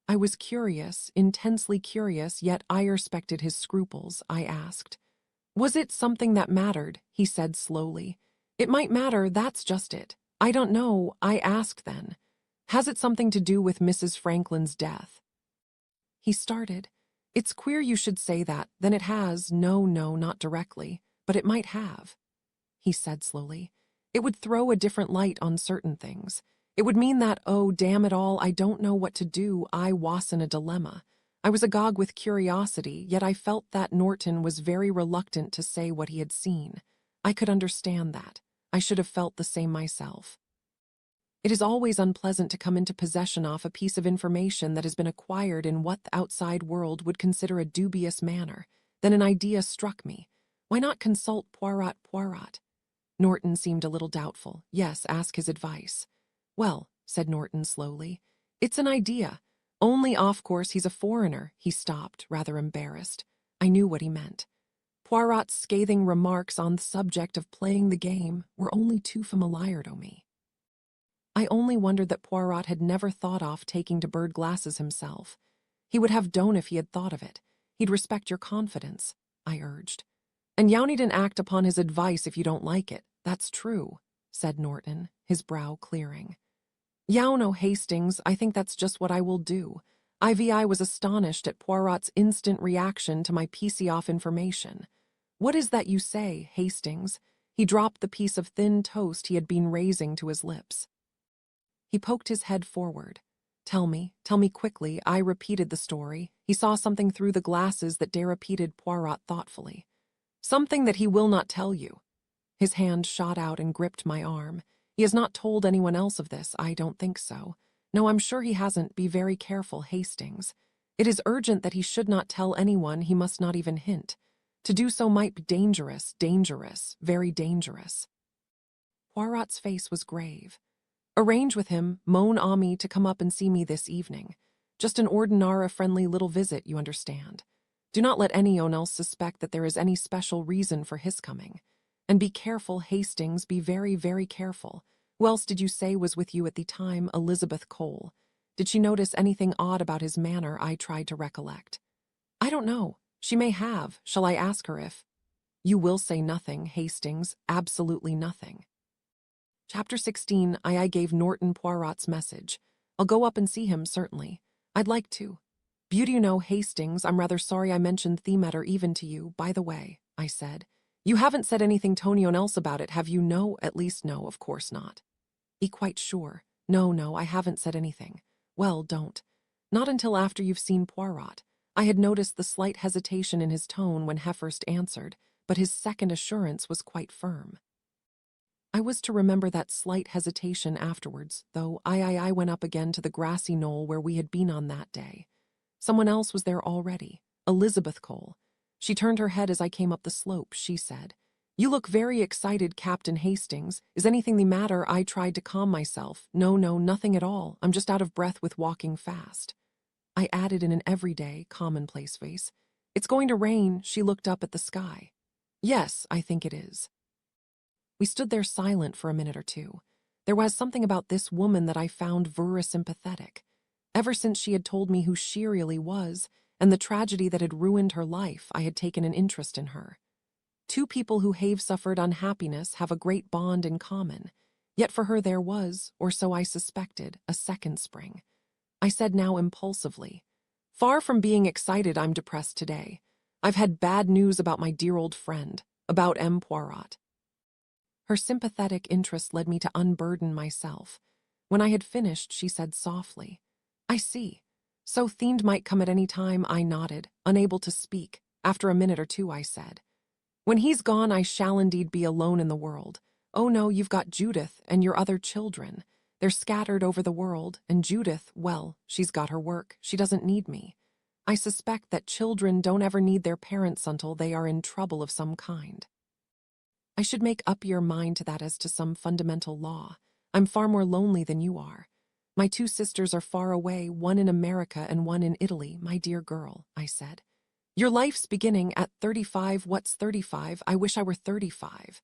I was curious, intensely curious, yet I respected his scruples. I asked. Was it something that mattered? He said slowly. It might matter, that's just it. I don't know, I asked then. Has it something to do with Mrs. Franklin's death? He started. It's queer you should say that, then it has, no, not directly, but it might have. He said slowly. It would throw a different light on certain things. It would mean that, oh, damn it all, I don't know what to do. I was in a dilemma. I was agog with curiosity, yet I felt that Norton was very reluctant to say what he had seen. I could understand that. I should have felt the same myself. It is always unpleasant to come into possession of a piece of information that has been acquired in what the outside world would consider a dubious manner. Then an idea struck me. Why not consult Poirot? Norton seemed a little doubtful. Yes, ask his advice. Well, said Norton slowly, it's an idea. Only, of course, he's a foreigner. He stopped, rather embarrassed. I knew what he meant. Poirot's scathing remarks on the subject of playing the game were only too familiar to me. I only wondered that Poirot had never thought of taking to bird glasses himself. He would have done if he had thought of it. He'd respect your confidence, I urged. And you needn't act upon his advice if you don't like it. That's true, said Norton, his brow clearing. You know, Hastings, I think that's just what I will do. I was astonished at Poirot's instant reaction to my piecing off information. What is that you say, Hastings? He dropped the piece of thin toast he had been raising to his lips. He poked his head forward. Tell me quickly. I repeated the story. He saw something through the glasses that repeated Poirot thoughtfully. Something that he will not tell you. His hand shot out and gripped my arm. He has not told anyone else of this, I don't think so. No, I'm sure he hasn't. Be very careful, Hastings. It is urgent that he should not tell anyone, he must not even hint. To do so might be dangerous, dangerous, very dangerous. Poirot's face was grave. Arrange with him, mon ami, to come up and see me this evening. Just an ordinary friendly little visit, you understand. Do not let anyone else suspect that there is any special reason for his coming. And be careful, Hastings, be very, very careful. Who else did you say was with you at the time? Elizabeth Cole. Did she notice anything odd about his manner? I tried to recollect. I don't know. She may have. Shall I ask her if... You will say nothing, Hastings, absolutely nothing. Chapter 16. I gave Norton Poirot's message. I'll go up and see him, certainly. I'd like to. Beauty, you know, Hastings, I'm rather sorry I mentioned the matter even to you, by the way, I said. You haven't said anything to anyone else about it, have you? No, at least no, of course not. Be quite sure. No, I haven't said anything. Well, don't. Not until after you've seen Poirot. I had noticed the slight hesitation in his tone when Heffurst answered, but his second assurance was quite firm. I was to remember that slight hesitation afterwards, though I went up again to the grassy knoll where we had been on that day. Someone else was there already, Elizabeth Cole. She turned her head as I came up the slope. She said, "You look very excited, Captain Hastings. Is anything the matter?" I tried to calm myself. No, nothing at all. I'm just out of breath with walking fast. I added in an everyday, commonplace voice, "It's going to rain." She looked up at the sky. "Yes, I think it is." We stood there silent for a minute or two. There was something about this woman that I found very sympathetic. Ever since she had told me who she really was, and the tragedy that had ruined her life, I had taken an interest in her. Two people who have suffered unhappiness have a great bond in common. Yet for her there was, or so I suspected, a second spring. I said now impulsively, "Far from being excited, I'm depressed today. I've had bad news about my dear old friend, about M. Poirot." Her sympathetic interest led me to unburden myself. When I had finished, she said softly, "I see. So Fiend might come at any time." I nodded, unable to speak. After a minute or two, I said, "When he's gone, I shall indeed be alone in the world. Oh no, you've got Judith and your other children. They're scattered over the world, and Judith, well, she's got her work. She doesn't need me. I suspect that children don't ever need their parents until they are in trouble of some kind. I should make up your mind to that as to some fundamental law. I'm far more lonely than you are. My two sisters are far away, one in America and one in Italy, my dear girl," I said. "Your life's beginning at 35. What's 35? I wish I were 35.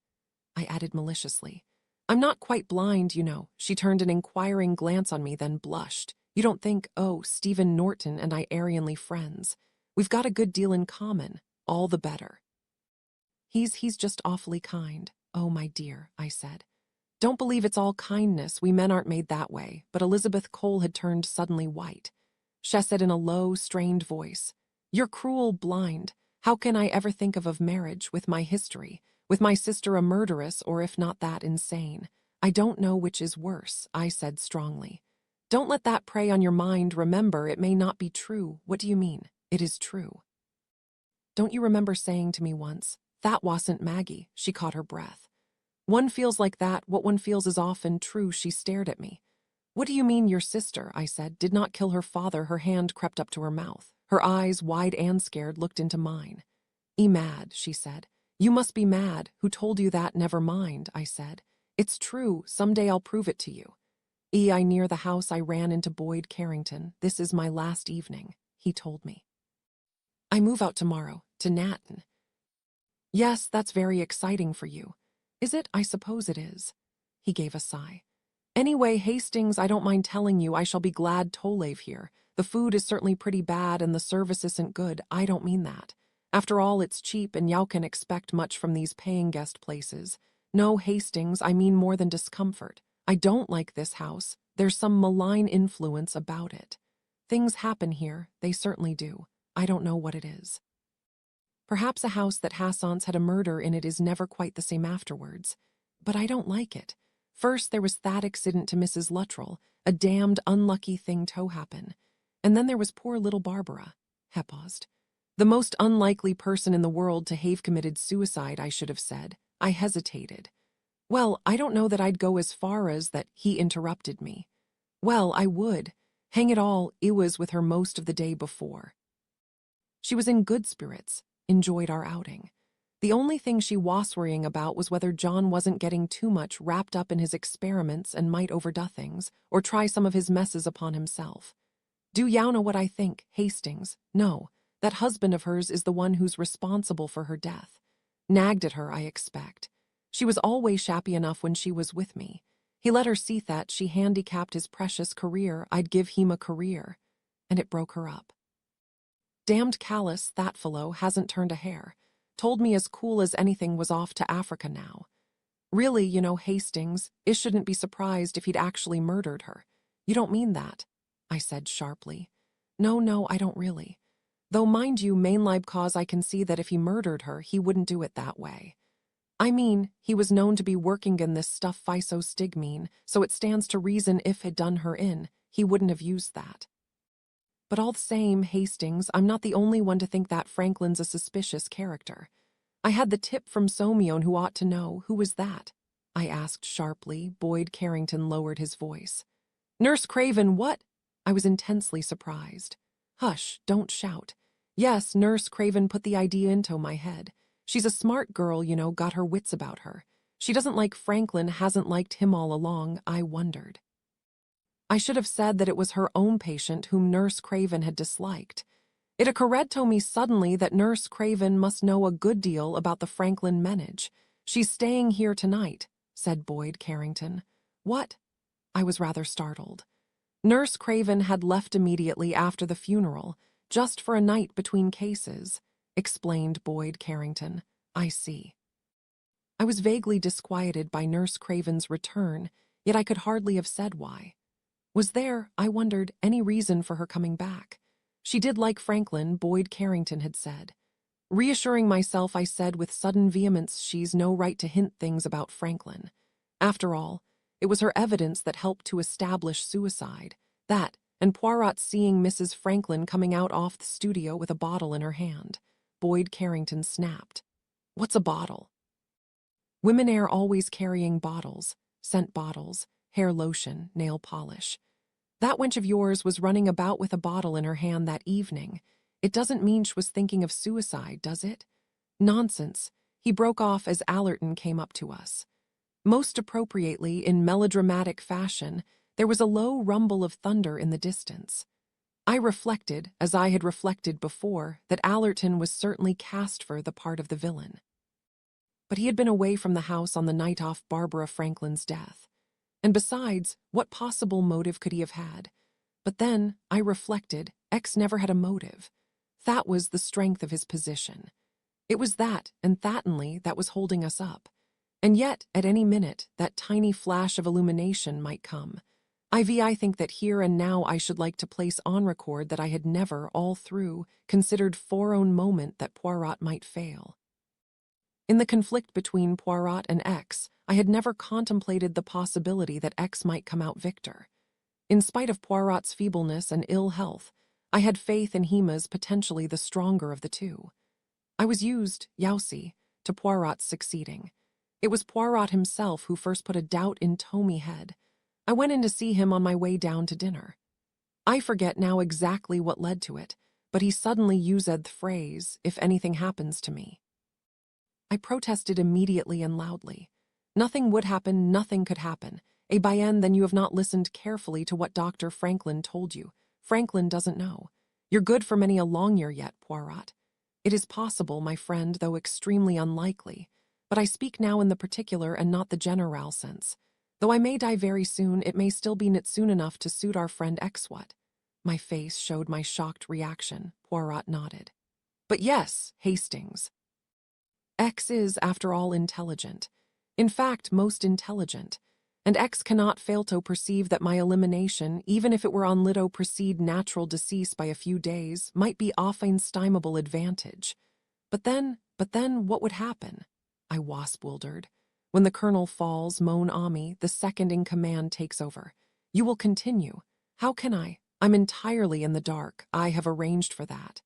I added maliciously, "I'm not quite blind, you know." She turned an inquiring glance on me, then blushed. "You don't think, oh, Stephen Norton and I Arianly friends. We've got a good deal in common. All the better." He's just awfully kind." "Oh, my dear," I said. "Don't believe it's all kindness. We men aren't made that way." But Elizabeth Cole had turned suddenly white. She said in a low, strained voice, "You're cruel, blind. How can I ever think of marriage, with my history, with my sister a murderess, or if not that, insane? I don't know which is worse," I said strongly. "Don't let that prey on your mind. Remember, it may not be true." "What do you mean?" "It is true. Don't you remember saying to me once, 'That wasn't Maggie'?" She caught her breath. "One feels like that. What one feels is often true." She stared at me. "What do you mean your sister," I said, "did not kill her father?" Her hand crept up to her mouth. Her eyes, wide and scared, looked into mine. "Mad," she said. "You must be mad. Who told you that?" "Never mind," I said. "It's true. Some day I'll prove it to you." I near the house I ran into Boyd Carrington. "This is my last evening," he told me. "I move out tomorrow, to Natin." "Yes, that's very exciting for you." "Is it? I suppose it is." He gave a sigh. "Anyway, Hastings, I don't mind telling you I shall be glad to live here. The food is certainly pretty bad and the service isn't good." "I don't mean that. After all, it's cheap and you can expect much from these paying guest places." "No, Hastings, I mean more than discomfort. I don't like this house. There's some malign influence about it. Things happen here, they certainly do. I don't know what it is. Perhaps a house that Hastings had a murder in it is never quite the same afterwards. But I don't like it. First there was that accident to Mrs. Luttrell, a damned unlucky thing to happen. And then there was poor little Barbara." He paused. "The most unlikely person in the world to have committed suicide, I should have said." I hesitated. "Well, I don't know that I'd go as far as that." He interrupted me. "Well, I would. Hang it all, I was with her most of the day before. She was in good spirits, enjoyed our outing. The only thing she was worrying about was whether John wasn't getting too much wrapped up in his experiments and might overdo things, or try some of his messes upon himself. Do you know what I think, Hastings? No, that husband of hers is the one who's responsible for her death. Nagged at her, I expect. She was always shappy enough when she was with me. He let her see that she handicapped his precious career. I'd give him a career. And it broke her up. Damned callous, that fellow hasn't turned a hair. Told me as cool as anything was off to Africa now. Really, Hastings, I shouldn't be surprised if he'd actually murdered her. You don't mean that, I said sharply. No, I don't really. Though, mind you, mainlib cause I can see that if he murdered her, he wouldn't do it that way. I mean, he was known to be working in this stuff physostigmine, so it stands to reason if had done her in, he wouldn't have used that. But all the same, Hastings, I'm not the only one to think that Franklin's a suspicious character. I had the tip from Somione who ought to know. Who was that? I asked sharply. Boyd Carrington lowered his voice. Nurse Craven, what? I was intensely surprised. Hush, don't shout. Yes, Nurse Craven put the idea into my head. She's a smart girl, got her wits about her. She doesn't like Franklin, hasn't liked him all along, I wondered. I should have said that it was her own patient whom Nurse Craven had disliked. It occurred to me suddenly that Nurse Craven must know a good deal about the Franklin menage. She's staying here tonight, said Boyd Carrington. What? I was rather startled. Nurse Craven had left immediately after the funeral, just for a night between cases, explained Boyd Carrington. I see. I was vaguely disquieted by Nurse Craven's return, yet I could hardly have said why. Was there, I wondered, any reason for her coming back? She did like Franklin, Boyd Carrington had said. Reassuring myself, I said with sudden vehemence, she's no right to hint things about Franklin. After all, it was her evidence that helped to establish suicide. That, and Poirot seeing Mrs. Franklin coming out off the studio with a bottle in her hand. Boyd Carrington snapped. What's a bottle? Women are always carrying bottles, scent bottles, hair lotion, nail polish. That wench of yours was running about with a bottle in her hand that evening. It doesn't mean she was thinking of suicide, does it? Nonsense, he broke off as Allerton came up to us. Most appropriately, in melodramatic fashion, there was a low rumble of thunder in the distance. I reflected, as I had reflected before, that Allerton was certainly cast for the part of the villain. But he had been away from the house on the night of Barbara Franklin's death. And besides, what possible motive could he have had? But then, I reflected, X never had a motive. That was the strength of his position. It was that, and that only, that was holding us up. And yet, at any minute, that tiny flash of illumination might come. I think that here and now I should like to place on record that I had never, all through, considered for own moment that Poirot might fail. In the conflict between Poirot and X, I had never contemplated the possibility that X might come out victor. In spite of Poirot's feebleness and ill health, I had faith in him as potentially the stronger of the two. I was used, Yowsi, to Poirot's succeeding. It was Poirot himself who first put a doubt in Tommy head. I went in to see him on my way down to dinner. I forget now exactly what led to it, but he suddenly used the phrase, if anything happens to me. I protested immediately and loudly. Nothing would happen, nothing could happen. Bien, then you have not listened carefully to what Dr. Franklin told you. Franklin doesn't know. You're good for many a long year yet, Poirot. It is possible, my friend, though extremely unlikely. But I speak now in the particular and not the general sense. Though I may die very soon, it may still be not soon enough to suit our friend X what? My face showed my shocked reaction. Poirot nodded. But yes, Hastings. X is, after all, intelligent. In fact, most intelligent. And X cannot fail to perceive that my elimination, even if it were on litto precede natural decease by a few days, might be off inestimable advantage. But then, what would happen? I wasp-wildered. When the colonel falls, Mon Ami, the second in command, takes over. You will continue. How can I? I'm entirely in the dark. I have arranged for that.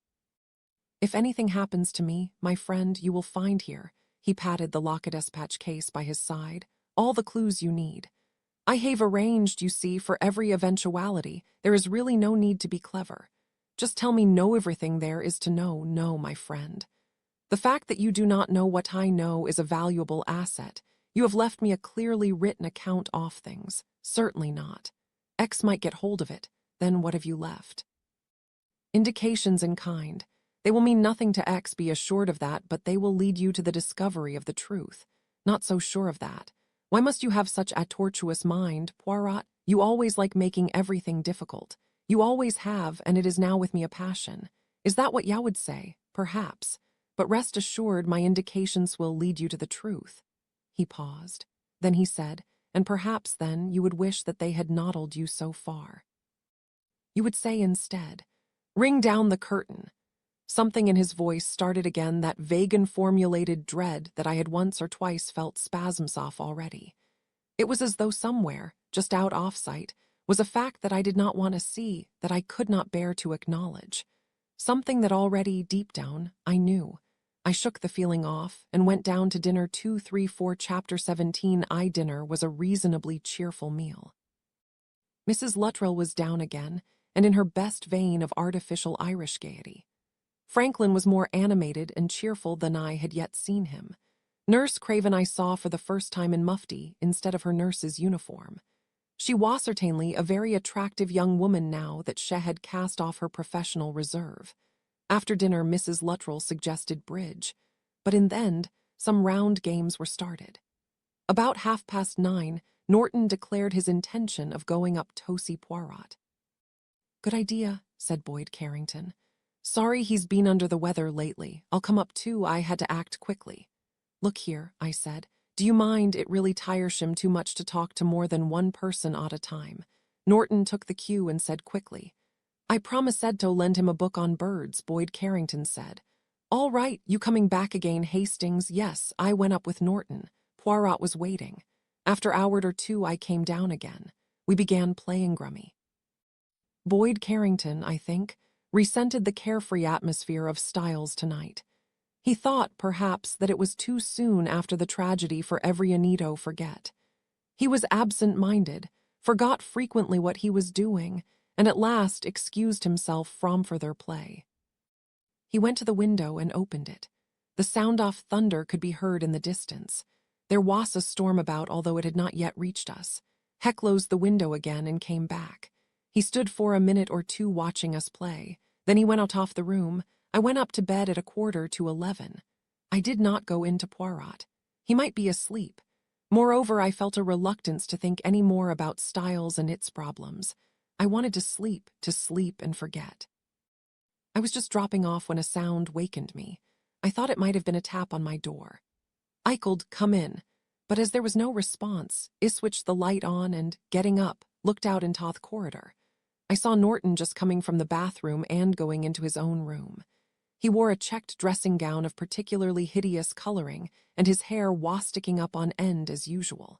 If anything happens to me, my friend, you will find here, he patted the locket-despatch case by his side, all the clues you need. I have arranged, you see, for every eventuality. There is really no need to be clever. Just tell me know everything there is to know, no, my friend. The fact that you do not know what I know is a valuable asset. You have left me a clearly written account of things. Certainly not. X might get hold of it. Then what have you left? Indications in kind. They will mean nothing to X, be assured of that, but they will lead you to the discovery of the truth. Not so sure of that. Why must you have such a tortuous mind, Poirot? You always like making everything difficult. You always have, and it is now with me a passion. Is that what you would say? Perhaps. But rest assured my indications will lead you to the truth. He paused. Then he said, and perhaps then you would wish that they had noddled you so far. You would say instead, ring down the curtain. Something in his voice started again that vague and formulated dread that I had once or twice felt spasms off already. It was as though somewhere, just out off sight, was a fact that I did not want to see, that I could not bear to acknowledge. Something that already, deep down, I knew. I shook the feeling off and went down to dinner 234 Chapter 17 Dinner was a reasonably cheerful meal. Mrs. Luttrell was down again, and in her best vein of artificial Irish gaiety. Franklin was more animated and cheerful than I had yet seen him. Nurse Craven I saw for the first time in mufti instead of her nurse's uniform. She was certainly a very attractive young woman now that she had cast off her professional reserve. After dinner, Mrs. Luttrell suggested bridge, but in the end, some round games were started. About 9:30, Norton declared his intention of going up Tosi Poirot. Good idea, said Boyd Carrington. Sorry he's been under the weather lately. I'll come up too, I had to act quickly. Look here, I said. Do you mind? It really tires him too much to talk to more than one person at a time. Norton took the cue and said quickly, I promised to lend him a book on birds, Boyd Carrington said. All right, you coming back again, Hastings? Yes, I went up with Norton. Poirot was waiting. After an hour or two, I came down again. We began playing Grummy. Boyd Carrington, I think, resented the carefree atmosphere of Styles tonight. He thought, perhaps, that it was too soon after the tragedy for every Anito forget. He was absent-minded, forgot frequently what he was doing, and at last excused himself from further play. He went to the window and opened it. The sound of thunder could be heard in the distance. There was a storm about, although it had not yet reached us. He closed the window again and came back. He stood for a minute or two watching us play. Then he went out of the room. I went up to bed at 11:15. I did not go into Poirot. He might be asleep. Moreover, I felt a reluctance to think any more about Styles and its problems. I wanted to sleep and forget. I was just dropping off when a sound wakened me. I thought it might have been a tap on my door. I called, come in, but as there was no response, I switched the light on and, getting up, looked out into the corridor. I saw Norton just coming from the bathroom and going into his own room. He wore a checked dressing gown of particularly hideous coloring, and his hair was sticking up on end as usual.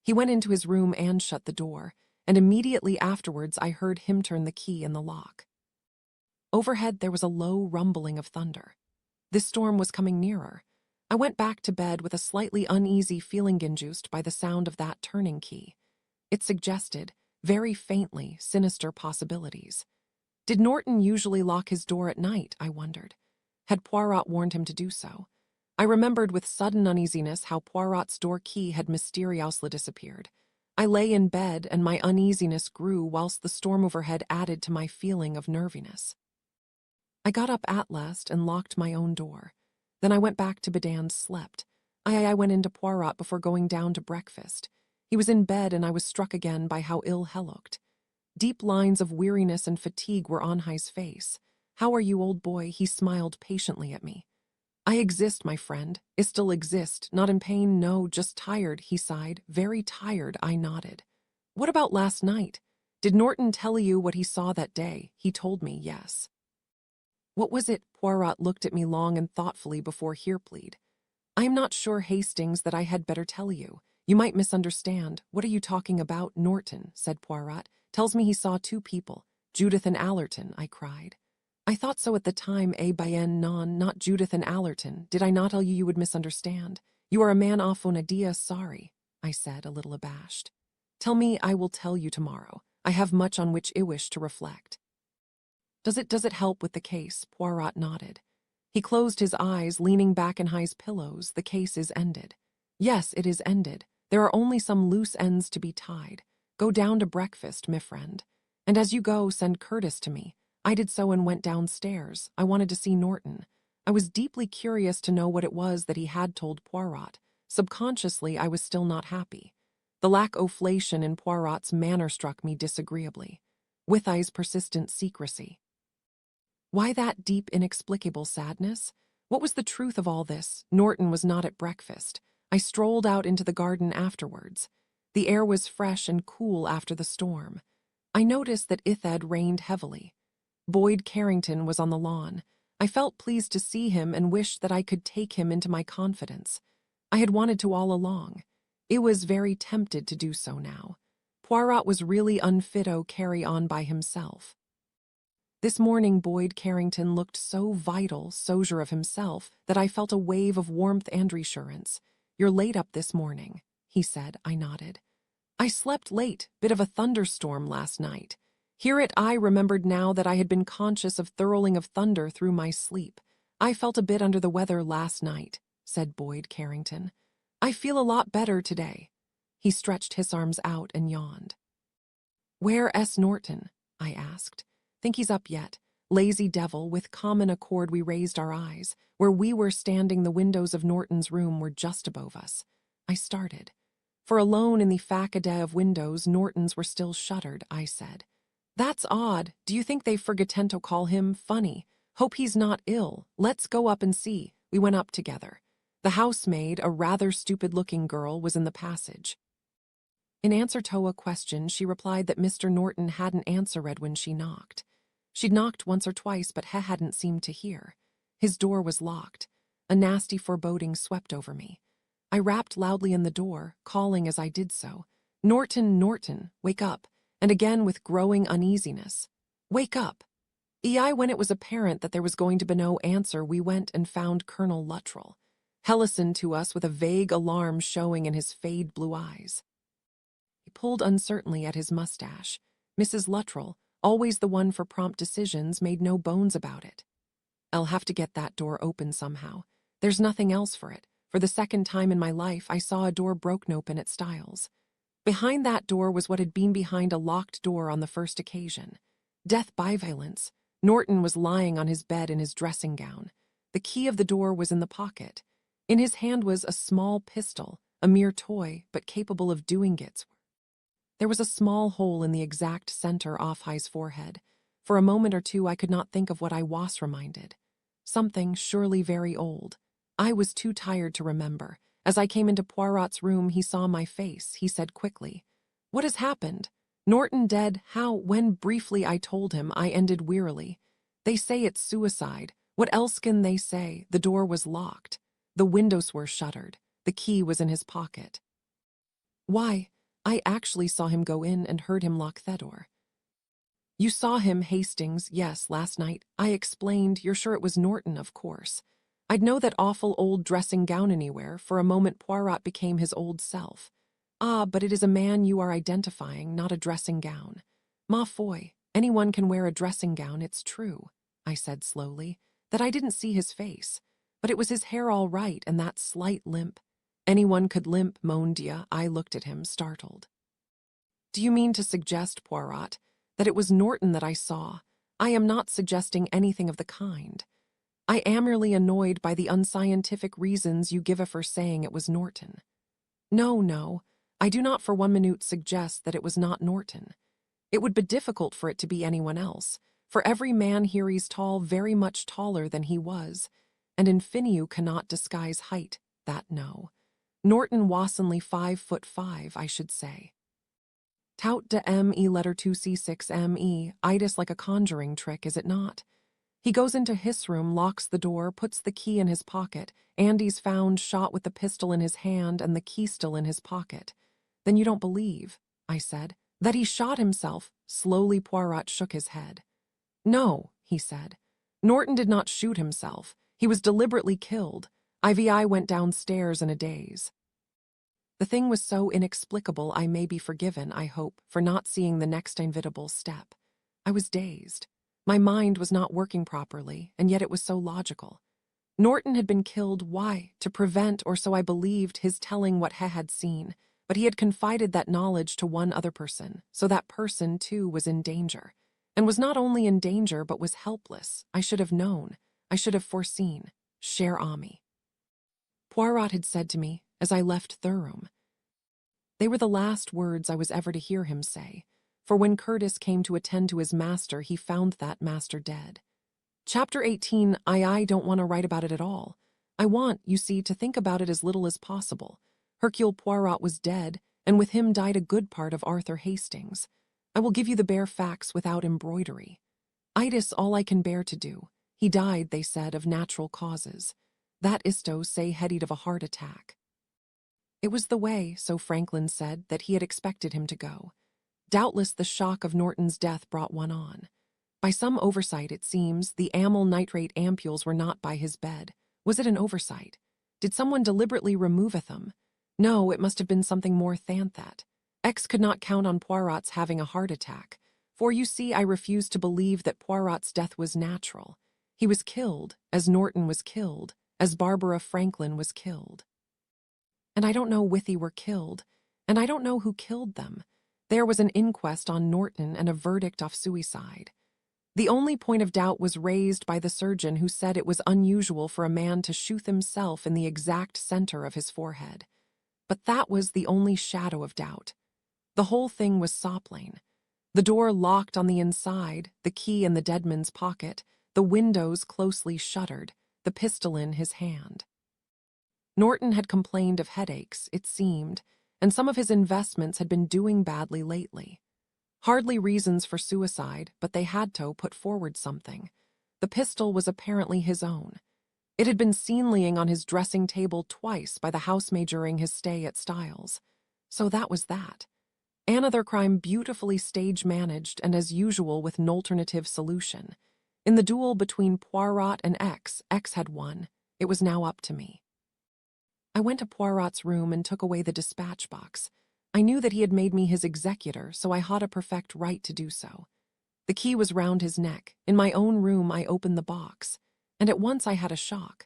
He went into his room and shut the door, and immediately afterwards I heard him turn the key in the lock. Overhead there was a low rumbling of thunder. This storm was coming nearer. I went back to bed with a slightly uneasy feeling induced by the sound of that turning key. It suggested, very faintly, sinister possibilities. Did Norton usually lock his door at night, I wondered. Had Poirot warned him to do so? I remembered with sudden uneasiness how Poirot's door key had mysteriously disappeared. I lay in bed and my uneasiness grew whilst the storm overhead added to my feeling of nerviness. I got up at last and locked my own door. Then I went back to bed and slept. I went into Poirot before going down to breakfast. He was in bed and I was struck again by how ill he looked. Deep lines of weariness and fatigue were on his face. How are you, old boy? He smiled patiently at me. I exist, my friend. I still exist. Not in pain, no, just tired, he sighed. Very tired, I nodded. What about last night? Did Norton tell you what he saw that day? He told me, yes. What was it? Poirot looked at me long and thoughtfully before he replied. I am not sure, Hastings, that I had better tell you. You might misunderstand. What are you talking about? Norton, said Poirot, tells me he saw two people, Judith and Allerton, I cried. I thought so at the time, bien non, not Judith and Allerton. Did I not tell you you would misunderstand? You are a man off on idea, sorry, I said, a little abashed. Tell me, I will tell you tomorrow. I have much on which I wish to reflect. Does it help with the case? Poirot nodded. He closed his eyes, leaning back in his pillows. The case is ended. Yes, it is ended. There are only some loose ends to be tied. Go down to breakfast, my friend. And as you go, send Curtis to me. I did so and went downstairs. I wanted to see Norton. I was deeply curious to know what it was that he had told Poirot. Subconsciously, I was still not happy. The lack of inflation in Poirot's manner struck me disagreeably. With his persistent secrecy. Why that deep, inexplicable sadness? What was the truth of all this? Norton was not at breakfast. I strolled out into the garden afterwards. The air was fresh and cool after the storm. I noticed that it had rained heavily. Boyd Carrington was on the lawn. I felt pleased to see him and wished that I could take him into my confidence. I had wanted to all along. I was very tempted to do so now. Poirot was really unfit to carry on by himself. This morning Boyd Carrington looked so vital, so sure of himself, that I felt a wave of warmth and reassurance. You're late up this morning, he said. I nodded. I slept late, bit of a thunderstorm last night. I remembered now that I had been conscious of thurling of thunder through my sleep. I felt a bit under the weather last night, said Boyd Carrington. I feel a lot better today. He stretched his arms out and yawned. Where's Norton? I asked. Think he's up yet? Lazy devil, with common accord we raised our eyes. Where we were standing, the windows of Norton's room were just above us. I started. For alone in the facade of windows, Norton's were still shuttered, I said. That's odd. Do you think they've forgotten to call him? Funny. Hope he's not ill. Let's go up and see. We went up together. The housemaid, a rather stupid-looking girl, was in the passage. In answer to a question, she replied that Mr. Norton hadn't answered when she knocked. She'd knocked once or twice, but he hadn't seemed to hear. His door was locked. A nasty foreboding swept over me. I rapped loudly on the door, calling as I did so, Norton, Norton, wake up, and again with growing uneasiness. Wake up. When it was apparent that there was going to be no answer, we went and found Colonel Luttrell. He listened to us with a vague alarm showing in his fade blue eyes. He pulled uncertainly at his mustache. Mrs. Luttrell, always the one for prompt decisions, made no bones about it. I'll have to get that door open somehow. There's nothing else for it. For the second time in my life, I saw a door broken open at Styles. Behind that door was what had been behind a locked door on the first occasion. Death by violence. Norton was lying on his bed in his dressing gown. The key of the door was in the pocket. In his hand was a small pistol, a mere toy, but capable of doing its. There was a small hole in the exact center off his forehead. For a moment or two I could not think of what I was reminded. Something surely very old. I was too tired to remember. As I came into Poirot's room, he saw my face. He said quickly, What has happened? Norton dead? How? When briefly I told him, I ended wearily. They say it's suicide. What else can they say? The door was locked. The windows were shuttered. The key was in his pocket. Why? I actually saw him go in and heard him lock the door. You saw him, Hastings? Yes, last night. I explained. You're sure it was Norton, of course. I'd know that awful old dressing gown anywhere. For a moment Poirot became his old self. Ah, but it is a man you are identifying, not a dressing gown. Ma foi, anyone can wear a dressing gown, it's true, I said slowly, that I didn't see his face. But it was his hair all right, and that slight limp. Anyone could limp, mon Dieu. I looked at him, startled. Do you mean to suggest, Poirot, that it was Norton that I saw? I am not suggesting anything of the kind. I am merely annoyed by the unscientific reasons you give for saying it was Norton. No, I do not for 1 minute suggest that it was not Norton. It would be difficult for it to be anyone else, for every man here is tall, very much taller than he was, and infiniu cannot disguise height, that no. Norton was only 5'5", I should say. Tout de me letter 2C6 me, itis like a conjuring trick, is it not? He goes into his room, locks the door, puts the key in his pocket. Andy's found shot with the pistol in his hand and the key still in his pocket. Then you don't believe, I said, that he shot himself? Slowly Poirot shook his head. No, he said. Norton did not shoot himself. He was deliberately killed. I went downstairs in a daze. The thing was so inexplicable I may be forgiven, I hope, for not seeing the next inevitable step. I was dazed. My mind was not working properly, and yet it was so logical. Norton had been killed, why? To prevent, or so I believed, his telling what he had seen, but he had confided that knowledge to one other person, so that person, too, was in danger. And was not only in danger, but was helpless. I should have known. I should have foreseen. Cher ami. Poirot had said to me, as I left the room. They were the last words I was ever to hear him say, for when Curtis came to attend to his master, he found that master dead. Chapter 18, I don't want to write about it at all. I want, you see, to think about it as little as possible. Hercule Poirot was dead, and with him died a good part of Arthur Hastings. I will give you the bare facts without embroidery. Itis all I can bear to do. He died, they said, of natural causes. That isto say headied of a heart attack. It was the way, so Franklin said, that he had expected him to go. Doubtless the shock of Norton's death brought one on. By some oversight, it seems, the amyl nitrate ampules were not by his bed. Was it an oversight? Did someone deliberately remove them? No, it must have been something more than that. X could not count on Poirot's having a heart attack, for you see I refused to believe that Poirot's death was natural. He was killed, as Norton was killed, as Barbara Franklin was killed. And I don't know Withy were killed, and I don't know who killed them. There was an inquest on Norton and a verdict of suicide. The only point of doubt was raised by the surgeon, who said it was unusual for a man to shoot himself in the exact center of his forehead. But that was the only shadow of doubt. The whole thing was soppling. The door locked on the inside, the key in the dead man's pocket, the windows closely shuttered, the pistol in his hand. Norton had complained of headaches, it seemed, and some of his investments had been doing badly lately. Hardly reasons for suicide, but they had to put forward something. The pistol was apparently his own. It had been seen laying on his dressing table twice by the housemaid during his stay at Styles. So that was that. Another crime beautifully stage-managed and as usual with an alternative solution. In the duel between Poirot and X had won. It was now up to me. I went to Poirot's room and took away the dispatch box. I knew that he had made me his executor, so I had a perfect right to do so. The key was round his neck. In my own room, I opened the box, and at once I had a shock.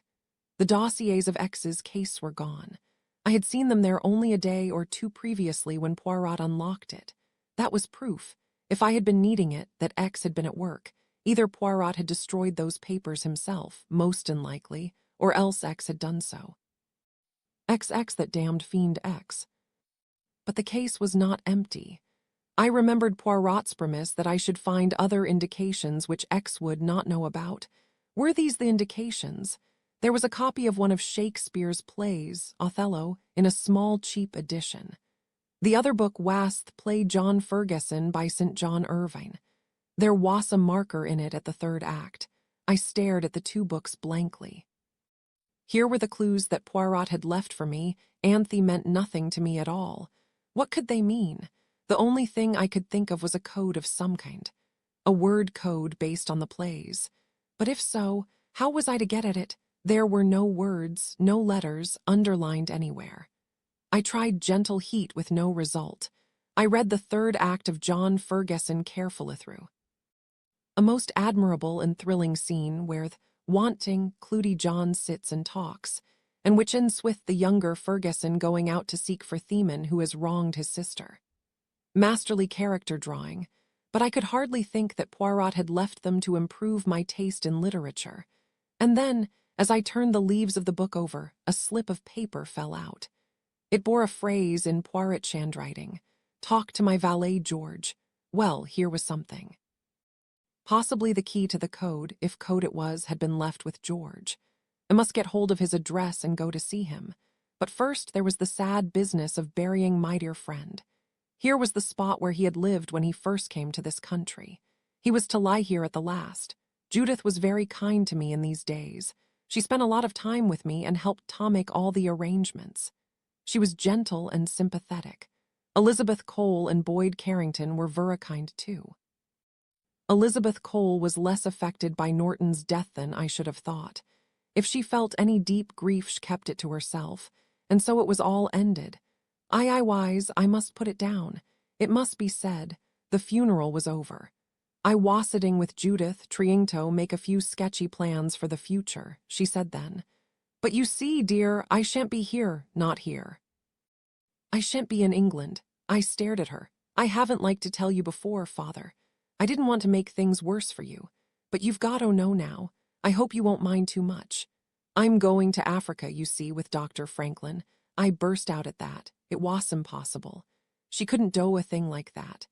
The dossiers of X's case were gone. I had seen them there only a day or two previously when Poirot unlocked it. That was proof, if I had been needing it, that X had been at work. Either Poirot had destroyed those papers himself, most unlikely, or else X had done so. XX, that damned fiend X. But the case was not empty. I remembered Poirot's premise that I should find other indications which X would not know about. Were these the indications? There was a copy of one of Shakespeare's plays, Othello, in a small, cheap edition. The other book was the play John Ferguson by St. John Irving. There was a marker in it at the third act. I stared at the two books blankly. Here were the clues that Poirot had left for me. Anthe meant nothing to me at all. What could they mean? The only thing I could think of was a code of some kind. A word code based on the plays. But if so, how was I to get at it? There were no words, no letters, underlined anywhere. I tried gentle heat with no result. I read the third act of John Ferguson carefully through. A most admirable and thrilling scene where wanting Clutie John sits and talks, and which ends with the younger Ferguson going out to seek for Theman, who has wronged his sister. Masterly character drawing, but I could hardly think that Poirot had left them to improve my taste in literature. And then, as I turned the leaves of the book over, a slip of paper fell out. It bore a phrase in Poirot handwriting. Talk to my valet George. Well, here was something. Possibly the key to the code, if code it was, had been left with George. I must get hold of his address and go to see him. But first there was the sad business of burying my dear friend. Here was the spot where he had lived when he first came to this country. He was to lie here at the last. Judith was very kind to me in these days. She spent a lot of time with me and helped Tom make all the arrangements. She was gentle and sympathetic. Elizabeth Cole and Boyd Carrington were very kind too. Elizabeth Cole was less affected by Norton's death than I should have thought. If she felt any deep grief, she kept it to herself, and so it was all ended. I wise, I must put it down. It must be said, the funeral was over. I was sitting with Judith, trying to make a few sketchy plans for the future, she said then. But you see, dear, I shan't be here, not here. I shan't be in England. I stared at her. I haven't liked to tell you before, Father. I didn't want to make things worse for you. But you've got to know now. I hope you won't mind too much. I'm going to Africa, you see, with Dr. Franklin. I burst out at that. It was impossible. She couldn't do a thing like that.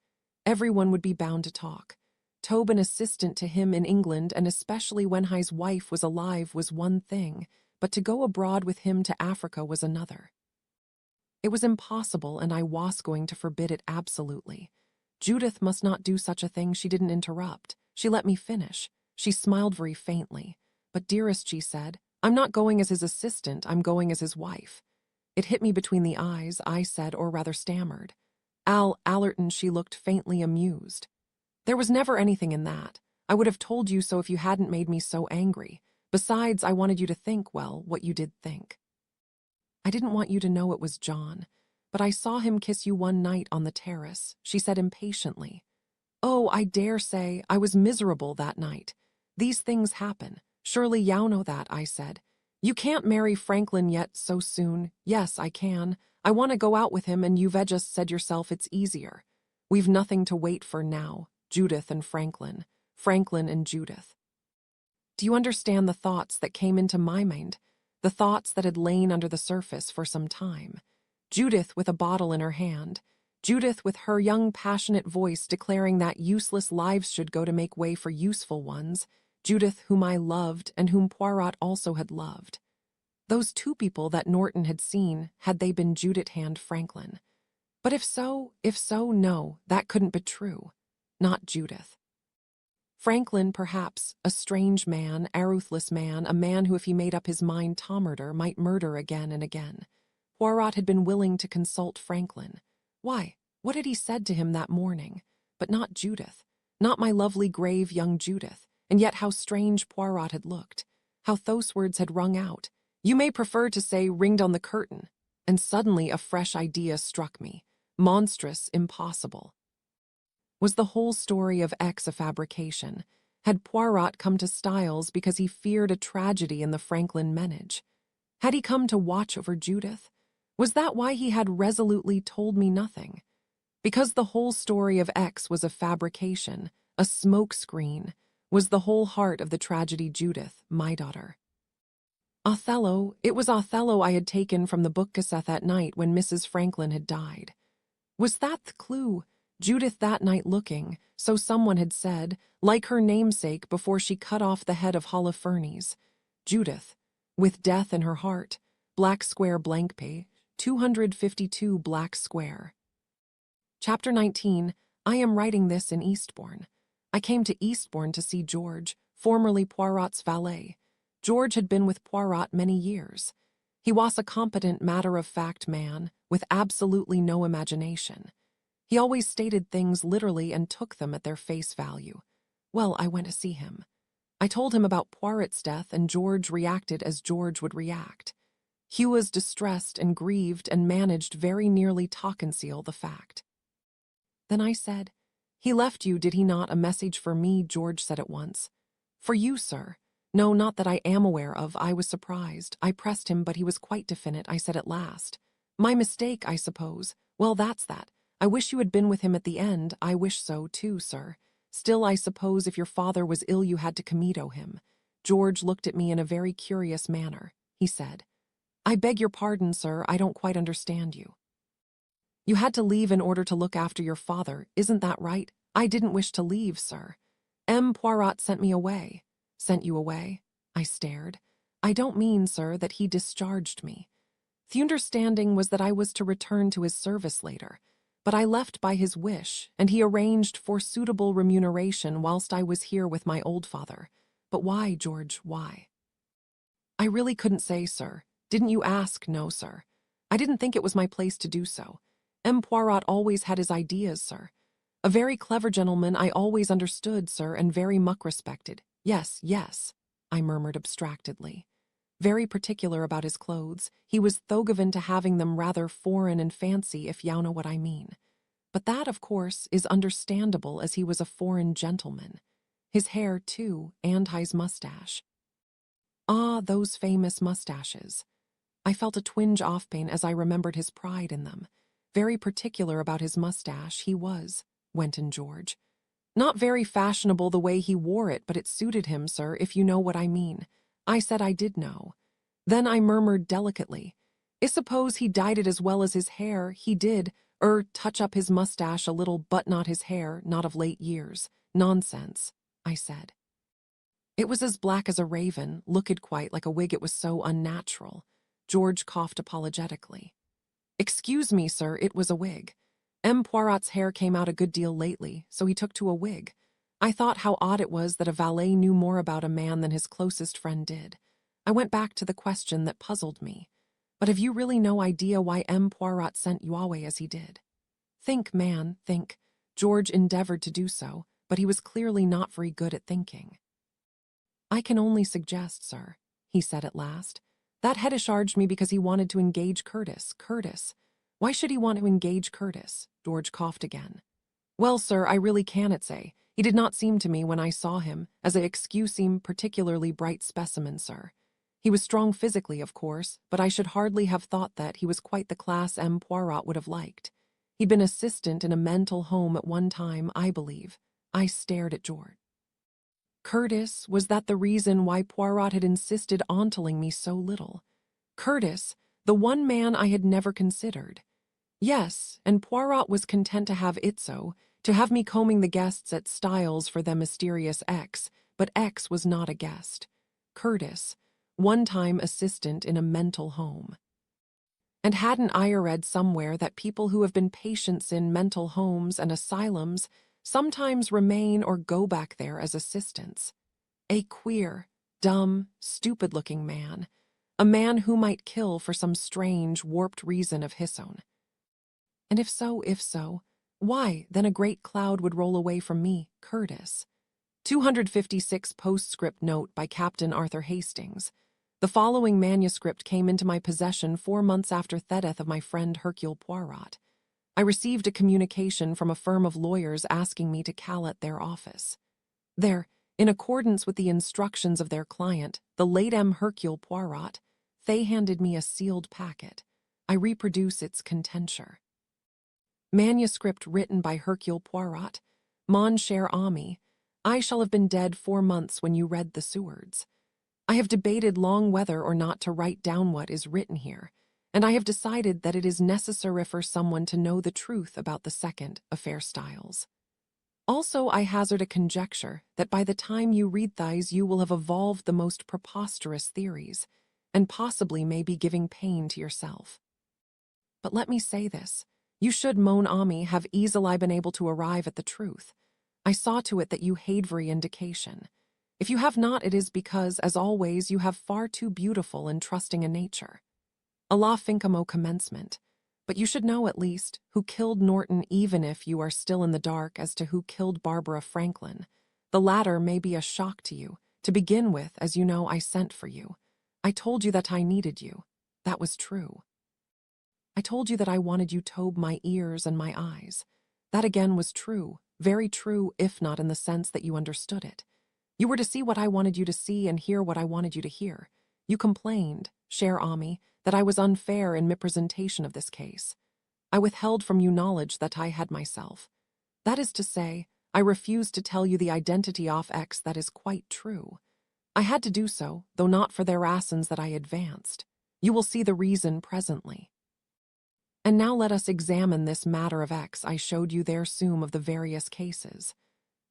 Everyone would be bound to talk. Tobe an assistant to him in England, and especially when his wife was alive, was one thing, but to go abroad with him to Africa was another. It was impossible, and I was going to forbid it absolutely. Judith must not do such a thing. She didn't interrupt. She let me finish. She smiled very faintly. But dearest, she said, I'm not going as his assistant, I'm going as his wife. It hit me between the eyes, I said, or rather stammered. Allerton, she looked faintly amused. There was never anything in that. I would have told you so if you hadn't made me so angry. Besides, I wanted you to think, well, what you did think. I didn't want you to know it was John, but I saw him kiss you one night on the terrace, she said impatiently. Oh, I dare say I was miserable that night. These things happen. Surely you know that, I said. You can't marry Franklin yet so soon. Yes, I can. I want to go out with him, and you've just said yourself it's easier. We've nothing to wait for now. Judith and Franklin. Franklin and Judith. Do you understand the thoughts that came into my mind? The thoughts that had lain under the surface for some time. Judith with a bottle in her hand. Judith with her young passionate voice declaring that useless lives should go to make way for useful ones. Judith whom I loved and whom Poirot also had loved. Those two people that Norton had seen, had they been Judith and Franklin? But if so, no, that couldn't be true. Not Judith. Franklin, perhaps, a strange man, a ruthless man, a man who, if he made up his mind to murder, might murder again and again. Poirot had been willing to consult Franklin. Why, what had he said to him that morning? But not Judith. Not my lovely, grave young Judith. And yet how strange Poirot had looked. How those words had rung out. You may prefer to say ringed on the curtain. And suddenly a fresh idea struck me. Monstrous, impossible. Was the whole story of X a fabrication? Had Poirot come to Styles because he feared a tragedy in the Franklin menage? Had he come to watch over Judith? Was that why he had resolutely told me nothing? Because the whole story of X was a fabrication, a smoke-screen, was the whole heart of the tragedy Judith, my daughter. Othello, it was Othello I had taken from the book cassette that night when Mrs. Franklin had died. Was that the clue? Judith that night looking, so someone had said, like her namesake before she cut off the head of Holofernes. Judith, with death in her heart, black square blank page, 252 black square. Chapter 19, I am writing this in Eastbourne. I came to Eastbourne to see George, formerly Poirot's valet. George had been with Poirot many years. He was a competent, matter-of-fact man, with absolutely no imagination. He always stated things literally and took them at their face value. Well, I went to see him. I told him about Poirot's death, and George reacted as George would react. He was distressed and grieved and managed very nearly to conceal the fact. Then I said, "He left you, did he not, a message for me?" George said at once. "For you, sir." "No, not that I am aware of." I was surprised. I pressed him, but he was quite definite. I said at last, "My mistake, I suppose. Well, that's that. I wish you had been with him at the end." "I wish so, too, sir. Still, I suppose if your father was ill you had to commito him." George looked at me in a very curious manner. He said, "I beg your pardon, sir, I don't quite understand you." "You had to leave in order to look after your father, isn't that right?" "I didn't wish to leave, sir. M. Poirot sent me away." "Sent you away?" I stared. "I don't mean, sir, that he discharged me. The understanding was that I was to return to his service later. But I left by his wish, and he arranged for suitable remuneration whilst I was here with my old father. But why, George, why?" "I really couldn't say, sir. Didn't you ask?" "No, sir. I didn't think it was my place to do so. M. Poirot always had his ideas, sir. A very clever gentleman, I always understood, sir, and very much respected." Yes, I murmured abstractedly. very particular about his clothes. He was thogiven to having them rather foreign and fancy, if you know what I mean. But that, of course, is understandable, as he was a foreign gentleman. His hair, too, and his mustache. Ah, those famous mustaches. I felt a twinge of pain as I remembered his pride in them. Very particular about his mustache, he was, went in George. Not very fashionable the way he wore it, but it suited him, sir, if you know what I mean. I said I did know. Then I murmured delicately, I suppose he dyed it as well as his hair. He did, touch up his mustache a little, but not his hair, not of late years. Nonsense, I said. It was as black as a raven, looked quite like a wig, it was so unnatural. George coughed apologetically. Excuse me, sir, it was a wig. Poirot's hair came out a good deal lately, so he took to a wig. I thought how odd it was that a valet knew more about a man than his closest friend did. I went back to the question that puzzled me. But have you really no idea why Poirot sent you away as he did? Think, man, think. George endeavored to do so, but he was clearly not very good at thinking. I can only suggest, sir, he said at last. That had discharged me because he wanted to engage Curtis. Curtis? Why should he want to engage Curtis? George coughed again. Well, sir, I really cannot say. He did not seem to me, when I saw him, as I excuse him, particularly bright specimen, sir. He was strong physically, of course, but I should hardly have thought that he was quite the class Poirot would have liked. He'd been assistant in a mental home at one time, I believe. I stared at George. Curtis, was that the reason why Poirot had insisted on telling me so little? Curtis, the one man I had never considered. Yes, and Poirot was content to have it so, to have me combing the guests at Styles for the mysterious X, but X was not a guest. Curtis, one-time assistant in a mental home. And hadn't I read somewhere that people who have been patients in mental homes and asylums sometimes remain or go back there as assistants? A queer, dumb, stupid-looking man. A man who might kill for some strange, warped reason of his own. And if so, why, then a great cloud would roll away from me, Curtis. 256 postscript note by Captain Arthur Hastings. The following manuscript came into my possession 4 months after the death of my friend Hercule Poirot. I received a communication from a firm of lawyers asking me to call at their office. There, in accordance with the instructions of their client, the late Hercule Poirot, they handed me a sealed packet. I reproduce its contenture. Manuscript written by Hercule Poirot. Mon cher ami, I shall have been dead 4 months when you read the Sewards. I have debated long whether or not to write down what is written here, and I have decided that it is necessary for someone to know the truth about the second affair Styles. Also, I hazard a conjecture that by the time you read these you will have evolved the most preposterous theories, and possibly may be giving pain to yourself. But let me say this, you should, mon ami, have easily been able to arrive at the truth. I saw to it that you had every indication. If you have not, it is because, as always, you have far too beautiful and trusting a nature. Allah fincamo commencement. But you should know, at least, who killed Norton, even if you are still in the dark as to who killed Barbara Franklin. The latter may be a shock to you. To begin with, as you know, I sent for you. I told you that I needed you. That was true. I told you that I wanted you to open my ears and my eyes. That again was true, very true, if not in the sense that you understood it. You were to see what I wanted you to see and hear what I wanted you to hear. You complained, cher ami, that I was unfair in my presentation of this case. I withheld from you knowledge that I had myself. That is to say, I refused to tell you the identity of X. That is quite true. I had to do so, though not for their reasons that I advanced. You will see the reason presently. And now let us examine this matter of X. I showed you their sum of the various cases.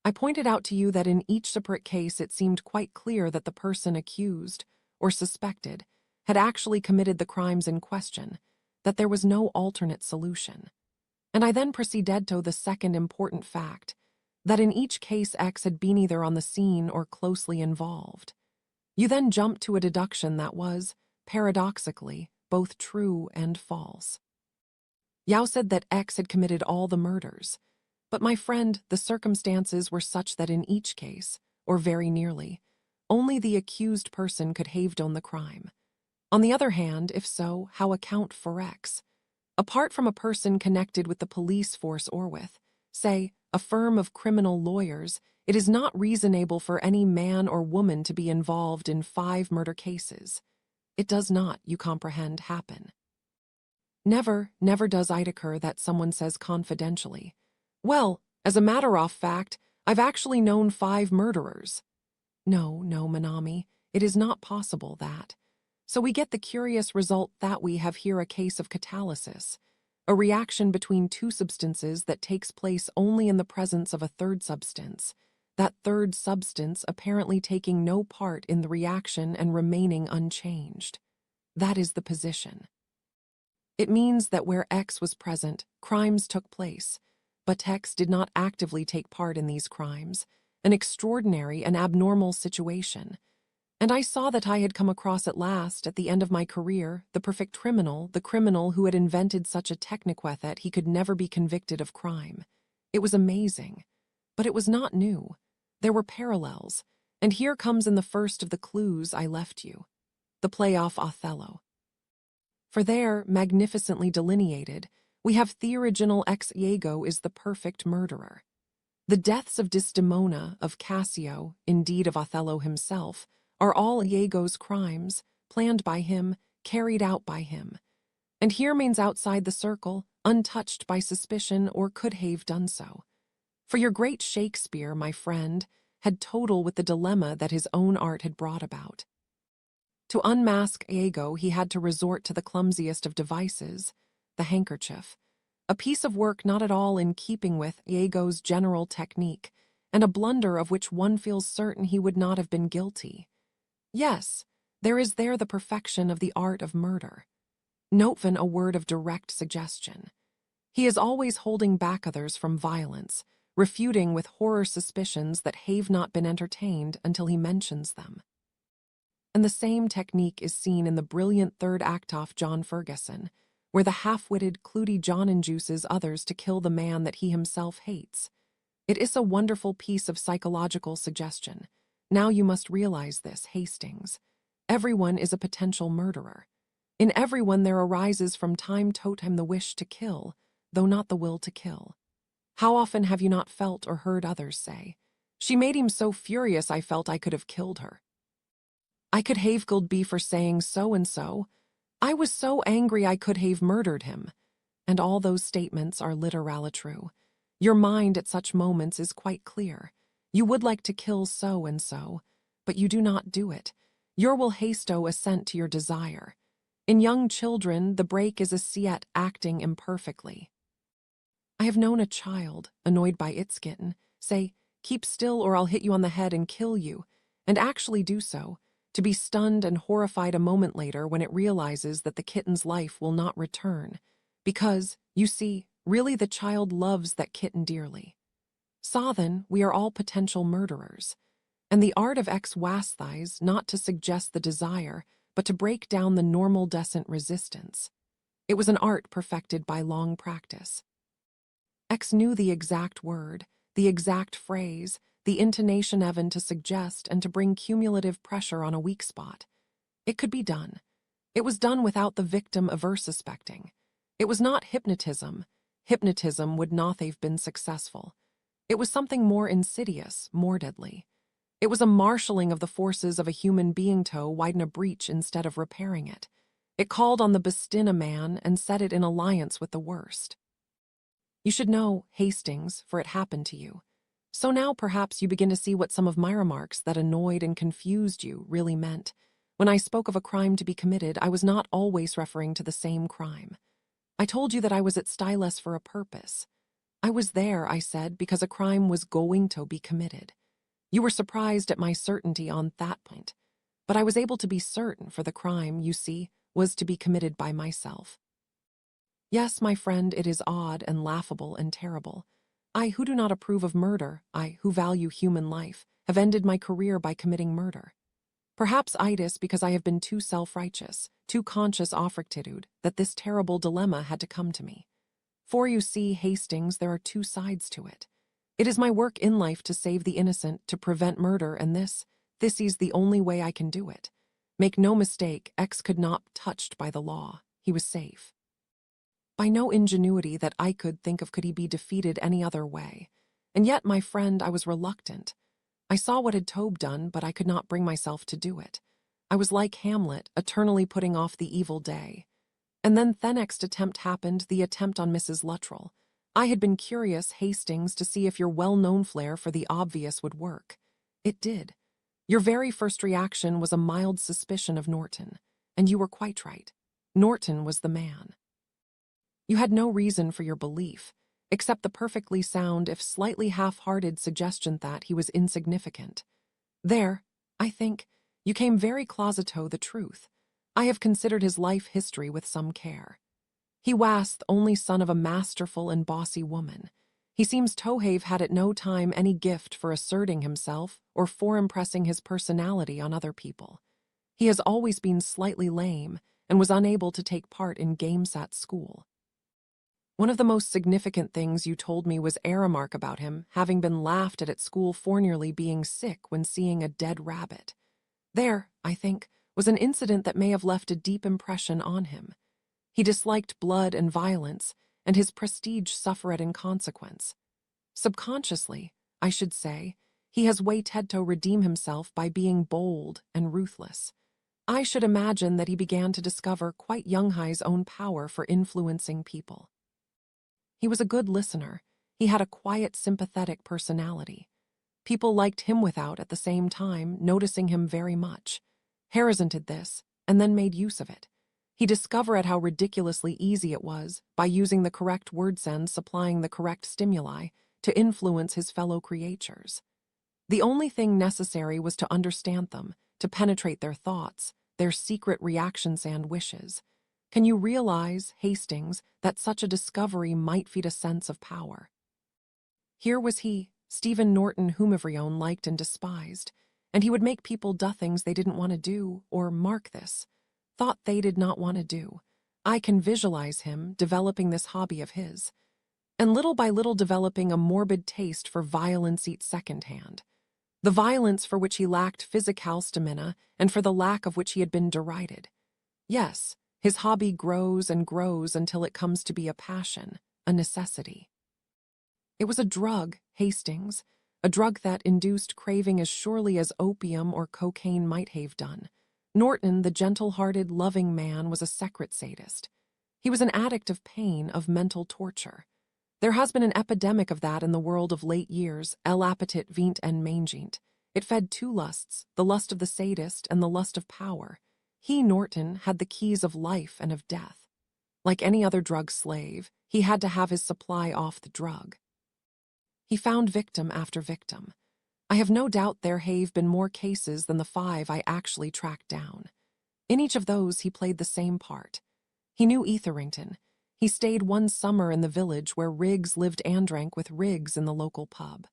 I pointed out to you that in each separate case it seemed quite clear that the person accused, or suspected, had actually committed the crimes in question, that there was no alternate solution. And I then proceeded to the second important fact, that in each case X had been either on the scene or closely involved. You then jumped to a deduction that was, paradoxically, both true and false. Yao said that X had committed all the murders. But my friend, the circumstances were such that in each case, or very nearly, only the accused person could have done the crime. On the other hand, if so, how account for X? Apart from a person connected with the police force or with, say, a firm of criminal lawyers, it is not reasonable for any man or woman to be involved in 5 murder cases. It does not, you comprehend, happen. Never, never does it occur that someone says confidentially, "Well, as a matter of fact, I've actually known 5 murderers." No, no, Manami, it is not possible that. So we get the curious result that we have here a case of catalysis, a reaction between 2 substances that takes place only in the presence of a third substance, that third substance apparently taking no part in the reaction and remaining unchanged. That is the position. It means that where X was present, crimes took place, but X did not actively take part in these crimes, an extraordinary and abnormal situation. And I saw that I had come across at last, at the end of my career, the perfect criminal, the criminal who had invented such a technique that he could never be convicted of crime. It was amazing. But it was not new. There were parallels, and here comes in the first of the clues I left you. The play off Othello. For there, magnificently delineated, we have the original ex Iago is the perfect murderer. The deaths of Desdemona, of Cassio, indeed of Othello himself, are all Iago's crimes, planned by him, carried out by him. And here remains outside the circle, untouched by suspicion or could have done so. For your great Shakespeare, my friend, had total with the dilemma that his own art had brought about. To unmask Iago, he had to resort to the clumsiest of devices, the handkerchief, a piece of work not at all in keeping with Iago's general technique, and a blunder of which one feels certain he would not have been guilty. Yes, there is there the perfection of the art of murder. Notevan a word of direct suggestion. He is always holding back others from violence, refuting with horror suspicions that have not been entertained until he mentions them. And the same technique is seen in the brilliant third act of John Ferguson, where the half-witted Clutie John induces others to kill the man that he himself hates. It is a wonderful piece of psychological suggestion. Now you must realize this, Hastings. Everyone is a potential murderer. In everyone there arises from time to time the wish to kill, though not the will to kill. How often have you not felt or heard others say, "She made him so furious I felt I could have killed her. I could have killed B for saying so and so. I was so angry I could have murdered him." And all those statements are literally true. Your mind at such moments is quite clear. You would like to kill so and so, but you do not do it. Your will hasto assent to your desire. In young children, the break is a siet acting imperfectly. I have known a child, annoyed by its kitten, say, "Keep still or I'll hit you on the head and kill you," and actually do so, to be stunned and horrified a moment later when it realizes that the kitten's life will not return, because, you see, really the child loves that kitten dearly. So then, we are all potential murderers, and the art of ex wasthies not to suggest the desire, but to break down the normal decent resistance. It was an art perfected by long practice. X knew the exact word, the exact phrase, the intonation even to suggest and to bring cumulative pressure on a weak spot. It could be done. It was done without the victim ever suspecting. It was not hypnotism. Hypnotism would not have been successful. It was something more insidious, more deadly. It was a marshalling of the forces of a human being to widen a breach instead of repairing it. It called on the Bastina man and set it in alliance with the worst. You should know, Hastings, for it happened to you. So now perhaps you begin to see what some of my remarks that annoyed and confused you really meant. When I spoke of a crime to be committed, I was not always referring to the same crime. I told you that I was at Styles for a purpose. I was there, I said, because a crime was going to be committed. You were surprised at my certainty on that point, but I was able to be certain, for the crime, you see, was to be committed by myself. Yes, my friend, it is odd and laughable and terrible. I, who do not approve of murder, I, who value human life, have ended my career by committing murder. Perhaps it is because I have been too self-righteous, too conscious of rectitude, that this terrible dilemma had to come to me. For you see, Hastings, there are 2 sides to it. It is my work in life to save the innocent, to prevent murder, and this is the only way I can do it. Make no mistake, X could not be touched by the law. He was safe. By no ingenuity that I could think of could he be defeated any other way. And yet, my friend, I was reluctant. I saw what had Tobe done, but I could not bring myself to do it. I was like Hamlet, eternally putting off the evil day. And then the next attempt happened, the attempt on Mrs. Luttrell. I had been curious, Hastings, to see if your well-known flair for the obvious would work. It did. Your very first reaction was a mild suspicion of Norton, and you were quite right. Norton was the man. You had no reason for your belief, except the perfectly sound, if slightly half-hearted suggestion that he was insignificant. There, I think, you came very close-to the truth. I have considered his life history with some care. He was the only son of a masterful and bossy woman. He seems to have had at no time any gift for asserting himself or for impressing his personality on other people. He has always been slightly lame and was unable to take part in games at school. One of the most significant things you told me was a remark about him having been laughed at school for nearly being sick when seeing a dead rabbit. There, I think, was an incident that may have left a deep impression on him. He disliked blood and violence, and his prestige suffered in consequence. Subconsciously, I should say, he has waited to redeem himself by being bold and ruthless. I should imagine that he began to discover quite young his own power for influencing people. He was a good listener. He had a quiet, sympathetic personality. People liked him without, at the same time, noticing him very much. Harrison did this, and then made use of it. He discovered how ridiculously easy it was, by using the correct word sense, supplying the correct stimuli, to influence his fellow creatures. The only thing necessary was to understand them, to penetrate their thoughts, their secret reactions and wishes. Can you realize, Hastings, that such a discovery might feed a sense of power? Here was he, Stephen Norton, whom everyone liked and despised, and he would make people do things they didn't want to do, or mark this, thought they did not want to do. I can visualize him developing this hobby of his, and little by little developing a morbid taste for violence each secondhand. The violence for which he lacked physical stamina, and for the lack of which he had been derided. Yes, his hobby grows and grows until it comes to be a passion, a necessity. It was a drug, Hastings, a drug that induced craving as surely as opium or cocaine might have done. Norton, the gentle-hearted, loving man, was a secret sadist. He was an addict of pain, of mental torture. There has been an epidemic of that in the world of late years, l'appétit vient en mangent. It fed two lusts, the lust of the sadist and the lust of power. He, Norton, had the keys of life and of death. Like any other drug slave, he had to have his supply off the drug. He found victim after victim. I have no doubt there have been more cases than the 5 I actually tracked down. In each of those he played the same part. He knew Etherington. He stayed one summer in the village where Riggs lived and drank with Riggs in the local pub.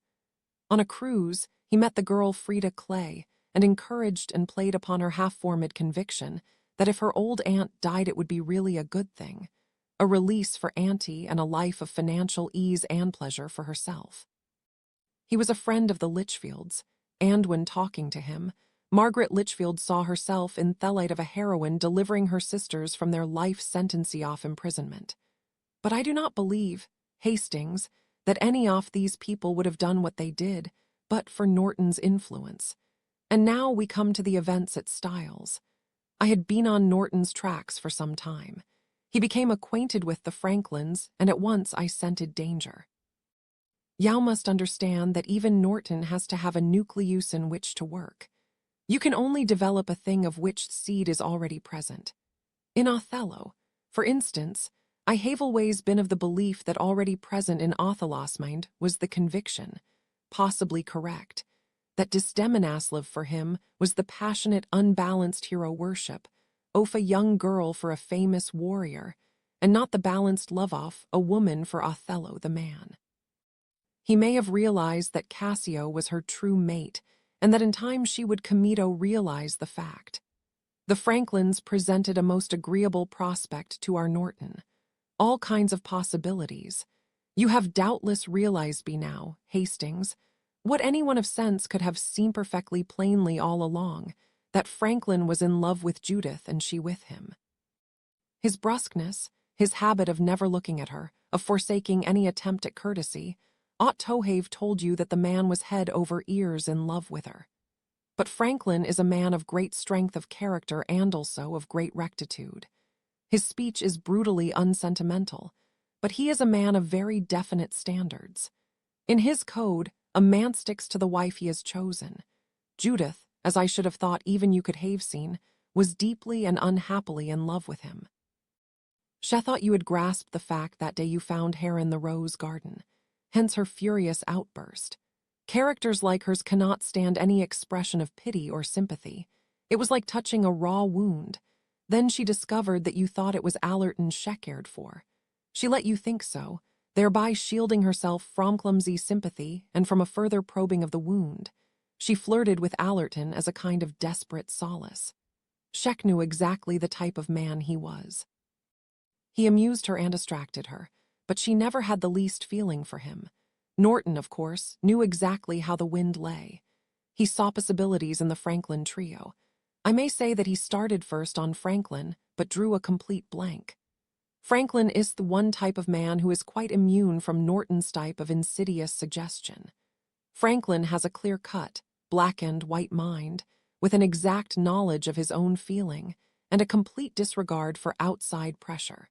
On a cruise, he met the girl Frida Clay, and encouraged and played upon her half-formed conviction that if her old aunt died it would be really a good thing, a release for Auntie and a life of financial ease and pleasure for herself. He was a friend of the Litchfields, and when talking to him, Margaret Litchfield saw herself in the light of a heroine delivering her sisters from their life sentence off imprisonment. But I do not believe, Hastings, that any of these people would have done what they did, but for Norton's influence. And now we come to the events at Styles. I had been on Norton's tracks for some time. He became acquainted with the Franklins, and at once I scented danger. You must understand that even Norton has to have a nucleus in which to work. You can only develop a thing of which seed is already present. In Othello, for instance, I have always been of the belief that already present in Othello's mind was the conviction, possibly correct, that Desdemona's for him was the passionate, unbalanced hero worship, of a young girl for a famous warrior, and not the balanced love of a woman for Othello the man. He may have realized that Cassio was her true mate, and that in time she would Comito realize the fact. The Franklins presented a most agreeable prospect to our Norton. All kinds of possibilities. You have doubtless realized by now, Hastings, what anyone of sense could have seen perfectly plainly all along, that Franklin was in love with Judith and she with him. His brusqueness, his habit of never looking at her, of forsaking any attempt at courtesy, ought to have told you that the man was head over ears in love with her. But Franklin is a man of great strength of character and also of great rectitude. His speech is brutally unsentimental, but he is a man of very definite standards. In his code, a man sticks to the wife he has chosen. Judith, as I should have thought even you could have seen, was deeply and unhappily in love with him. She thought you had grasped the fact that day you found her in the rose garden, hence her furious outburst. Characters like hers cannot stand any expression of pity or sympathy. It was like touching a raw wound. Then she discovered that you thought it was Allerton she cared for. She let you think so, thereby shielding herself from clumsy sympathy and from a further probing of the wound. She flirted with Allerton as a kind of desperate solace. She knew exactly the type of man he was. He amused her and distracted her, but she never had the least feeling for him. Norton, of course, knew exactly how the wind lay. He saw possibilities in the Franklin trio. I may say that he started first on Franklin, but drew a complete blank. Franklin is the one type of man who is quite immune from Norton's type of insidious suggestion. Franklin has a clear-cut, blackened white mind, with an exact knowledge of his own feeling, and a complete disregard for outside pressure.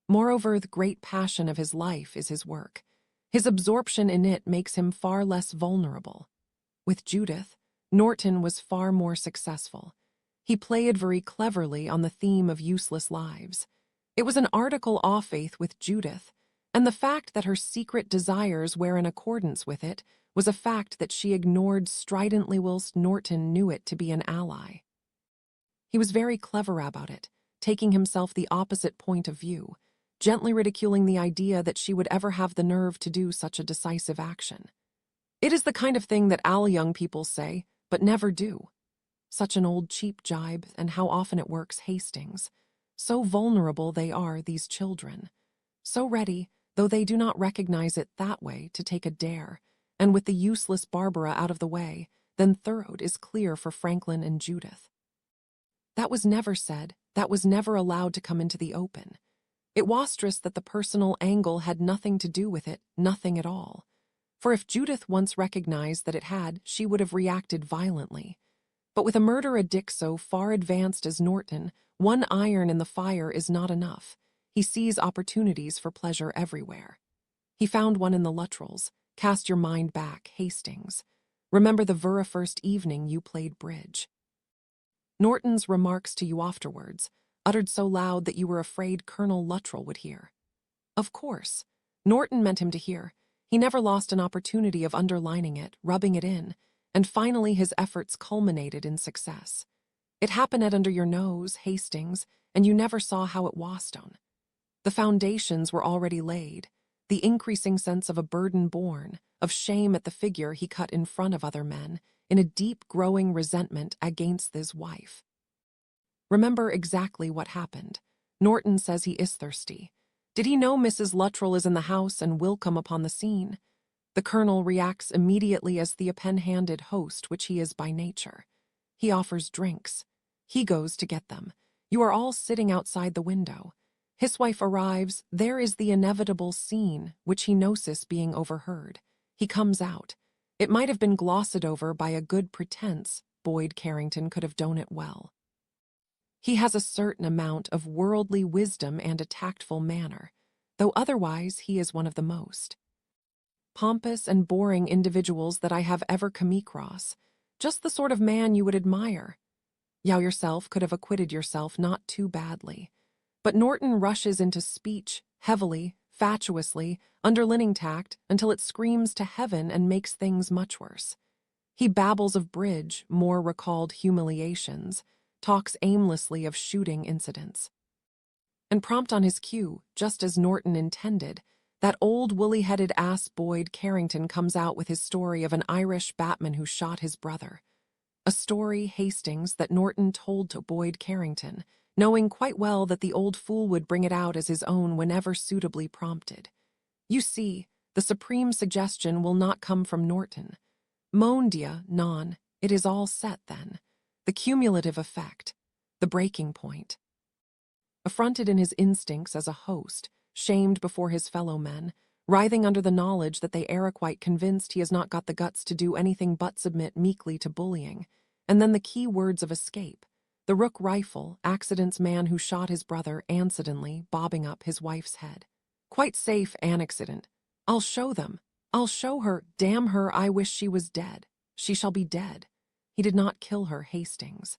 Moreover, the great passion of his life is his work. His absorption in it makes him far less vulnerable. With Judith, Norton was far more successful. He played very cleverly on the theme of useless lives. It was an article off faith with Judith, and the fact that her secret desires were in accordance with it was a fact that she ignored stridently whilst Norton knew it to be an ally. He was very clever about it, taking himself the opposite point of view, gently ridiculing the idea that she would ever have the nerve to do such a decisive action. It is the kind of thing that all young people say, but never do. Such an old cheap jibe, and how often it works Hastings. So vulnerable they are, these children. So ready, though they do not recognize it that way, to take a dare, and with the useless Barbara out of the way, then Thorold is clear for Franklin and Judith. That was never said, that was never allowed to come into the open. It was stressed that the personal angle had nothing to do with it, nothing at all. For if Judith once recognized that it had, she would have reacted violently. But with a murderer Dick so far advanced as Norton, one iron in the fire is not enough. He sees opportunities for pleasure everywhere. He found one in the Luttrells. Cast your mind back, Hastings. Remember the very first evening you played bridge. Norton's remarks to you afterwards, uttered so loud that you were afraid Colonel Luttrell would hear. Of course, Norton meant him to hear. He never lost an opportunity of underlining it, rubbing it in, and finally his efforts culminated in success. It happened at under your nose, Hastings, and you never saw how it was done. The foundations were already laid, the increasing sense of a burden borne, of shame at the figure he cut in front of other men, in a deep growing resentment against his wife. Remember exactly what happened. Norton says he is thirsty. Did he know Mrs. Luttrell is in the house and will come upon the scene? The colonel reacts immediately as the open-handed host which he is by nature. He offers drinks. He goes to get them. You are all sitting outside the window. His wife arrives. There is the inevitable scene, which he notices being overheard. He comes out. It might have been glossed over by a good pretense. Boyd Carrington could have done it well. He has a certain amount of worldly wisdom and a tactful manner, though otherwise he is one of the most pompous and boring individuals that I have ever come across, just the sort of man you would admire. You yourself could have acquitted yourself not too badly. But Norton rushes into speech, heavily, fatuously, underlining tact, until it screams to heaven and makes things much worse. He babbles of bridge, more recalled humiliations, talks aimlessly of shooting incidents. And prompt on his cue, just as Norton intended, that old woolly-headed ass Boyd Carrington comes out with his story of an Irish batman who shot his brother. A story, Hastings, that Norton told to Boyd Carrington, knowing quite well that the old fool would bring it out as his own whenever suitably prompted. You see, the supreme suggestion will not come from Norton. Mon Dieu, non, it is all set then. The cumulative effect, the breaking point. Affronted in his instincts as a host, shamed before his fellow men, writhing under the knowledge that they are quite convinced he has not got the guts to do anything but submit meekly to bullying, and then the key words of escape. The rook rifle, accident's man who shot his brother accidentally, bobbing up his wife's head. Quite safe an accident. I'll show them. I'll show her. Damn her, I wish she was dead. She shall be dead. He did not kill her, Hastings.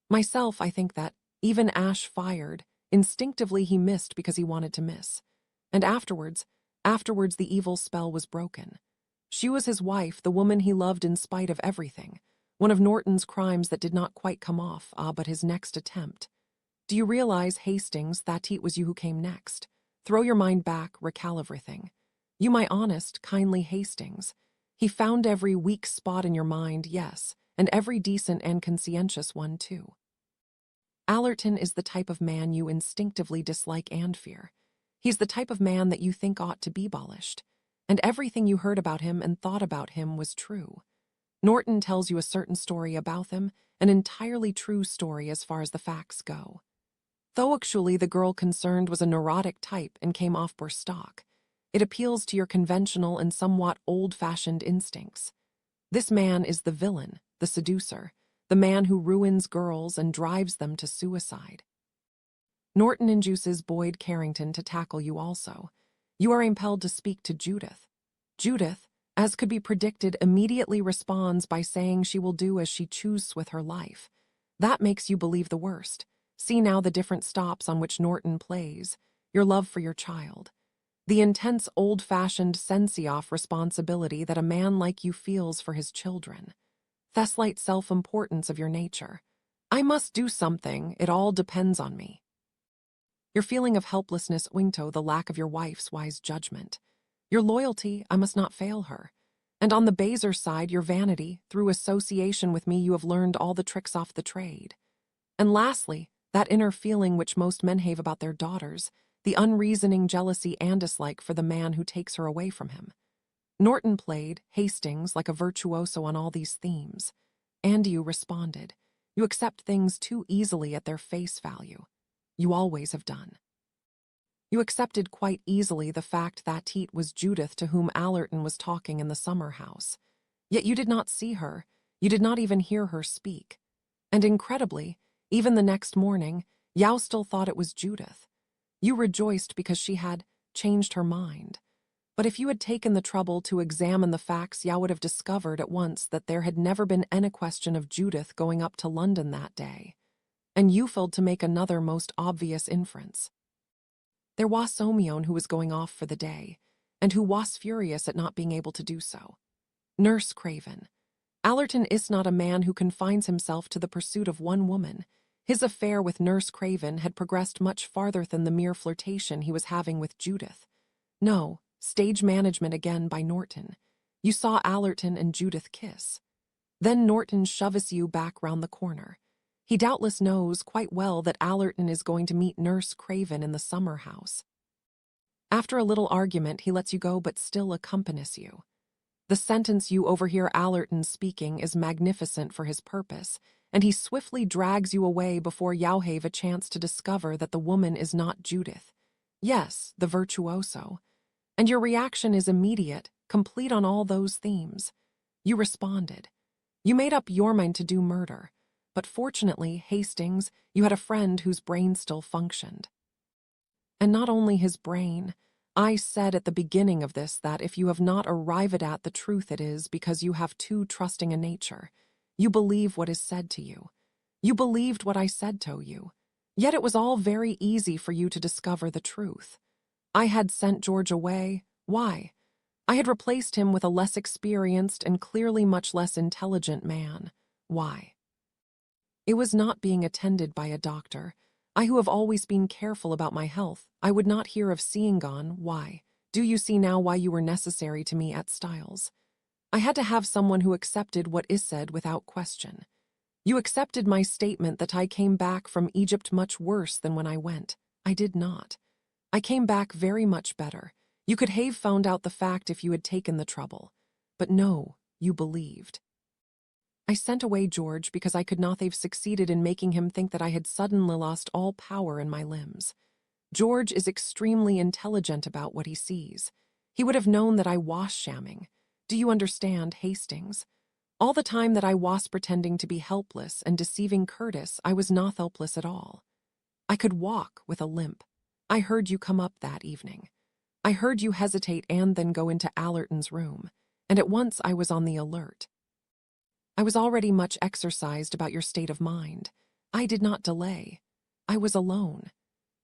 Myself, I think that, even Ash fired, instinctively he missed because he wanted to miss. And afterwards the evil spell was broken. She was his wife, the woman he loved in spite of everything. One of Norton's crimes that did not quite come off, but his next attempt. Do you realize, Hastings, that it was you who came next? Throw your mind back, recall everything. You, my honest, kindly Hastings. He found every weak spot in your mind, yes, and every decent and conscientious one, too. Allerton is the type of man you instinctively dislike and fear. He's the type of man that you think ought to be abolished. And everything you heard about him and thought about him was true. Norton tells you a certain story about him, an entirely true story as far as the facts go. Though actually the girl concerned was a neurotic type and came off poor stock, it appeals to your conventional and somewhat old-fashioned instincts. This man is the villain, the seducer, the man who ruins girls and drives them to suicide. Norton induces Boyd Carrington to tackle you also. You are impelled to speak to Judith. Judith, as could be predicted, immediately responds by saying she will do as she chooses with her life. That makes you believe the worst. See now the different stops on which Norton plays, your love for your child. The intense old-fashioned sense-off responsibility that a man like you feels for his children. Theslight self-importance of your nature. I must do something, it all depends on me. Your feeling of helplessness owing to the lack of your wife's wise judgment. Your loyalty, I must not fail her. And on the baser side, your vanity, through association with me you have learned all the tricks off the trade. And lastly, that inner feeling which most men have about their daughters, the unreasoning jealousy and dislike for the man who takes her away from him. Norton played, Hastings, like a virtuoso on all these themes. And you responded. You accept things too easily at their face value. You always have done. You accepted quite easily the fact that it was Judith to whom Allerton was talking in the summer house. Yet you did not see her, you did not even hear her speak. And incredibly, even the next morning, you still thought it was Judith. You rejoiced because she had changed her mind. But if you had taken the trouble to examine the facts, you would have discovered at once that there had never been any question of Judith going up to London that day. And you failed to make another most obvious inference. There was Somion who was going off for the day, and who was furious at not being able to do so. Nurse Craven. Allerton is not a man who confines himself to the pursuit of one woman. His affair with Nurse Craven had progressed much farther than the mere flirtation he was having with Judith. No, stage management again by Norton. You saw Allerton and Judith kiss. Then Norton shoves you back round the corner. He doubtless knows quite well that Allerton is going to meet Nurse Craven in the summer house. After a little argument, he lets you go but still accompanies you. The sentence you overhear Allerton speaking is magnificent for his purpose, and he swiftly drags you away before you have a chance to discover that the woman is not Judith. Yes, the virtuoso. And your reaction is immediate, complete on all those themes. You responded. You made up your mind to do murder. But fortunately, Hastings, you had a friend whose brain still functioned. And not only his brain. I said at the beginning of this that if you have not arrived at the truth, it is because you have too trusting a nature. You believe what is said to you. You believed what I said to you. Yet it was all very easy for you to discover the truth. I had sent George away. Why? I had replaced him with a less experienced and clearly much less intelligent man. Why? It was not being attended by a doctor. I who have always been careful about my health, I would not hear of seeing gone. Why? Do you see now why you were necessary to me at Styles? I had to have someone who accepted what is said without question. You accepted my statement that I came back from Egypt much worse than when I went. I did not. I came back very much better. You could have found out the fact if you had taken the trouble. But no, you believed. I sent away George because I could not have succeeded in making him think that I had suddenly lost all power in my limbs. George is extremely intelligent about what he sees. He would have known that I was shamming. Do you understand, Hastings? All the time that I was pretending to be helpless and deceiving Curtis, I was not helpless at all. I could walk with a limp. I heard you come up that evening. I heard you hesitate and then go into Allerton's room, and at once I was on the alert. I was already much exercised about your state of mind. I did not delay. I was alone.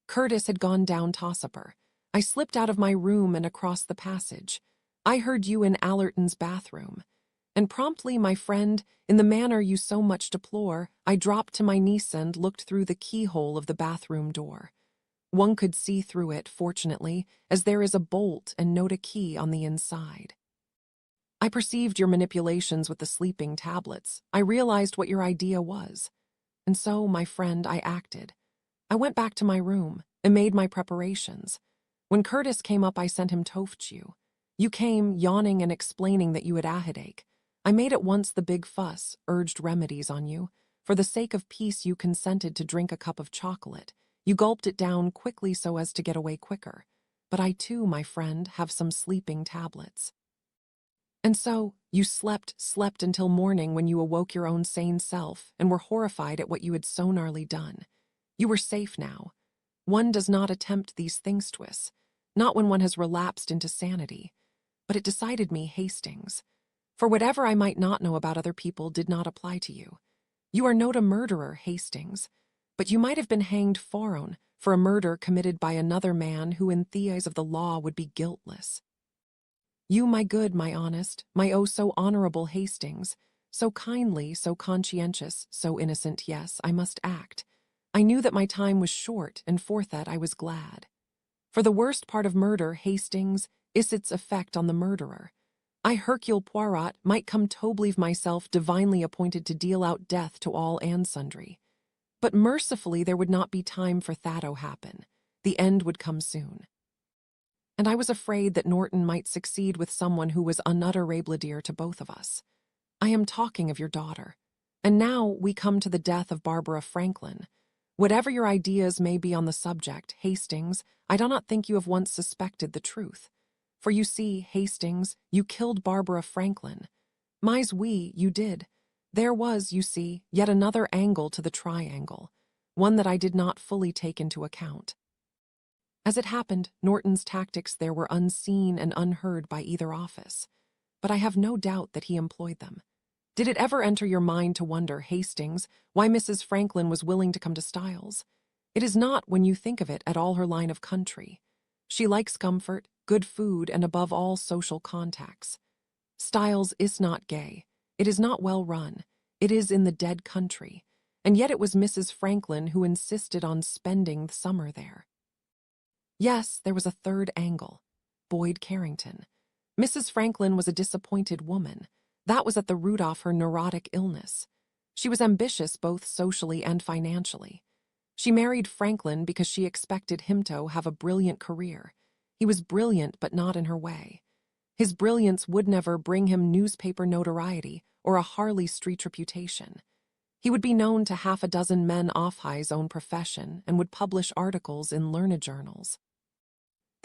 Curtis had gone down Tossiper. I slipped out of my room and across the passage. I heard you in Allerton's bathroom. And promptly, my friend, in the manner you so much deplore, I dropped to my knees and looked through the keyhole of the bathroom door. One could see through it, fortunately, as there is a bolt and not a key on the inside. I perceived your manipulations with the sleeping tablets. I realized what your idea was. And so, my friend, I acted. I went back to my room and made my preparations. When Curtis came up, I sent him Tofchu. You came, yawning and explaining that you had a headache. I made at once the big fuss, urged remedies on you. For the sake of peace, you consented to drink a cup of chocolate. You gulped it down quickly so as to get away quicker. But I too, my friend, have some sleeping tablets. And so, you slept until morning when you awoke your own sane self and were horrified at what you had so gnarly done. You were safe now. One does not attempt these things twists, not when one has relapsed into sanity. But it decided me, Hastings. For whatever I might not know about other people did not apply to you. You are not a murderer, Hastings, but you might have been hanged foron for a murder committed by another man who in the eyes of the law would be guiltless. You, my good, my honest, my oh so honorable Hastings, so kindly, so conscientious, so innocent, yes, I must act. I knew that my time was short, and for that I was glad. For the worst part of murder, Hastings, is its effect on the murderer. I, Hercule Poirot, might come to believe myself divinely appointed to deal out death to all and sundry. But mercifully there would not be time for that to happen. The end would come soon. And I was afraid that Norton might succeed with someone who was unutterably dear to both of us. I am talking of your daughter. And now we come to the death of Barbara Franklin. Whatever your ideas may be on the subject, Hastings, I do not think you have once suspected the truth. For you see, Hastings, you killed Barbara Franklin. Mais oui, you did. There was, you see, yet another angle to the triangle, one that I did not fully take into account. As it happened, Norton's tactics there were unseen and unheard by either office, but I have no doubt that he employed them. Did it ever enter your mind to wonder, Hastings, why Mrs. Franklin was willing to come to Styles? It is not, when you think of it, at all her line of country. She likes comfort, good food, and above all social contacts. Styles is not gay. It is not well run. It is in the dead country. And yet it was Mrs. Franklin who insisted on spending the summer there. Yes, there was a third angle. Boyd Carrington. Mrs. Franklin was a disappointed woman. That was at the root of her neurotic illness. She was ambitious both socially and financially. She married Franklin because she expected him to have a brilliant career. He was brilliant, but not in her way. His brilliance would never bring him newspaper notoriety or a Harley Street reputation. He would be known to half a dozen men of his own profession and would publish articles in learned journals.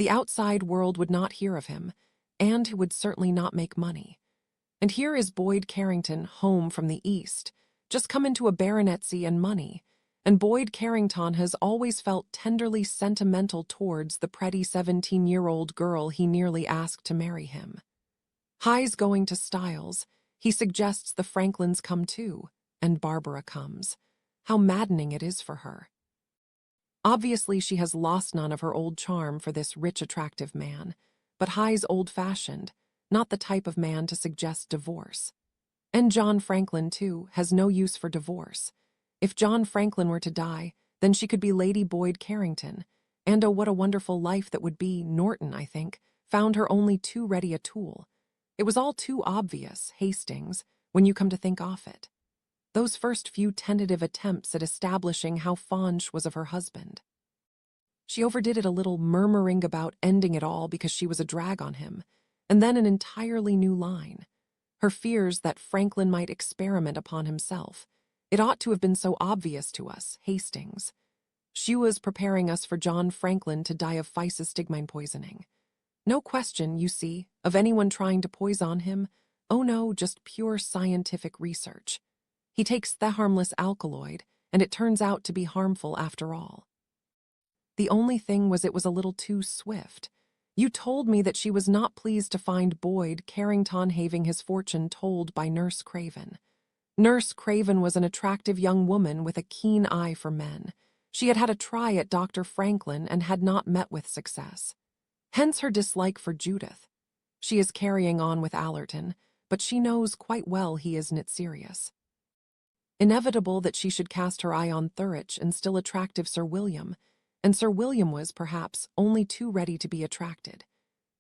The outside world would not hear of him, and he would certainly not make money. And here is Boyd Carrington, home from the East, just come into a baronetcy and money, and Boyd Carrington has always felt tenderly sentimental towards the pretty 17-year-old girl he nearly asked to marry him. High's going to Styles. He suggests the Franklins come too, and Barbara comes. How maddening it is for her. Obviously she has lost none of her old charm for this rich, attractive man, but High's old-fashioned, not the type of man to suggest divorce. And John Franklin, too, has no use for divorce. If John Franklin were to die, then she could be Lady Boyd Carrington, and oh, what a wonderful life that would be. Norton, I think, found her only too ready a tool. It was all too obvious, Hastings, when you come to think of it. Those first few tentative attempts at establishing how fond she was of her husband. She overdid it a little, murmuring about ending it all because she was a drag on him, and then an entirely new line. her fears that Franklin might experiment upon himself. It ought to have been so obvious to us, Hastings. She was preparing us for John Franklin to die of physostigmine poisoning. No question, you see, of anyone trying to poison him. Oh no, just pure scientific research. He takes the harmless alkaloid, and it turns out to be harmful after all. The only thing was it was a little too swift. You told me that she was not pleased to find Boyd Carrington having his fortune told by Nurse Craven. Nurse Craven was an attractive young woman with a keen eye for men. She had had a try at Dr. Franklin and had not met with success. Hence her dislike for Judith. She is carrying on with Allerton, but she knows quite well he isn't serious. Inevitable that she should cast her eye on Thurich and still attractive Sir William, and Sir William was, perhaps, only too ready to be attracted.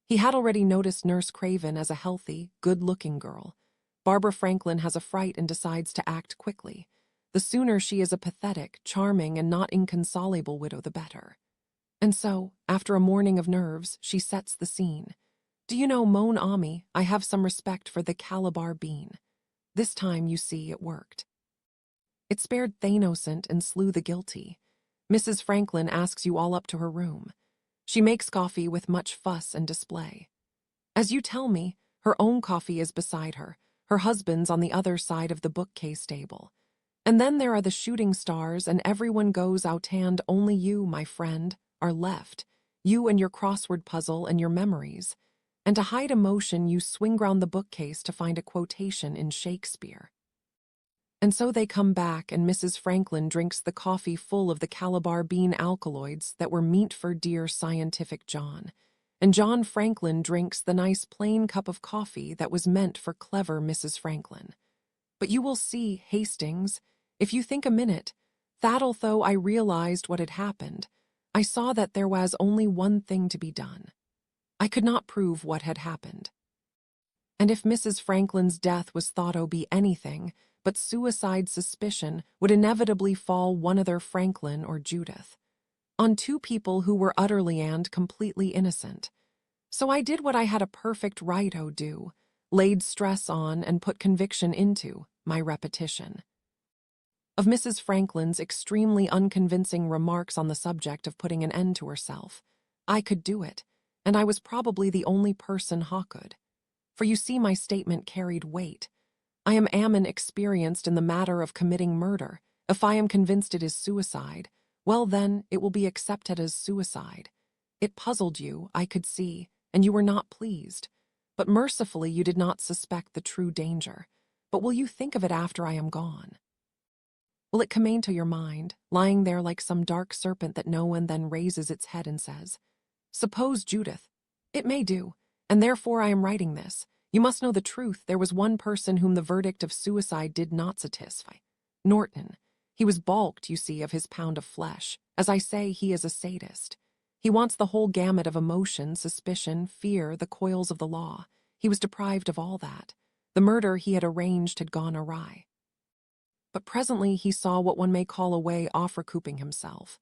He had already noticed Nurse Craven as a healthy, good-looking girl. Barbara Franklin has a fright and decides to act quickly. The sooner she is a pathetic, charming, and not inconsolable widow, the better. And so, after a morning of nerves, she sets the scene. Do you know, mon ami, I have some respect for the Calabar bean. This time, you see, it worked. It spared the innocent and slew the guilty. Mrs. Franklin asks you all up to her room. She makes coffee with much fuss and display. As you tell me, her own coffee is beside her, her husband's on the other side of the bookcase table. And then there are the shooting stars, and everyone goes out, and only you, my friend, are left, you and your crossword puzzle and your memories. And to hide emotion, you swing round the bookcase to find a quotation in Shakespeare. And so they come back, and Mrs. Franklin drinks the coffee full of the Calabar bean alkaloids that were meant for dear scientific John. And John Franklin drinks the nice plain cup of coffee that was meant for clever Mrs. Franklin. But you will see, Hastings, if you think a minute, that although I realized what had happened, I saw that there was only one thing to be done. I could not prove what had happened. And if Mrs. Franklin's death was thought to be anything but suicide, suspicion would inevitably fall one either Franklin or Judith, on two people who were utterly and completely innocent. So I did what I had a perfect right to do, laid stress on and put conviction into my repetition of Mrs. Franklin's extremely unconvincing remarks on the subject of putting an end to herself. I could do it, and I was probably the only person who could. For you see, my statement carried weight. I am experienced in the matter of committing murder. If I am convinced it is suicide, well then, it will be accepted as suicide. It puzzled you, I could see, and you were not pleased. But mercifully you did not suspect the true danger. But will you think of it after I am gone? Will it come into your mind, lying there like some dark serpent that no one then raises its head and says, "Suppose, Judith, it may do, and therefore I am writing this. You must know the truth. There was one person whom the verdict of suicide did not satisfy. Norton. He was balked, you see, of his pound of flesh. As I say, he is a sadist. He wants the whole gamut of emotion, suspicion, fear, the coils of the law. He was deprived of all that. The murder he had arranged had gone awry. But presently he saw what one may call a way off recouping himself.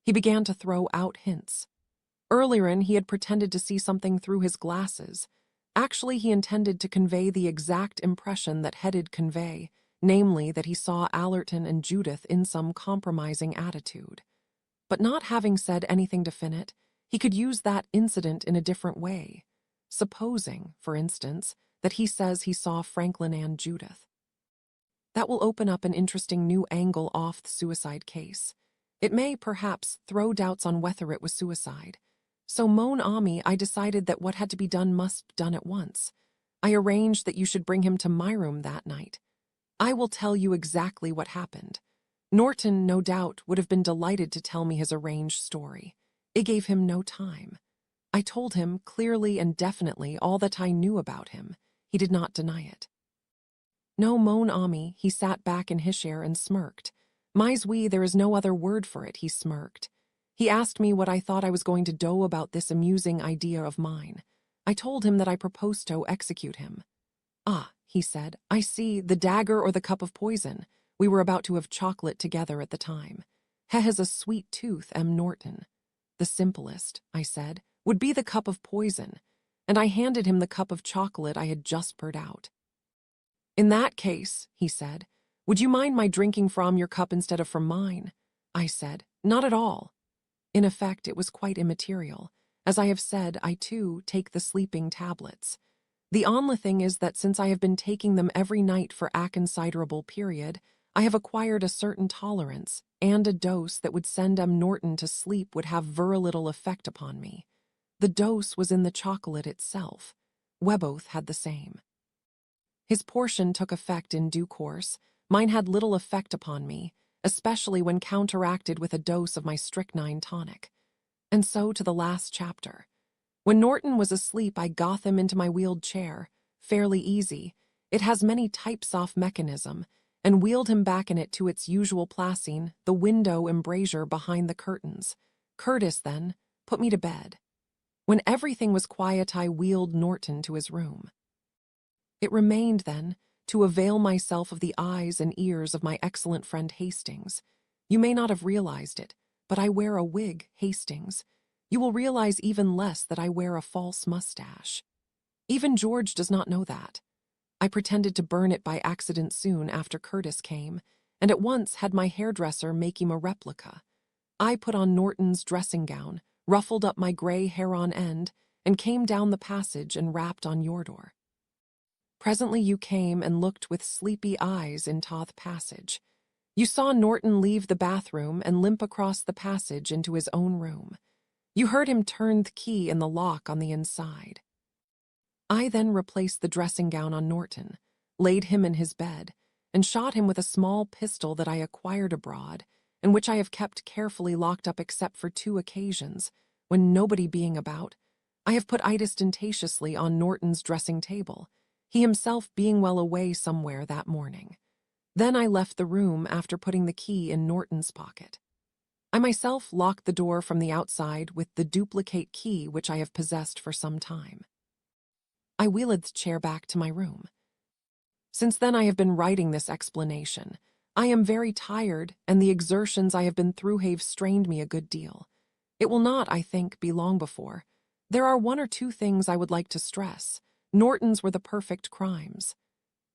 He began to throw out hints. Earlier he had pretended to see something through his glasses. Actually, he intended to convey the exact impression that headed convey, namely that he saw Allerton and Judith in some compromising attitude. But not having said anything definite, he could use that incident in a different way. Supposing, for instance, that he says he saw Franklin and Judith. That will open up an interesting new angle off the suicide case. It may, perhaps, throw doubts on whether it was suicide. So, mon ami, I decided that what had to be done must be done at once. I arranged that you should bring him to my room that night. I will tell you exactly what happened. Norton, no doubt, would have been delighted to tell me his arranged story. It gave him no time. I told him clearly and definitely all that I knew about him. He did not deny it. No, mon ami, he sat back in his chair and smirked. Mais oui, there is no other word for it, he smirked. He asked me what I thought I was going to do about this amusing idea of mine. I told him that I proposed to execute him. Ah, he said, I see, the dagger or the cup of poison. We were about to have chocolate together at the time. He has a sweet tooth, M. Norton. The simplest, I said, would be the cup of poison, and I handed him the cup of chocolate I had just poured out. "In that case," he said, "would you mind my drinking from your cup instead of from mine?" I said, "Not at all." In effect, it was quite immaterial. As I have said, I too take the sleeping tablets. The only thing is that since I have been taking them every night for a considerable period, I have acquired a certain tolerance, and a dose that would send M. Norton to sleep would have very little effect upon me. The dose was in the chocolate itself. Weboth had the same. His portion took effect in due course. Mine had little effect upon me, especially when counteracted with a dose of my strychnine tonic. And so to the last chapter. When Norton was asleep, I got him into my wheeled chair, fairly easy. It has many types-off mechanism, and wheeled him back in it to its usual placing, the window embrasure behind the curtains. Curtis, then, put me to bed. When everything was quiet, I wheeled Norton to his room. It remained, then, to avail myself of the eyes and ears of my excellent friend Hastings. You may not have realized it, but I wear a wig, Hastings. You will realize even less that I wear a false mustache. Even George does not know that. I pretended to burn it by accident soon after Curtis came, and at once had my hairdresser make him a replica. I put on Norton's dressing gown, ruffled up my gray hair on end, and came down the passage and rapped on your door. Presently you came and looked with sleepy eyes into the passage. You saw Norton leave the bathroom and limp across the passage into his own room. You heard him turn the key in the lock on the inside. I then replaced the dressing gown on Norton, laid him in his bed, and shot him with a small pistol that I acquired abroad, and which I have kept carefully locked up except for 2 occasions, when nobody being about. I have put it ostentatiously on Norton's dressing table, he himself being well away somewhere that morning. Then I left the room after putting the key in Norton's pocket. I myself locked the door from the outside with the duplicate key which I have possessed for some time. I wheeled the chair back to my room. Since then I have been writing this explanation. I am very tired, and the exertions I have been through have strained me a good deal. It will not, I think, be long before. There are 1 or 2 things I would like to stress. Norton's were the perfect crimes.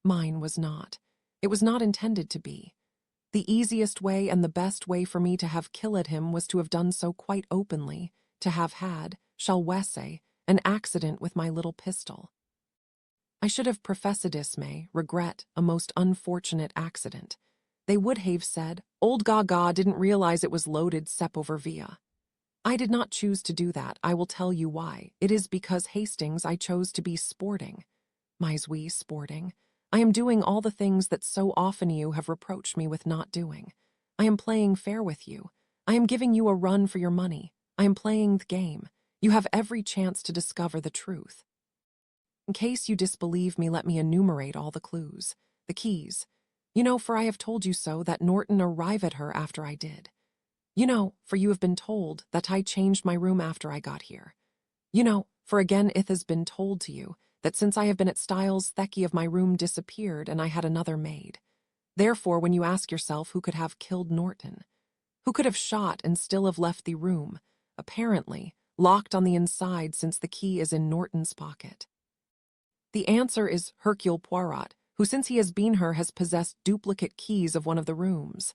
Mine was not. It was not intended to be. The easiest way and the best way for me to have killed him was to have done so quite openly, to have had, shall we say, an accident with my little pistol. I should have professedisme, regret, a most unfortunate accident. They would have said, old Gaga didn't realize it was loaded sep over via. I did not choose to do that. I will tell you why. It is because Hastings I chose to be sporting. Wee sporting. I am doing all the things that so often you have reproached me with not doing. I am playing fair with you. I am giving you a run for your money. I am playing the game. You have every chance to discover the truth. In case you disbelieve me, let me enumerate all the clues, the keys. You know, for I have told you so, that Norton arrived at her after I did. You know, for you have been told, that I changed my room after I got here. You know, for again it has been told to you, that since I have been at Styles, the key of my room disappeared and I had another made. Therefore, when you ask yourself who could have killed Norton, who could have shot and still have left the room, apparently, locked on the inside since the key is in Norton's pocket. The answer is Hercule Poirot, who since he has been here has possessed duplicate keys of one of the rooms.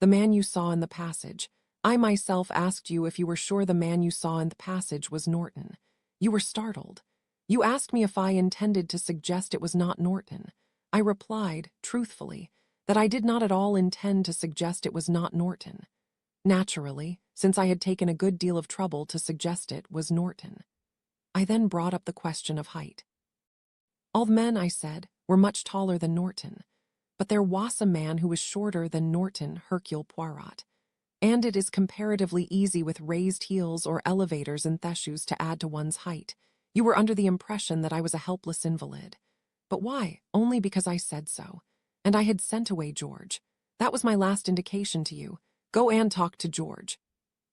The man you saw in the passage. I myself asked you if you were sure the man you saw in the passage was Norton. You were startled. You asked me if I intended to suggest it was not Norton. I replied, truthfully, that I did not at all intend to suggest it was not Norton. Naturally, since I had taken a good deal of trouble to suggest it was Norton. I then brought up the question of height. All the men, I said, were much taller than Norton, but there was a man who was shorter than Norton, Hercule Poirot. And it is comparatively easy with raised heels or elevators and theshoes to add to one's height. You were under the impression that I was a helpless invalid. But why? Only because I said so. And I had sent away George. That was my last indication to you. Go and talk to George.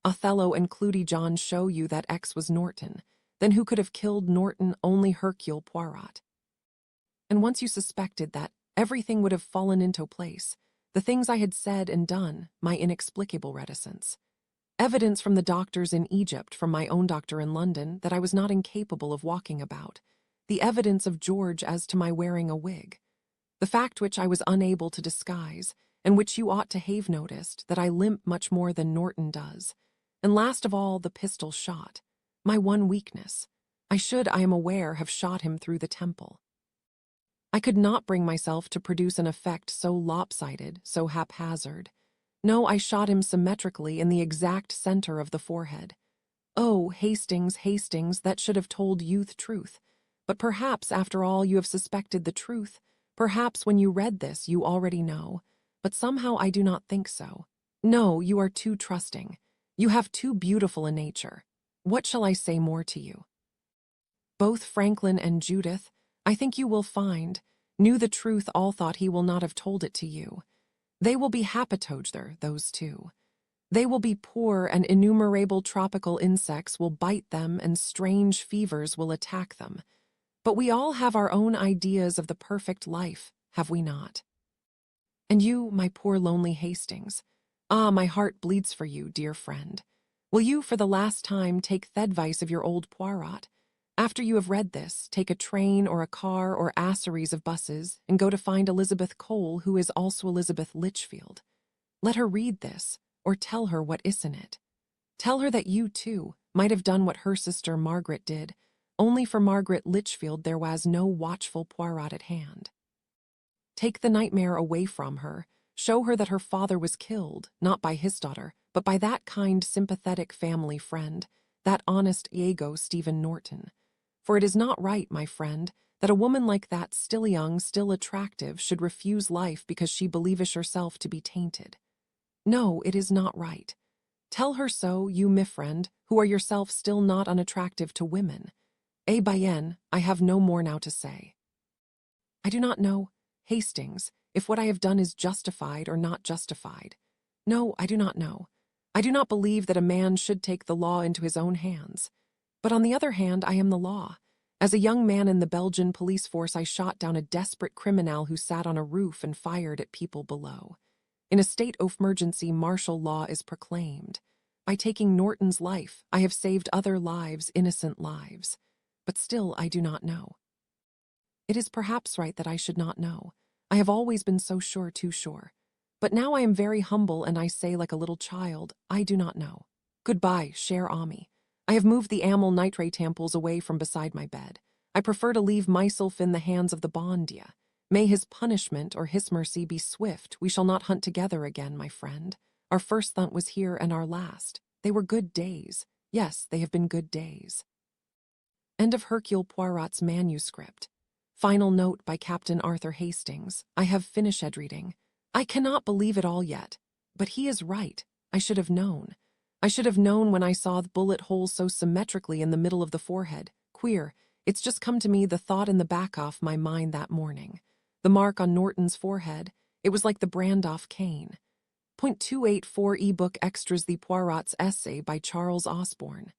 Othello and Clutie John show you that X was Norton. Then who could have killed Norton? Only Hercule Poirot. And once you suspected that, everything would have fallen into place. The things I had said and done, my inexplicable reticence. Evidence from the doctors in Egypt, from my own doctor in London, that I was not incapable of walking about. The evidence of George as to my wearing a wig. The fact which I was unable to disguise, and which you ought to have noticed, that I limp much more than Norton does. And last of all, the pistol shot. My one weakness. I should, I am aware, have shot him through the temple. I could not bring myself to produce an effect so lopsided, so haphazard. No, I shot him symmetrically in the exact center of the forehead. Oh, Hastings, Hastings, that should have told youth truth. But perhaps, after all, you have suspected the truth. Perhaps when you read this, you already know. But somehow I do not think so. No, you are too trusting. You have too beautiful a nature. What shall I say more to you? Both Franklin and Judith, I think you will find, knew the truth, all thought he will not have told it to you. They will be hapatogther, those two. They will be poor, and innumerable tropical insects will bite them, and strange fevers will attack them. But we all have our own ideas of the perfect life, have we not? And you, my poor lonely Hastings, ah, my heart bleeds for you, dear friend. Will you, for the last time, take the advice of your old Poirot? After you have read this, take a train or a car or a series of buses and go to find Elizabeth Cole, who is also Elizabeth Litchfield. Let her read this, or tell her what is in it. Tell her that you, too, might have done what her sister Margaret did, only for Margaret Litchfield there was no watchful Poirot at hand. Take the nightmare away from her, show her that her father was killed, not by his daughter, but by that kind, sympathetic family friend, that honest Iago Stephen Norton. For it is not right, my friend, that a woman like that, still young, still attractive, should refuse life because she believes herself to be tainted. No, it is not right. Tell her so, you, my friend, who are yourself still not unattractive to women. Eh bien, I have no more now to say. I do not know, Hastings, if what I have done is justified or not justified. No, I do not know. I do not believe that a man should take the law into his own hands. But on the other hand, I am the law. As a young man in the Belgian police force, I shot down a desperate criminal who sat on a roof and fired at people below. In a state of emergency, martial law is proclaimed. By taking Norton's life, I have saved other lives, innocent lives. But still, I do not know. It is perhaps right that I should not know. I have always been so sure, too sure. But now I am very humble, and I say like a little child, I do not know. Goodbye, cher ami. I have moved the amyl nitrate tamples away from beside my bed. I prefer to leave myself in the hands of the bon Dieu. May his punishment or his mercy be swift. We shall not hunt together again, my friend. Our first hunt was here, and our last. They were good days. Yes, they have been good days. End of Hercule Poirot's manuscript. Final note by Captain Arthur Hastings. I have finished reading. I cannot believe it all yet. But he is right. I should have known. I should have known when I saw the bullet holes so symmetrically in the middle of the forehead. Queer. It's just come to me, the thought in the back of my mind that morning. The mark on Norton's forehead. It was like the brand off Cain. .284 ebook extras, the Poirot's essay by Charles Osborne.